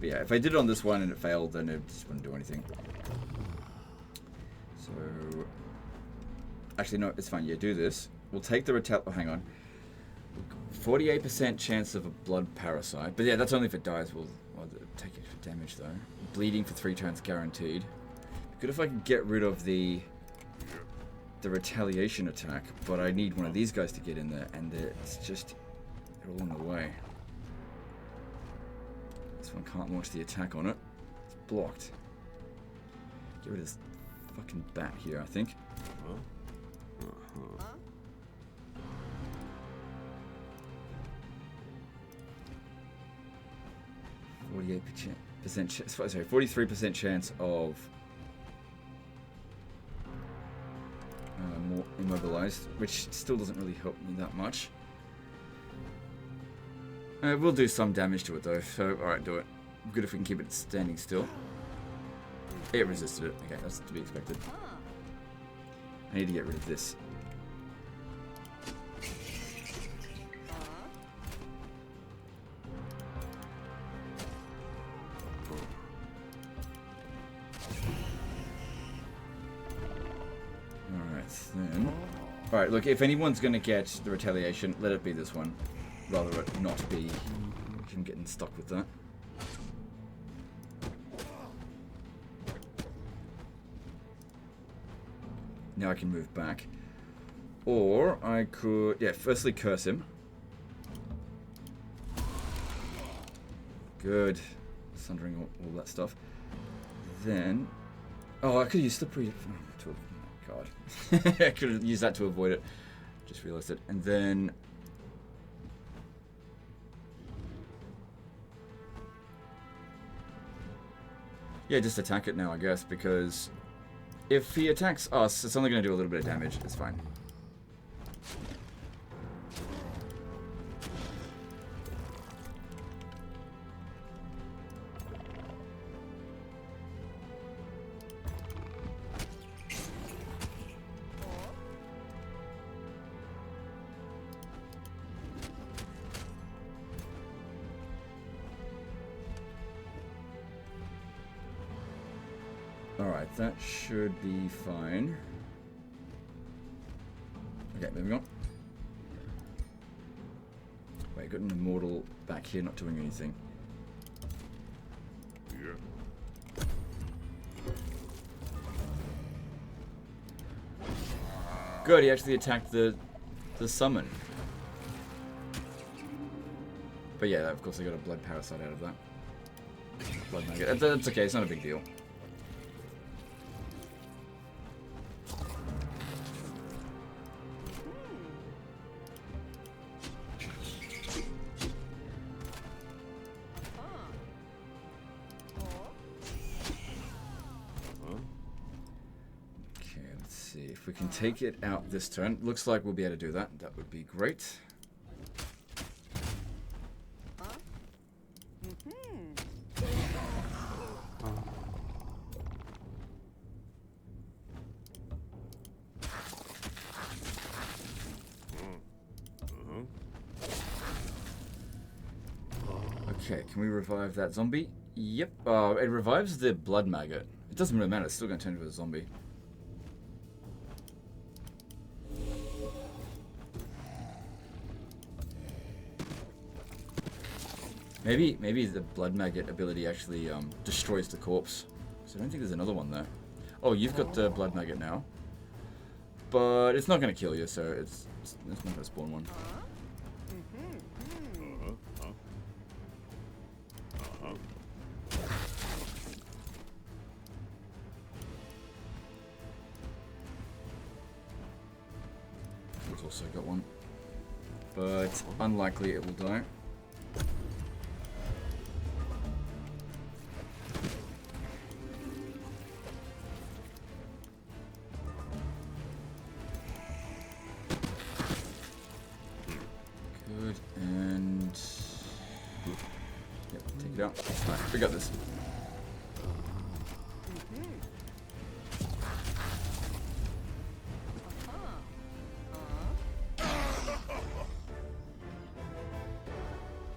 Speaker 1: But yeah, if I did it on this one and it failed, then it just wouldn't do anything. So... Actually, no, it's fine. Yeah, do this. We'll take the oh, hang on. 48% chance of a blood parasite. But yeah, that's only if it dies. We'll take it for damage, though. Bleeding for 3 turns guaranteed. Good if I can get rid of the retaliation attack, but I need one of these guys to get in there, and it's just... They're all in the way. This one can't launch the attack on it. It's blocked. Get rid of this fucking bat here, I think. 43% chance of more immobilized, which still doesn't really help me that much. We'll do some damage to it though, so alright, do it. Good if we can keep it standing still. It resisted it. Okay, that's to be expected. I need to get rid of this. Alright, look, if anyone's going to get the retaliation, let it be this one. Rather it not be him getting stuck with that. Now I can move back. Or I could, yeah, firstly curse him. Good. Sundering all that stuff. Then, oh, I could use slippery. Oh God. I could have used that to avoid it. Just realized it. And then, yeah, just attack it now, I guess, because if he attacks us, it's only going to do a little bit of damage. It's fine. Alright, that should be fine. Okay, moving on. Wait, got an immortal back here not doing anything.
Speaker 3: Yeah.
Speaker 1: Good, he actually attacked the summon. But yeah, of course I got a blood parasite out of that. Blood maggot. That's okay, it's not a big deal. If we can take it out this turn, looks like we'll be able to do that. That would be great. Okay, can we revive that zombie? Yep. It revives the blood maggot. It doesn't really matter. It's still going to turn into a zombie. Maybe the blood maggot ability actually destroys the corpse. So I don't think there's another one there. Oh, you've got the blood maggot now, but it's not going to kill you, so it's not going to spawn one. We've also got one, but unlikely it will die. We got this.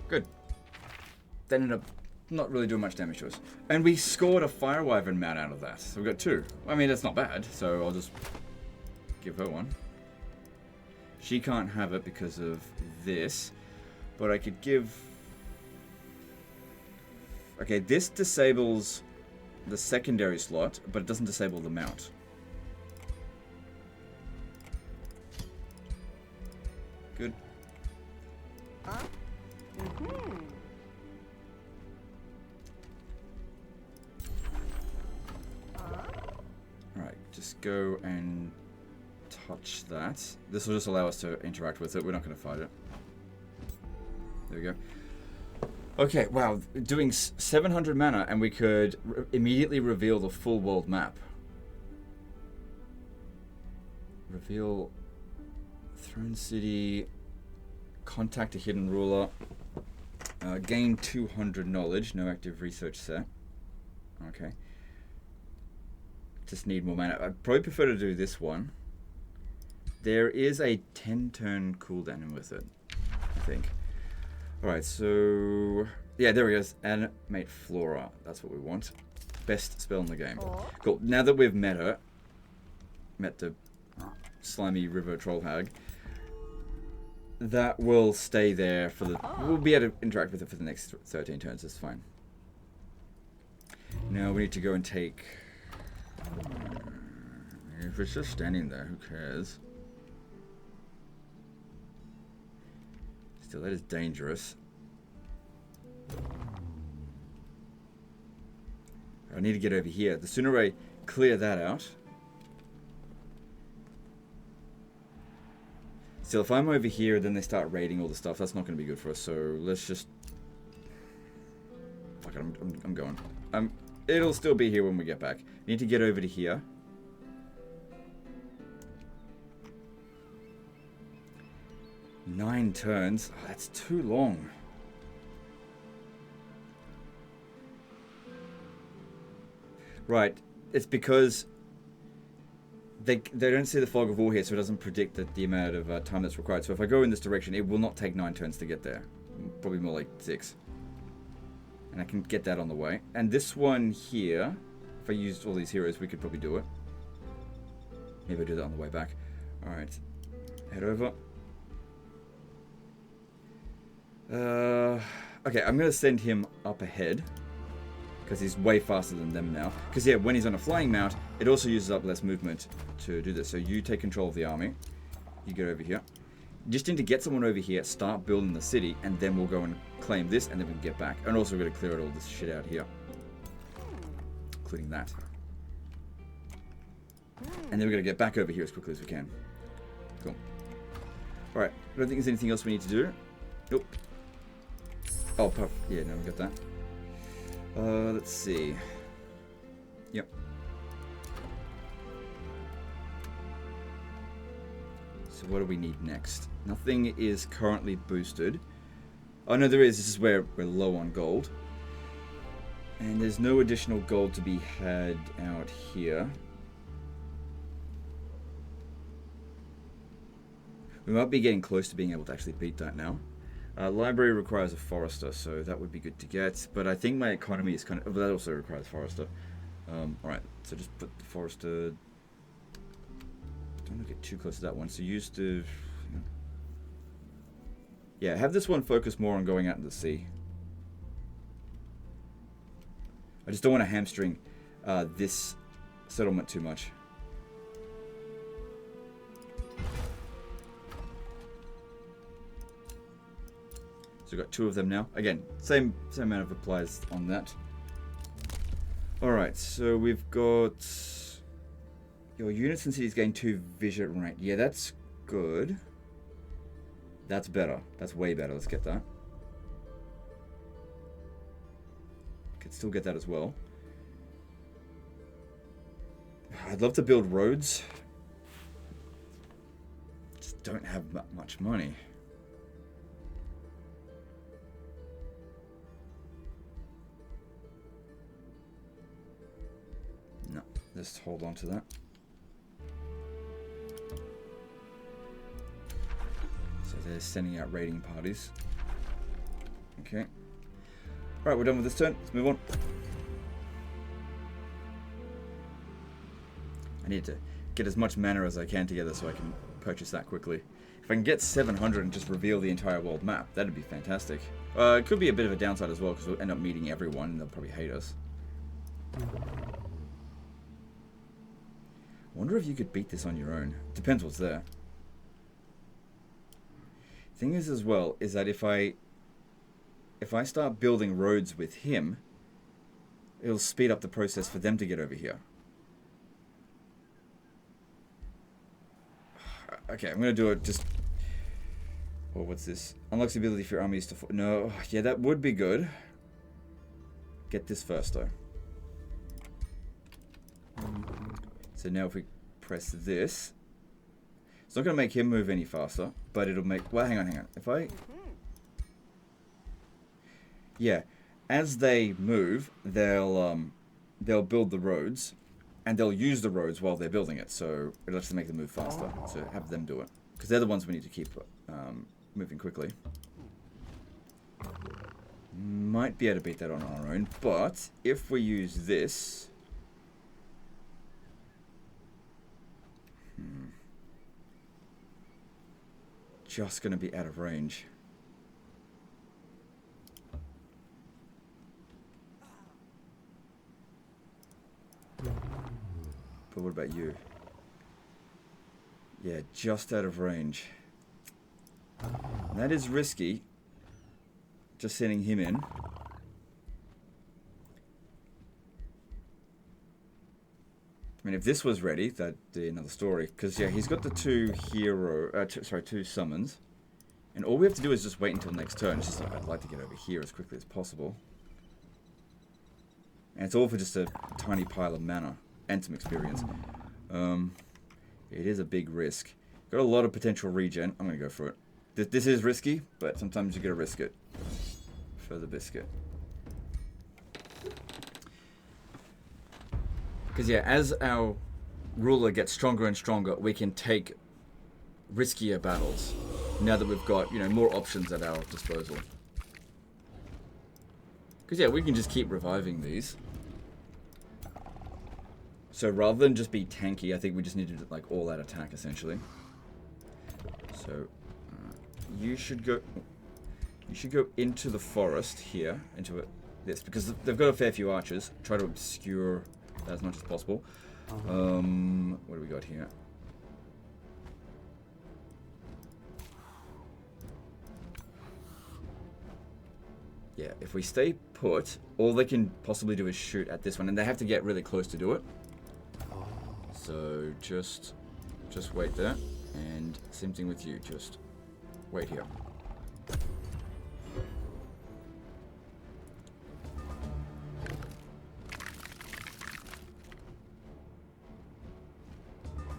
Speaker 1: Good. That ended up not really doing much damage to us. And we scored a Fire Wyvern mount out of that. So we got 2. I mean, that's not bad, so I'll just give her one. She can't have it because of this, but I could give... Okay, this disables the secondary slot, but it doesn't disable the mount. Good. Alright, just go and touch that. This will just allow us to interact with it. We're not going to fight it. There we go. Okay, wow, doing 700 mana and we could immediately reveal the full world map. Reveal Throne City. Contact a hidden ruler. Gain 200 knowledge. No active research set. Okay. Just need more mana. I'd probably prefer to do this one. There is a 10-turn cooldown with it, I think. Alright, so... yeah, there it is. Animate Flora. That's what we want. Best spell in the game. Cool. Now that we've met her, met the slimy river troll hag, that will stay there for the... we'll be able to interact with it for the next 13 turns. That's fine. Now we need to go and take... if it's just standing there, who cares? Still, that is dangerous. I need to get over here. The sooner I clear that out... still, if I'm over here, then they start raiding all the stuff. That's not going to be good for us, so let's just... fuck it, I'm going. It'll still be here when we get back. We need to get over to here. Nine turns. Oh, that's too long. Right. It's because they don't see the fog of war here, so it doesn't predict the amount of time that's required. So if I go in this direction, it will not take 9 turns to get there. Probably more like 6. And I can get that on the way. And this one here, if I used all these heroes, we could probably do it. Maybe I'll do that on the way back. Alright. Head over. Okay, I'm going to send him up ahead. Because he's way faster than them now. Because, yeah, when he's on a flying mount, it also uses up less movement to do this. So you take control of the army. You get over here. You just need to get someone over here, start building the city, and then we'll go and claim this, and then we can get back. And also we've got to clear out all this shit out here. Including that. And then we're going to get back over here as quickly as we can. Cool. Alright, I don't think there's anything else we need to do. Nope. Oh, puff. Yeah, no, we got that. Let's see. Yep. So what do we need next? Nothing is currently boosted. Oh no, there is. This is where we're low on gold. And there's no additional gold to be had out here. We might be getting close to being able to actually beat that now. Library requires a forester, so that would be good to get. But I think my economy is kind of... that also requires forester. Alright, so just put the forester... don't want to get too close to that one. So use the... yeah, have this one focus more on going out into the sea. I just don't want to hamstring this settlement too much. So we've got 2 of them now. Again, same amount of applies on that. Alright, so we've got... your units and cities gain 2 vision rank. Yeah, that's good. That's better. That's way better. Let's get that. Could still get that as well. I'd love to build roads. Just don't have much money. No, just hold on to that. So they're sending out raiding parties. Okay. Alright, we're done with this turn. Let's move on. I need to get as much mana as I can together so I can purchase that quickly. If I can get 700 and just reveal the entire world map, that'd be fantastic. It could be a bit of a downside as well, because we'll end up meeting everyone and they'll probably hate us. Wonder if you could beat this on your own. Depends what's there. Thing is as well, is that if I start building roads with him, it'll speed up the process for them to get over here. Okay, I'm gonna do it just... oh, what's this? Unlocks the ability for your armies to... no, yeah, that would be good. Get this first, though. So now if we press this, It's not going to make him move any faster, but it'll make... Well, hang on. If I... Yeah. As they move, they'll build the roads, and they'll use the roads while they're building it, so it'll actually make them move faster, so have them do it. Because they're the ones we need to keep moving quickly. Might be able to beat that on our own, but if we use this... Just going to be out of range. But what about you? Yeah, just out of range. That is risky. Just sending him in. I mean, if this was ready, that'd be another story. Because, yeah, he's got the two two summons. And all we have to do is just wait until next turn. It's just like, I'd like to get over here as quickly as possible. And it's all for just a tiny pile of mana and some experience. It is a big risk. Got a lot of potential regen. I'm going to go for it. This is risky, but sometimes you got to risk it for the biscuit. Because, yeah, as our ruler gets stronger and stronger, we can take riskier battles. Now that we've got, you know, more options at our disposal. Because, yeah, we can just keep reviving these. So rather than just be tanky, I think we just need to do, like, all-out attack, essentially. So, you should go into the forest here, into this, because they've got a fair few archers. Try to obscure that as much as possible. What do we got here? Yeah, if we stay put, all they can possibly do is shoot at this one, and they have to get really close to do it. So just wait there, and same thing with you. Just wait here.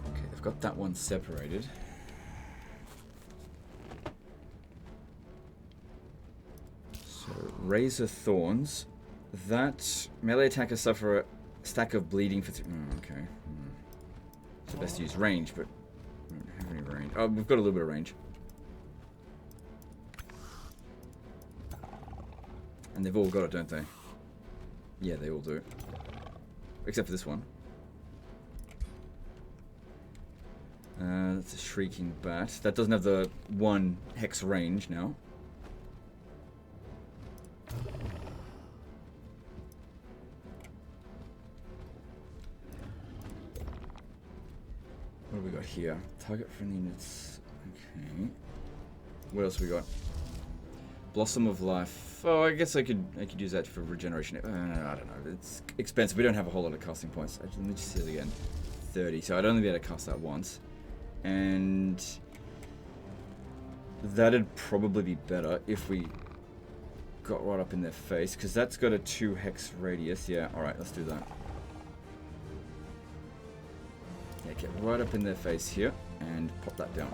Speaker 1: Okay, they've got that one separated. So Razor Thorns, that melee attackers suffer a stack of bleeding for okay. It's best to use range, but we don't have any range. Oh, we've got a little bit of range. And they've all got it, don't they? Yeah, they all do. Except for this one. That's a Shrieking Bat. That doesn't have the 1 hex range now. What have we got here? Target friendly units. Okay. What else have we got? Blossom of Life. Oh, I guess I could use that for regeneration. I don't know. It's expensive. We don't have a whole lot of casting points. Let me just see it again. 30. So I'd only be able to cast that once. And that'd probably be better if we got right up in their face, because that's got a 2 hex radius. Yeah, alright, let's do that. Yeah, get right up in their face here and pop that down.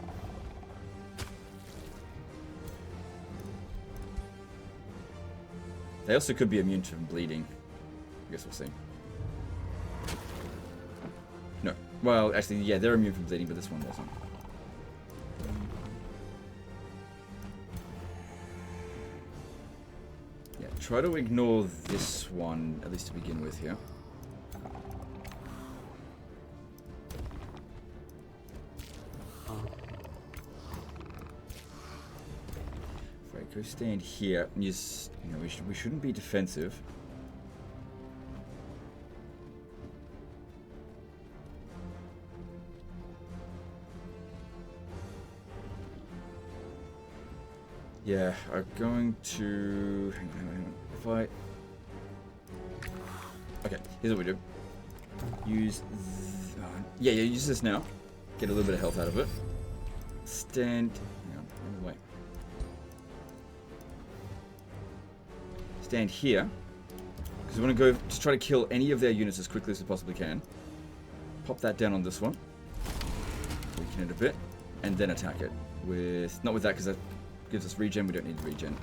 Speaker 1: They also could be immune to bleeding. I guess we'll see. No. Well, actually, yeah, they're immune from bleeding, but this one wasn't. Yeah, try to ignore this one, at least to begin with here. Go stand here and just, you know, we shouldn't be defensive. Yeah, I'm going to hang on. If I okay, here's what we do. Use yeah, use this now. Get a little bit of health out of it. Stand. Hang on, run away. Stand here, because we want to go to try to kill any of their units as quickly as we possibly can. Pop that down on this one. Weaken it a bit. and then attack it. Not with that, because that gives us regen. We don't need regen.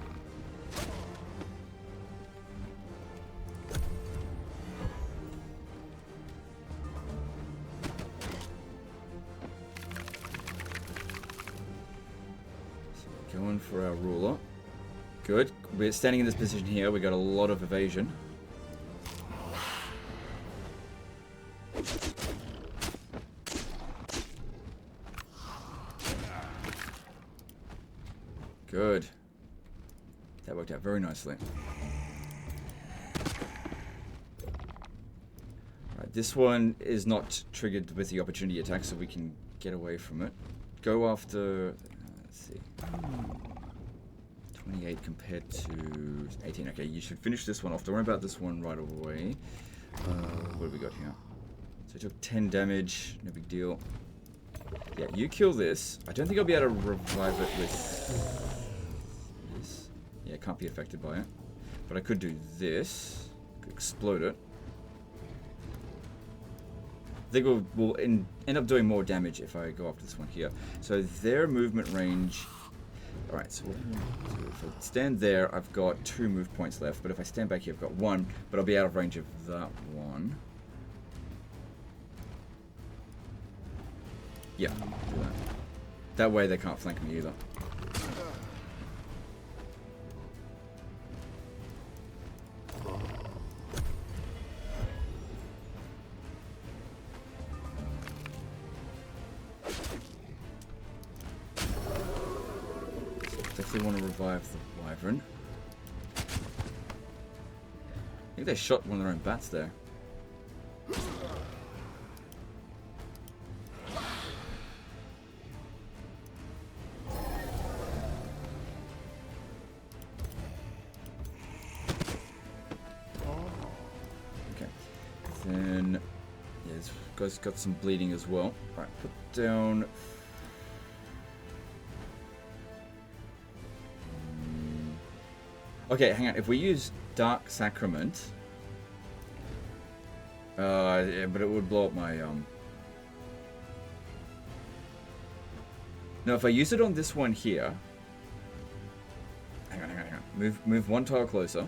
Speaker 1: So going for our ruler. Good. We're standing in this position here. We got a lot of evasion. Good. That worked out very nicely. Right, this one is not triggered with the opportunity attack, so we can get away from it. Go after... let's see. 28 compared to 18. Okay, you should finish this one off. Don't worry about this one right away. What have we got here? So we took 10 damage. No big deal. Yeah, you kill this. I don't think I'll be able to revive it with... yeah, can't be affected by it. But I could do this. Could explode it. I think we'll end up doing more damage if I go after this one here. So their movement range... Alright, so if I stand there, I've got 2 move points left. But if I stand back here, I've got 1. But I'll be out of range of that one. Yeah, do that. That way they can't flank me either. Definitely want to revive the wyvern. I think they shot one of their own bats there. Okay. Then, yeah, this guy's got some bleeding as well. Alright, put down... Okay, hang on. If we use Dark Sacrament... yeah, but it would blow up my... No, if I use it on this one here... Hang on. Move one tile closer.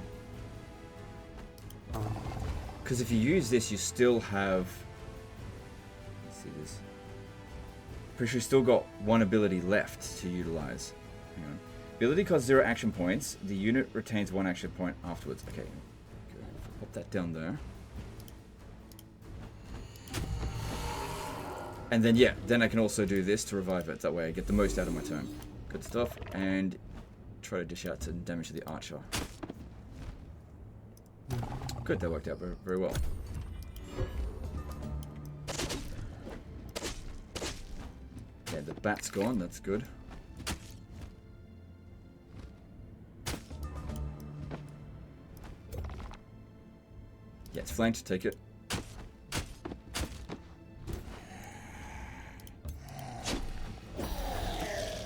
Speaker 1: Because if you use this, you still have... Let's see this. Pretty sure you still got one ability left to utilize. Hang on. Ability costs 0 action points. The unit retains 1 action point afterwards. Okay, good. Pop that down there. And then, yeah, then I can also do this to revive it. That way I get the most out of my turn. Good stuff. And try to dish out some damage to the archer. Good, that worked out very, very well. Okay, the bat's gone. That's good. Yeah, it's flanked, take it.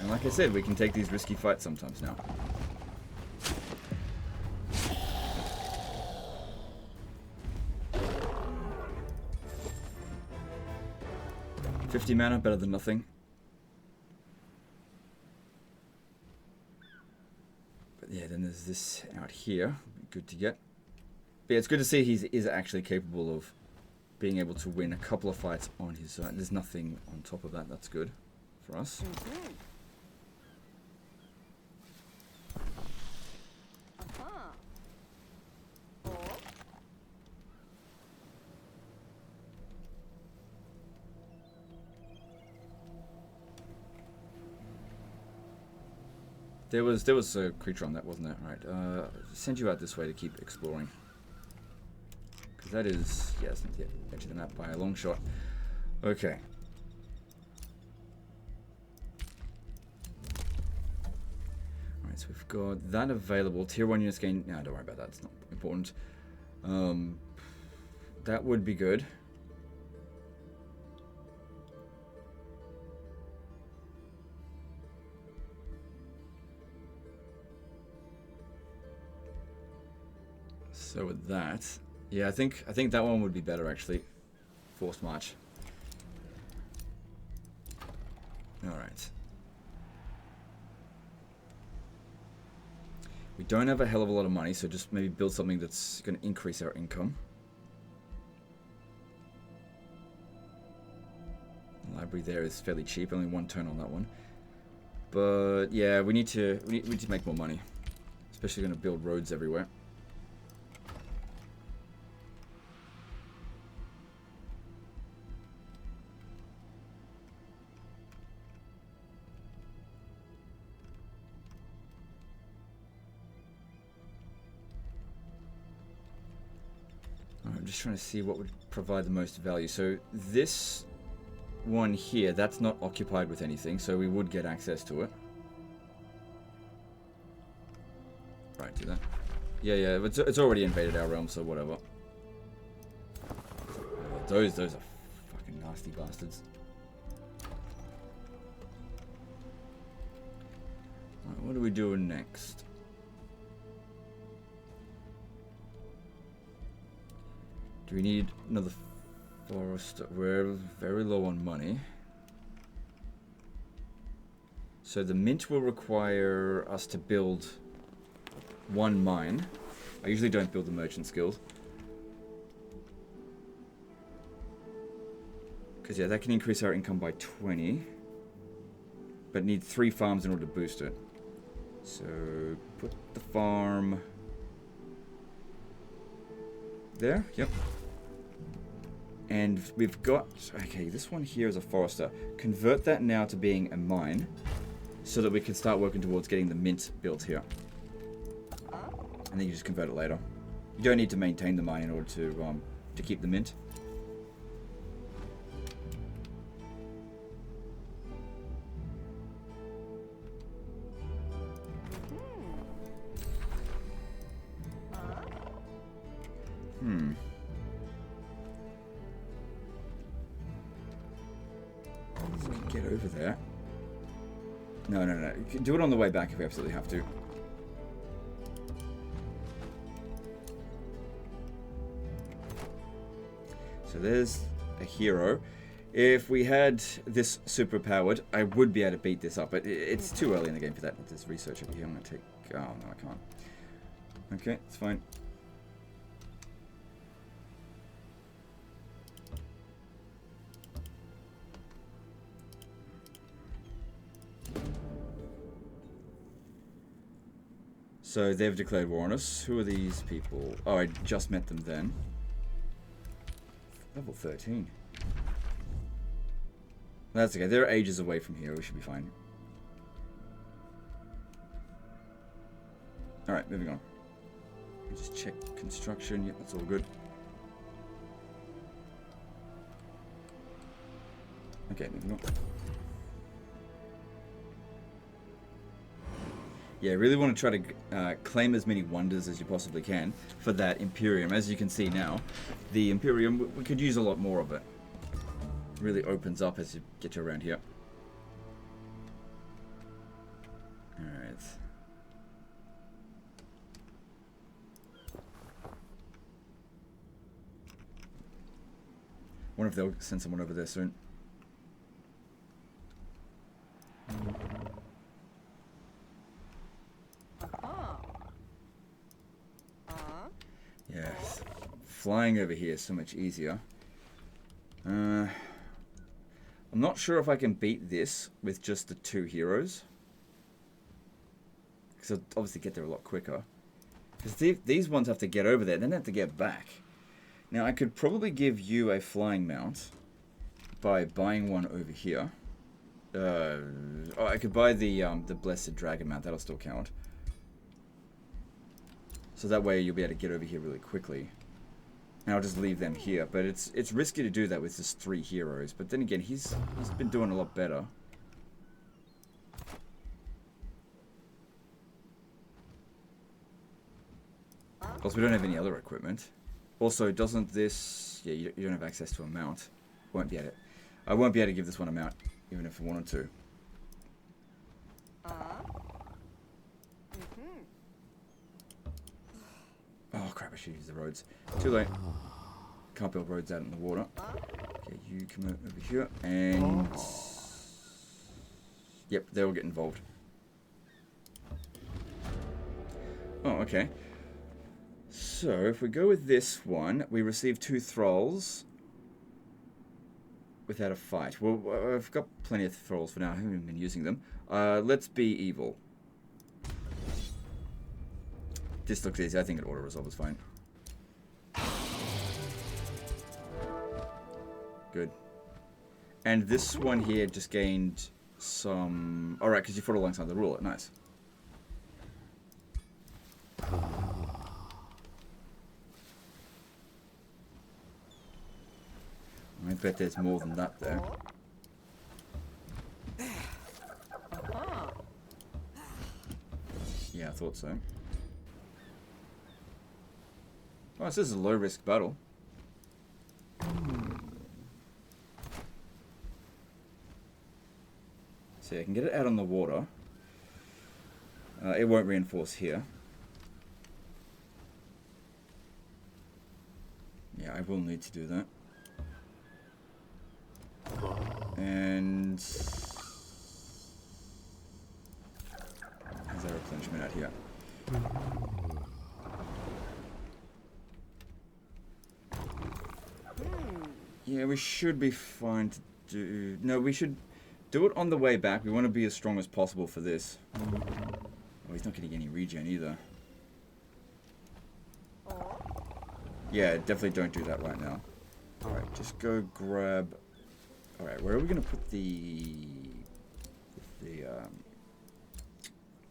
Speaker 1: And like I said, we can take these risky fights sometimes now. $50 mana, better than nothing. But yeah, then there's this out here. Good to get. But yeah, it's good to see he is actually capable of being able to win a couple of fights on his own. There's nothing on top of that. That's good for us. There was a creature on that, wasn't there? Right. Send you out this way to keep exploring. Because that is, yeah, it's not the edge of the map by a long shot. Okay. Alright, so we've got that available. Tier 1 units gain... No, don't worry about that. It's not important. That would be good. So with that, yeah, I think that one would be better actually. Forced march. All right. We don't have a hell of a lot of money, so just maybe build something that's going to increase our income. The library there is fairly cheap, only 1 turn on that one. But yeah, we need to make more money, especially going to build roads everywhere. I'm just trying to see what would provide the most value. So this one here, that's not occupied with anything, so we would get access to it. Right, do that. Yeah, it's already invaded our realm, so whatever. Those are fucking nasty bastards. Right, what are we doing next? Do we need another forest? We're very low on money. So the mint will require us to build 1 mine. I usually don't build the merchant guild. Because yeah, that can increase our income by 20. But need 3 farms in order to boost it. So put the farm there, yep. And we've got, okay, this one here is a forester. Convert that now to being a mine, so that we can start working towards getting the mint built here. And then you just convert it later. You don't need to maintain the mine in order to keep the mint. So we can get over there. No. You can do it on the way back if we absolutely have to. So there's a hero. If we had this superpowered, I would be able to beat this up, but it's too early in the game for that. There's research over here. I'm going to take... Oh, no, I can't. Okay, it's fine. So they've declared war on us. Who are these people? Oh, I just met them then. Level 13. That's okay. They're ages away from here. We should be fine. Alright, moving on. Just check construction. Yep, that's all good. Okay, moving on. Yeah, I really want to try to claim as many wonders as you possibly can for that Imperium. As you can see now, the Imperium, we could use a lot more of it. It really opens up as you get to around here. Alright. Wonder if they'll send someone over there soon. Yes, flying over here is so much easier. I'm not sure if I can beat this with just the 2 heroes. Because I'll obviously get there a lot quicker. Because these ones have to get over there, then they have to get back. Now I could probably give you a flying mount by buying one over here. Oh, I could buy the Blessed Dragon mount, that'll still count. So that way you'll be able to get over here really quickly. And I'll just leave them here. But it's risky to do that with just 3 heroes. But then again, he's been doing a lot better. Plus, we don't have any other equipment. Also, doesn't this... Yeah, you don't have access to a mount. I won't be able to give this one a mount, even if I wanted to. Oh crap, I should use the roads. Too late. Can't build roads out in the water. Okay, you come over here and... Yep, they all get involved. Oh, okay. So, if we go with this one, we receive 2 thralls without a fight. Well, I've got plenty of thralls for now. I haven't even been using them. Let's be evil. This looks easy. I think an auto-resolve is fine. Good. And this one here just gained some... Alright, because you fought alongside the ruler. Nice. I bet there's more than that there. Yeah, I thought so. Oh, this is a low-risk battle. See, I can get it out on the water. It won't reinforce here. Yeah, I will need to do that. And... how's our replenishment out here? Yeah, we should be fine to do... No, we should do it on the way back. We want to be as strong as possible for this. Oh, he's not getting any regen either. Yeah, definitely don't do that right now. Alright, just go grab... Alright, where are we going to put the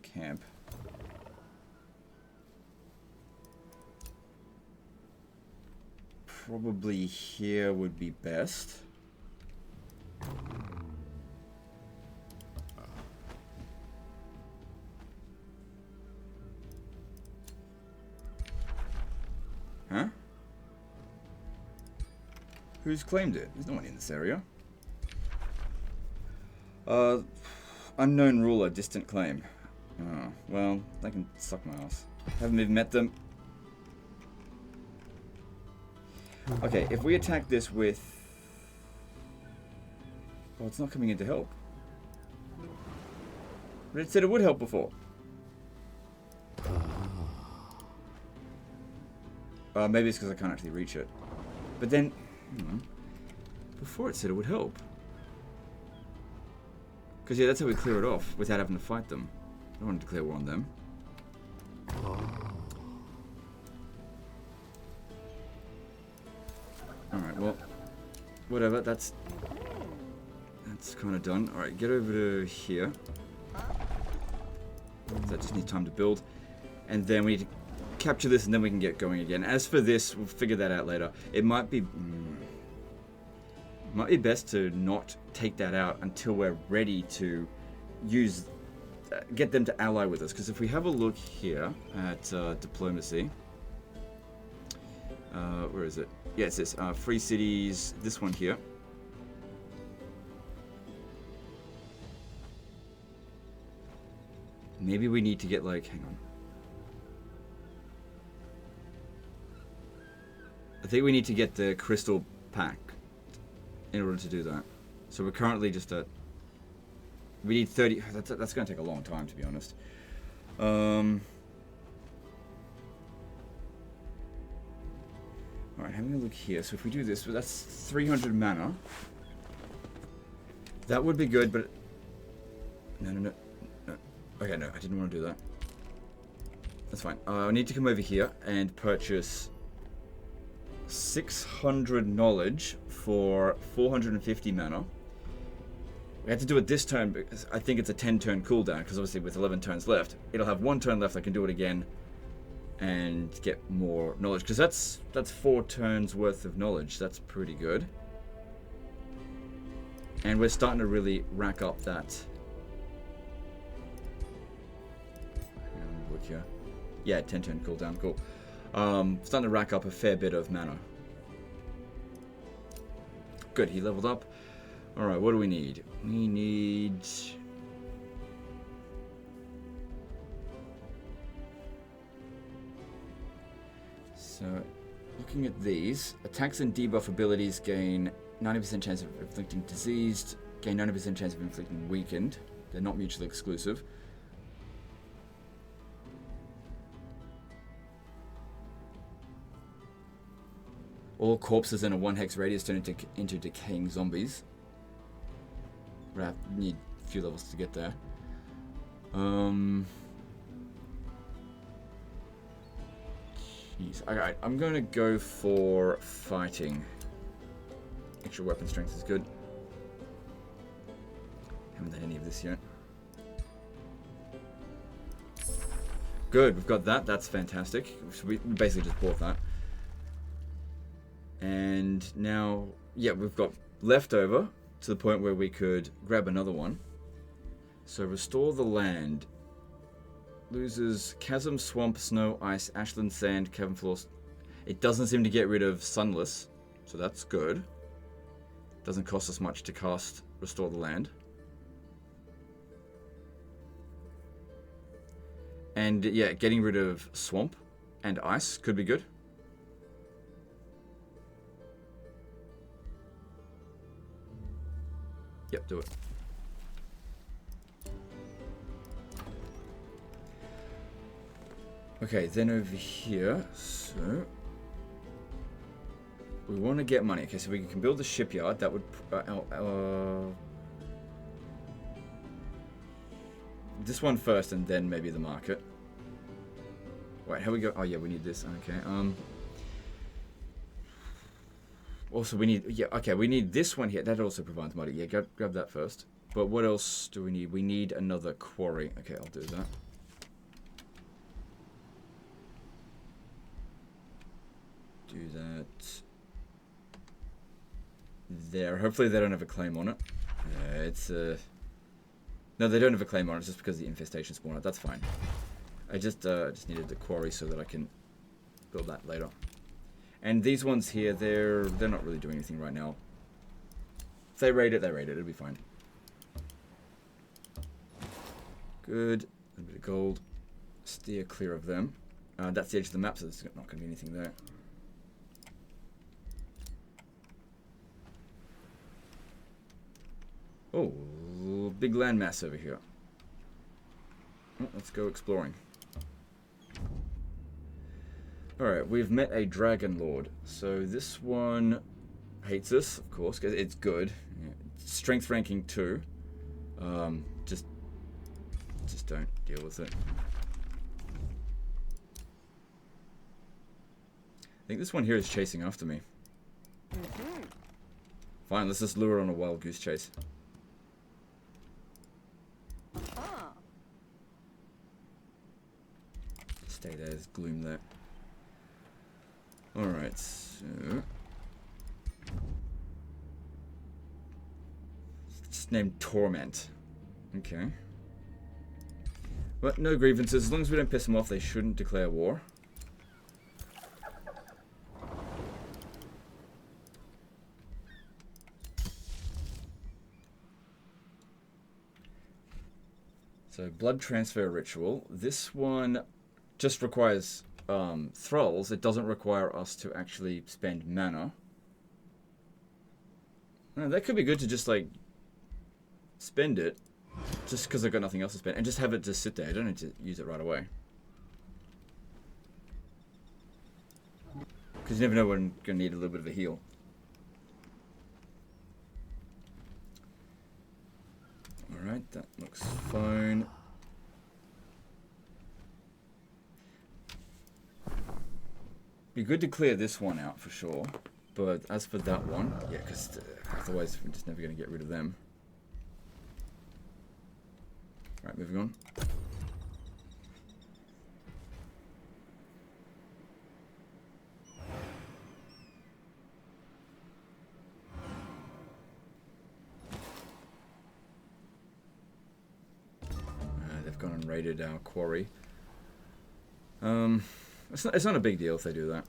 Speaker 1: camp? Probably here would be best. Huh? Who's claimed it? There's no one in this area. Unknown ruler, distant claim. Oh, well, they can suck my ass. Haven't even met them. Okay, if we attack this with... Oh, it's not coming in to help. But it said it would help before. Maybe it's because I can't actually reach it. But then... before it said it would help. Because, yeah, that's how we clear it off without having to fight them. I don't want to declare war on them. Alright, well, whatever, that's kind of done. Alright, get over to here. That just needs time to build. And then we need to capture this and then we can get going again. As for this, we'll figure that out later. It might be best to not take that out until we're ready to use... get them to ally with us. Because if we have a look here at diplomacy... where is it? Yeah, it says free cities, this one here. Maybe we need to get like, hang on. I think we need to get the crystal pack in order to do that. So we're currently just at, we need 30, that's going to take a long time to be honest. Alright, having a look here. So if we do this, well, that's 300 mana. That would be good, but... No. Okay, no, I didn't want to do that. That's fine. I need to come over here and purchase 600 knowledge for 450 mana. We had to do it this turn because I think it's a 10-turn cooldown, because obviously with 11 turns left, it'll have 1 turn left. I can do it again and get more knowledge, because that's 4 turns worth of knowledge. That's pretty good, and we're starting to really rack up that. Look here, yeah, 10-turn cooldown, cool. Starting to rack up a fair bit of mana. Good, he leveled up. All right, what do we need? We need. So, looking at these, attacks and debuff abilities gain 90% chance of inflicting diseased, gain 90% chance of inflicting weakened. They're not mutually exclusive. All corpses in a 1 hex radius turn into decaying zombies. I need a few levels to get there. Jeez. Alright, I'm going to go for fighting. Extra weapon strength is good. Haven't done any of this yet. Good, we've got that. That's fantastic. We basically just bought that. And now, yeah, we've got leftover to the point where we could grab another one. So restore the land. Loses chasm, swamp, snow, ice, ashland, sand, cavern floors. It doesn't seem to get rid of sunless, so that's good. Doesn't cost us much to cast restore the land. And yeah, getting rid of swamp and ice could be good. Yep, do it. Okay, then over here, so we want to get money. Okay, so we can build a shipyard. That would this one first, and then maybe the market. Wait, how we go? Oh yeah, we need this. Okay. Also, we need okay. We need this one here. That also provides money. Yeah, grab that first. But what else do we need? We need another quarry. Okay, I'll do that. Do that there. Hopefully they don't have a claim on it. It's no, they don't have a claim on it. It's just because the infestation spawned. That's fine. I just needed the quarry so that I can build that later. And these ones here, they're not really doing anything right now. If they raid it, they raid it. It'll be fine. Good. A bit of gold. Steer clear of them. That's the edge of the map, so there's not going to be anything there. Oh, big landmass over here. Oh, let's go exploring. Alright, we've met a Dragon Lord. So this one hates us, of course, because it's good. Yeah, strength ranking 2. Just don't deal with it. I think this one here is chasing after me. Fine, let's just lure on a wild goose chase. Stay there, there's gloom there. Alright, so it's named Torment. Okay. But no grievances. As long as we don't piss them off, they shouldn't declare war. So, blood transfer ritual. This one just requires thralls. It doesn't require us to actually spend mana. That could be good to just, like, spend it. Just because I've got nothing else to spend. And just have it just sit there. I don't need to use it right away. Because you never know when I'm going to need a little bit of a heal. Alright, that looks fine. Be good to clear this one out for sure. But as for that one, yeah, because otherwise we're just never going to get rid of them. Alright, moving on. They've gone and raided our quarry. It's not a big deal if they do that.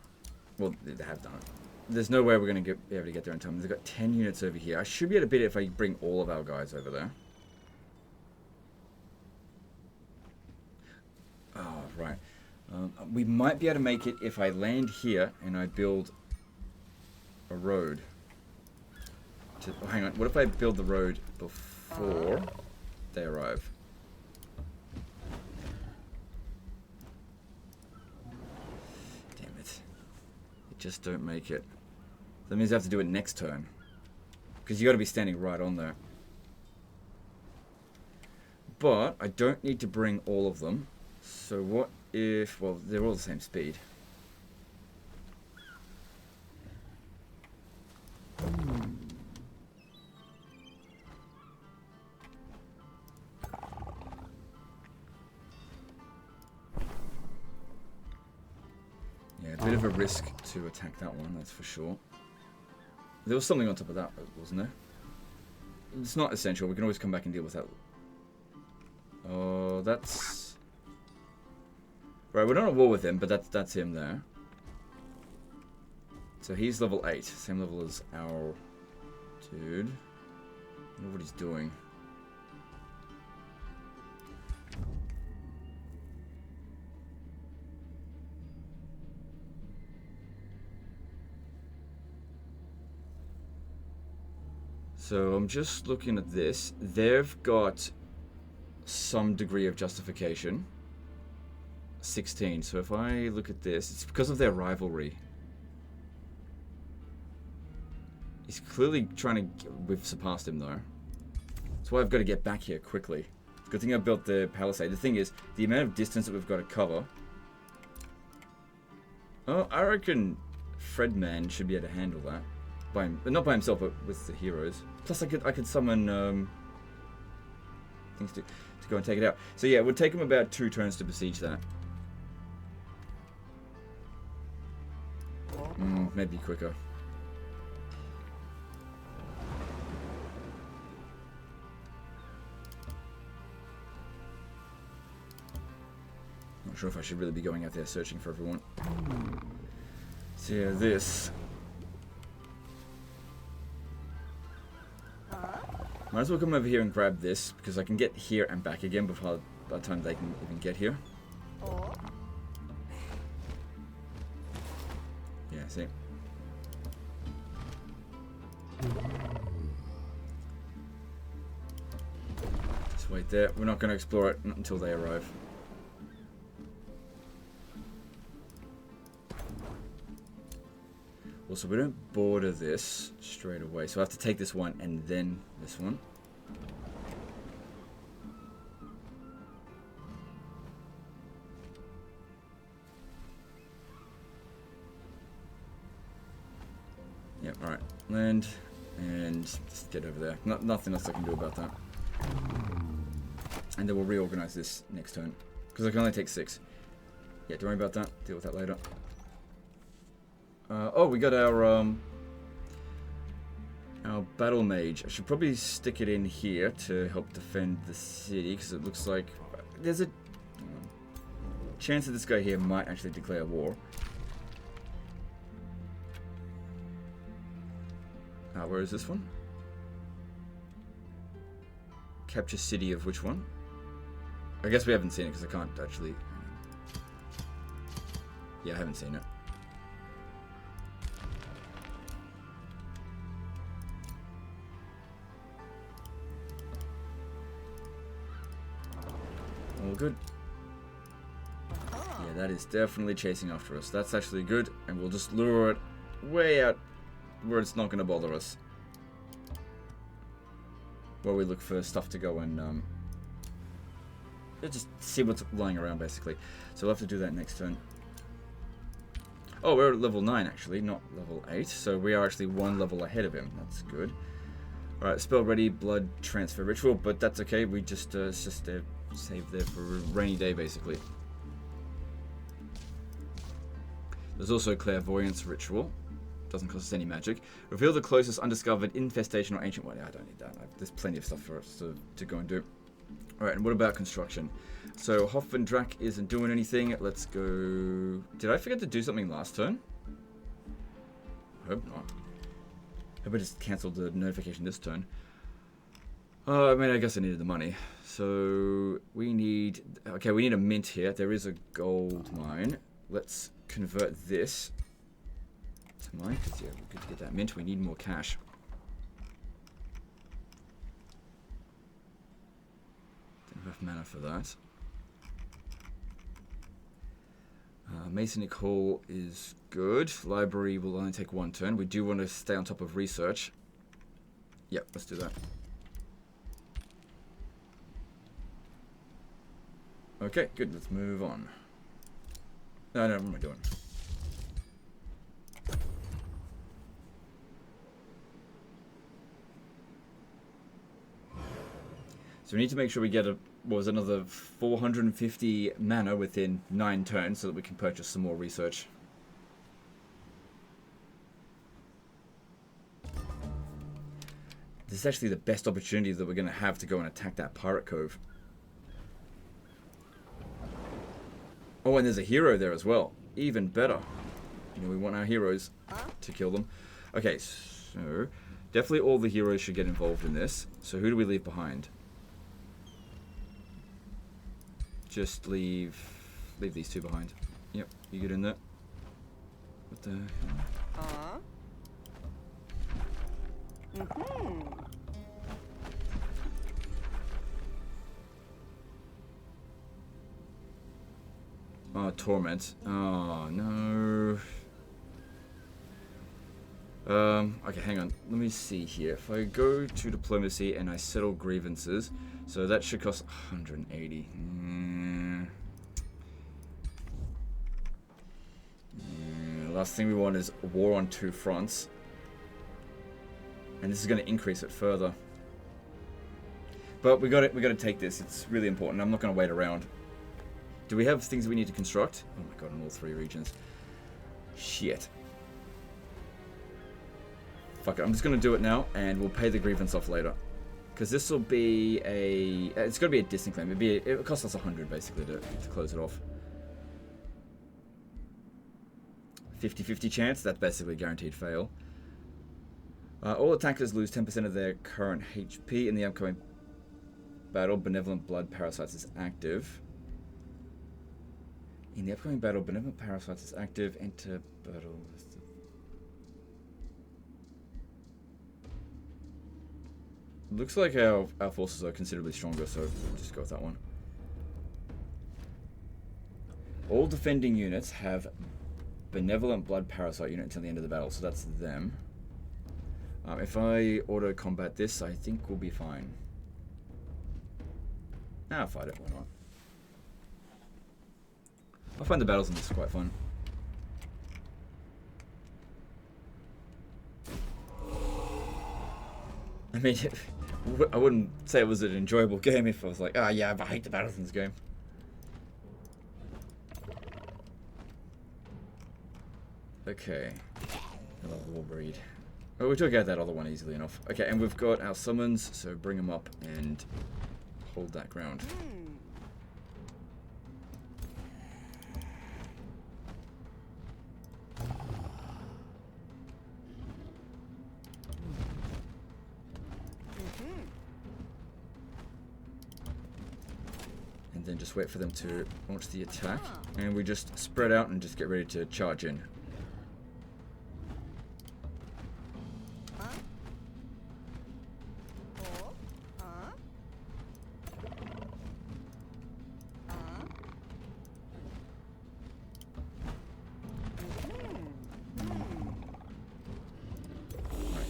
Speaker 1: Well, they have done it. There's no way we're going to be able to get there in time. They've got 10 units over here. I should be able to beat it if I bring all of our guys over there. Oh, right. We might be able to make it if I land here and I build a road. Oh, hang on. What if I build the road before they arrive? Damn it. Just don't make it. That means I have to do it next turn. Because you got to be standing right on there. But I don't need to bring all of them. So what if... Well, they're all the same speed. Yeah, a bit of a risk to attack that one, that's for sure. There was something on top of that, wasn't there? It's not essential, we can always come back and deal with that. Oh, that's... Right, we're not at war with him, but that's him there. So he's level 8, same level as our dude. I wonder what he's doing. So I'm just looking at this. They've got some degree of justification. 16. So if I look at this, it's because of their rivalry. He's clearly trying to... We've surpassed him though. That's why I've got to get back here quickly. Good thing I built the palisade. The thing is, the amount of distance that we've got to cover... Oh, I reckon Fredman should be able to handle that. Not by himself, but with the heroes. Plus, I could summon things to go and take it out. So yeah, it would take him about 2 turns to besiege that. Maybe quicker. Not sure if I should really be going out there searching for everyone. So yeah, this. Might as well come over here and grab this, because I can get here and back again before by the time they can even get here. Yeah, see? Just wait there. We're not going to explore it until they arrive. Also, we don't border this straight away, so I have to take this one and then this one. Yep, alright. Land, and just get over there. Nothing else I can do about that. And then we'll reorganize this next turn, because I can only take 6. Yeah, don't worry about that. Deal with that later. Oh, we got our battle mage. I should probably stick it in here to help defend the city, because it looks like there's a chance that this guy here might actually declare war. Where is this one? Capture city of which one? I guess we haven't seen it because I can't actually... Yeah, I haven't seen it. All good. Yeah, that is definitely chasing after us. That's actually good, and we'll just lure it way out where it's not going to bother us. While we look for stuff to go and just see what's lying around, basically. So we'll have to do that next turn. Oh, we're at level 9 actually, not level 8. So we are actually 1 level ahead of him. That's good. Alright, spell ready, blood transfer ritual, but that's okay. We just it's just saved there for a rainy day, basically. There's also clairvoyance ritual. Doesn't cost us any magic. Reveal the closest undiscovered infestation or ancient one. Yeah, I don't need that. There's plenty of stuff for us to go and do. Alright, and what about construction? So Hoffendrak isn't doing anything. Let's go... Did I forget to do something last turn? I hope not. Hope I just cancelled the notification this turn. I mean, I guess I needed the money. So we need... Okay, we need a mint here. There is a gold mine. Let's convert this to mine, because yeah, we're good to get that mint. We need more cash. Don't have enough mana for that. Masonic Hall is good. Library will only take 1 turn. We do want to stay on top of research. Yep, let's do that. Okay, good. Let's move on. No, what am I doing? So we need to make sure we get another 450 mana within 9 turns so that we can purchase some more research. This is actually the best opportunity that we're going to have to go and attack that pirate cove. Oh, and there's a hero there as well. Even better. You know, we want our heroes to kill them. Okay, so definitely all the heroes should get involved in this. So who do we leave behind? Just leave these 2 behind. Yep, you get in there. What the hell? Oh, torment. Oh, no. Okay, hang on. Let me see here. If I go to diplomacy and I settle grievances, so that should cost 180. Last thing we want is a war on 2 fronts. And this is going to increase it further. But we got to take this. It's really important. I'm not going to wait around. Do we have things we need to construct? Oh my god, in all 3 regions. Shit. Fuck it, I'm just going to do it now, and we'll pay the grievance off later. Because this will be a... It's going to be a distant claim. It costs us 100, basically, to close it off. 50-50 chance, that's basically a guaranteed fail. All attackers lose 10% of their current HP in the upcoming battle. Benevolent Blood Parasites is active. In the upcoming battle, Benevolent Parasites is active. Enter battle. Looks like our forces are considerably stronger, so we'll just go with that one. All defending units have Benevolent Blood Parasite unit until the end of the battle, so that's them. If I auto combat this, I think we'll be fine. I'll fight it, why not? I find the battles in this quite fun. I mean, I wouldn't say it was an enjoyable game if I was like, oh yeah, but I hate the battles in this game. Okay. Another war breed. Oh, we took out that other one easily enough. Okay, and we've got our summons, so bring them up and hold that ground. And then just wait for them to launch the attack. And we just spread out and just get ready to charge in.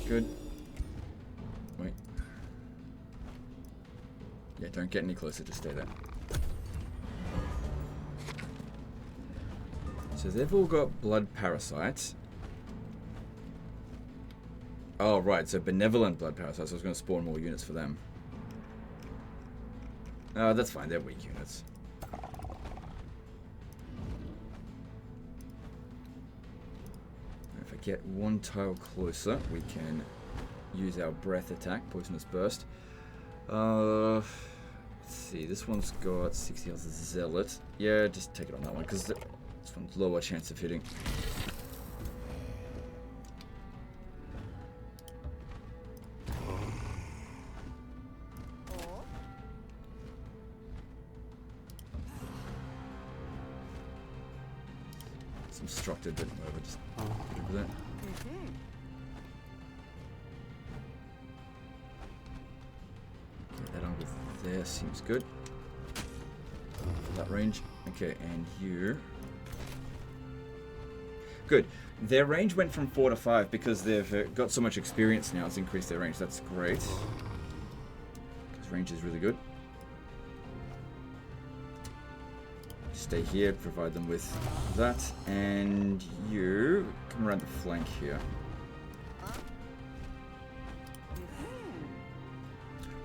Speaker 1: Good. Wait. Yeah, don't get any closer, just stay there. So they've all got blood parasites. Oh, right, so benevolent blood parasites. I was going to spawn more units for them. Oh, that's fine, they're weak units. If I get 1 tile closer, we can use our breath attack, poisonous burst. Let's see, this one's got 60 health as zealot. Yeah, just take it on that one, because this one's lower chance of hitting. It's obstructed, but whatever, just get rid of that. Get that on with there, seems good. That range. Okay, and you Good. Their range went from 4 to 5 because they've got so much experience now. It's increased their range. That's great. Because range is really good. Stay here, provide them with that, and you come around the flank here.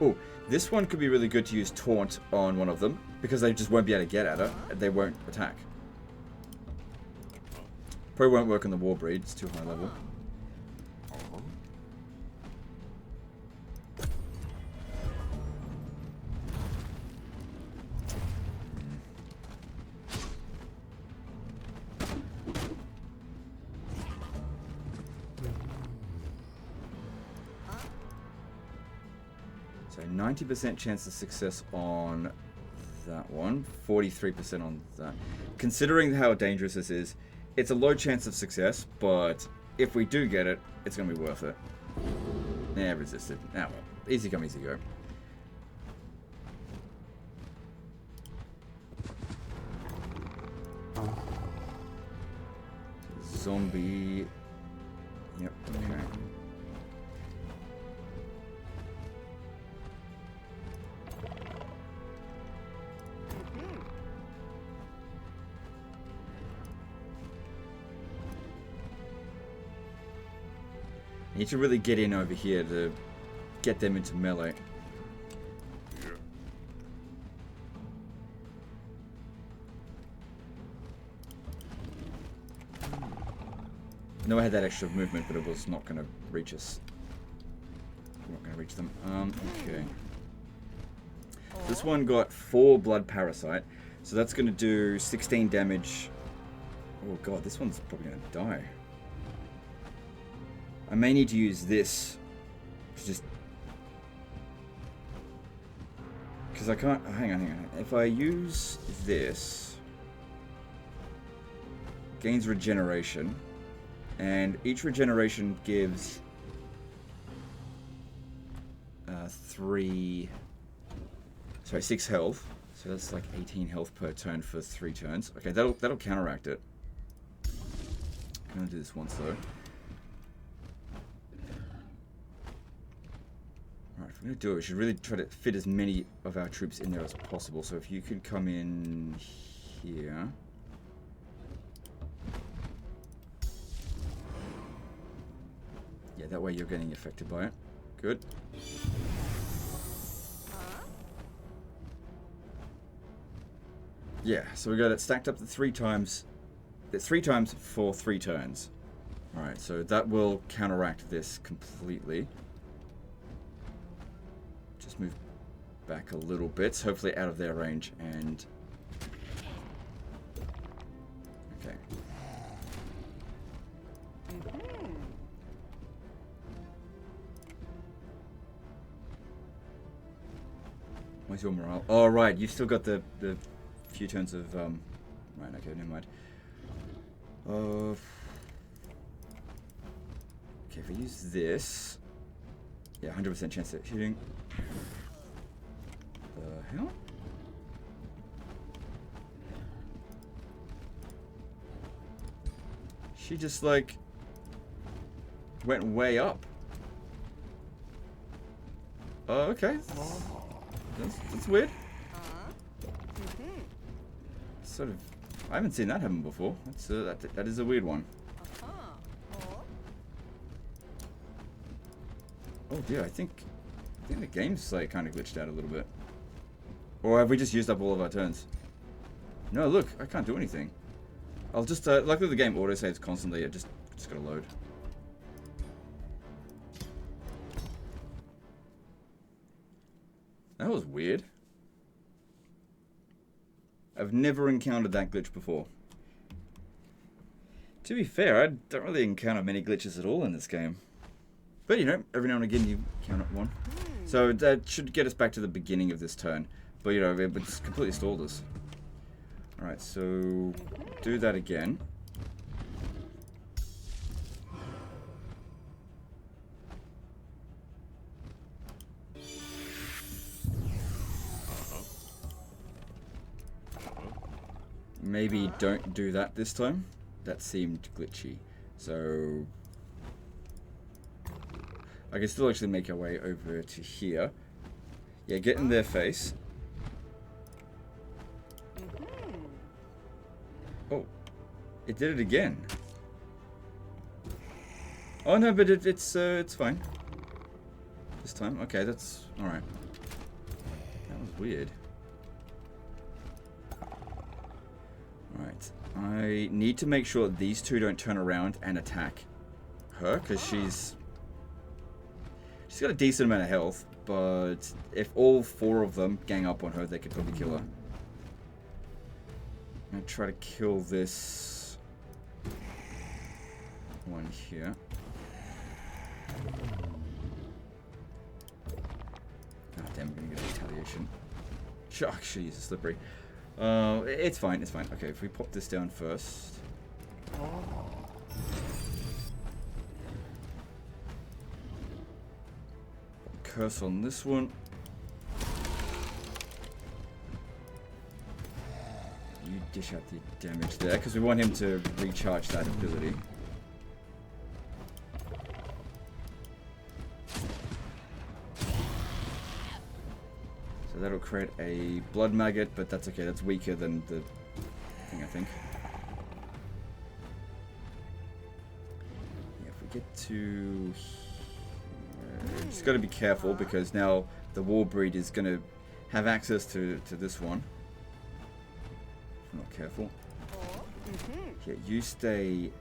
Speaker 1: Oh, this one could be really good to use taunt on one of them because they just won't be able to get at it. They won't attack. Probably won't work on the war breed. It's too high level. So 90% chance of success on that one, 43% on that. Considering how dangerous this is, it's a low chance of success, but if we do get it, it's going to be worth it. Yeah, resisted. Ah, well, easy come, easy go. Zombie. Yep, okay. Need to really get in over here to get them into melee.
Speaker 3: Yeah.
Speaker 1: I know I had that extra movement, but it was not going to reach us. We're not going to reach them. Okay. This one got 4 blood parasite, so that's going to do 16 damage. Oh god, this one's probably going to die. I may need to use this to just... because I can't... hang on. If I use this... gains regeneration. And each regeneration gives... 6 health. So that's like 18 health per turn for 3 turns. Okay, that'll counteract it. I'm gonna do this once though. Alright, if we're going to do it, we should really try to fit as many of our troops in there as possible. So if you could come in here. Yeah, that way you're getting affected by it. Good. Yeah, so we got it stacked up to 3 times. 3 times for 3 turns. Alright, so that will counteract this completely. Just move back a little bit, hopefully out of their range, and... okay. Where's your morale? Oh, right, you've still got the few turns of... right, okay, never mind. Okay, if I use this... yeah, 100% chance of shooting. The hell? She just, like, went way up. Oh, okay. That's weird. Sort of... I haven't seen that happen before. That's that is a weird one. Oh dear, I think the game's like kind of glitched out a little bit. Or have we just used up all of our turns? No, look, I can't do anything. I'll just luckily the game auto saves constantly. It just gotta load. That was weird. I've never encountered that glitch before. To be fair, I don't really encounter many glitches at all in this game. But, you know, every now and again you encounter one. So that should get us back to the beginning of this turn. But, you know, it's completely stalled us. Alright, so do that again. Maybe don't do that this time. that seemed glitchy. So I can still actually make our way over to here. Yeah, get in their face. Oh, it did it again. Oh no, but it's fine. This time, okay, that's all right. That was weird. All right, I need to make sure these two don't turn around and attack her, because she's got a decent amount of health. But if all 4 of them gang up on her, they could probably kill her. I'm gonna try to kill this one here. Oh, damn, I'm gonna get a retaliation. Oh, she's slippery. It's fine, it's fine. Okay, if we pop this down first. Curse on this one. You dish out the damage there, because we want him to recharge that ability. So that'll create a blood maggot, but that's okay, that's weaker than the thing, I think. Yeah, if we get to... just got to be careful, because now the war breed is going to have access to this one. If I'm not careful. Yeah, you stay...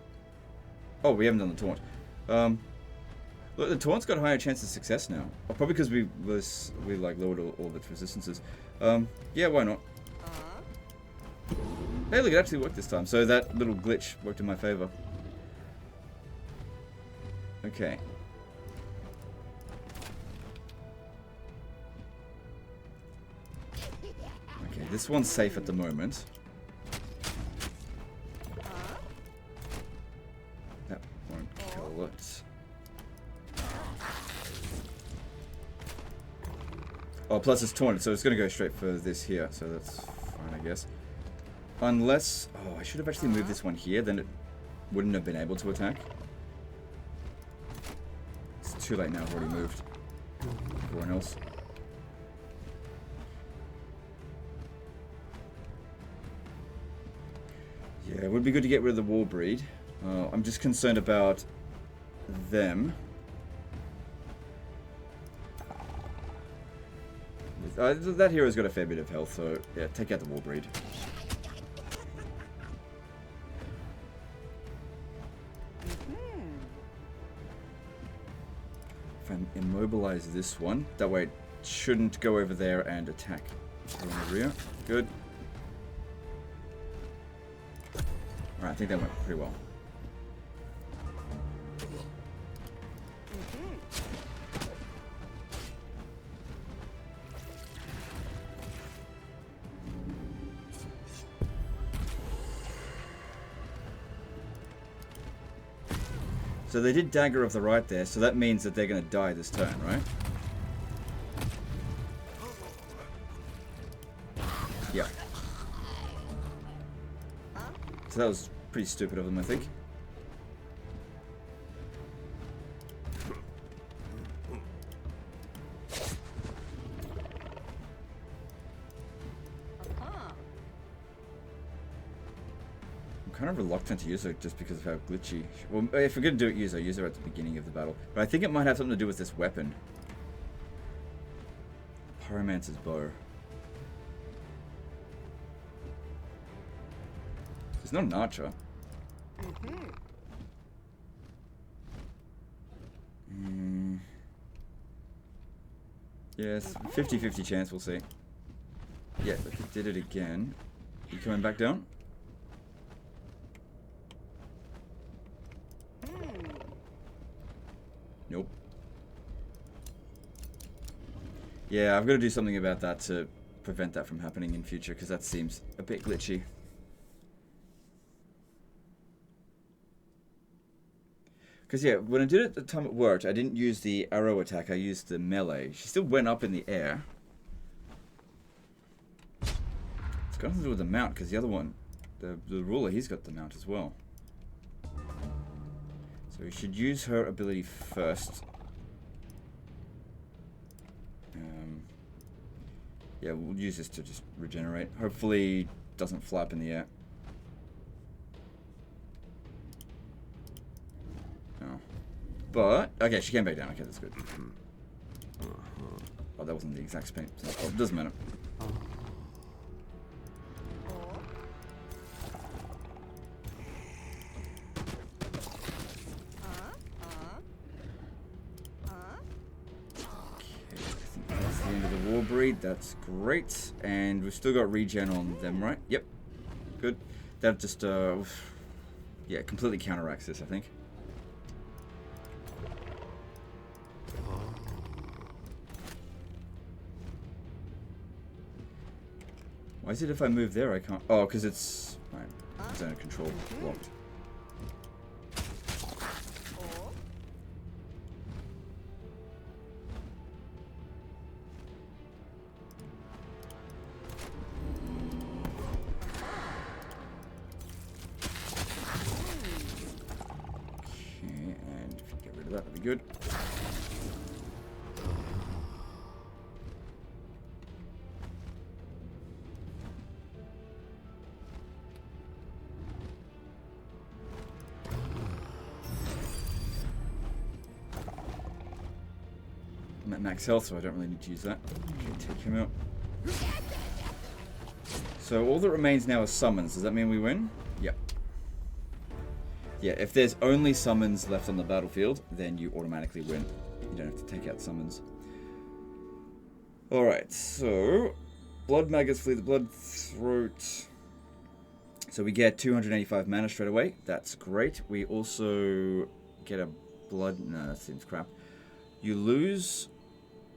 Speaker 1: Oh, we haven't done the taunt. Look, the taunt's got a higher chance of success now. Oh, probably because we like lowered all of its resistances. Yeah, why not? Hey, look, it actually worked this time. So that little glitch worked in my favor. Okay. Okay, this one's safe at the moment. That won't kill it. Oh, plus it's taunted, so it's going to go straight for this here, so that's fine, I guess. Unless... Oh, I should have actually moved this one here, then it wouldn't have been able to attack. It's too late now, I've already moved. Everyone else. Yeah, it would be good to get rid of the war breed. I'm just concerned about them. That hero's got a fair bit of health, so yeah, take out the war breed. If I immobilize this one, that way it shouldn't go over there and attack in the rear. Good. Alright, I think that went pretty well. So they did dagger of the right there, so that means that they're going to die this turn, right? Yeah. So that was pretty stupid of them, I think. I'm kind of reluctant to use her just because of how glitchy. Well, if we're going to do it, use her at the beginning of the battle. But I think it might have something to do with this weapon. Pyromancer's bow. He's not an archer. Yes, 50-50 chance, we'll see. Yeah, look, it did it again. You coming back down? Nope. Yeah, I've got to do something about that to prevent that from happening in future, because that seems a bit glitchy. Because yeah, when I did it at the time it worked, I didn't use the arrow attack, I used the melee. She still went up in the air. It's got nothing to do with the mount, because the other one, the ruler, he's got the mount as well. So we should use her ability first. Yeah, we'll use this to just regenerate. Hopefully doesn't fly up in the air. No. But, okay, she came back down. Okay, that's good. Oh, that wasn't the exact space. Oh, it doesn't matter. Breed, that's great, and we've still got regen on them, right? Yep, good. That just yeah, completely counteracts this, I think. Why is it if I move there I can't? Oh, because it's right. Zone of control blocked. That'd be good. I'm at max health, so I don't really need to use that. Okay, take him out. So all that remains now is summons. Does that mean we win? Yep. Yeah, if there's only summons left on the battlefield, then you automatically win. You don't have to take out summons. Alright, so blood maggots flee the blood throat. So we get 285 mana straight away. That's great. We also get a blood... No, that seems crap. You lose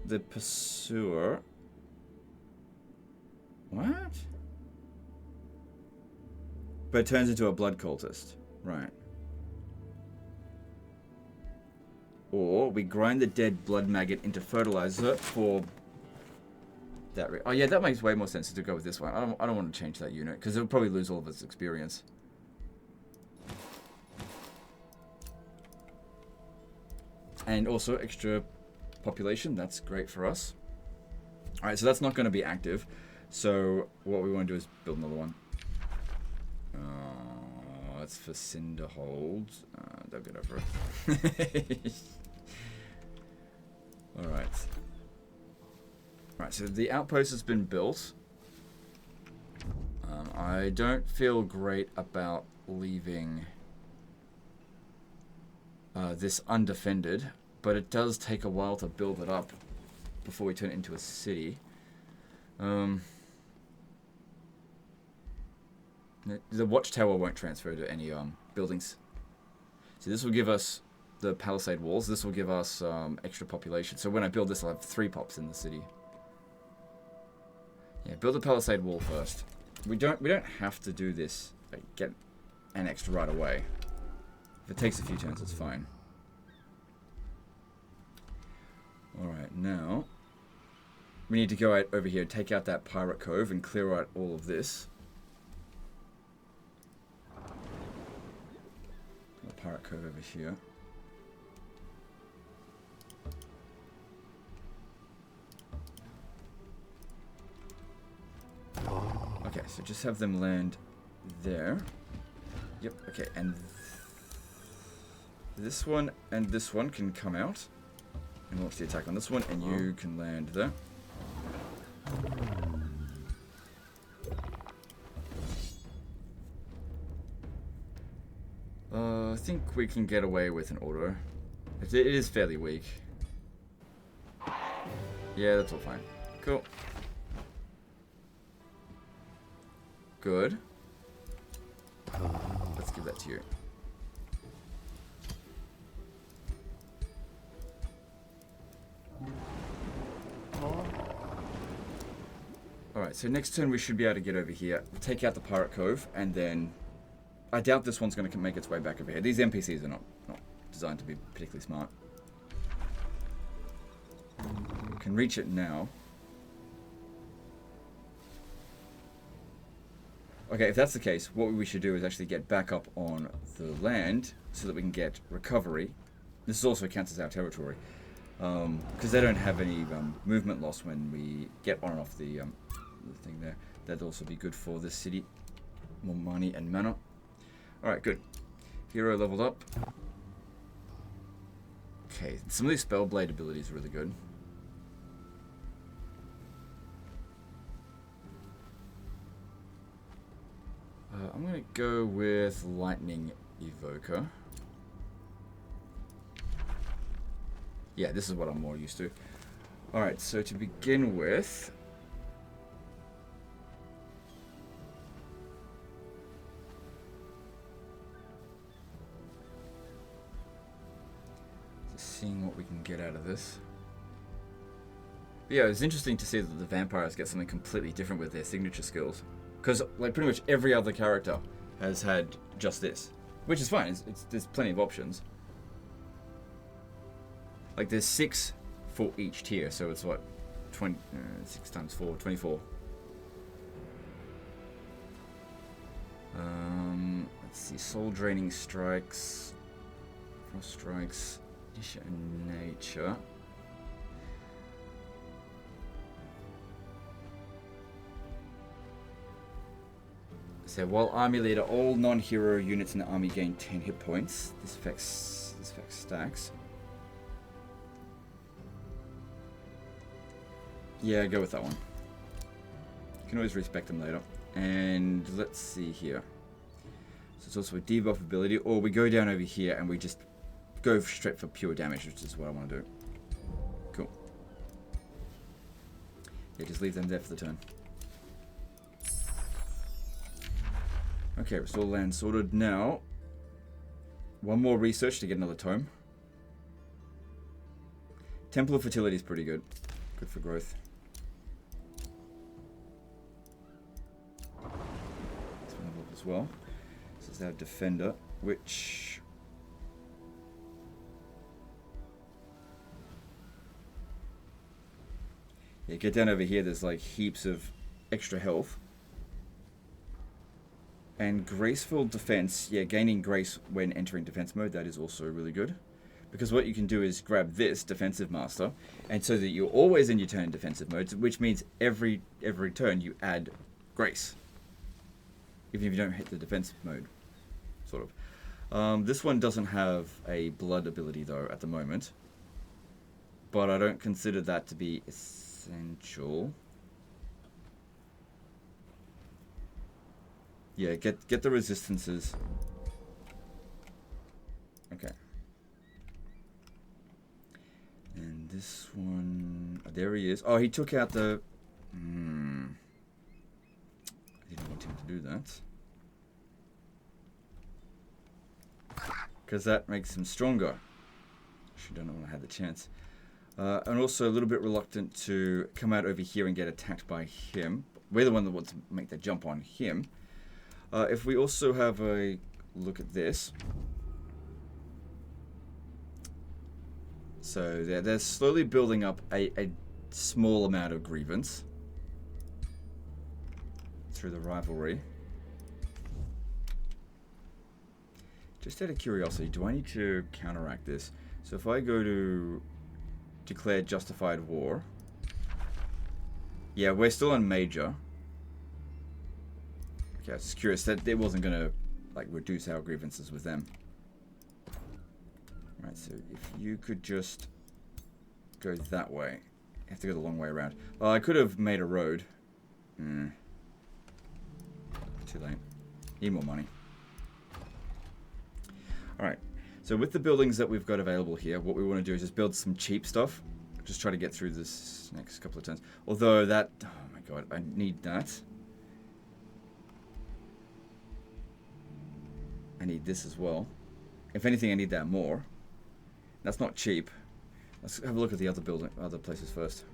Speaker 1: the pursuer. What? But it turns into a blood cultist. Right. Or we grind the dead blood maggot into fertilizer for that. Oh yeah, that makes way more sense to go with this one. I don't want to change that unit because it'll probably lose all of its experience. And also extra population. That's great for us. All right, so that's not going to be active. So what we want to do is build another one. That's for Cinderhold. They'll get over it. Alright. Right, so the outpost has been built. I don't feel great about leaving this undefended, but it does take a while to build it up before we turn it into a city. The watchtower won't transfer to any buildings. So this will give us the palisade walls. This will give us extra population. So when I build this, I'll have 3 pops in the city. Yeah, build a palisade wall first. We don't have to do this. Get an extra right away. If it takes a few turns, it's fine. All right, now we need to go out over here, take out that pirate cove, and clear out all of this. Pirate cove over here. Okay, so just have them land there. Yep, okay, and this one and this one can come out and launch the attack on this one, and you can land there. I think we can get away with an auto. It is fairly weak. Yeah, that's all fine. Cool. Good. Let's give that to you. Alright, so next turn we should be able to get over here. We'll take out the Pirate Cove, and then... I doubt this one's going to make its way back over here. These NPCs are not designed to be particularly smart. We can reach it now. Okay, if that's the case, what we should do is actually get back up on the land so that we can get recovery. This also counts as our territory. Because they don't have any movement loss when we get on and off the thing there. That'd also be good for this city. More money and mana. Alright, good. Hero leveled up. Okay, some of these Spellblade abilities are really good. I'm going to go with Lightning Evoker. Yeah, this is what I'm more used to. Alright, so to begin with... just seeing what we can get out of this. But yeah, it's interesting to see that the vampires get something completely different with their signature skills. Because like pretty much every other character has had just this. Which is fine, there's plenty of options. Like there's 6 for each tier, so it's what, 6 times 4, 24. Let's see, soul draining strikes, frost strikes, nature. So while army leader, all non-hero units in the army gain 10 hit points. This affects stacks. Yeah, go with that one. You can always respec them later. And let's see here. So it's also a debuff ability, or we go down over here and we just go straight for pure damage, which is what I want to do. Cool. Yeah, just leave them there for the turn. Okay, restore land sorted. Now, one more research to get another tome. Temple of Fertility is pretty good. Good for growth. This one up as well. This is our defender, which... yeah, get down over here, there's like heaps of extra health. And graceful defense, yeah, gaining grace when entering defense mode, that is also really good. Because what you can do is grab this defensive master, and so that you're always in your turn in defensive mode, which means every turn you add grace. Even if you don't hit the defense mode, sort of. This one doesn't have a blood ability though at the moment. But I don't consider that to be essential. Yeah, get the resistances. Okay. And this one... oh, there he is. Oh, he took out the... I didn't want him to do that. Because that makes him stronger. Actually, don't know when I had the chance. And also a little bit reluctant to come out over here and get attacked by him. We're the one that wants to make the jump on him. If we also have a look at this. So they're slowly building up a small amount of grievance through the rivalry. Just out of curiosity, do I need to counteract this? So if I go to declare justified war. Yeah, we're still on major. Okay, I was just curious that it wasn't gonna like reduce our grievances with them. Right, so if you could just go that way. You have to go the long way around. Well, I could have made a road. Too late. Need more money. Alright, so with the buildings that we've got available here, what we want to do is just build some cheap stuff. Just try to get through this next couple of turns. Although that... oh my god, I need that. I need this as well. If anything, I need that more. That's not cheap. Let's have a look at the other places first.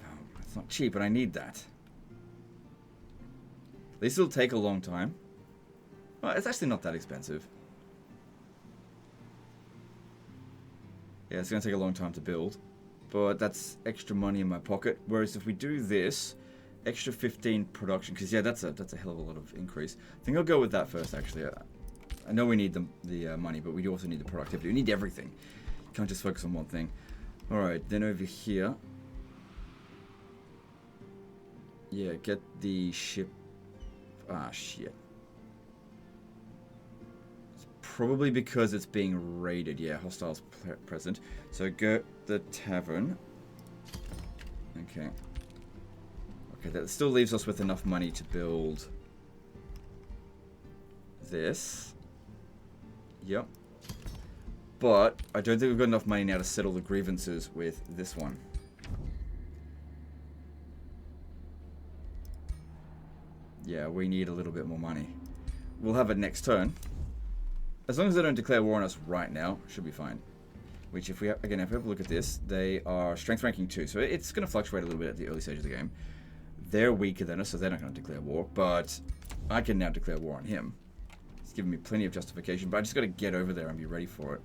Speaker 1: Oh, it's not cheap, but I need that. These will take a long time. Well, it's actually not that expensive. Yeah, it's going to take a long time to build. But that's extra money in my pocket. Whereas if we do this, Extra 15 production, because yeah, that's a hell of a lot of increase. I think I'll go with that first, actually. I know we need the money, but we also need the productivity. We need everything. You can't just focus on one thing. Alright, then over here. Yeah, get the ship. Ah, shit. It's probably because it's being raided. Yeah, hostiles present. So go the tavern. Okay. Okay, that still leaves us with enough money to build this. Yep. But I don't think we've got enough money now to settle the grievances with this one. Yeah, we need a little bit more money. We'll have it next turn. As long as they don't declare war on us right now, should be fine. Which, if we have, again, if we have a look at this, they are strength ranking 2, so it's going to fluctuate a little bit at the early stage of the game. They're weaker than us, so they're not going to declare war, but I can now declare war on him. He's given me plenty of justification, but I just got to get over there and be ready for it.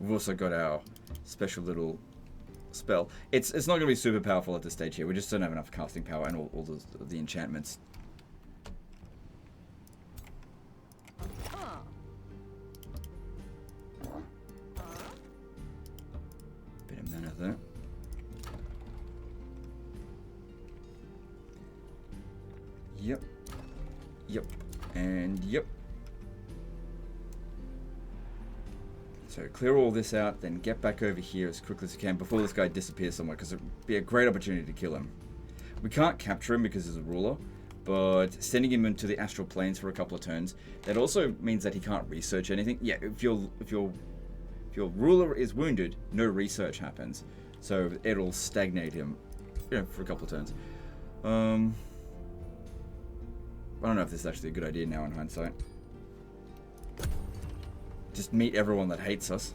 Speaker 1: We've also got our special little spell. It's not going to be super powerful at this stage here. We just don't have enough casting power and all the enchantments. Bit of mana there. Yep. Yep. And yep. So clear all this out, then get back over here as quickly as you can before this guy disappears somewhere, because it would be a great opportunity to kill him. We can't capture him because he's a ruler, but sending him into the astral planes for a couple of turns, that also means that he can't research anything. Yeah, if your ruler is wounded, no research happens, so it'll stagnate him, you know, for a couple of turns. I don't know if this is actually a good idea now in hindsight. Just meet everyone that hates us.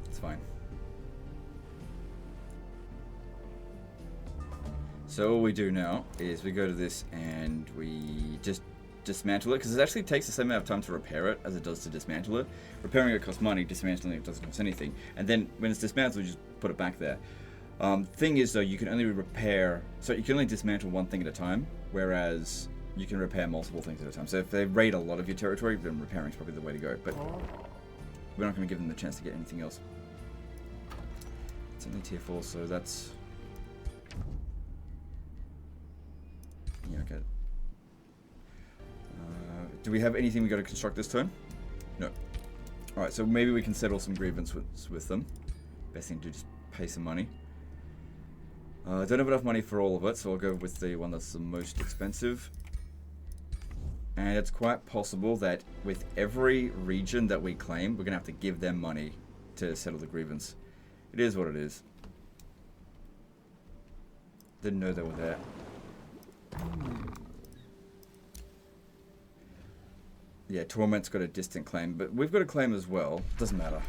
Speaker 1: It's fine. So all we do now is we go to this and we just dismantle it, because it actually takes the same amount of time to repair it as it does to dismantle it. Repairing it costs money, dismantling it doesn't cost anything. And then when it's dismantled, you just put it back there. Thing is though, you can only repair, so you can only dismantle one thing at a time, whereas you can repair multiple things at a time. So if they raid a lot of your territory, then repairing is probably the way to go. But we're not going to give them the chance to get anything else. It's only tier 4, so that's... Yeah, okay. Do we have anything we got to construct this turn? No. Alright, so maybe we can settle some grievance with them. Best thing to do, just pay some money. I don't have enough money for all of it, so I'll go with the one that's the most expensive. And it's quite possible that with every region that we claim, we're going to have to give them money to settle the grievance. It is what it is. Didn't know they were there. Yeah, Torment's got a distant claim, but we've got a claim as well. Doesn't matter.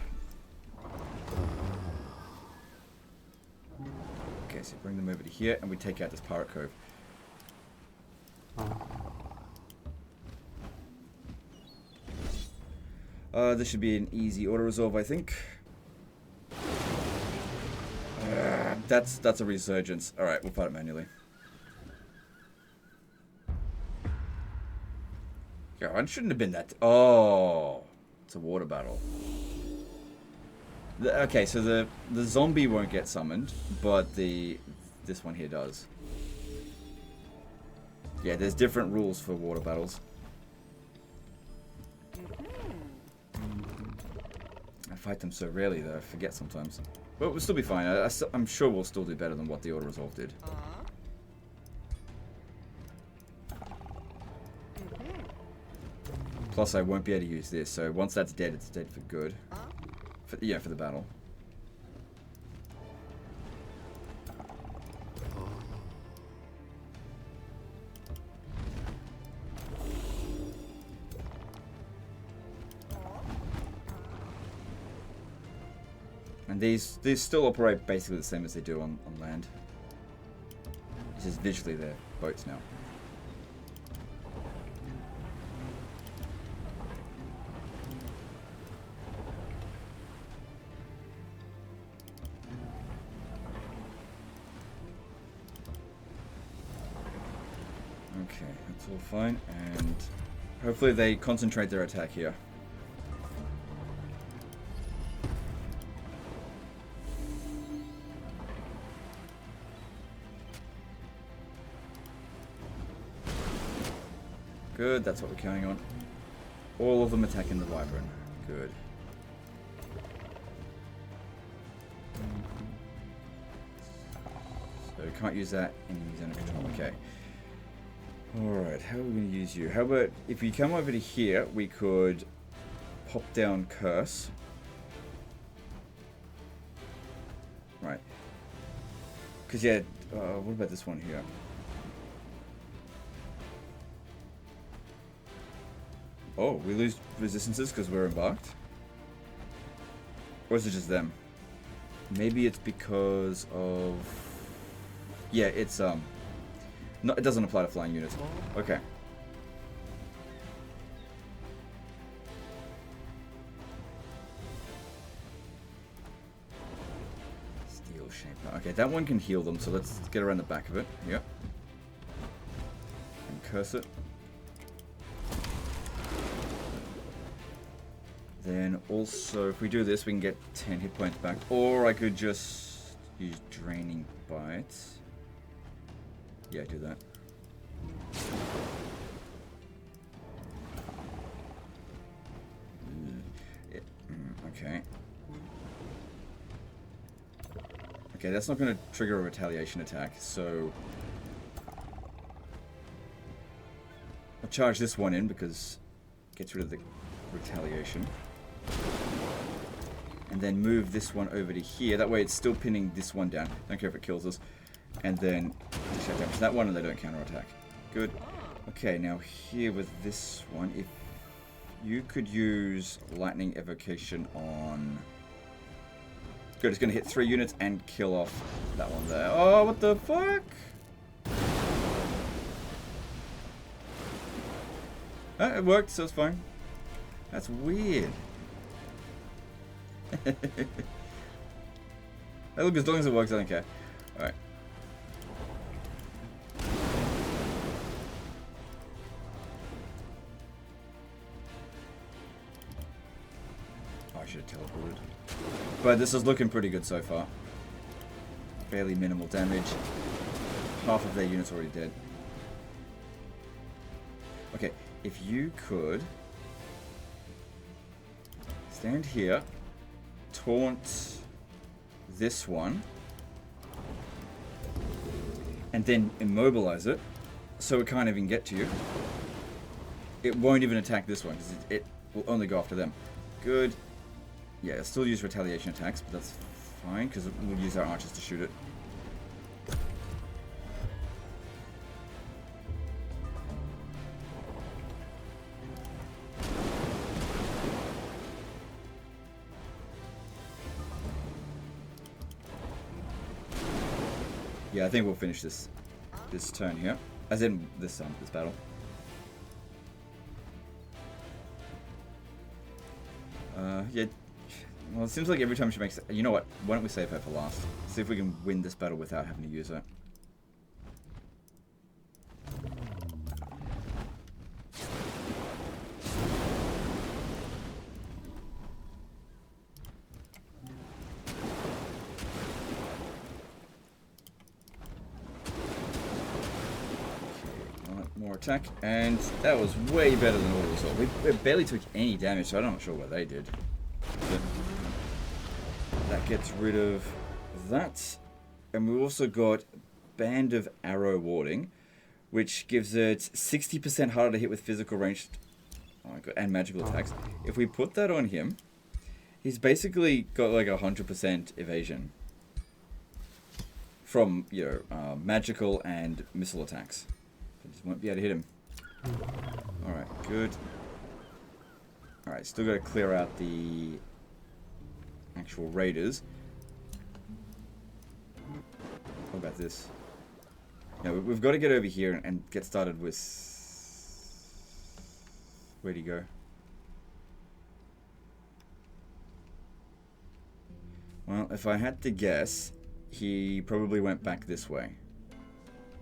Speaker 1: Okay, so bring them over to here, and we take out this pirate cove. This should be an easy auto-resolve, I think. That's a resurgence. Alright, we'll fight it manually. Yeah, it shouldn't have been that. Oh, it's a water battle. Okay, so the zombie won't get summoned, but this one here does. Yeah, there's different rules for water battles. I fight them so rarely that I forget sometimes. But we'll still be fine. I'm sure we'll still do better than what the auto resolve did. Plus, I won't be able to use this, so once that's dead, it's dead for good. For the battle. And these still operate basically the same as they do on land. It's just visually they're boats now. Okay, that's all fine, and hopefully they concentrate their attack here. Good, that's what we're counting on. All of them attacking the Wyvern. Good. So we can't use that enemies under control. Okay. Alright, how are we going to use you? How about if we come over to here, we could pop down Curse. Right. Because, yeah, what about this one here? Oh, we lose resistances because we're embarked? Or is it just them? Maybe it's because of... Yeah, it's, no, it doesn't apply to flying units. Okay. Steel Shaper. Okay, that one can heal them, so let's get around the back of it. Yep. And curse it. Then also, if we do this, we can get 10 hit points back. Or I could just use Draining Bite. Yeah, do that. Okay. Okay, that's not going to trigger a retaliation attack, so... I'll charge this one in because it gets rid of the retaliation. And then move this one over to here. That way it's still pinning this one down. Don't care if it kills us. And then shut down that one and they don't counterattack. Good. Okay, now here with this one, if you could use Lightning Evocation on... Good, it's going to hit 3 units and kill off that one there. Oh, what the fuck? Oh, it worked, so it's fine. That's weird. Hey, look, as long as it works, I don't care. Alright. Oh, I should have teleported. But this is looking pretty good so far. Fairly minimal damage. Half of their units already dead. Okay, if you could... stand here. Taunt this one. And then immobilize it. So it can't even get to you. It won't even attack this one, because it will only go after them. Good. Yeah, it'll still use retaliation attacks, but that's fine, because we'll use our archers to shoot it. Yeah, I think we'll finish this turn here. As in this battle. Yeah. Well, it seems like every time she makes... You know what? Why don't we save her for last? See if we can win this battle without having to use her. More attack, and that was way better than what we saw. We barely took any damage, so I'm not sure what they did. But that gets rid of that. And we also got Band of Arrow Warding, which gives it 60% harder to hit with physical ranged and magical attacks. If we put that on him, he's basically got like 100% evasion from, you know, magical and missile attacks. Just won't be able to hit him. Alright, good. Alright, still got to clear out the actual raiders. What about this? No, we've got to get over here and get started with... Where'd he go? Well, if I had to guess, he probably went back this way.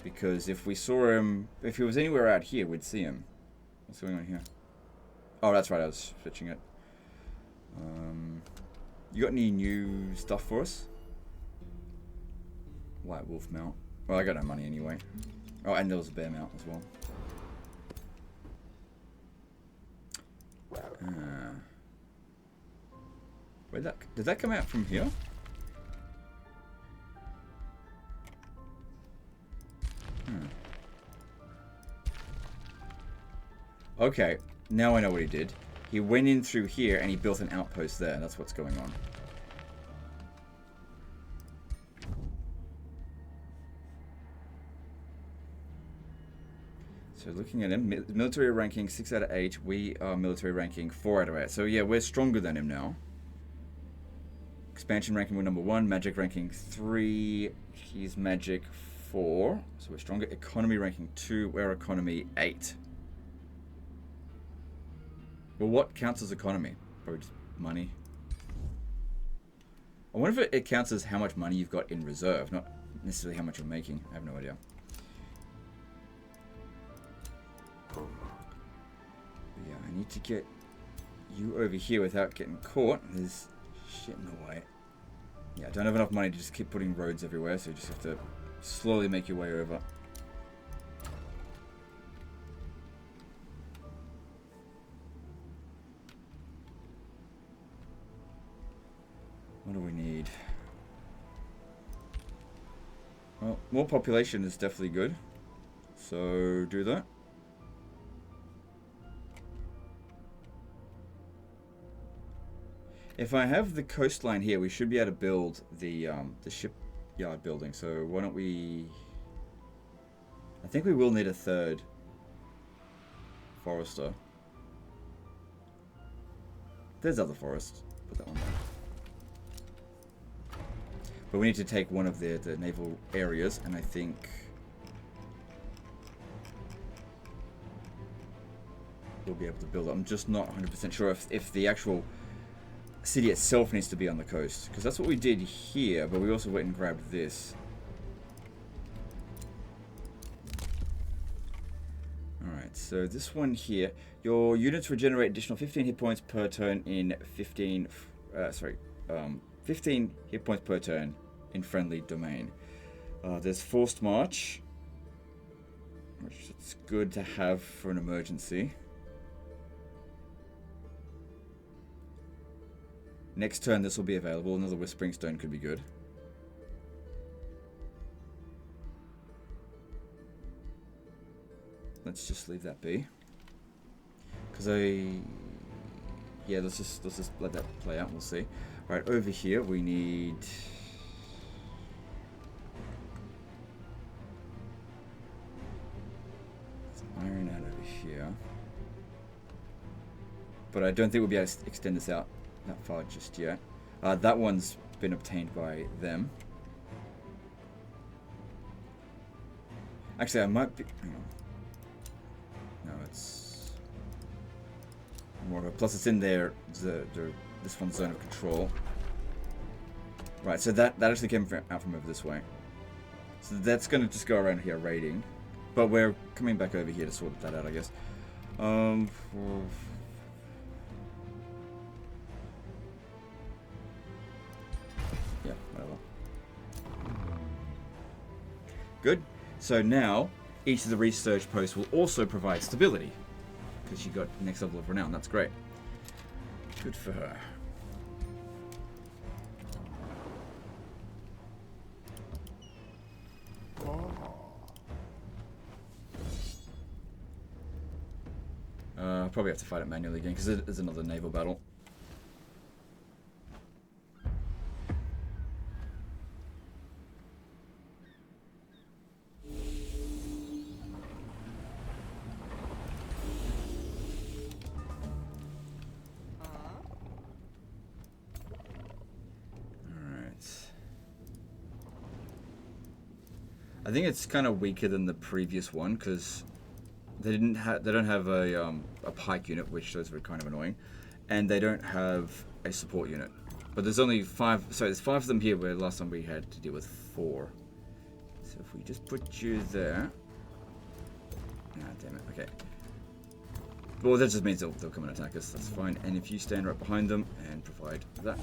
Speaker 1: Because if we saw him... If he was anywhere out here, we'd see him. What's going on here? Oh, that's right, I was switching it. You got any new stuff for us? White wolf mount. Well, I got no money anyway. Oh, and there was a bear mount as well. Did that come out from here? Okay, now I know what he did. He went in through here and he built an outpost there. That's what's going on. So looking at him, military ranking 6 out of 8. We are military ranking 4 out of 8. So yeah, we're stronger than him now. Expansion ranking, we're number 1. Magic ranking 3. He's magic 4. So we're stronger. Economy ranking 2. We're economy 8. Well, what counts as economy? Probably just money. I wonder if it counts as how much money you've got in reserve, not necessarily how much you're making. I have no idea. Yeah, I need to get you over here without getting caught. There's shit in the way. Yeah, I don't have enough money to just keep putting roads everywhere, so you just have to slowly make your way over. What do we need? Well, more population is definitely good. So, do that. If I have the coastline here, we should be able to build the shipyard building. So, why don't we... I think we will need a third forester. There's other forests. Put that one there. But we need to take one of the naval areas, and I think we'll be able to build it. I'm just not 100% sure if the actual city itself needs to be on the coast, because that's what we did here, but we also went and grabbed this. Alright, so this one here, your units regenerate additional 15 hit points per turn in 15 hit points per turn in friendly domain. There's forced march, which is good to have for an emergency. Next turn this will be available. Another Whispering Stone could be good. Let's just leave that be. Because yeah, let's just let that play out and we'll see. Alright, over here we need... some iron out over here. But I don't think we'll be able to extend this out that far just yet. That one's been obtained by them. Actually, I might be... hang on. No, it's more of a... plus it's in there, this one's zone of control. Right, so that actually came out from over this way. So that's going to just go around here raiding. But we're coming back over here to sort that out, I guess. Yeah, whatever. Good. So now, each of the research posts will also provide stability. Because she got next level of renown. That's great. Good for her. I'll probably have to fight it manually again because it is another naval battle. I think it's kind of weaker than the previous one because they don't have a pike unit, which those were kind of annoying, and they don't have a support unit. But there's only 5. So there's 5 of them here, where last time we had to deal with 4. So if we just put you there. Ah, damn it. Okay. Well, that just means they'll come and attack us. That's fine. And if you stand right behind them and provide that.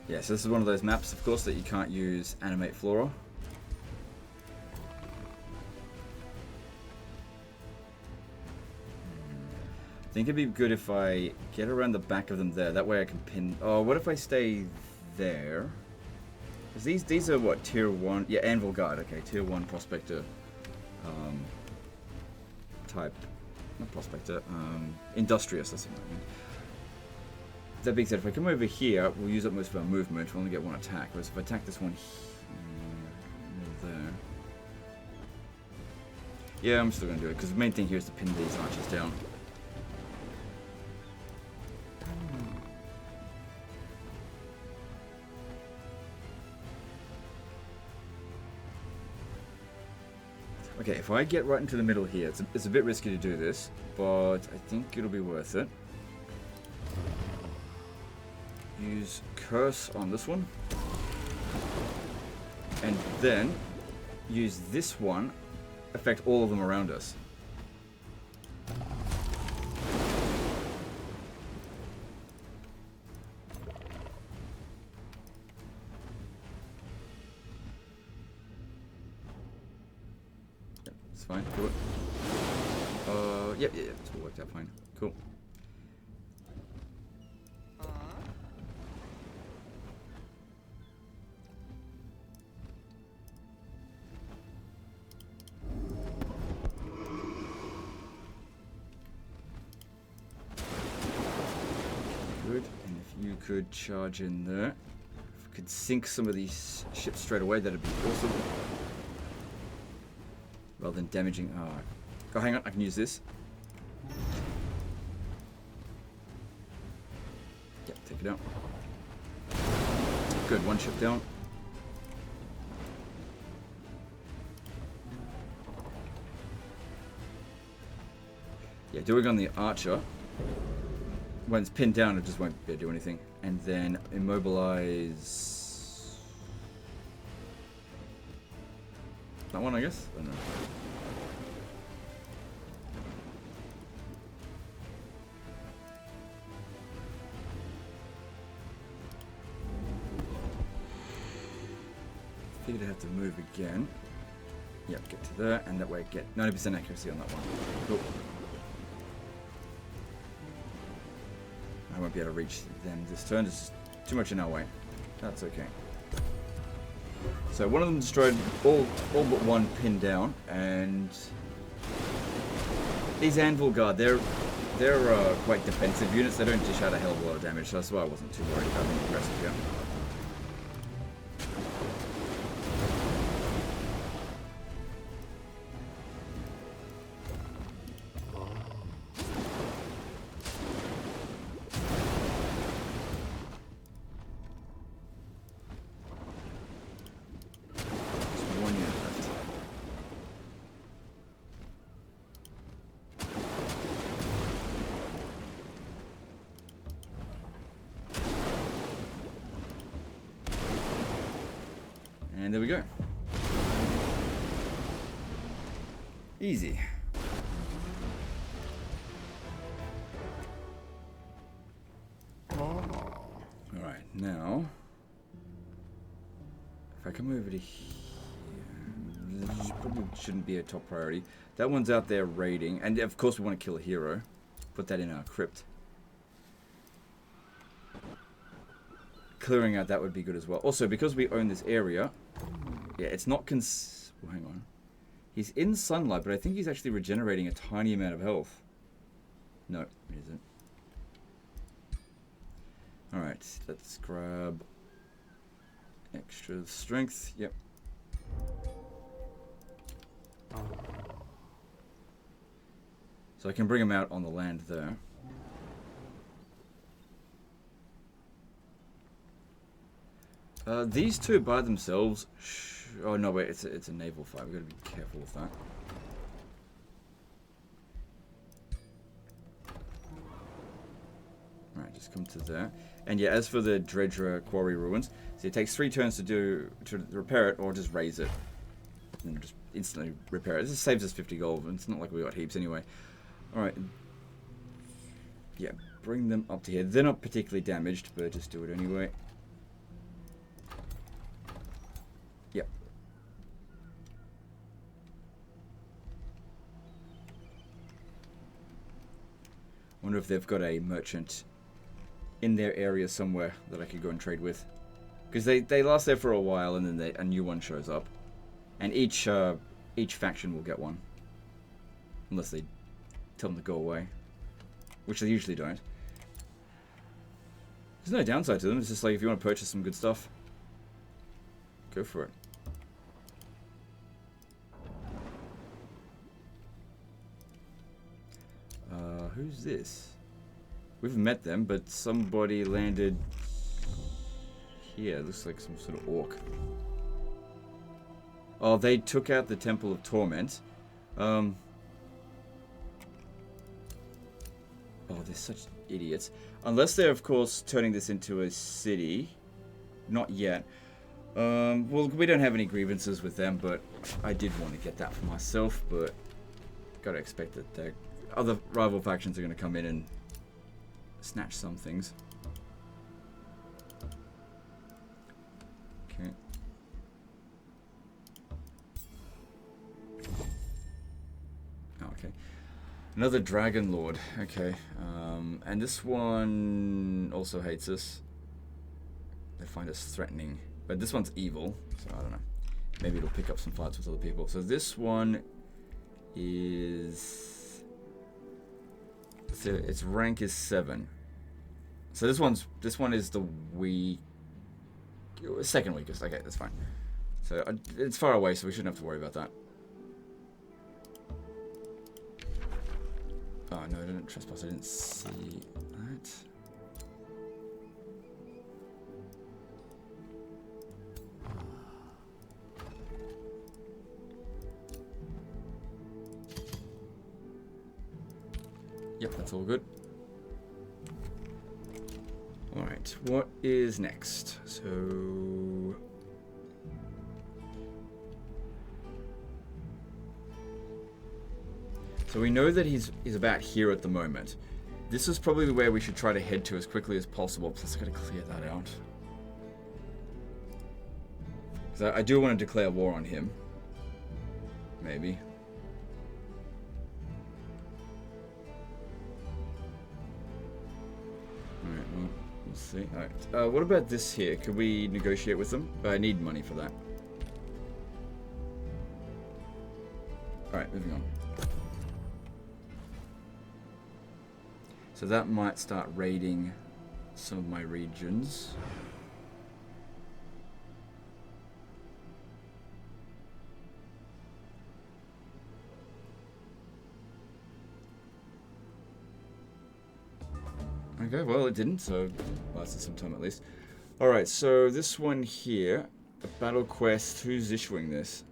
Speaker 1: Yes, this is one of those maps, of course, that you can't use animate floral. I think it'd be good if I get around the back of them there. That way I can pin... Oh, what if I stay there? Because these are what, tier 1? Yeah, Anvil Guard. Okay, tier 1 prospector type. Not prospector. Industrious, that's what I mean. That being said, if I come over here, we'll use up most of our movement. We'll only get 1 attack. Whereas if I attack this one here, there. Yeah, I'm still going to do it, because the main thing here is to pin these archers down. Okay, if I get right into the middle here, it's a bit risky to do this, but I think it'll be worth it. Use curse on this one, and then use this one, affect all of them around us. Yep, it's fine. Do it. Yep, it's all worked out fine. Cool. Could charge in there. If we could sink some of these ships straight away, that'd be awesome. Rather than damaging. Oh, hang on, I can use this. Yep, take it out. Good, 1 ship down. Yeah, doing on the archer. When it's pinned down, it just won't do anything. And then immobilize that one, I guess? I don't know. Figured I'd have to move again. Yep, get to there, and that way get 90% accuracy on that one. Cool. I won't be able to reach them this turn. There's too much in our way. That's okay. So one of them destroyed, all but 1 pinned down, and these Anvil Guard, they're quite defensive units. They don't dish out a hell of a lot of damage, so that's why I wasn't too worried about being aggressive here. And there we go. Easy. Alright, now if I come over to here, this probably shouldn't be a top priority. That one's out there raiding, and of course we want to kill a hero. Put that in our crypt. Clearing out that would be good as well. Also, because we own this area, yeah, it's not well, hang on. He's in sunlight, but I think he's actually regenerating a tiny amount of health. No, it isn't. Alright, let's grab extra strength. Yep. So I can bring them out on the land there. These two by themselves. Oh no, wait! It's a naval fight. We've got to be careful with that. Alright, just come to there. And yeah, as for the Dredger Quarry Ruins, so it takes 3 turns to repair it, or just raise it, and just instantly repair it. This saves us 50 gold, and it's not like we got heaps anyway. Alright. Yeah, bring them up to here. They're not particularly damaged, but just do it anyway. Yep. Wonder if they've got a merchant in their area somewhere that I could go and trade with. Because they last there for a while, and then a new one shows up. And each faction will get one. Unless they tell them to go away. Which they usually don't. There's no downside to them. It's just like if you want to purchase some good stuff, go for it. Who's this? We've met them, but somebody landed here. Looks like some sort of orc. Oh, they took out the Temple of Torment. Oh, they're such idiots. Unless they're, of course, turning this into a city. Not yet. Well, we don't have any grievances with them, but I did want to get that for myself, but gotta expect that the other rival factions are going to come in and snatch some things. Okay. Oh, okay. Another Dragon Lord. Okay. And this one also hates us. They find us threatening. But this one's evil, so I don't know. Maybe it'll pick up some fights with other people. So this one is... So its rank is 7. So this one is the second weakest. Okay, that's fine. So it's far away, so we shouldn't have to worry about that. Oh no, I didn't trespass. I didn't see that. Yep, that's all good. Alright, what is next? So we know that he's about here at the moment. This is probably where we should try to head to as quickly as possible. Plus, I gotta clear that out. Because I do want to declare war on him. Maybe. Alright, well, we'll see. Alright, what about this here? Could we negotiate with them? I need money for that. Alright, moving on. So that might start raiding some of my regions. Okay, well it didn't, so lasted some time at least. Alright, so this one here, a battle quest, who's issuing this?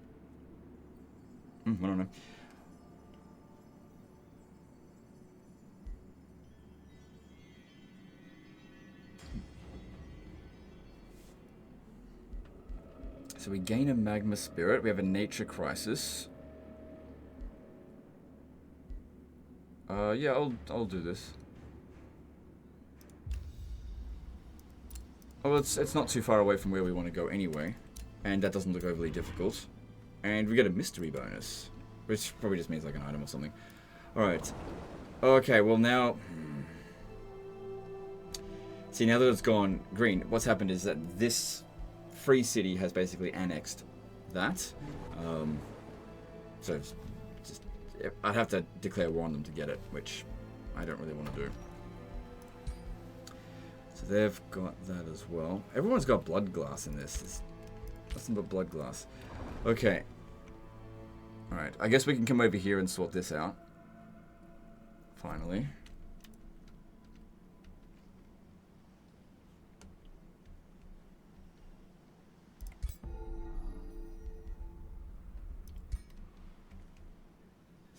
Speaker 1: I don't know. So we gain a magma spirit, we have a nature crisis. Yeah, I'll do this. Oh, it's not too far away from where we want to go anyway, and that doesn't look overly difficult. And we get a mystery bonus, which probably just means like an item or something. Alright. Okay, well now... See, now that it's gone green, what's happened is that this free city has basically annexed that. So, just I'd have to declare war on them to get it, which I don't really want to do. So they've got that as well. Everyone's got blood glass in this. It's nothing but blood glass. Okay. Alright, I guess we can come over here and sort this out. Finally.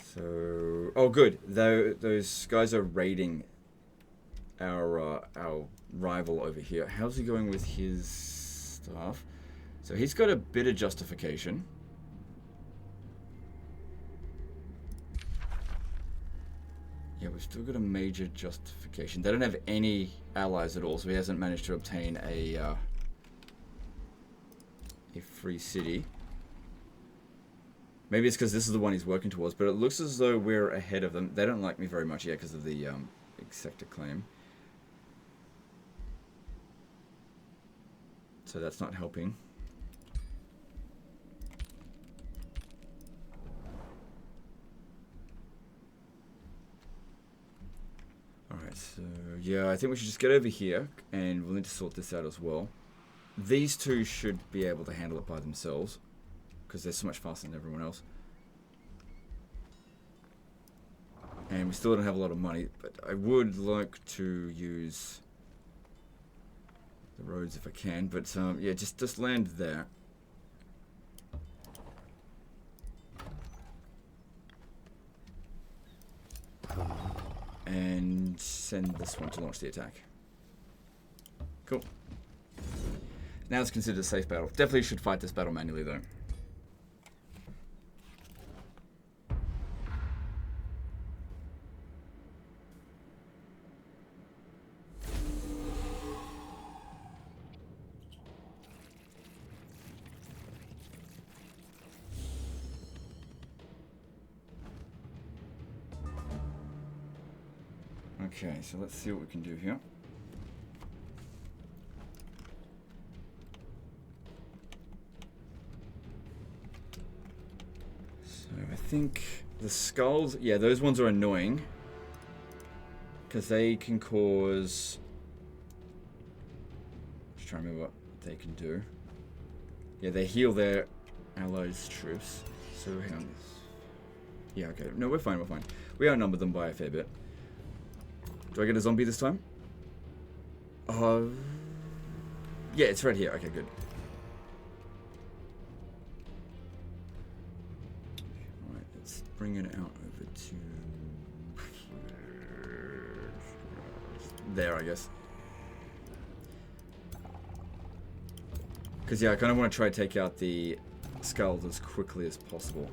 Speaker 1: So, oh good. Those guys are raiding our rival over here. How's he going with his stuff? So he's got a bit of justification. Yeah, we've still got a major justification. They don't have any allies at all, so he hasn't managed to obtain a free city. Maybe it's because this is the one he's working towards, but it looks as though we're ahead of them. They don't like me very much yet because of the sector claim. So that's not helping. Alright, so yeah, I think we should just get over here and we'll need to sort this out as well. These two should be able to handle it by themselves because they're so much faster than everyone else. And we still don't have a lot of money, but I would like to use the roads if I can, but yeah, just land there. And send this one to launch the attack. Cool. Now it's considered a safe battle. Definitely should fight this battle manually though. Okay, so let's see what we can do here. So I think the skulls, yeah, those ones are annoying because they can cause. Just trying to remember what they can do. Yeah, they heal their allies' troops. So hang on. Yeah, okay. No, we're fine. We're fine. We outnumber them by a fair bit. Do I get a zombie this time? Yeah, it's right here. Okay, good. Alright, let's bring it out over to... there, I guess. Because, yeah, I kind of want to try to take out the skulls as quickly as possible.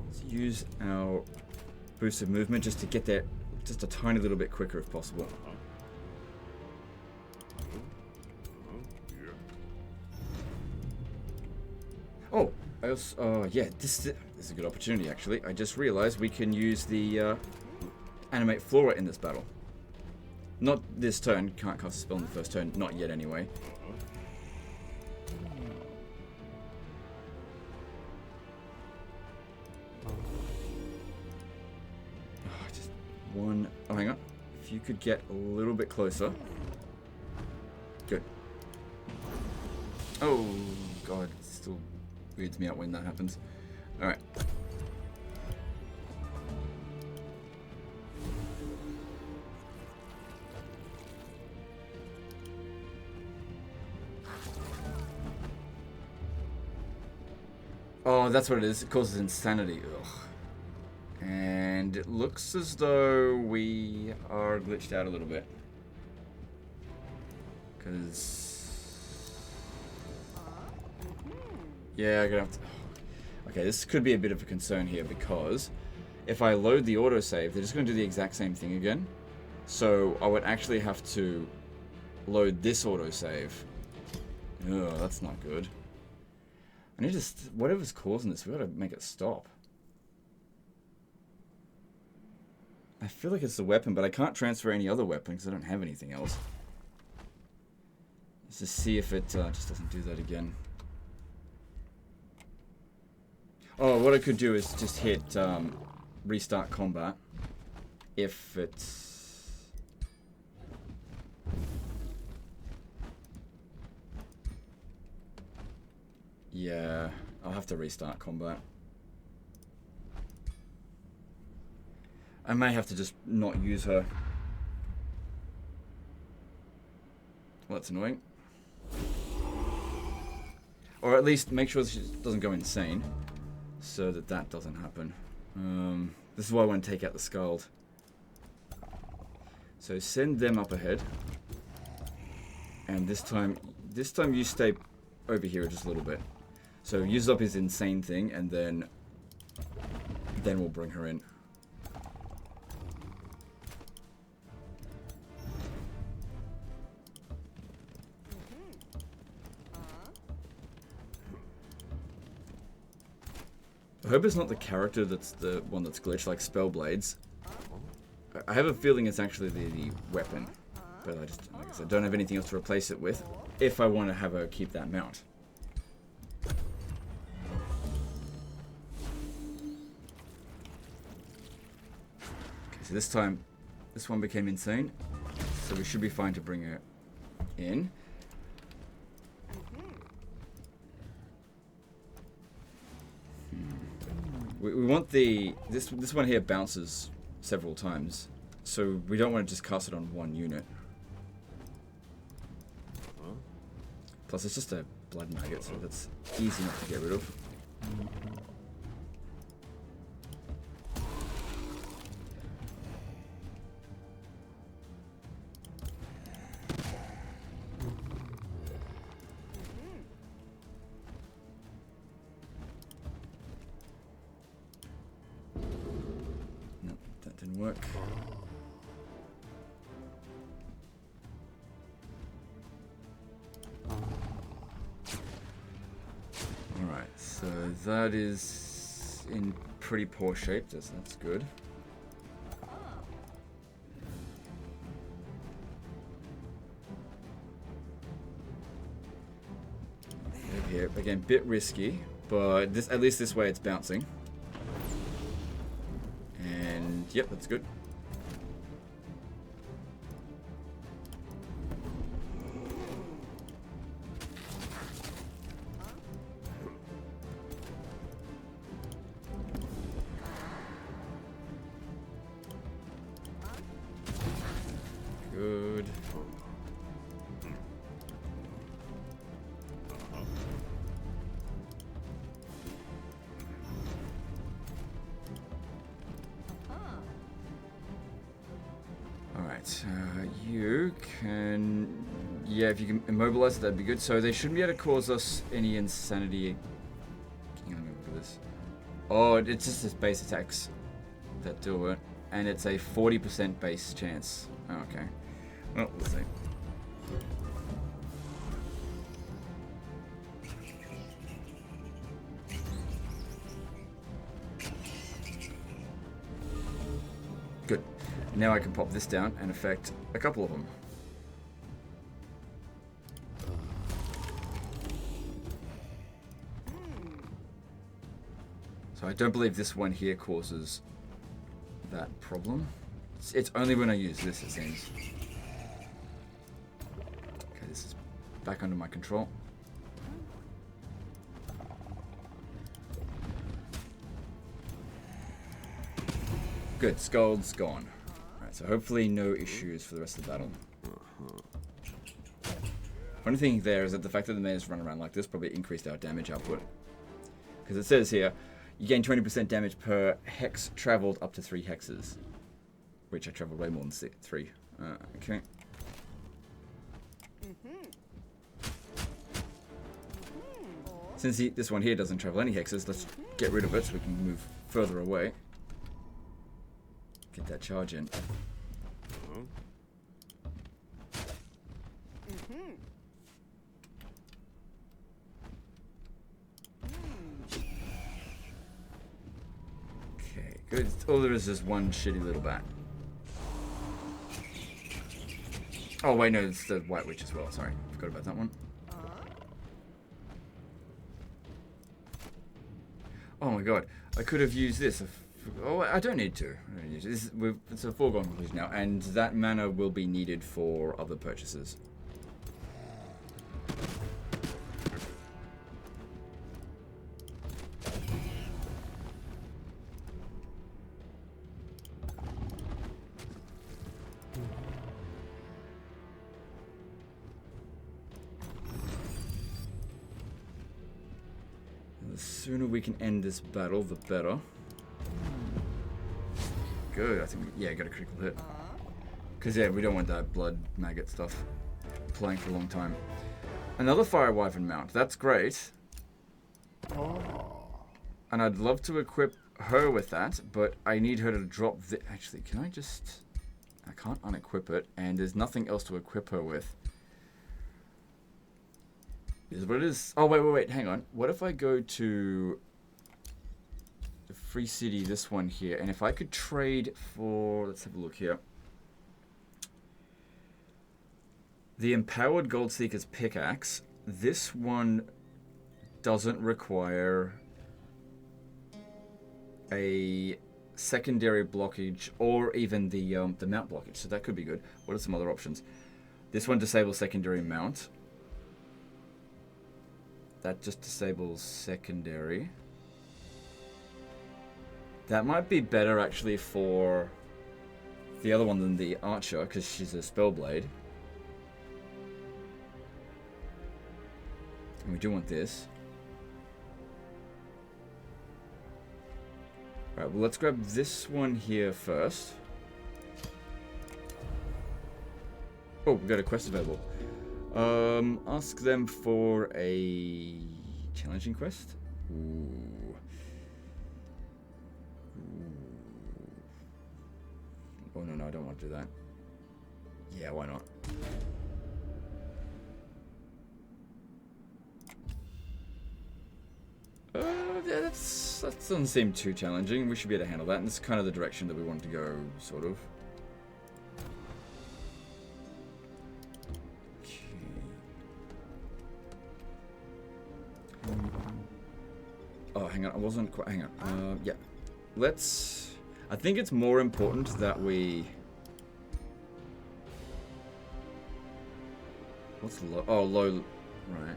Speaker 1: Let's use our boost of movement just to get there just a tiny little bit quicker if possible. Oh, I also, yeah, this is a good opportunity actually. I just realized we can use the animate flora in this battle. Not this turn, can't cast a spell in the first turn, not yet anyway. Oh, hang on. If you could get a little bit closer. Good. Oh, God. It still weirds me out when that happens. Alright. Oh, that's what it is. It causes insanity. Ugh. And it looks as though we are glitched out a little bit. Because... yeah, I'm gonna have to... okay, this could be a bit of a concern here because if I load the autosave, they're just going to do the exact same thing again. So I would actually have to load this autosave. Ugh, that's not good. I need to... whatever's causing this, we gotta make it stop. I feel like it's the weapon, but I can't transfer any other weapon because I don't have anything else. Let's just see if it just doesn't do that again. Oh, what I could do is just hit restart combat. If it's... Yeah, I'll have to restart combat. I may have to just not use her. Well, that's annoying. Or at least make sure she doesn't go insane, so that that doesn't happen. This is why I want to take out the Scald. So send them up ahead, and this time you stay over here just a little bit. So use up his insane thing, and then we'll bring her in. I hope it's not the character that's the one that's glitched, like Spellblades. I have a feeling it's actually the weapon, but I just, like I said, don't have anything else to replace it with if I want to have her keep that mount. Okay, so this time, this one became insane, so we should be fine to bring her in. We want this one here bounces several times, so we don't want to just cast it on one unit. Plus, it's just a blood maggot, so that's easy enough to get rid of. Didn't work. Alright, so that is in pretty poor shape, that's good. Over here, again, bit risky, but this, at least this way it's bouncing. Yep, that's good. Good. You can... Yeah, if you can immobilize it, that'd be good. So they shouldn't be able to cause us any insanity. Hang on, look at this. Oh, it's just this base attacks that do it. And it's a 40% base chance. Oh, okay. Well, we'll see. Good. Now I can pop this down and affect a couple of them. So I don't believe this one here causes that problem. It's only when I use this, it seems. Okay, this is back under my control. Good, Scald's gone. Alright, so hopefully no issues for the rest of the battle. Funny thing there is that the fact that the mages run around like this probably increased our damage output. Because it says here, you gain 20% damage per hex traveled up to 3 hexes. Which I traveled way more than 3. Okay. Since this one here doesn't travel any hexes, let's get rid of it so we can move further away. Get that charge in. Okay, good. All there is one shitty little bat. Oh wait, no, it's the White Witch as well. Sorry, forgot about that one. Oh my god, I could have used this. Oh, I don't need to. I don't need to. It's a foregone conclusion now, and that mana will be needed for other purchases. The sooner we can end this battle, the better. Good, I think, yeah, got a critical hit. Because, yeah, we don't want that blood maggot stuff playing for a long time. Another Fire Wyvern mount, that's great. And I'd love to equip her with that, but I need her to drop the... Actually, can I just... I can't unequip it, and there's nothing else to equip her with. Is what it is. Oh, wait, hang on. What if I go to the Free City, this one here, and if I could trade for, let's have a look here. The Empowered Goldseeker's Pickaxe. This one doesn't require a secondary blockage or even the mount blockage, so that could be good. What are some other options? This one disables secondary mount. That just disables secondary. That might be better actually for the other one than the archer, because she's a spellblade. And we do want this. Alright, well let's grab this one here first. Oh, we got a quest available. Ask them for a challenging quest. Ooh. Oh no, I don't want to do that. Yeah, why not? Yeah, that doesn't seem too challenging. We should be able to handle that, and this is kind of the direction that we want to go, sort of. Oh, hang on, I wasn't quite, hang on, yeah. Let's, I think it's more important that we, what's low, oh, low, right.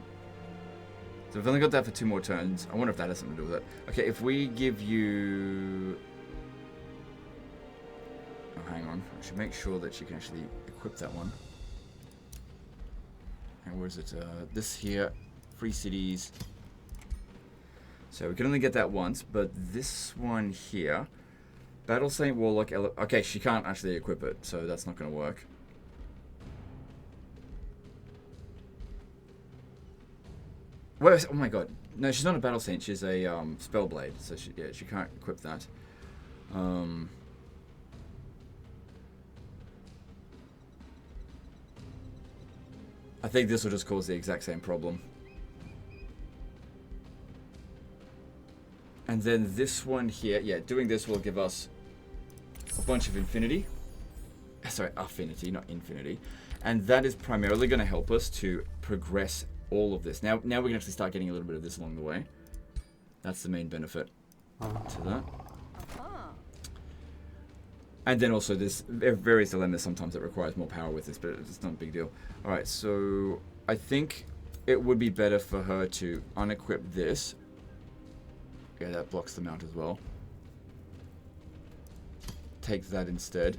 Speaker 1: So we've only got that for 2 more turns. I wonder if that has something to do with it. Okay, if we give you, oh, hang on, I should make sure that she can actually equip that one. And where is it, this here, Free Cities. So we can only get that once, but this one here, Battle Saint Warlock, okay, she can't actually equip it, so that's not going to work. Wait, oh my god, no, she's not a Battle Saint, she's a Spellblade, so she can't equip that. I think this will just cause the exact same problem. And then this one here, yeah, doing this will give us a bunch of infinity. Sorry, affinity, not infinity. And that is primarily going to help us to progress all of this. Now we can actually start getting a little bit of this along the way. That's the main benefit to that. And then also there's various dilemmas sometimes that requires more power with this, but it's not a big deal. Alright, so I think it would be better for her to unequip this. Yeah, that blocks the mount as well. Take that instead.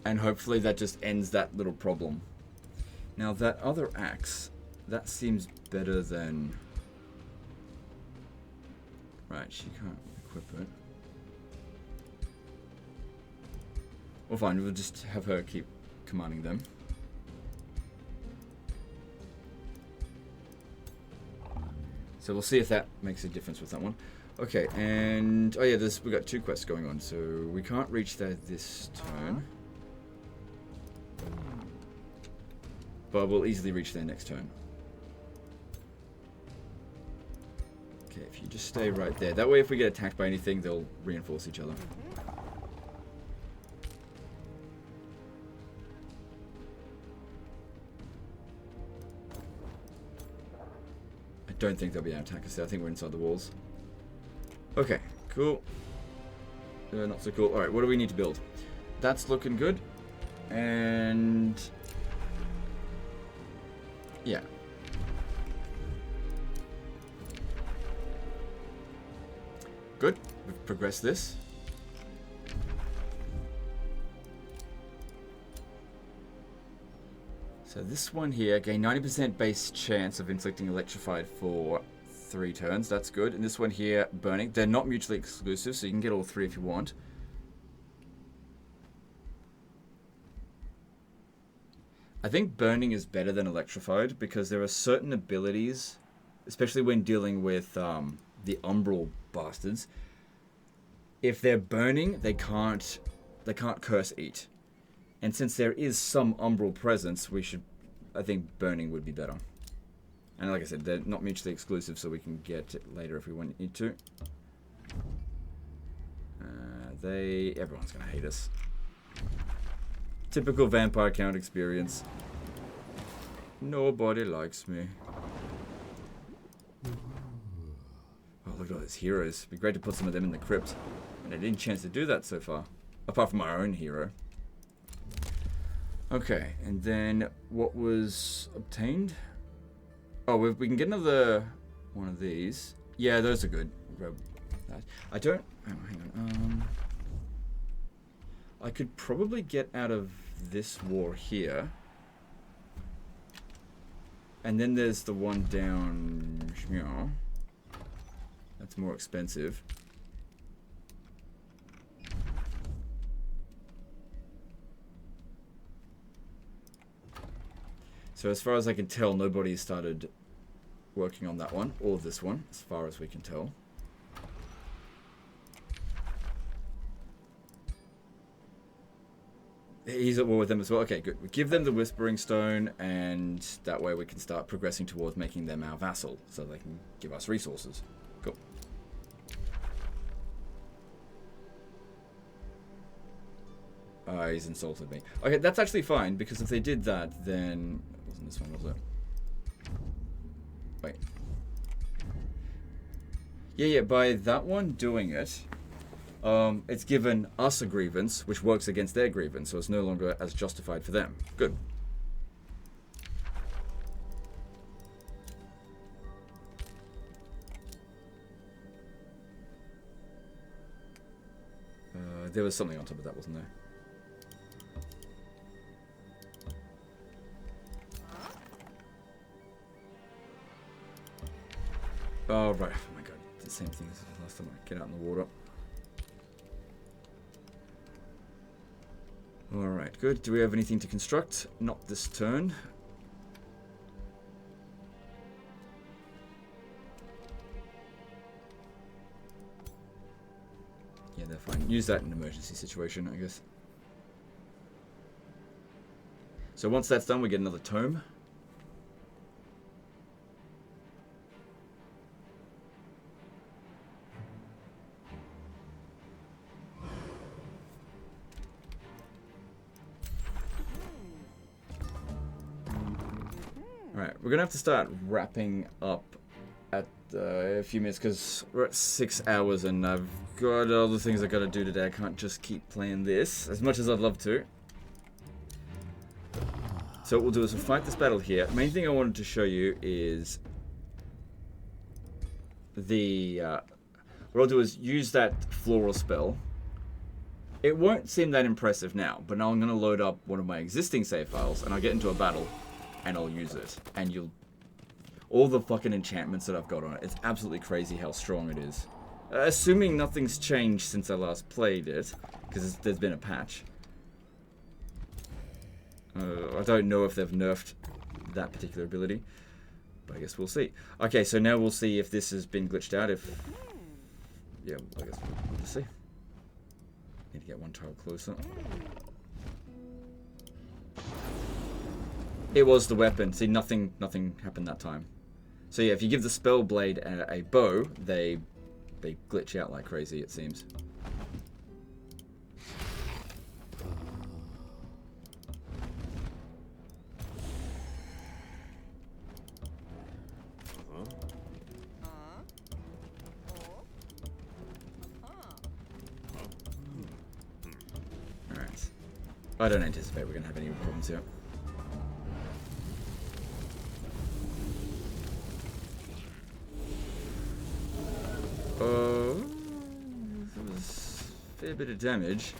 Speaker 1: And hopefully that just ends that little problem. Now that other axe, that seems better than... Right, she can't equip it. Well fine, we'll just have her keep commanding them. So we'll see if that makes a difference with that one. Okay, and oh yeah, we got 2 quests going on, so we can't reach that this turn. But we'll easily reach there next turn. Okay, if you just stay right there. That way if we get attacked by anything, they'll reinforce each other. don't think they'll be able to attack us there. I think we're inside the walls. Okay, cool. Not so cool. Alright, what do we need to build? That's looking good. And... yeah. Good. We've progressed this. So this one here, gain 90% base chance of inflicting electrified for 3 turns. That's good. And this one here, burning. They're not mutually exclusive, so you can get all 3 if you want. I think burning is better than electrified because there are certain abilities, especially when dealing with the umbral bastards. If they're burning, they can't curse eat. And since there is some umbral presence, I think burning would be better. And like I said, they're not mutually exclusive, so we can get it later if we need to. Everyone's gonna hate us. Typical vampire count experience. Nobody likes me. Oh, look at all these heroes. It'd be great to put some of them in the crypt. And I didn't chance to do that so far. Apart from our own hero. Okay, and then what was obtained? Oh, we can get another one of these. Yeah, those are good. Grab that. I don't... oh, hang on. I could probably get out of this war here. And then there's the one down here. That's more expensive. So as far as I can tell, nobody started working on that one, or this one, as far as we can tell. He's at war with them as well. Okay, good. We give them the Whispering Stone, and that way we can start progressing towards making them our vassal, so they can give us resources. Cool. He's insulted me. Okay, that's actually fine, because if they did that, then... it wasn't this one, was it? Wait. Yeah, by that one doing it, it's given us a grievance, which works against their grievance, so it's no longer as justified for them. Good. There was something on top of that, wasn't there? Oh, right. Oh my god. The same thing as last time. I get out in the water. Alright, good. Do we have anything to construct? Not this turn. Yeah, they're fine. Use that in an emergency situation, I guess. So once that's done, we get another tome. Alright, we're gonna have to start wrapping up at a few minutes because we're at 6 hours and I've got other things I gotta do today. I can't just keep playing this as much as I'd love to. So what we'll do is we'll fight this battle here. The main thing I wanted to show you is the... what I'll do is use that floral spell. It won't seem that impressive now, but now I'm going to load up one of my existing save files and I'll get into a battle and I'll use it. And you'll... all the fucking enchantments that I've got on it. It's absolutely crazy how strong it is. Assuming nothing's changed since I last played it, because there's been a patch. I don't know if they've nerfed that particular ability, but I guess we'll see. Okay, so now we'll see if this has been glitched out. If... yeah, I guess we'll see. Need to get one tile closer. It was the weapon. See, nothing happened that time. So yeah, if you give the spell blade a bow, they glitch out like crazy, it seems. I don't anticipate we're going to have any problems here. That was a fair bit of damage.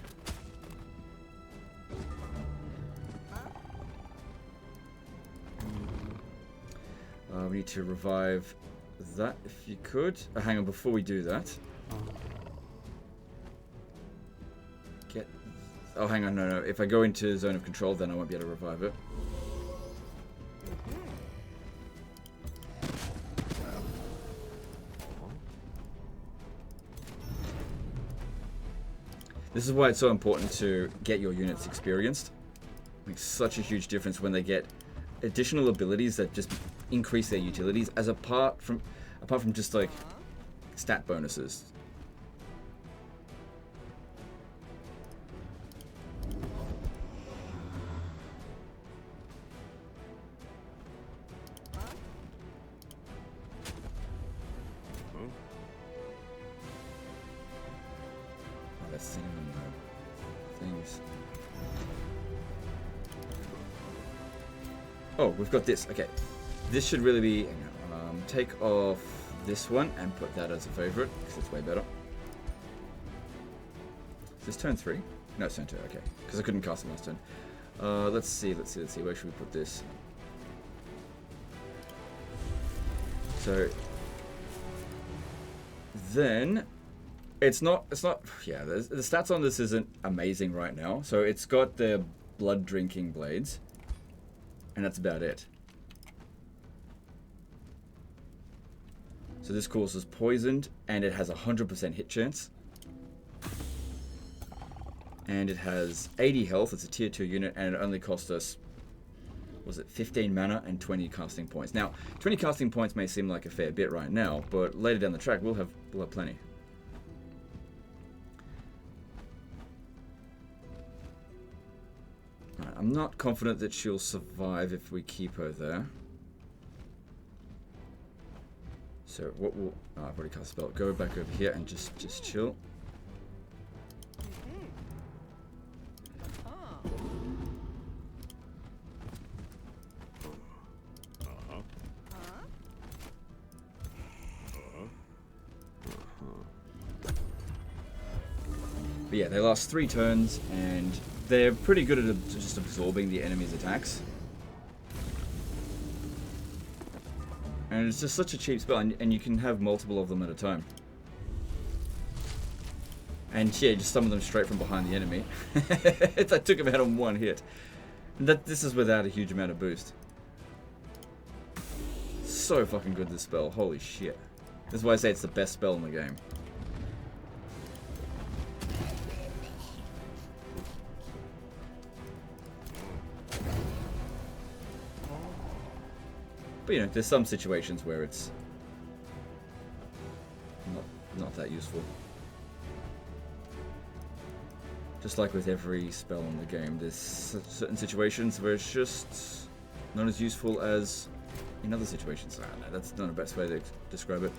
Speaker 1: We need to revive that if you could. Oh, hang on, before we do that. Oh, hang on, no. If I go into zone of control, then I won't be able to revive it. This is why it's so important to get your units experienced. It makes such a huge difference when they get additional abilities that just increase their utilities, as apart from just like stat bonuses. Oh, we've got this. Okay, this should really be. Take off this one and put that as a favorite because it's way better. Is this turn 3? No, it's turn 2. Okay, because I couldn't cast it last turn. Let's see. Where should we put this? So then it's not. Yeah, the stats on this isn't amazing right now. So it's got the blood drinking blades. And that's about it. So this causes poisoned, and it has a 100% hit chance. And it has 80 health, it's a tier 2 unit, and it only cost us, was it 15 mana and 20 casting points. Now, 20 casting points may seem like a fair bit right now, but later down the track we'll have plenty. Right, I'm not confident that she'll survive if we keep her there. So what will... Oh, I've already cast a spell. Go back over here and just chill. But yeah, they last 3 turns, and they're pretty good at just absorbing the enemy's attacks. And it's just such a cheap spell, and you can have multiple of them at a time. And yeah, just summon them straight from behind the enemy. I took him out on 1 hit. And this is without a huge amount of boost. So fucking good, this spell. Holy shit. That's why I say it's the best spell in the game. But you know, there's some situations where it's not that useful. Just like with every spell in the game, there's certain situations where it's just not as useful as in other situations. I don't know, that's not the best way to describe it.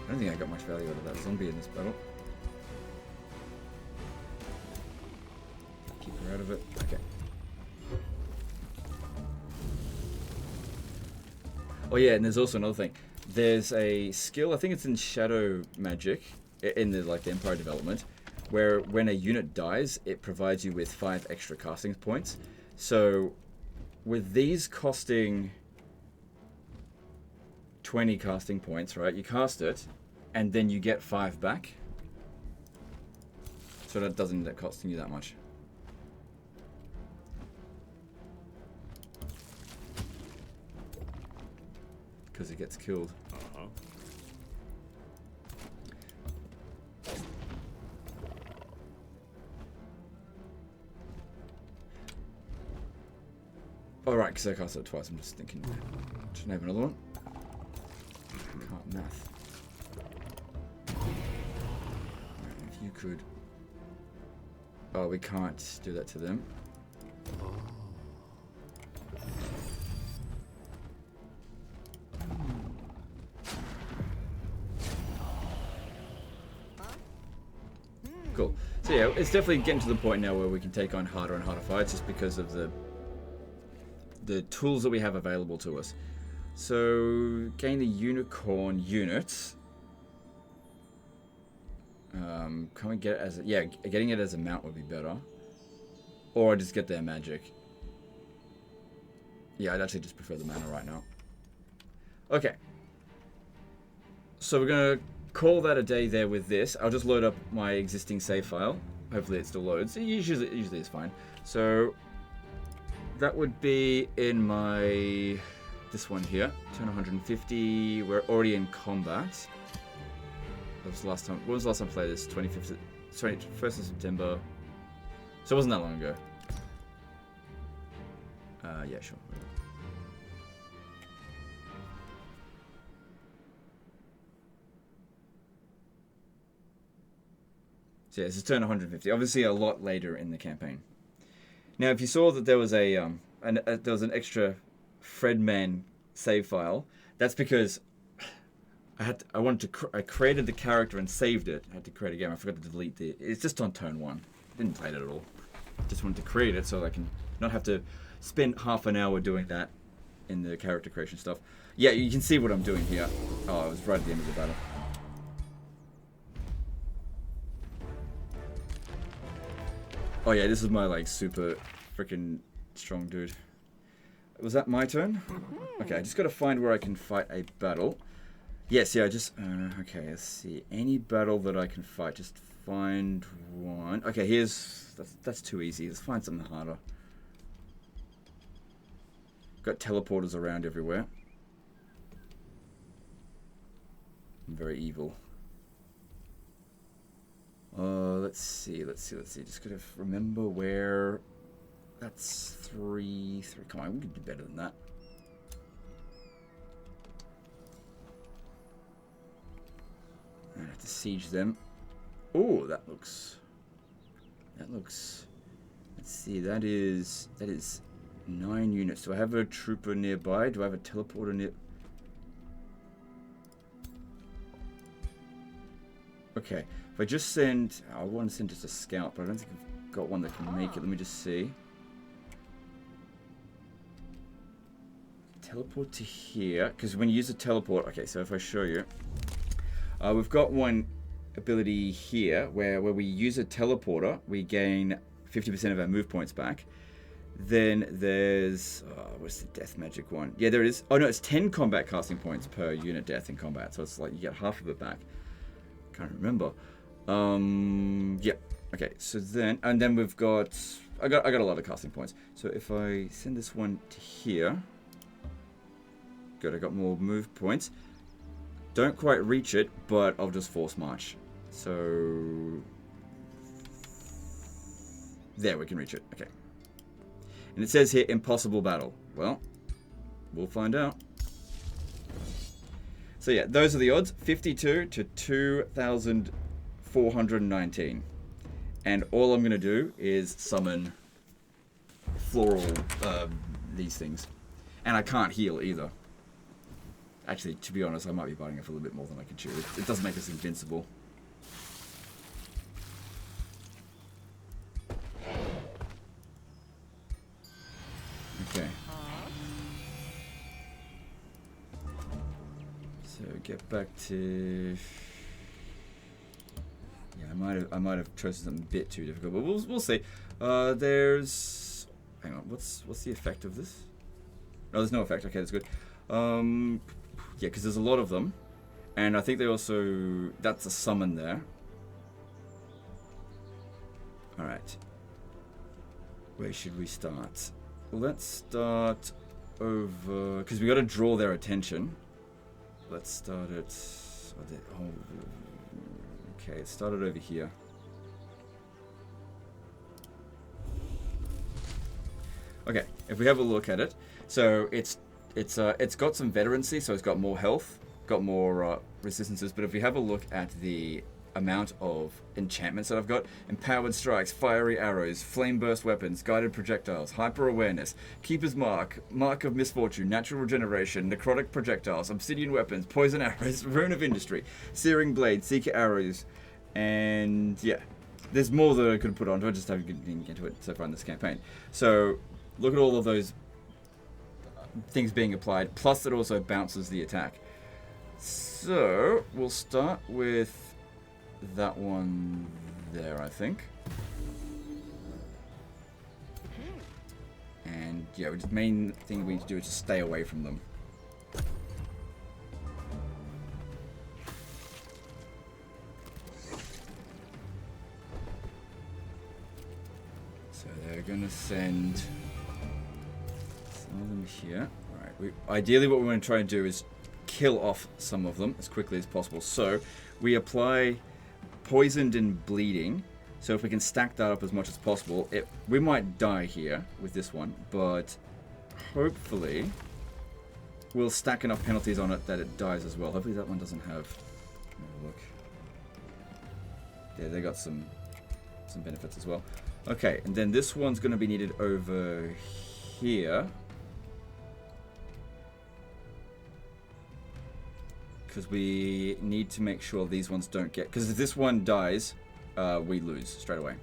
Speaker 1: I don't think I got much value out of that zombie in this battle. Keep her out of it. Okay. Oh yeah, and there's also another thing. There's a skill, I think it's in Shadow Magic, in the Empire development, where when a unit dies, it provides you with 5 extra casting points. So with these costing 20 casting points, right? You cast it, and then you get 5 back. So that doesn't end up costing you that much. Because it gets killed. Alright, because I cast it twice, I'm just thinking. Shouldn't have another one. Can't math. Right, if you could. Oh, we can't do that to them. Cool. So yeah, it's definitely getting to the point now where we can take on harder and harder fights just because of the tools that we have available to us. So gain the unicorn units. Can we get it as a, yeah, getting it as a mount would be better. Or I just get their magic. Yeah, I'd actually just prefer the mana right now. Okay. So we're gonna call that a day there with this. I'll just load up my existing save file. Hopefully it still loads. Usually it's fine. So that would be in my this one here. Turn 150. We're already in combat. That was the last time. When was the last time I played this? 25th. Sorry, 1st of September. So it wasn't that long ago. Yeah, sure. So yeah, this is turn 150. Obviously, a lot later in the campaign. Now, if you saw that there was there was an extra Fredman save file, that's because I created the character and saved it. I had to create a game. I forgot to delete it's just on turn 1. Didn't play it at all. Just wanted to create it so I can not have to spend half an hour doing that in the character creation stuff. Yeah, you can see what I'm doing here. Oh, it was right at the end of the battle. Oh yeah, this is my like super freaking strong dude. Was that my turn? Okay, I just gotta find where I can fight a battle. Yes, yeah, just okay, let's see. Any battle that I can fight, just find one. Okay, that's too easy. Let's find something harder. Got teleporters around everywhere. I'm very evil. Let's see. Just gotta remember where. That's 3. Come on, we can do better than that. I have to siege them. Oh, that looks. Let's see. That is 9 units. Do I have a trooper nearby? Do I have a teleporter near? Okay. If I just send, I want to send just a scout, but I don't think I've got one that can make it. Let me just see. Teleport to here, because when you use a teleport, okay, so if I show you, we've got one ability here where we use a teleporter, we gain 50% of our move points back. Then there's, what's the death magic one? Yeah, there it is. Oh no, it's 10 combat casting points per unit death in combat, so it's like you get half of it back. Can't remember. Yeah. Okay. So then we've got. I got a lot of casting points. So if I send this one to here, good. I got more move points. Don't quite reach it, but I'll just force march. So there we can reach it. Okay. And it says here impossible battle. Well, we'll find out. So yeah, those are the odds. 52 to 2,419. And all I'm going to do is summon floral, these things. And I can't heal either. Actually, to be honest, I might be biting off a little bit more than I can chew. It does make us invincible. Okay. So get back to. Yeah, I might have chosen something a bit too difficult, but we'll see. There's. Hang on. What's the effect of this? No, there's no effect. Okay, that's good. Yeah, because there's a lot of them, and I think they also. That's a summon there. All right. Where should we start? Let's start over because we got to draw their attention. Let's start it. Okay, it started over here. Okay, if we have a look at it, so it's It's got some veterancy, so it's got more health, got more resistances. But if we have a look at the amount of enchantments that I've got: empowered strikes, fiery arrows, flame burst weapons, guided projectiles, hyper awareness, keeper's mark, mark of misfortune, natural regeneration, necrotic projectiles, obsidian weapons, poison arrows, rune of industry, searing blade, seeker arrows, and yeah, there's more that I could put on. I just haven't get into it so far in this campaign. So look at all of those things being applied, plus it also bounces the attack. So we'll start with that one there, I think. And yeah, the main thing we need to do is just stay away from them. So they're gonna send some of them here. Alright, ideally what we want to try and do is kill off some of them as quickly as possible. So we apply poisoned and bleeding. So if we can stack that up as much as possible, we might die here with this one, but hopefully we'll stack enough penalties on it that it dies as well. Hopefully that one doesn't have... Look. Yeah, they got some benefits as well. Okay, and then this one's going to be needed over here. Because we need to make sure these ones don't get... Because if this one dies, we lose straight away.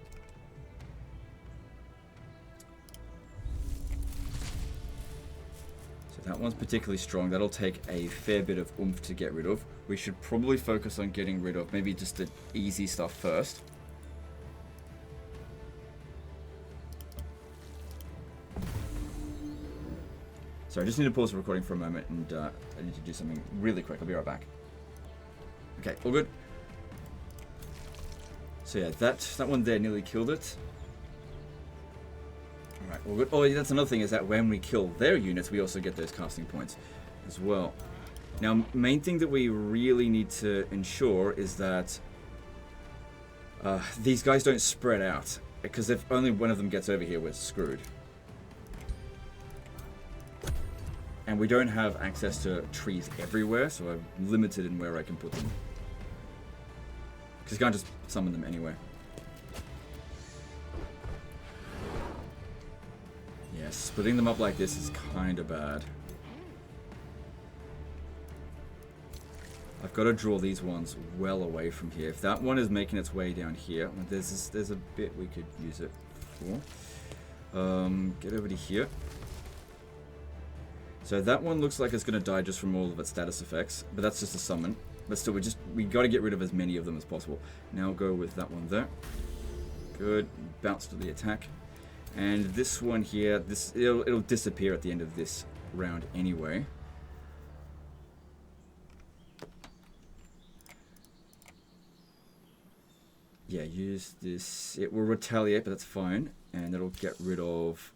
Speaker 1: So that one's particularly strong. That'll take a fair bit of oomph to get rid of. We should probably focus on getting rid of maybe just the easy stuff first. So I just need to pause the recording for a moment, and I need to do something really quick. I'll be right back. Okay, all good. So yeah, that one there nearly killed it. Alright, all good. Oh, yeah, that's another thing, is that when we kill their units, we also get those casting points as well. Now, main thing that we really need to ensure is that these guys don't spread out. Because if only one of them gets over here, we're screwed. And we don't have access to trees everywhere, so I'm limited in where I can put them. Because you can't just summon them anywhere. Yeah, splitting them up like this is kind of bad. I've got to draw these ones well away from here. If that one is making its way down here, there's a bit we could use it for. Get over to here. So that one looks like it's going to die just from all of its status effects, but that's just a summon. But still, we got to get rid of as many of them as possible. Now go with that one there. Good, bounce to the attack. And this one here, it'll disappear at the end of this round anyway. Yeah, use this. It will retaliate, but that's fine, and it'll get rid of...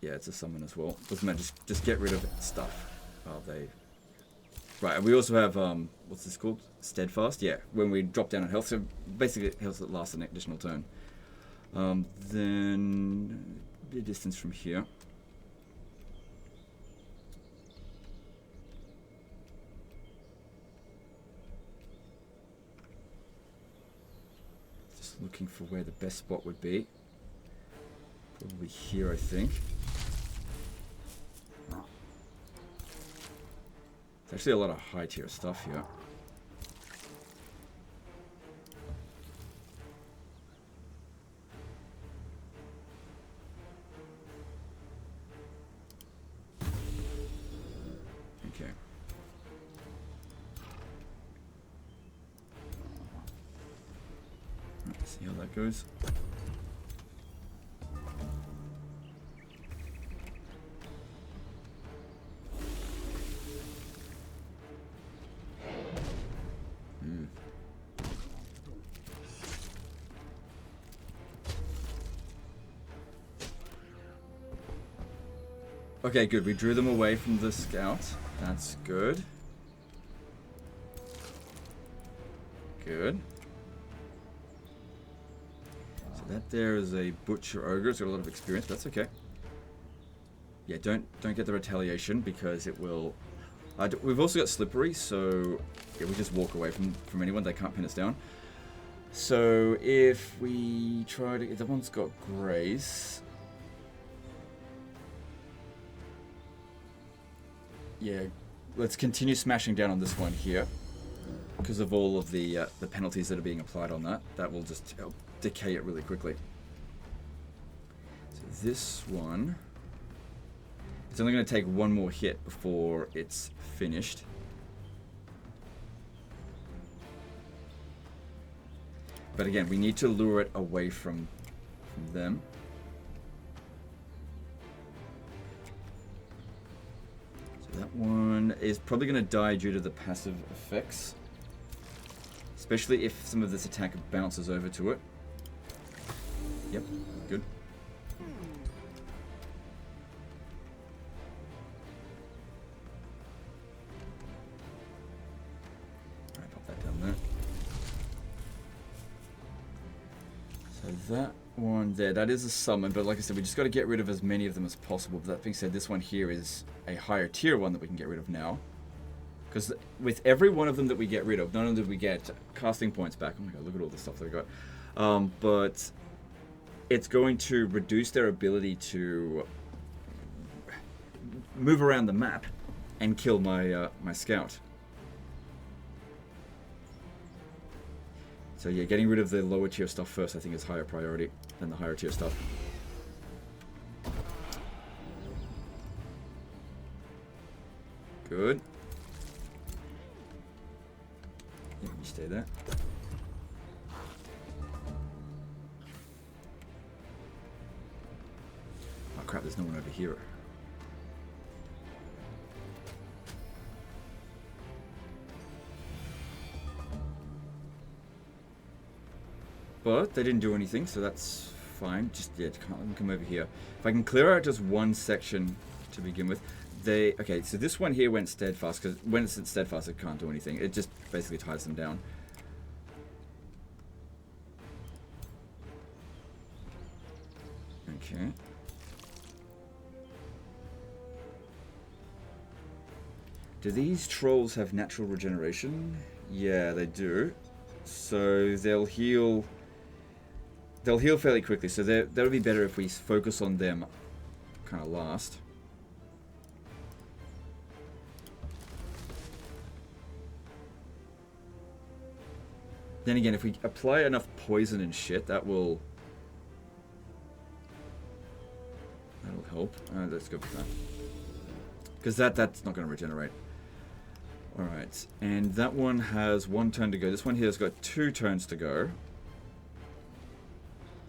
Speaker 1: Yeah, it's a summon as well. Doesn't matter, just get rid of stuff. Oh, right, and we also have, what's this called? Steadfast? Yeah, when we drop down on health. So basically, health that lasts an additional turn. Then, a bit of distance from here. Just looking for where the best spot would be. Probably here, I think. There's actually a lot of high tier stuff here. Okay. Let's see how that goes. Okay, good. We drew them away from the scout. That's good. Good. So that there is a butcher ogre. It's got a lot of experience, but that's okay. yeah, don't get the retaliation because it will. We've also got slippery, so yeah, we just walk away from anyone. They can't pin us down. So if we try to, that one's got grace. Yeah, let's continue smashing down on this one here because of all of the penalties that are being applied on that. That will just help decay it really quickly. So this one, it's only going to take one more hit before it's finished. But again, we need to lure it away from them. So that one is probably going to die due to the passive effects. Especially if some of this attack bounces over to it. Yep, good. Alright, pop that down there. So that one there, that is a summon, but like I said, we just got to get rid of as many of them as possible. But that being said, this one here is a higher tier one that we can get rid of now. Because with every one of them that we get rid of, not only do we get casting points back, oh my god, look at all the stuff that we got, but it's going to reduce their ability to move around the map and kill my my scout. So yeah, getting rid of the lower tier stuff first, I think, is higher priority than the higher tier stuff. Good. Yeah, you stay there. Oh crap, there's no one over here. But they didn't do anything, so that's fine. Just, yeah, can't come over here. If I can clear out just one section to begin with. Okay, so this one here went steadfast, because when it's steadfast it can't do anything. It just basically ties them down. Okay. Do these trolls have natural regeneration? Yeah, they do. So they'll heal fairly quickly, so that'll be better if we focus on them kind of last. Then again, if we apply enough poison and shit, that'll help. Let's go for that. Because that's not going to regenerate. Alright, and that one has one turn to go. This one here has got 2 turns to go.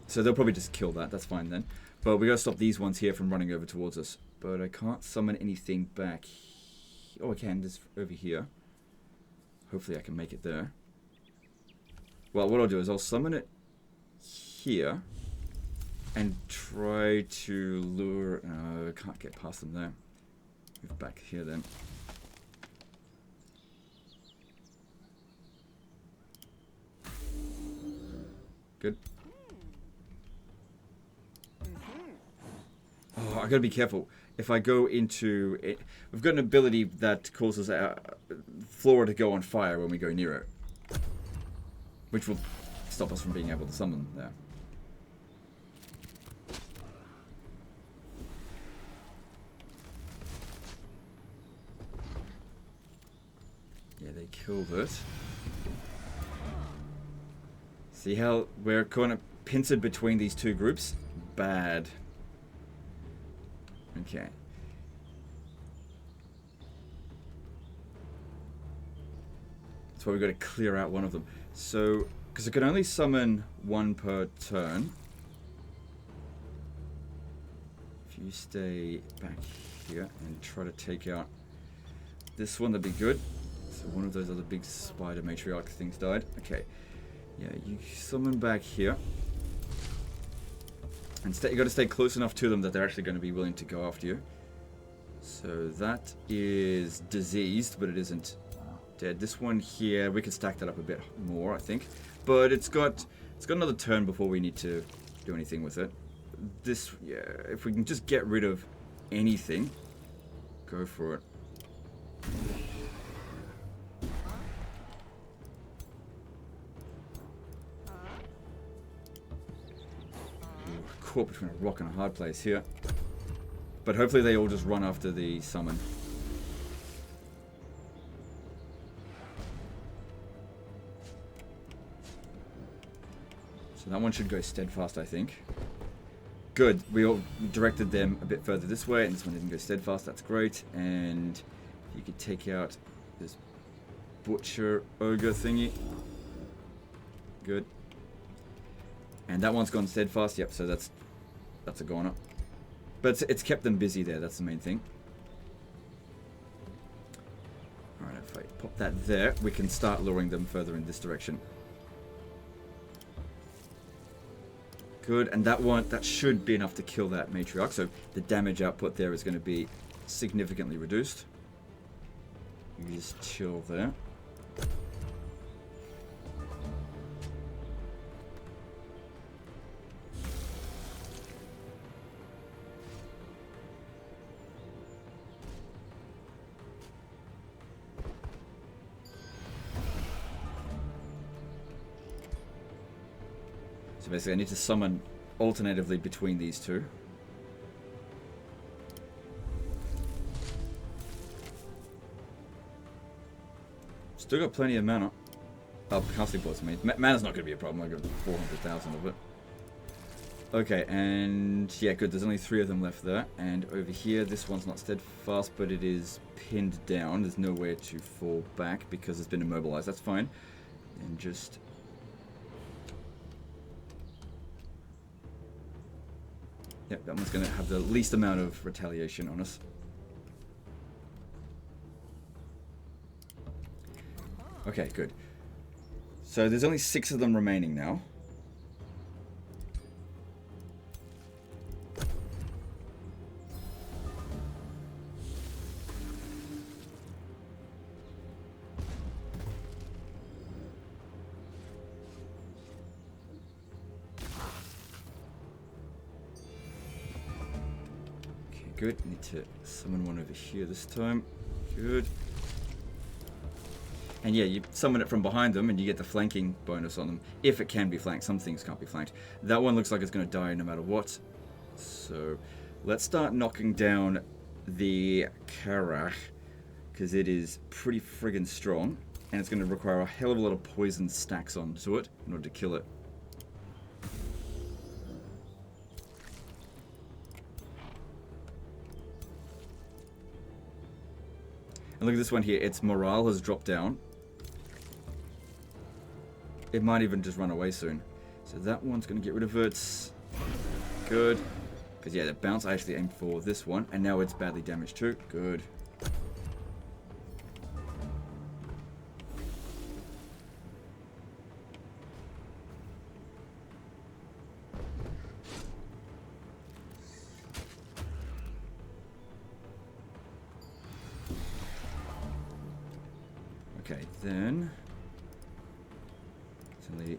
Speaker 1: So they'll probably just kill that, that's fine then. But we gotta stop these ones here from running over towards us. But I can't summon anything back. Oh, I can, just over here. Hopefully I can make it there. Well, what I'll do is I'll summon it here. And try to lure... No, I can't get past them there. Move back here then. Good. Oh, I gotta be careful. If I go into it, we've got an ability that causes our flora to go on fire when we go near it, which will stop us from being able to summon there. Yeah, they killed it. See how we're kind of pincered between these two groups? Bad. Okay. That's why we've got to clear out one of them. So, because I can only summon 1 per turn. If you stay back here and try to take out this one, that'd be good. So one of those other big spider matriarch things died. Okay. Yeah, you summon back here. And you got to stay close enough to them that they're actually going to be willing to go after you. So that is diseased, but it isn't dead. This one here, we can stack that up a bit more, I think. But it's got another turn before we need to do anything with it. This, yeah, if we can just get rid of anything, go for it. Caught between a rock and a hard place here. But hopefully they all just run after the summon. So that one should go steadfast, I think. Good. We all directed them a bit further this way, and this one didn't go steadfast. That's great. And you could take out this butcher ogre thingy. Good. And that one's gone steadfast. Yep, so that's a goner. But it's kept them busy there. That's the main thing. Alright, if I pop that there, we can start luring them further in this direction. Good, and that should be enough to kill that matriarch. So the damage output there is going to be significantly reduced. You just chill there. So basically I need to summon alternatively between these two. Still got plenty of mana. Oh, casting points, I mean. Mana's not going to be a problem. I got 400,000 of it. Okay, and yeah, good. There's only 3 of them left there. And over here, this one's not steadfast, but it is pinned down. There's nowhere to fall back because it's been immobilized. That's fine. And just... Yep, that one's going to have the least amount of retaliation on us. Okay, good. So there's only 6 of them remaining now. Good. Need to summon one over here this time. Good. And yeah, you summon it from behind them and you get the flanking bonus on them. If it can be flanked. Some things can't be flanked. That one looks like it's going to die no matter what. So let's start knocking down the Karach. Because it is pretty friggin' strong. And it's going to require a hell of a lot of poison stacks onto it in order to kill it. And look at this one here, its morale has dropped down. It might even just run away soon. So that one's going to get rid of it. Good. Because yeah, the bounce I actually aimed for this one, and now it's badly damaged too. Good. Okay, then there's only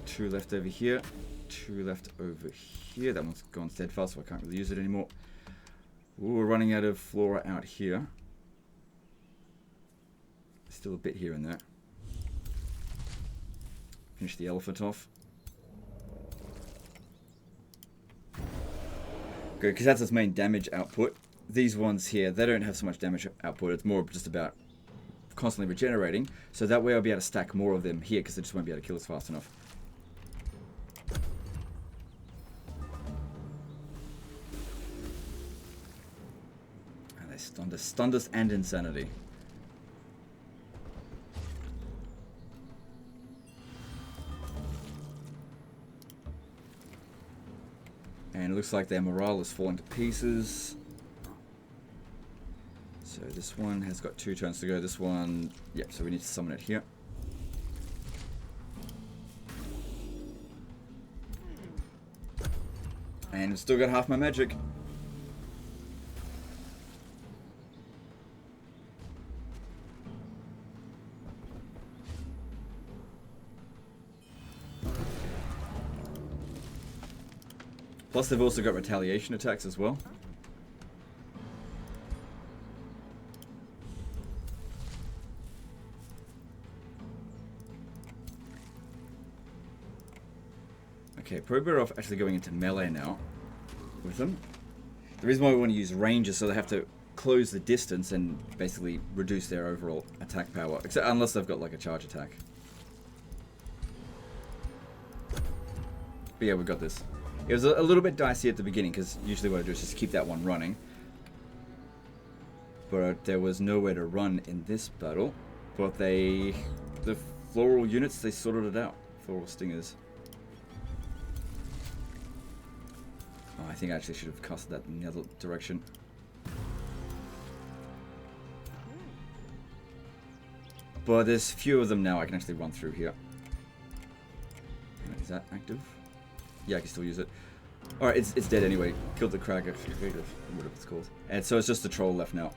Speaker 1: 2 left over here, 2 left over here. That one's gone steadfast, so I can't really use it anymore. Ooh, we're running out of flora out here. Still a bit here and there. Finish the elephant off. Good, because that's its main damage output. These ones here, they don't have so much damage output. It's more just about constantly regenerating, so that way I'll be able to stack more of them here because they just won't be able to kill us fast enough. And they stunned us and insanity. And it looks like their morale is falling to pieces. So this one has got 2 turns to go. This one, yep, so we need to summon it here. And it's still got half my magic. Plus they've also got retaliation attacks as well. Okay, probably better off actually going into melee now with them. The reason why we want to use range is so they have to close the distance and basically reduce their overall attack power, except unless they've got like a charge attack. But yeah, we got this. It was a little bit dicey at the beginning because usually what I do is just keep that one running. But there was nowhere to run in this battle. But the floral units, they sorted it out. Floral stingers. Oh, I think I actually should have casted that in the other direction. But there's few of them now I can actually run through here. Is that active? Yeah, I can still use it. Alright, it's dead anyway. Killed the Crag, whatever it's called. And so it's just the troll left now.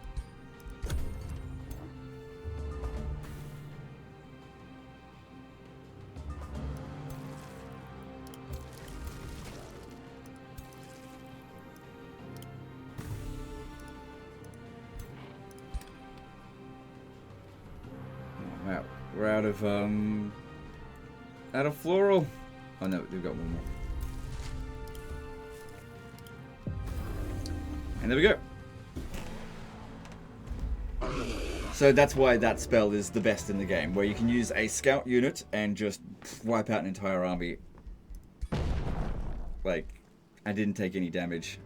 Speaker 1: Wow, we're out of floral. Oh no, we've got one more. And there we go. So that's why that spell is the best in the game, where you can use a scout unit and just wipe out an entire army. Like, I didn't take any damage.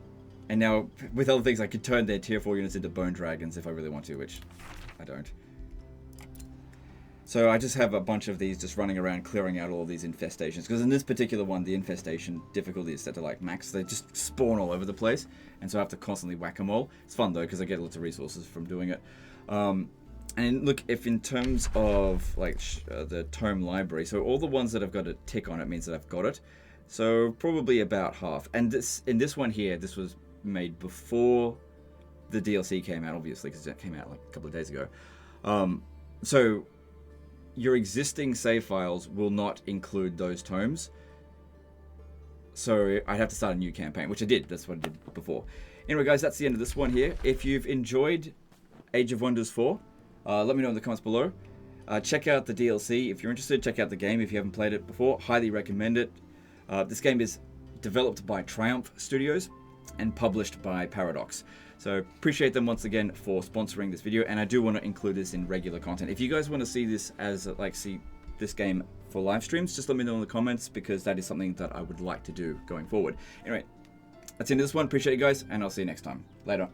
Speaker 1: And now, with other things, I could turn their tier 4 units into bone dragons if I really want to, which I don't. So I just have a bunch of these just running around clearing out all of these infestations. Because in this particular one, the infestation difficulty is set to like max. They just spawn all over the place. And so I have to constantly whack them all. It's fun though, because I get lots of resources from doing it. And look, if in terms of like the tome library, so all the ones that I've got a tick on it means that I've got it. So probably about half. And in this one here, this was made before the DLC came out, obviously, because it came out like a couple of days ago. So your existing save files will not include those tomes. So I'd have to start a new campaign, which I did. That's what I did before. Anyway, guys, that's the end of this one here. If you've enjoyed Age of Wonders 4, let me know in the comments below. Check out the DLC. If you're interested, check out the game if you haven't played it before. Highly recommend it. This game is developed by Triumph Studios and published by Paradox. So appreciate them once again for sponsoring this video, and I do want to include this in regular content. If you guys want to see this as see this game for live streams, just let me know in the comments, because that is something that I would like to do going forward. Anyway, that's the end of this one. Appreciate you guys, and I'll see you next time. Later.